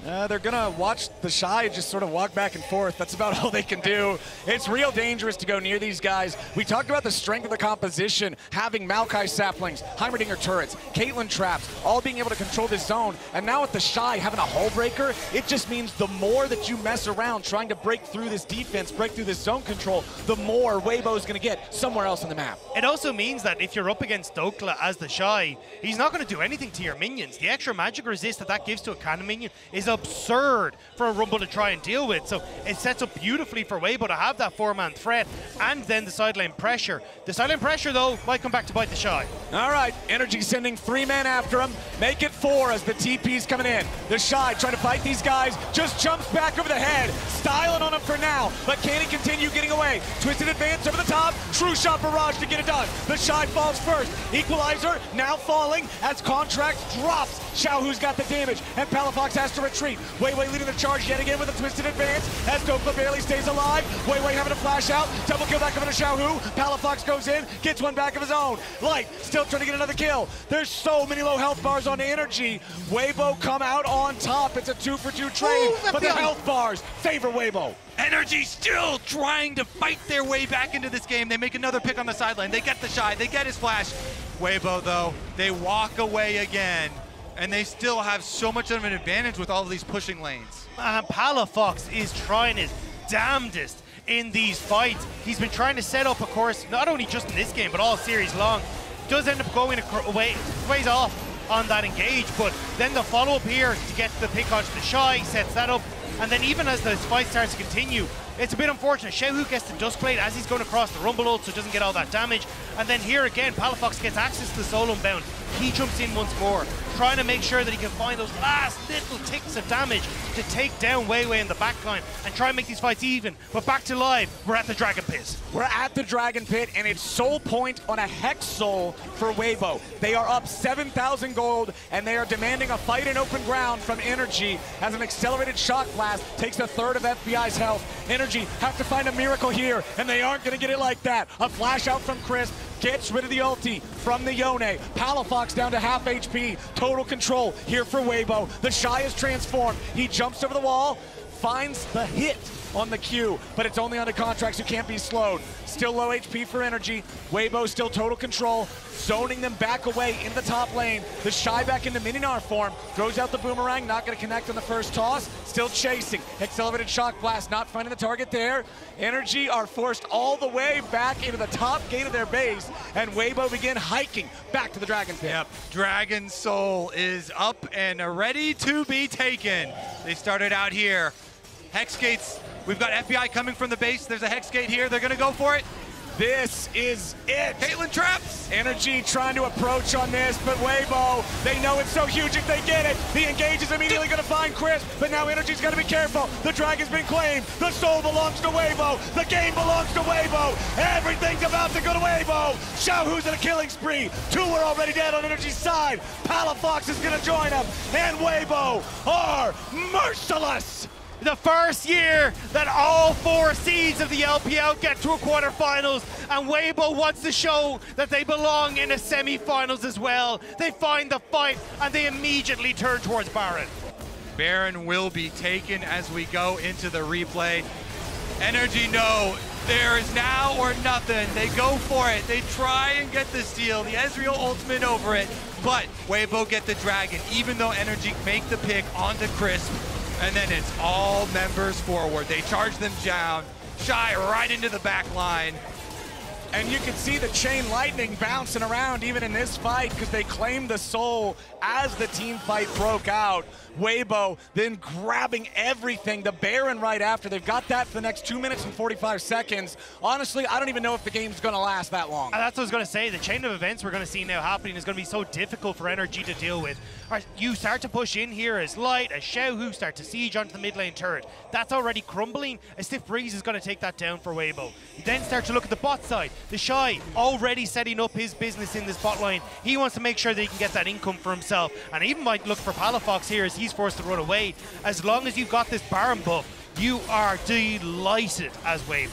They're going to watch the Shy just sort of walk back and forth. That's about all they can do. It's real dangerous to go near these guys. We talked about the strength of the composition, having Maokai saplings, Heimerdinger turrets, Caitlyn traps, all being able to control this zone. And now with the Shy having a Hull Breaker, it just means the more that you mess around trying to break through this defense, break through this zone control, the more Weibo is going to get somewhere else on the map. It also means that if you're up against Dokla as the Shy, he's not going to do anything to your minions. The extra magic resist that gives to a cannon minion is absurd for a Rumble to try and deal with. So it sets up beautifully for Weibo to have that four-man threat and then the sideline pressure. The sideline pressure, though, might come back to bite the Shy. All right, NRG sending 3 men after him. Make it 4 as the TP's coming in. The Shy trying to fight these guys, just jumps back over the head, styling on him for now, but can he continue getting away? Twisted advance over the top, true shot barrage to get it done. The Shy falls first. Equalizer now falling as Contract drops. Xiaohu's got the damage, and Palafox has to retreat. Weiwei leading the charge yet again with a twisted advance, as Dokla barely stays alive. Weiwei having a flash out, double kill back over to Xiaohu. Palafox goes in, gets one back of his own. Light still trying to get another kill. There's so many low health bars on NRG. Weibo come out on top. It's a 2-for-2 trade, but the health bars favor Weibo. NRG still trying to fight their way back into this game. They make another pick on the sideline. They get the Shy, they get his flash. Weibo, though, they walk away again, and they still have so much of an advantage with all of these pushing lanes. Palafox is trying his damnedest in these fights. He's been trying to set up, of course, not only just in this game, but all series long. Does end up going ways off on that engage, but then the follow-up here to get the pick onto the Shy sets that up. And then even as the fight starts to continue, it's a bit unfortunate. Xiaohu gets the Dust Blade as he's going across the Rumble ult, so doesn't get all that damage. And then here again, Palafox gets access to the solo bound. He jumps in once more, trying to make sure that he can find those last little ticks of damage to take down Weiwei in the backline and try and make these fights even. But back to live, we're at the Dragon Pit. We're at the Dragon Pit, and it's soul point on a Hex Soul for Weibo. They are up 7,000 gold, and they are demanding a fight in open ground from NRG as an accelerated shock blast takes a third of FBI's health. NRG have to find a miracle here, and they aren't going to get it like that. A flash out from Chris gets rid of the ulti from the Yone. Palafox down to half HP. Total control here for Weibo. The Shy is transformed. He jumps over the wall, finds the hit on the Q, but it's only under contracts who can't be slowed. Still low HP for NRG. Weibo still total control, zoning them back away in the top lane. The Shy back into Mininar form, throws out the boomerang, not gonna connect on the first toss, still chasing. Accelerated shock blast, not finding the target there. NRG are forced all the way back into the top gate of their base, and Weibo begin hiking back to the Dragon Pit. Yep, Dragon Soul is up and ready to be taken. They started out here. Hex gates. We've got FBI coming from the base. There's a Hex gate here. They're going to go for it. This is it. Caitlyn traps. NRG trying to approach on this, but Weibo, they know it's so huge if they get it. The engage is immediately going to find Chris, but now NRG's got to be careful. The Dragon's been claimed. The soul belongs to Weibo. The game belongs to Weibo. Everything's about to go to Weibo. Xiaohu's in a killing spree. 2 are already dead on NRG's side. Palafox is going to join them, and Weibo are merciless. The first year that all 4 seeds of the LPL get to a quarterfinals, and Weibo wants to show that they belong in a semifinals as well. They find the fight, and they immediately turn towards Baron. Baron will be taken as we go into the replay. NRG know there is now or nothing. They go for it. They try and get the steal. The Ezreal ultimate over it, but Weibo get the Dragon, even though NRG make the pick onto Crisp. And then it's all members forward. They charge them down, Shy right into the back line. And you can see the chain lightning bouncing around even in this fight because they claimed the soul as the team fight broke out. Weibo then grabbing everything, the Baron right after. They've got that for the next 2 minutes and 45 seconds. Honestly, I don't even know if the game's going to last that long. That's what I was going to say. The chain of events we're going to see now happening is going to be so difficult for NRG to deal with. All right, you start to push in here as Light, as Xiaohu start to siege onto the mid lane turret. That's already crumbling. A stiff breeze is going to take that down for Weibo. You then start to look at the bot side. The Shy already setting up his business in this bot line. He wants to make sure that he can get that income for himself, and even might look for Palafox here as he's forced to run away. As long as you've got this Baron buff, you are delighted as Weibo.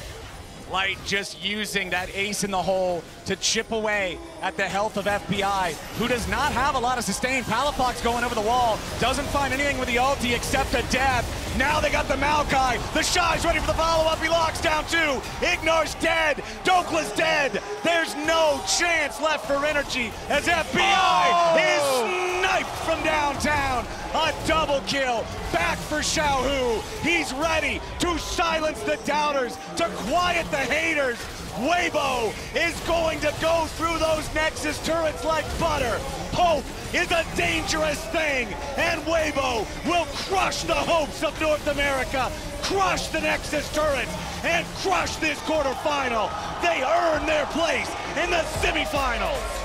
Light just using that ace in the hole to chip away at the health of FBI, who does not have a lot of sustain. Palafox going over the wall, doesn't find anything with the ulti except a death. Now they got the Maokai. The Shy's ready for the follow-up. He locks down 2. Ignar's dead. Dokla's dead. There's no chance left for NRG as FBI is sniped from downtown. A double kill. Back for Xiaohu. He's ready to silence the doubters, to quiet the haters. Weibo is going to go through those Nexus turrets like butter. Hope is a dangerous thing, and Weibo will crush the hopes of North America, crush the Nexus turrets, and crush this quarterfinal. They earn their place in the semifinals.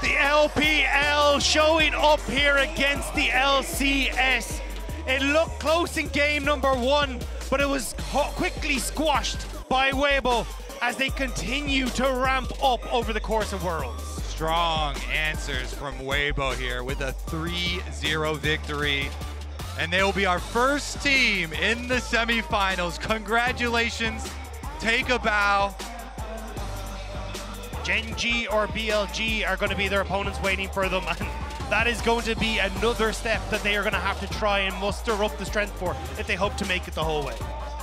The LPL showing up here against the LCS. It looked close in game number 1, but it was quickly squashed by Weibo as they continue to ramp up over the course of Worlds. Strong answers from Weibo here with a 3-0 victory. And they will be our first team in the semifinals. Congratulations. Take a bow. Gen G or BLG are going to be their opponents waiting for them, and that is going to be another step that they are going to have to try and muster up the strength for if they hope to make it the whole way.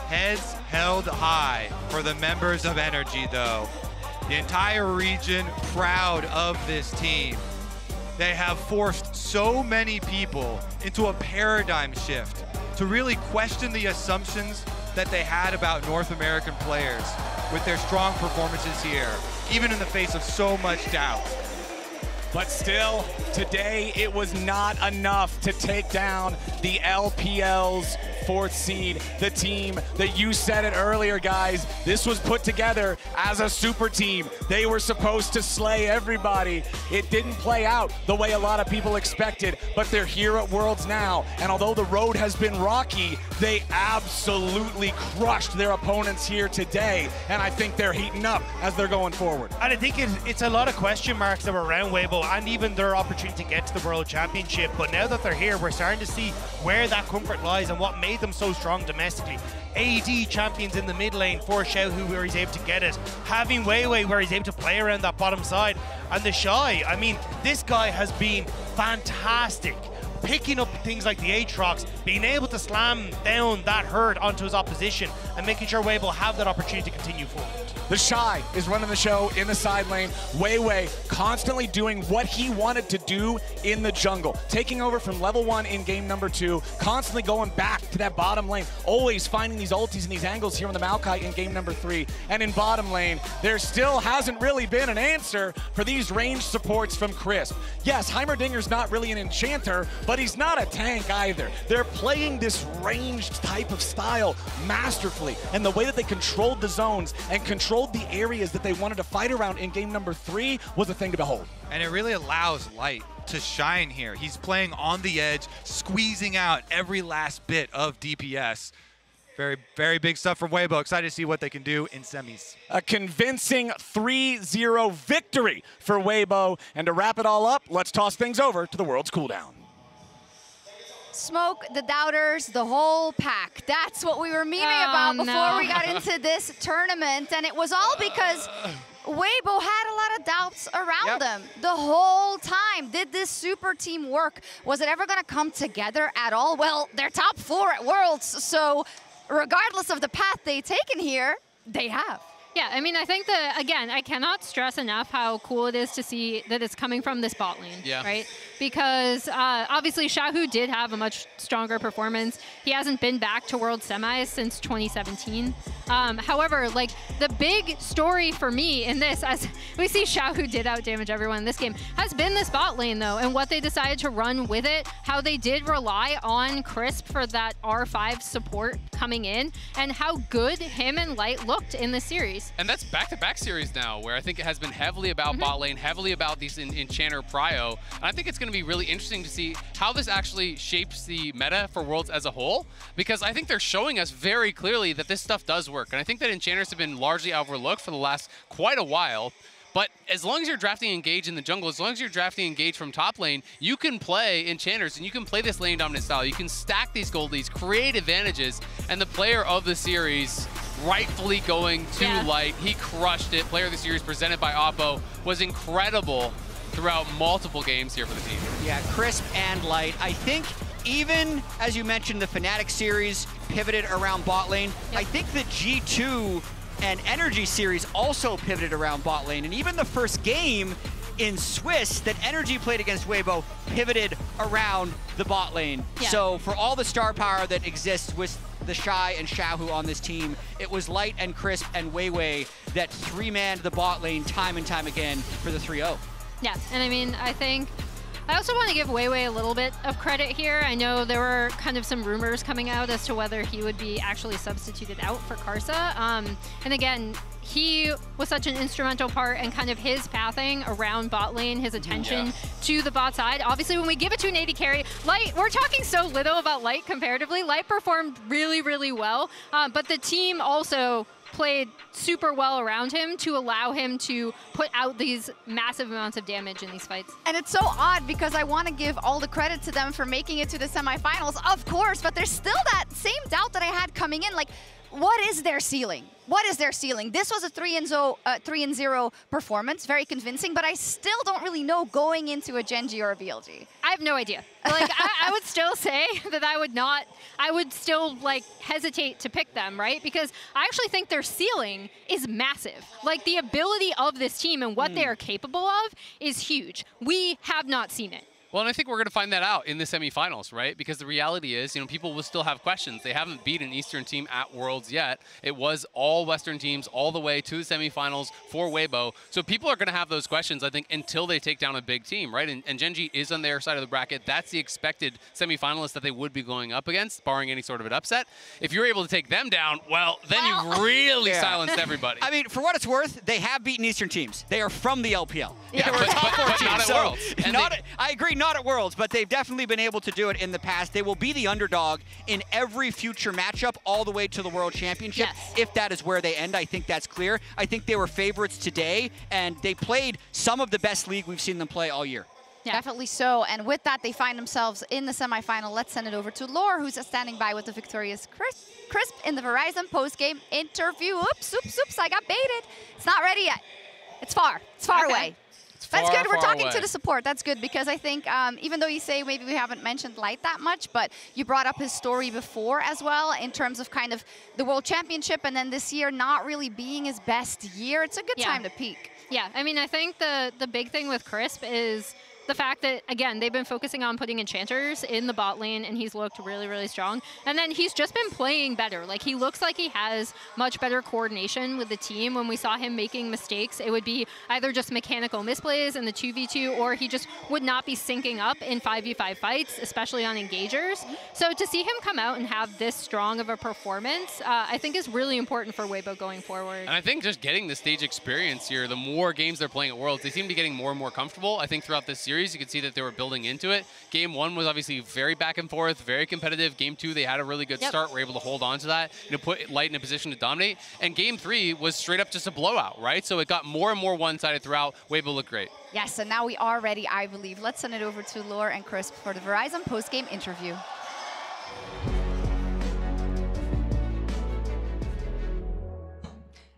Heads held high for the members of NRG, though. The entire region proud of this team. They have forced so many people into a paradigm shift to really question the assumptions that they had about North American players with their strong performances here, even in the face of so much doubt. But still, today it was not enough to take down the LPL's 4th seed, the team that you said it earlier, guys. This was put together as a super team. They were supposed to slay everybody. It didn't play out the way a lot of people expected, but they're here at Worlds now. And although the road has been rocky, they absolutely crushed their opponents here today. And I think they're heating up as they're going forward. And I think it's a lot of question marks that were around Weibo and even their opportunity to get to the World Championship. But now that they're here, we're starting to see where that comfort lies and what made them so strong domestically. AD champions in the mid lane for Xiaohu where he's able to get it. Having Weiwei where he's able to play around that bottom side. And the Shy, I mean, this guy has been fantastic. Picking up things like the Aatrox, being able to slam down that herd onto his opposition and making sure Weibo have that opportunity to continue forward. The Shy is running the show in the side lane. Weiwei constantly doing what he wanted to do in the jungle. Taking over from level 1 in game number 2, constantly going back to that bottom lane, always finding these ultis and these angles here on the Maokai in game number 3. And in bottom lane, there still hasn't really been an answer for these ranged supports from Crisp. Yes, Heimerdinger's not really an enchanter, but he's not a tank either. They're playing this ranged type of style masterfully, and the way that they controlled the zones and controlled the areas that they wanted to fight around in game number 3 was a thing to behold. And it really allows Light to shine here. He's playing on the edge, squeezing out every last bit of DPS. Very, very big stuff from Weibo. Excited to see what they can do in semis. A convincing 3-0 victory for Weibo. And to wrap it all up, let's toss things over to the World's cooldown. Smoke, the doubters, the whole pack. That's what we were memeing about before we got into this tournament. And it was all because Weibo had a lot of doubts around them the whole time. Did this super team work? Was it ever going to come together at all? Well, they're top 4 at Worlds, so regardless of the path they've taken here, they have. Yeah, I mean, I think that, again, I cannot stress enough how cool it is to see that it's coming from this bot lane, right? Because obviously Xiaohu did have a much stronger performance. He hasn't been back to World Semis since 2017. However, like, the big story for me in this, as we see Xiaohu did outdamage everyone in this game, has been this bot lane, though, and what they decided to run with it, how they did rely on Crisp for that R5 support coming in, and how good him and Light looked in this series. And that's back-to-back series now, where I think it has been heavily about bot lane, heavily about these enchanter prio. And I think it's going to be really interesting to see how this actually shapes the meta for Worlds as a whole, because I think they're showing us very clearly that this stuff does work. And I think that enchanters have been largely overlooked for the last quite a while. But as long as you're drafting Engage in the jungle, as long as you're drafting Engage from top lane, you can play enchanters and you can play this lane dominant style. You can stack these goldies, create advantages, and the player of the series rightfully going to Light. He crushed it. Player of the series presented by Oppo was incredible throughout multiple games here for the team. Yeah, Crisp and Light. I think even, as you mentioned, the Fnatic series pivoted around bot lane. I think the G2 and NRG series also pivoted around bot lane. And even the first game in Swiss that NRG played against Weibo pivoted around the bot lane. So for all the star power that exists with the Shy and Xiaohu on this team. It was Light and Crisp and Weiwei that three-manned the bot lane time and time again for the 3-0. Yeah, and I mean, I also want to give Weiwei a little bit of credit here. I know there were kind of some rumors coming out as to whether he would be actually substituted out for Karsa. And again, he was such an instrumental part and kind of his pathing around bot lane, his attention to the bot side. Obviously, when we give it to an AD carry, Light, we're talking so little about Light comparatively. Light performed really, really well, but the team also played super well around him to allow him to put out these massive amounts of damage in these fights. And it's so odd because I want to give all the credit to them for making it to the semifinals, of course, but there's still that same doubt that I had coming in, like, what is their ceiling? What is their ceiling? This was a 3-0 performance, very convincing, but I still don't really know going into a Genji or a BLG. I have no idea. Like, I would still say that I would still like hesitate to pick them, right? Because I actually think their ceiling is massive. Like, the ability of this team and what they are capable of is huge. We have not seen it. Well, and I think we're going to find that out in the semifinals, right? Because the reality is, people will still have questions. They haven't beat an Eastern team at Worlds yet. It was all Western teams all the way to the semifinals for Weibo. So people are going to have those questions, I think, until they take down a big team, right? And Genji is on their side of the bracket. That's the expected semifinalist that they would be going up against, barring any sort of an upset. If you're able to take them down, well, then you've really silenced everybody. I mean, for what it's worth, they have beaten Eastern teams. They are from the LPL. Yeah, they were top 4 but teams. not at Worlds. I agree, not at Worlds, but they've definitely been able to do it in the past. They will be the underdog in every future matchup all the way to the World Championship, if that is where they end. I think that's clear. I think they were favorites today, and they played some of the best League we've seen them play all year. Yeah. Definitely so, and with that, they find themselves in the semifinal. Let's send it over to Lore, who's standing by with the victorious Crisp in the Verizon post-game interview. Oops, I got baited. It's not ready yet. It's far away. That's good. We're talking to the support. That's good because I think even though you say maybe we haven't mentioned Light that much, but you brought up his story before as well in terms of kind of the World Championship and then this year not really being his best year. It's a good time to peak. Yeah, I mean, I think the big thing with Crisp is the fact that, again, they've been focusing on putting enchanters in the bot lane, and he's looked really, really strong. And then he's just been playing better. Like, he looks like he has much better coordination with the team. When we saw him making mistakes, it would be either just mechanical misplays in the 2v2, or he just would not be syncing up in 5v5 fights, especially on engagers. So to see him come out and have this strong of a performance, I think is really important for Weibo going forward. And I think just getting the stage experience here, the more games they're playing at Worlds, they seem to be getting more and more comfortable. I think throughout this series, you could see that they were building into it. Game 1 was obviously very back and forth, very competitive. Game 2, they had a really good start, were able to hold on to that, put Light in a position to dominate. And Game 3 was straight up just a blowout, right? So it got more and more one-sided throughout. Weibo looked great. Yes, and now we are ready, I believe. Let's send it over to Lore and Crisp for the Verizon post-game interview.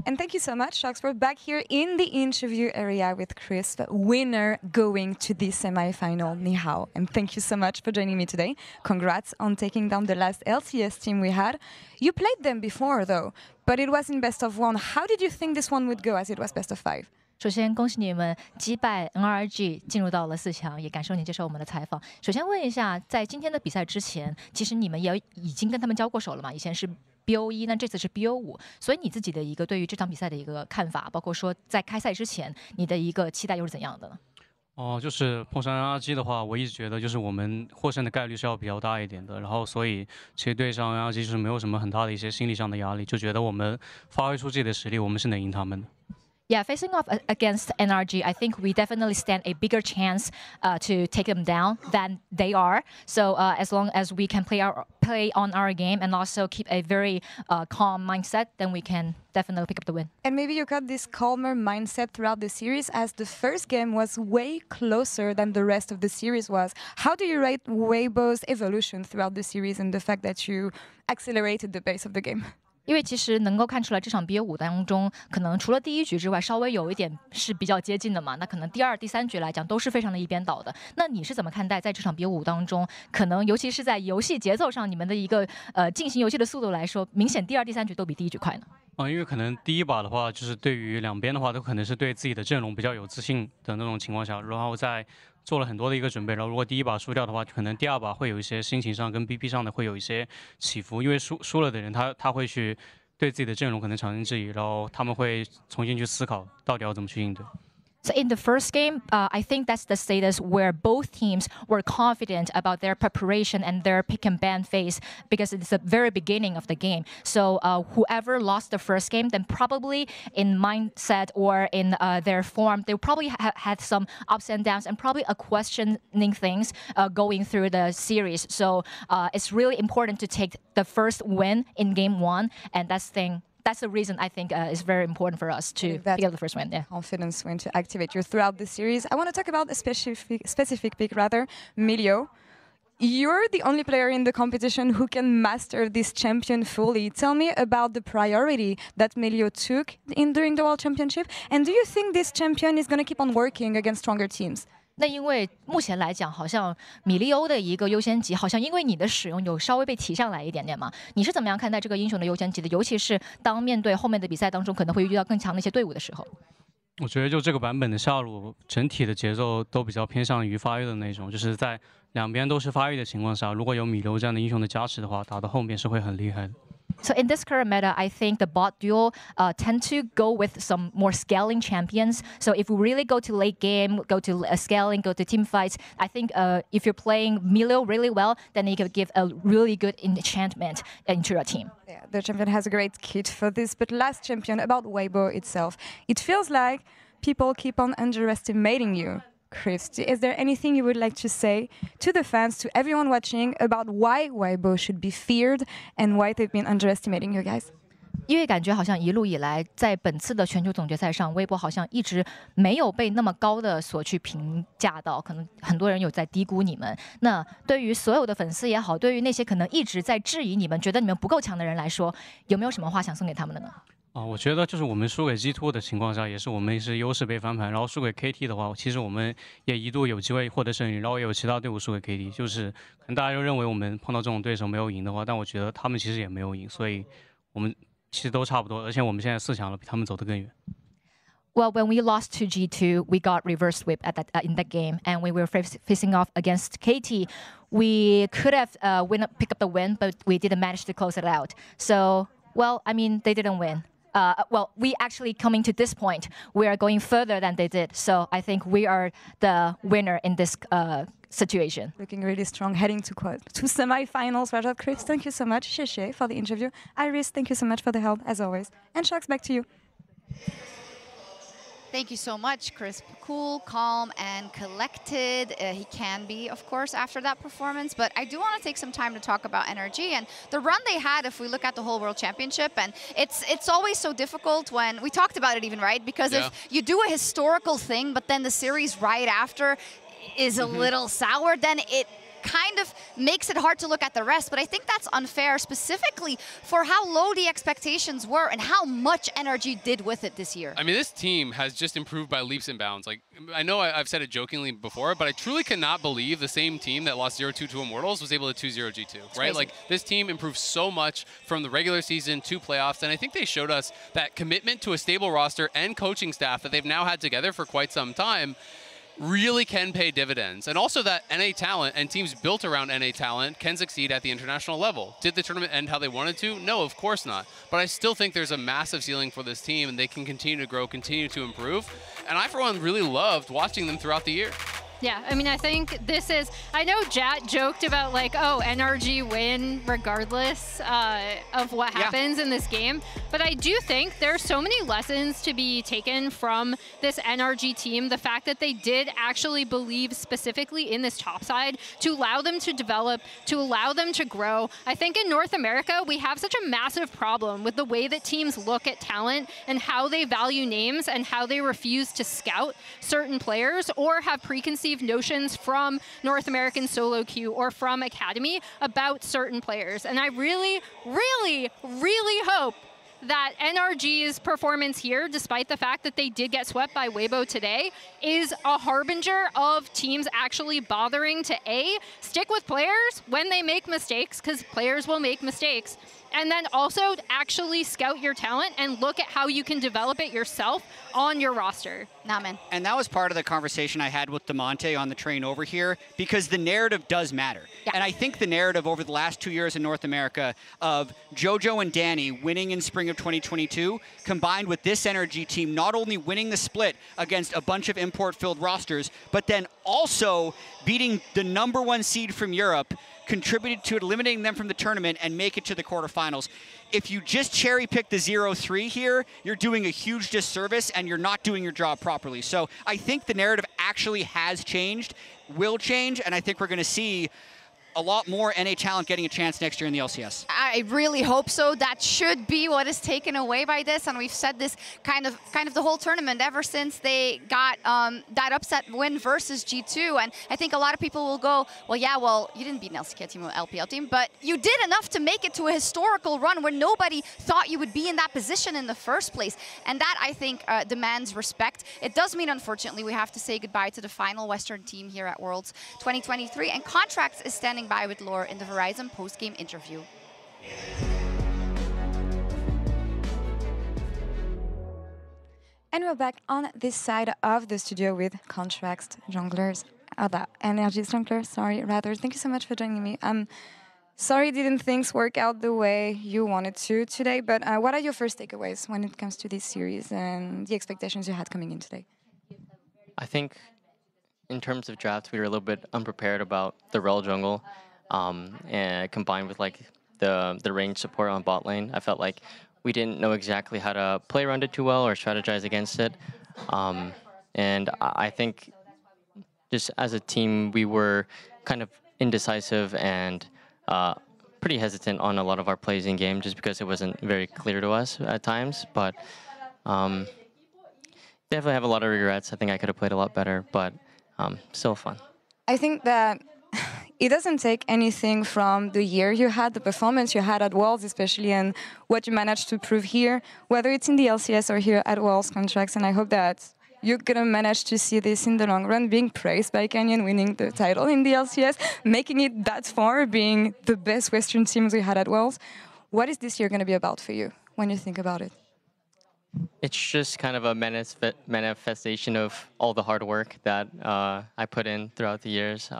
And thank you so much, Shox. We're back here in the interview area with Crisp, winner going to the semi-final. Ni hao. And thank you so much for joining me today. Congrats on taking down the last LCS team we had. You played them before, though, but it was in best of 1. How did you think this one would go as it was best of 5? 首先，恭喜你们击败 NRG 进入到了4强，也感谢你接受我们的采访。首先问一下，在今天的比赛之前，其实你们也已经跟他们交过手了嘛？以前是 BO1， 那这次是 BO5， 所以你自己的一个对于这场比赛的一个看法，包括说在开赛之前，你的一个期待又是怎样的呢？就是碰上 NRG 的话，我一直觉得就是我们获胜的概率是要比较大一点的，然后所以其实对上 NRG 就是没有什么很大的一些心理上的压力，就觉得我们发挥出自己的实力，我们是能赢他们的。 Yeah, facing off against NRG, I think we definitely stand a bigger chance to take them down than they are. So as long as we can play on our game and also keep a very calm mindset, then we can definitely pick up the win. And maybe you got this calmer mindset throughout the series, as the first game was way closer than the rest of the series was. How do you rate Weibo's evolution throughout the series and the fact that you accelerated the pace of the game? 因为其实能够看出来，这场 BO5 当中，可能除了第1局之外，稍微有一点是比较接近的嘛。那可能第2、第3局来讲，都是非常的一边倒的。那你是怎么看待在这场 BO5 当中，可能尤其是在游戏节奏上，你们的一个进行游戏的速度来说，明显第2、第3局都比第1局快呢？因为可能第一把的话，就是对于两边的话，都可能是对自己的阵容比较有自信的那种情况下，然后在做了很多的一个准备，然后如果第一把输掉的话，可能第二把会有一些心情上跟 BP 上的会有一些起伏，因为输了的人他会去对自己的阵容可能产生质疑，然后他们会重新去思考到底要怎么去应对。So in the first game, I think that's the status where both teams were confident about their preparation and their pick and ban phase because it's the very beginning of the game. So whoever lost the first game, then probably in mindset or in their form, they probably had some ups and downs and probably a questioning things going through the series. So it's really important to take the first win in game one, and that's the reason I think is very important for us to pick up the first win. Yeah. Confidence win to activate you throughout the series. I want to talk about a specific pick rather, Milio. You're the only player in the competition who can master this champion fully. Tell me about the priority that Milio took during the World Championship, and do you think this champion is going to keep on working against stronger teams? 那因为目前来讲，好像米利欧的一个优先级，好像因为你的使用有稍微被提上来一点点嘛。你是怎么样看待这个英雄的优先级的？尤其是当面对后面的比赛当中，可能会遇到更强的一些队伍的时候。我觉得就这个版本的下路整体的节奏都比较偏向于发育的那种，就是在两边都是发育的情况下，如果有米流这样的英雄的加持的话，打到后面是会很厉害的。So in this current meta, I think the bot duo tend to go with some more scaling champions. So if we really go to late game, go to scaling, go to team fights, I think if you're playing Milio really well, then you can give a really good enchantment into your team. Yeah, the champion has a great kit for this, but last champion, about Weibo itself, it feels like people keep on underestimating you. Chris, is there anything you would like to say to the fans, to everyone watching, about why Weibo should be feared and why they've been underestimating you guys? 因为感觉好像一路以来，在本次的全球总决赛上，微博好像一直没有被那么高的所去评价到，可能很多人有在低估你们。那对于所有的粉丝也好，对于那些可能一直在质疑你们、觉得你们不够强的人来说，有没有什么话想送给他们的呢？我觉得就是我们输给 G2 的情况下，也是我们是优势被翻盘，然后输给 KT 的话，其实我们也一度有机会获得胜利，然后也有其他队伍输给 KT， 就是可能大家就认为我们碰到这种对手没有赢的话，但我觉得他们其实也没有赢，所以我们其实都差不多，而且我们现在4强了，比他们走得更远。Well, when we lost to G2, we got reverse sweep in that game, and when we were facing off against KT, we could have pick up the win, but we didn't manage to close it out. So, well, I mean, they didn't win. Well, we actually coming to this point, we are going further than they did. So I think we are the winner in this situation. Looking really strong, heading to semifinals. Rajat, Chris, thank you so much. Sheshe for the interview. Iris, thank you so much for the help, as always. And Sharks, back to you. Thank you so much, Chris. Cool, calm, and collected. He can be, of course, after that performance. But I do want to take some time to talk about NRG and the run they had if we look at the whole World Championship. And it's always so difficult when, we talked about it even, right? Because if you do a historical thing, but then the series right after is a little sour, then it kind of makes it hard to look at the rest, but I think that's unfair, specifically for how low the expectations were and how much NRG did with it this year. I mean, this team has just improved by leaps and bounds. Like, I know I've said it jokingly before, but I truly cannot believe the same team that lost 0-2 to Immortals was able to 2-0 G2, right? Crazy. Like, this team improved so much from the regular season to playoffs, and I think they showed us that commitment to a stable roster and coaching staff that they've now had together for quite some time really can pay dividends. And also that NA talent and teams built around NA talent can succeed at the international level. Did the tournament end how they wanted to? No, of course not. But I still think there's a massive ceiling for this team and they can continue to grow, continue to improve. And I, for one, really loved watching them throughout the year. Yeah, I mean, I think this is, I know Jat joked about like, oh, NRG win regardless of what happens in this game, but I do think there's so many lessons to be taken from this NRG team. The fact that they did actually believe specifically in this top side to allow them to develop, to allow them to grow. I think in North America, we have such a massive problem with the way that teams look at talent and how they value names and how they refuse to scout certain players or have preconceived notions from North American solo queue or from Academy about certain players. And I really, really, really hope that NRG's performance here, despite the fact that they did get swept by Weibo today, is a harbinger of teams actually bothering to A, stick with players when they make mistakes, because players will make mistakes, and then also actually scout your talent and look at how you can develop it yourself on your roster. Nah, man. And that was part of the conversation I had with DeMonte on the train over here, because the narrative does matter. Yeah. And I think the narrative over the last 2 years in North America of JoJo and Danny winning in spring of 2022, combined with this NRG team not only winning the split against a bunch of import-filled rosters, but then also beating the #1 seed from Europe, contributed to eliminating them from the tournament and make it to the quarterfinals. If you just cherry pick the 0-3 here, you're doing a huge disservice and you're not doing your job properly. So I think the narrative actually has changed, will change, and I think we're going to see a lot more NA talent getting a chance next year in the LCS. I really hope so. That should be what is taken away by this, and we've said this kind of the whole tournament ever since they got that upset win versus G2. And I think a lot of people will go, well, yeah, well, you didn't beat an LCK team or LPL team, but you did enough to make it to a historical run where nobody thought you would be in that position in the first place. And that, I think, demands respect. It does mean, unfortunately, we have to say goodbye to the final Western team here at Worlds 2023, and Contracts is standing by with Lore in the Verizon post-game interview. And we're back on this side of the studio with Contracts junglers, NRG junglers, sorry, rather. Thank you so much for joining me. Sorry didn't things work out the way you wanted to today, but what are your first takeaways when it comes to this series and the expectations you had coming in today? I think in terms of drafts, we were a little bit unprepared about the rel jungle, and combined with like the range support on bot lane. I felt like we didn't know exactly how to play around it too well or strategize against it. And I think just as a team, we were kind of indecisive and pretty hesitant on a lot of our plays in game just because it wasn't very clear to us at times. But definitely have a lot of regrets. I think I could have played a lot better, but still fun. I think that it doesn't take anything from the year you had, the performance you had at Worlds especially, and what you managed to prove here, whether it's in the LCS or here at Worlds Contracts. And I hope that you're going to manage to see this in the long run, being praised by Canyon, winning the title in the LCS, making it that far, being the best Western teams we had at Worlds. What is this year going to be about for you when you think about it? It's just kind of a manifestation of all the hard work that I put in throughout the years.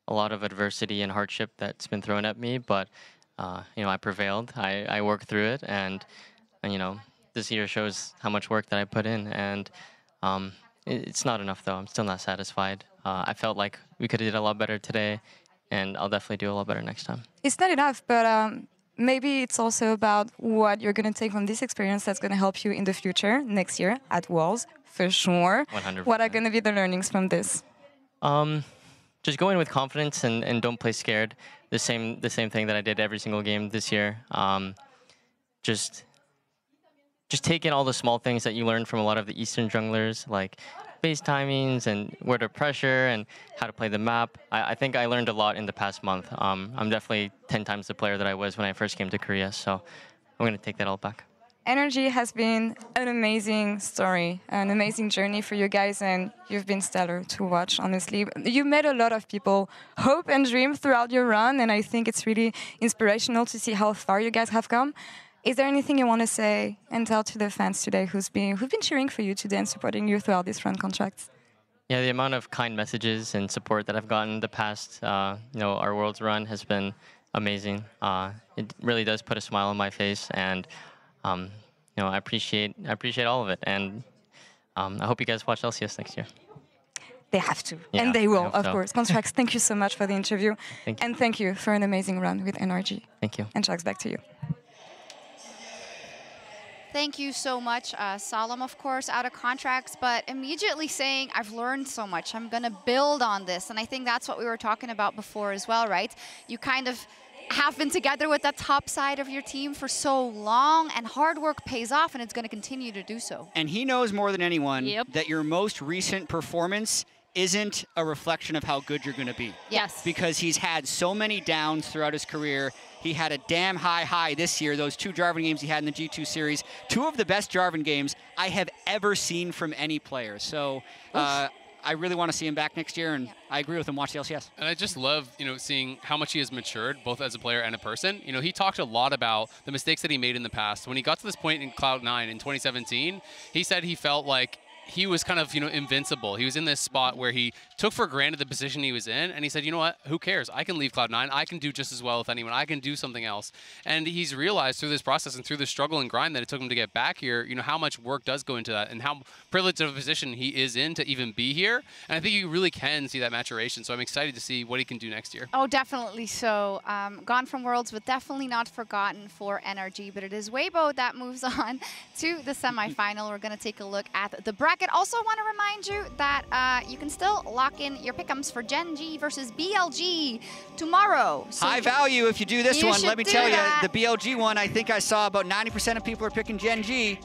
A lot of adversity and hardship that's been thrown at me, but you know, I prevailed. I worked through it, and you know, this year shows how much work that I put in. And it's not enough, though. I'm still not satisfied. I felt like we could have did a lot better today, and I'll definitely do a lot better next time. It's not enough, but maybe it's also about what you're going to take from this experience that's going to help you in the future, next year, at Worlds, for sure. 100%. What are going to be the learnings from this? Just go in with confidence and don't play scared. The same thing that I did every single game this year. Just take in all the small things that you learned from a lot of the Eastern junglers, like base timings and where to pressure and how to play the map. I think I learned a lot in the past month. I'm definitely 10 times the player that I was when I first came to Korea, so I'm going to take that all back. NRG has been an amazing story, an amazing journey for you guys, and you've been stellar to watch, honestly. You made a lot of people hope and dream throughout your run, and I think it's really inspirational to see how far you guys have come. Is there anything you want to say and tell to the fans today who've been cheering for you today and supporting you throughout this run Contracts? Yeah, the amount of kind messages and support that I've gotten the past, you know, our Worlds run has been amazing. It really does put a smile on my face, and you know, I appreciate all of it, and I hope you guys watch LCS next year. They have to, yeah, and they will, of so. course. Contracts, thank you so much for the interview, Thank you. and thank you for an amazing run with NRG. Thank you. And Chucks, back to you. Thank you so much, Salam, of course, out of Contracts, but immediately saying, I've learned so much, I'm gonna build on this. And I think that's what we were talking about before as well, right? You kind of have been together with that top side of your team for so long, and hard work pays off, and it's gonna continue to do so. And he knows more than anyone that your most recent performance isn't a reflection of how good you're gonna be. Yes. Because he's had so many downs throughout his career. He had a damn high this year, those 2 Jarvan games he had in the G2 series, 2 of the best Jarvan games I have ever seen from any player. So I really want to see him back next year, and I agree with him. Watch the LCS. And I just love, seeing how much he has matured, both as a player and a person. He talked a lot about the mistakes that he made in the past. When he got to this point in Cloud9 in 2017, he said he felt like he was kind of, invincible. He was in this spot where he took for granted the position he was in, and he said, you know what, who cares? I can leave Cloud9. I can do just as well with anyone. I can do something else. And he's realized through this process and through the struggle and grind that it took him to get back here, how much work does go into that and how privileged of a position he is in to even be here. And I think you really can see that maturation. So I'm excited to see what he can do next year. Oh, definitely so. Gone from Worlds, but definitely not forgotten for NRG. But it is Weibo that moves on to the semifinal. We're going to take a look at the bracket. Also want to remind you that you can still lock in your pick'ems for Gen G versus BLG tomorrow. So high value if you do this one. Let me tell you, the BLG one, I think I saw about 90% of people are picking Gen G.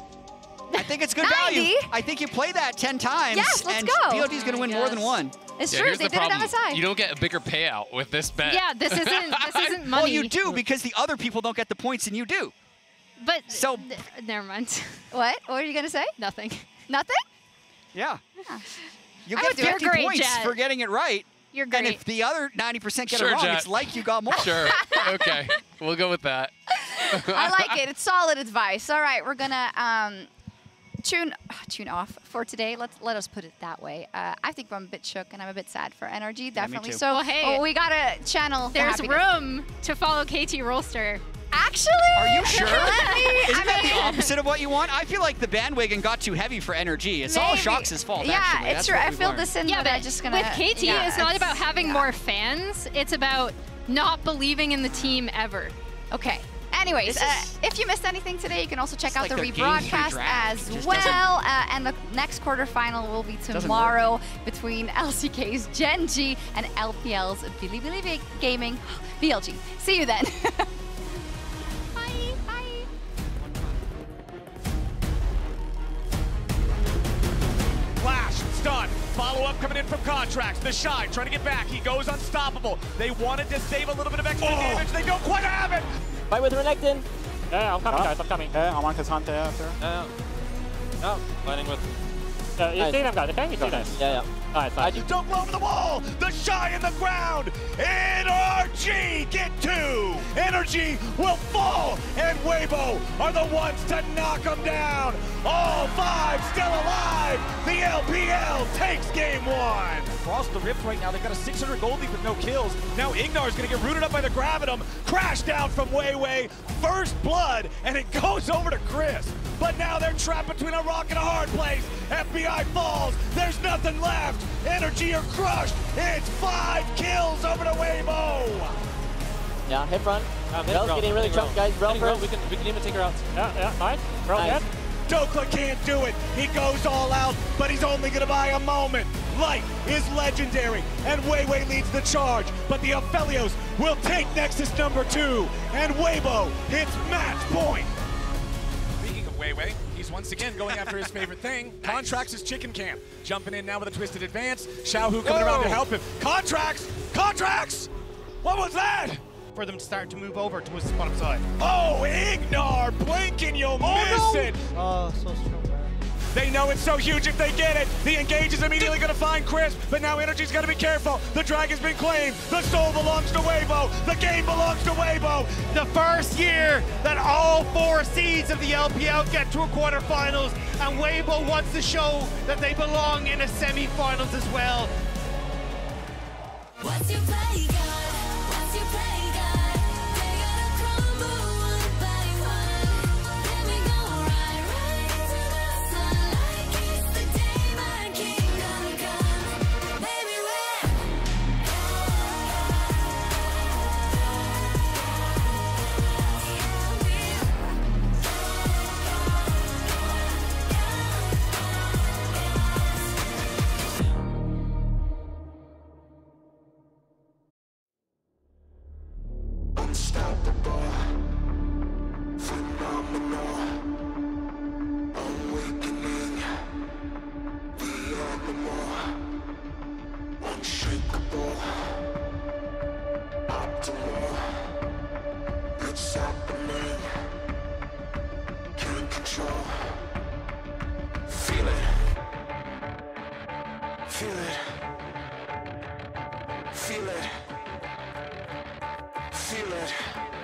I think it's good value. I think you play that 10 times. Yes, let's and go. BLG's going to win more than one. It's true. They did it on the side. You don't get a bigger payout with this bet. Yeah, this isn't money. Well, you do because the other people don't get the points and you do. But so never mind. What? What are you going to say? Nothing. Nothing? Yeah. You I get would do 50 great, points Jet. for getting it right. You're great. And if the other 90% get Sure, it wrong, Jet. it's like you got more. Sure. Okay. We'll go with that. I like it. It's solid advice. All right, we're going to tune off for today. Let us put it that way. I think I'm a bit shook and I'm a bit sad for NRG, definitely. too. So Well, hey, we got to channel the There's happiness. room to follow KT Rolster. Actually? Are you sure? Isn't that the opposite of what you want? I feel like the bandwagon got too heavy for NRG. It's all Shox' fault, Yeah, actually. it's That's true. what I we've filled learned. this in, Yeah, but I just going to... with KT, it's not about having more fans. It's about not believing in the team ever. Okay. Anyways, if you missed anything today, you can also check out like the their game should be rebroadcast dragged. as It just well. And the next quarterfinal will be tomorrow between LCK's Gen G and LPL's Bilibili Gaming BLG. See you then. Flash, stun, follow-up coming in from Contracts. The Shy trying to get back. He goes unstoppable. They wanted to save a little bit of extra damage. They don't quite have it. Fight with Renekton. Yeah, I'm coming, guys. I'm coming. Yeah, I'm on Kazante after. No, fighting with... you see them, guys, okay? You see them? Yeah. Nice. You don't blow over the wall. The Shy in the ground. NRG get 2. NRG will fall, and Weibo are the ones to knock them down. All 5 still alive. The LPL takes game 1. Across the rift right now, they've got a 600 gold lead with no kills. Now Ignar's gonna get rooted up by the Gravitum. Crash down from Weiwei. First blood, and it goes over to Chris. But now they're trapped between a rock and a hard place. FBI falls. There's nothing left. NRG are crushed. It's 5 kills over to Weibo. Yeah, hit front. Rel's getting really chunked, guys. Rel first. We can even take her out. Yeah, nice. Rel dead. Dokla can't do it. He goes all out, but he's only going to buy a moment. Light is legendary, and Weiwei leads the charge, but the Aphelios will take Nexus number 2, and Weibo hits match point. Speaking of Weiwei, he's once again going after his favorite thing. Contracts his chicken camp. Jumping in now with a twisted advance. Xiaohu coming around to help him. Contracts! What was that? For them to start to move over to his bottom side. Oh, Ignar, blinking, you'll miss it. Oh, so strong, man. They know it's so huge if they get it. The Engage is immediately going to find Crisp, but now NRG's got to be careful. The dragon's been claimed. The soul belongs to Weibo. The game belongs to Weibo. The first year that all 4 seeds of the LPL get to a quarterfinals, and Weibo wants to show that they belong in a semifinals as well. What's your play, God? What's your play, God? They gotta crumble one by one. Then we go right into the sun like it's the day my kingdom come. Baby, Feel it. Feel it. Feel it.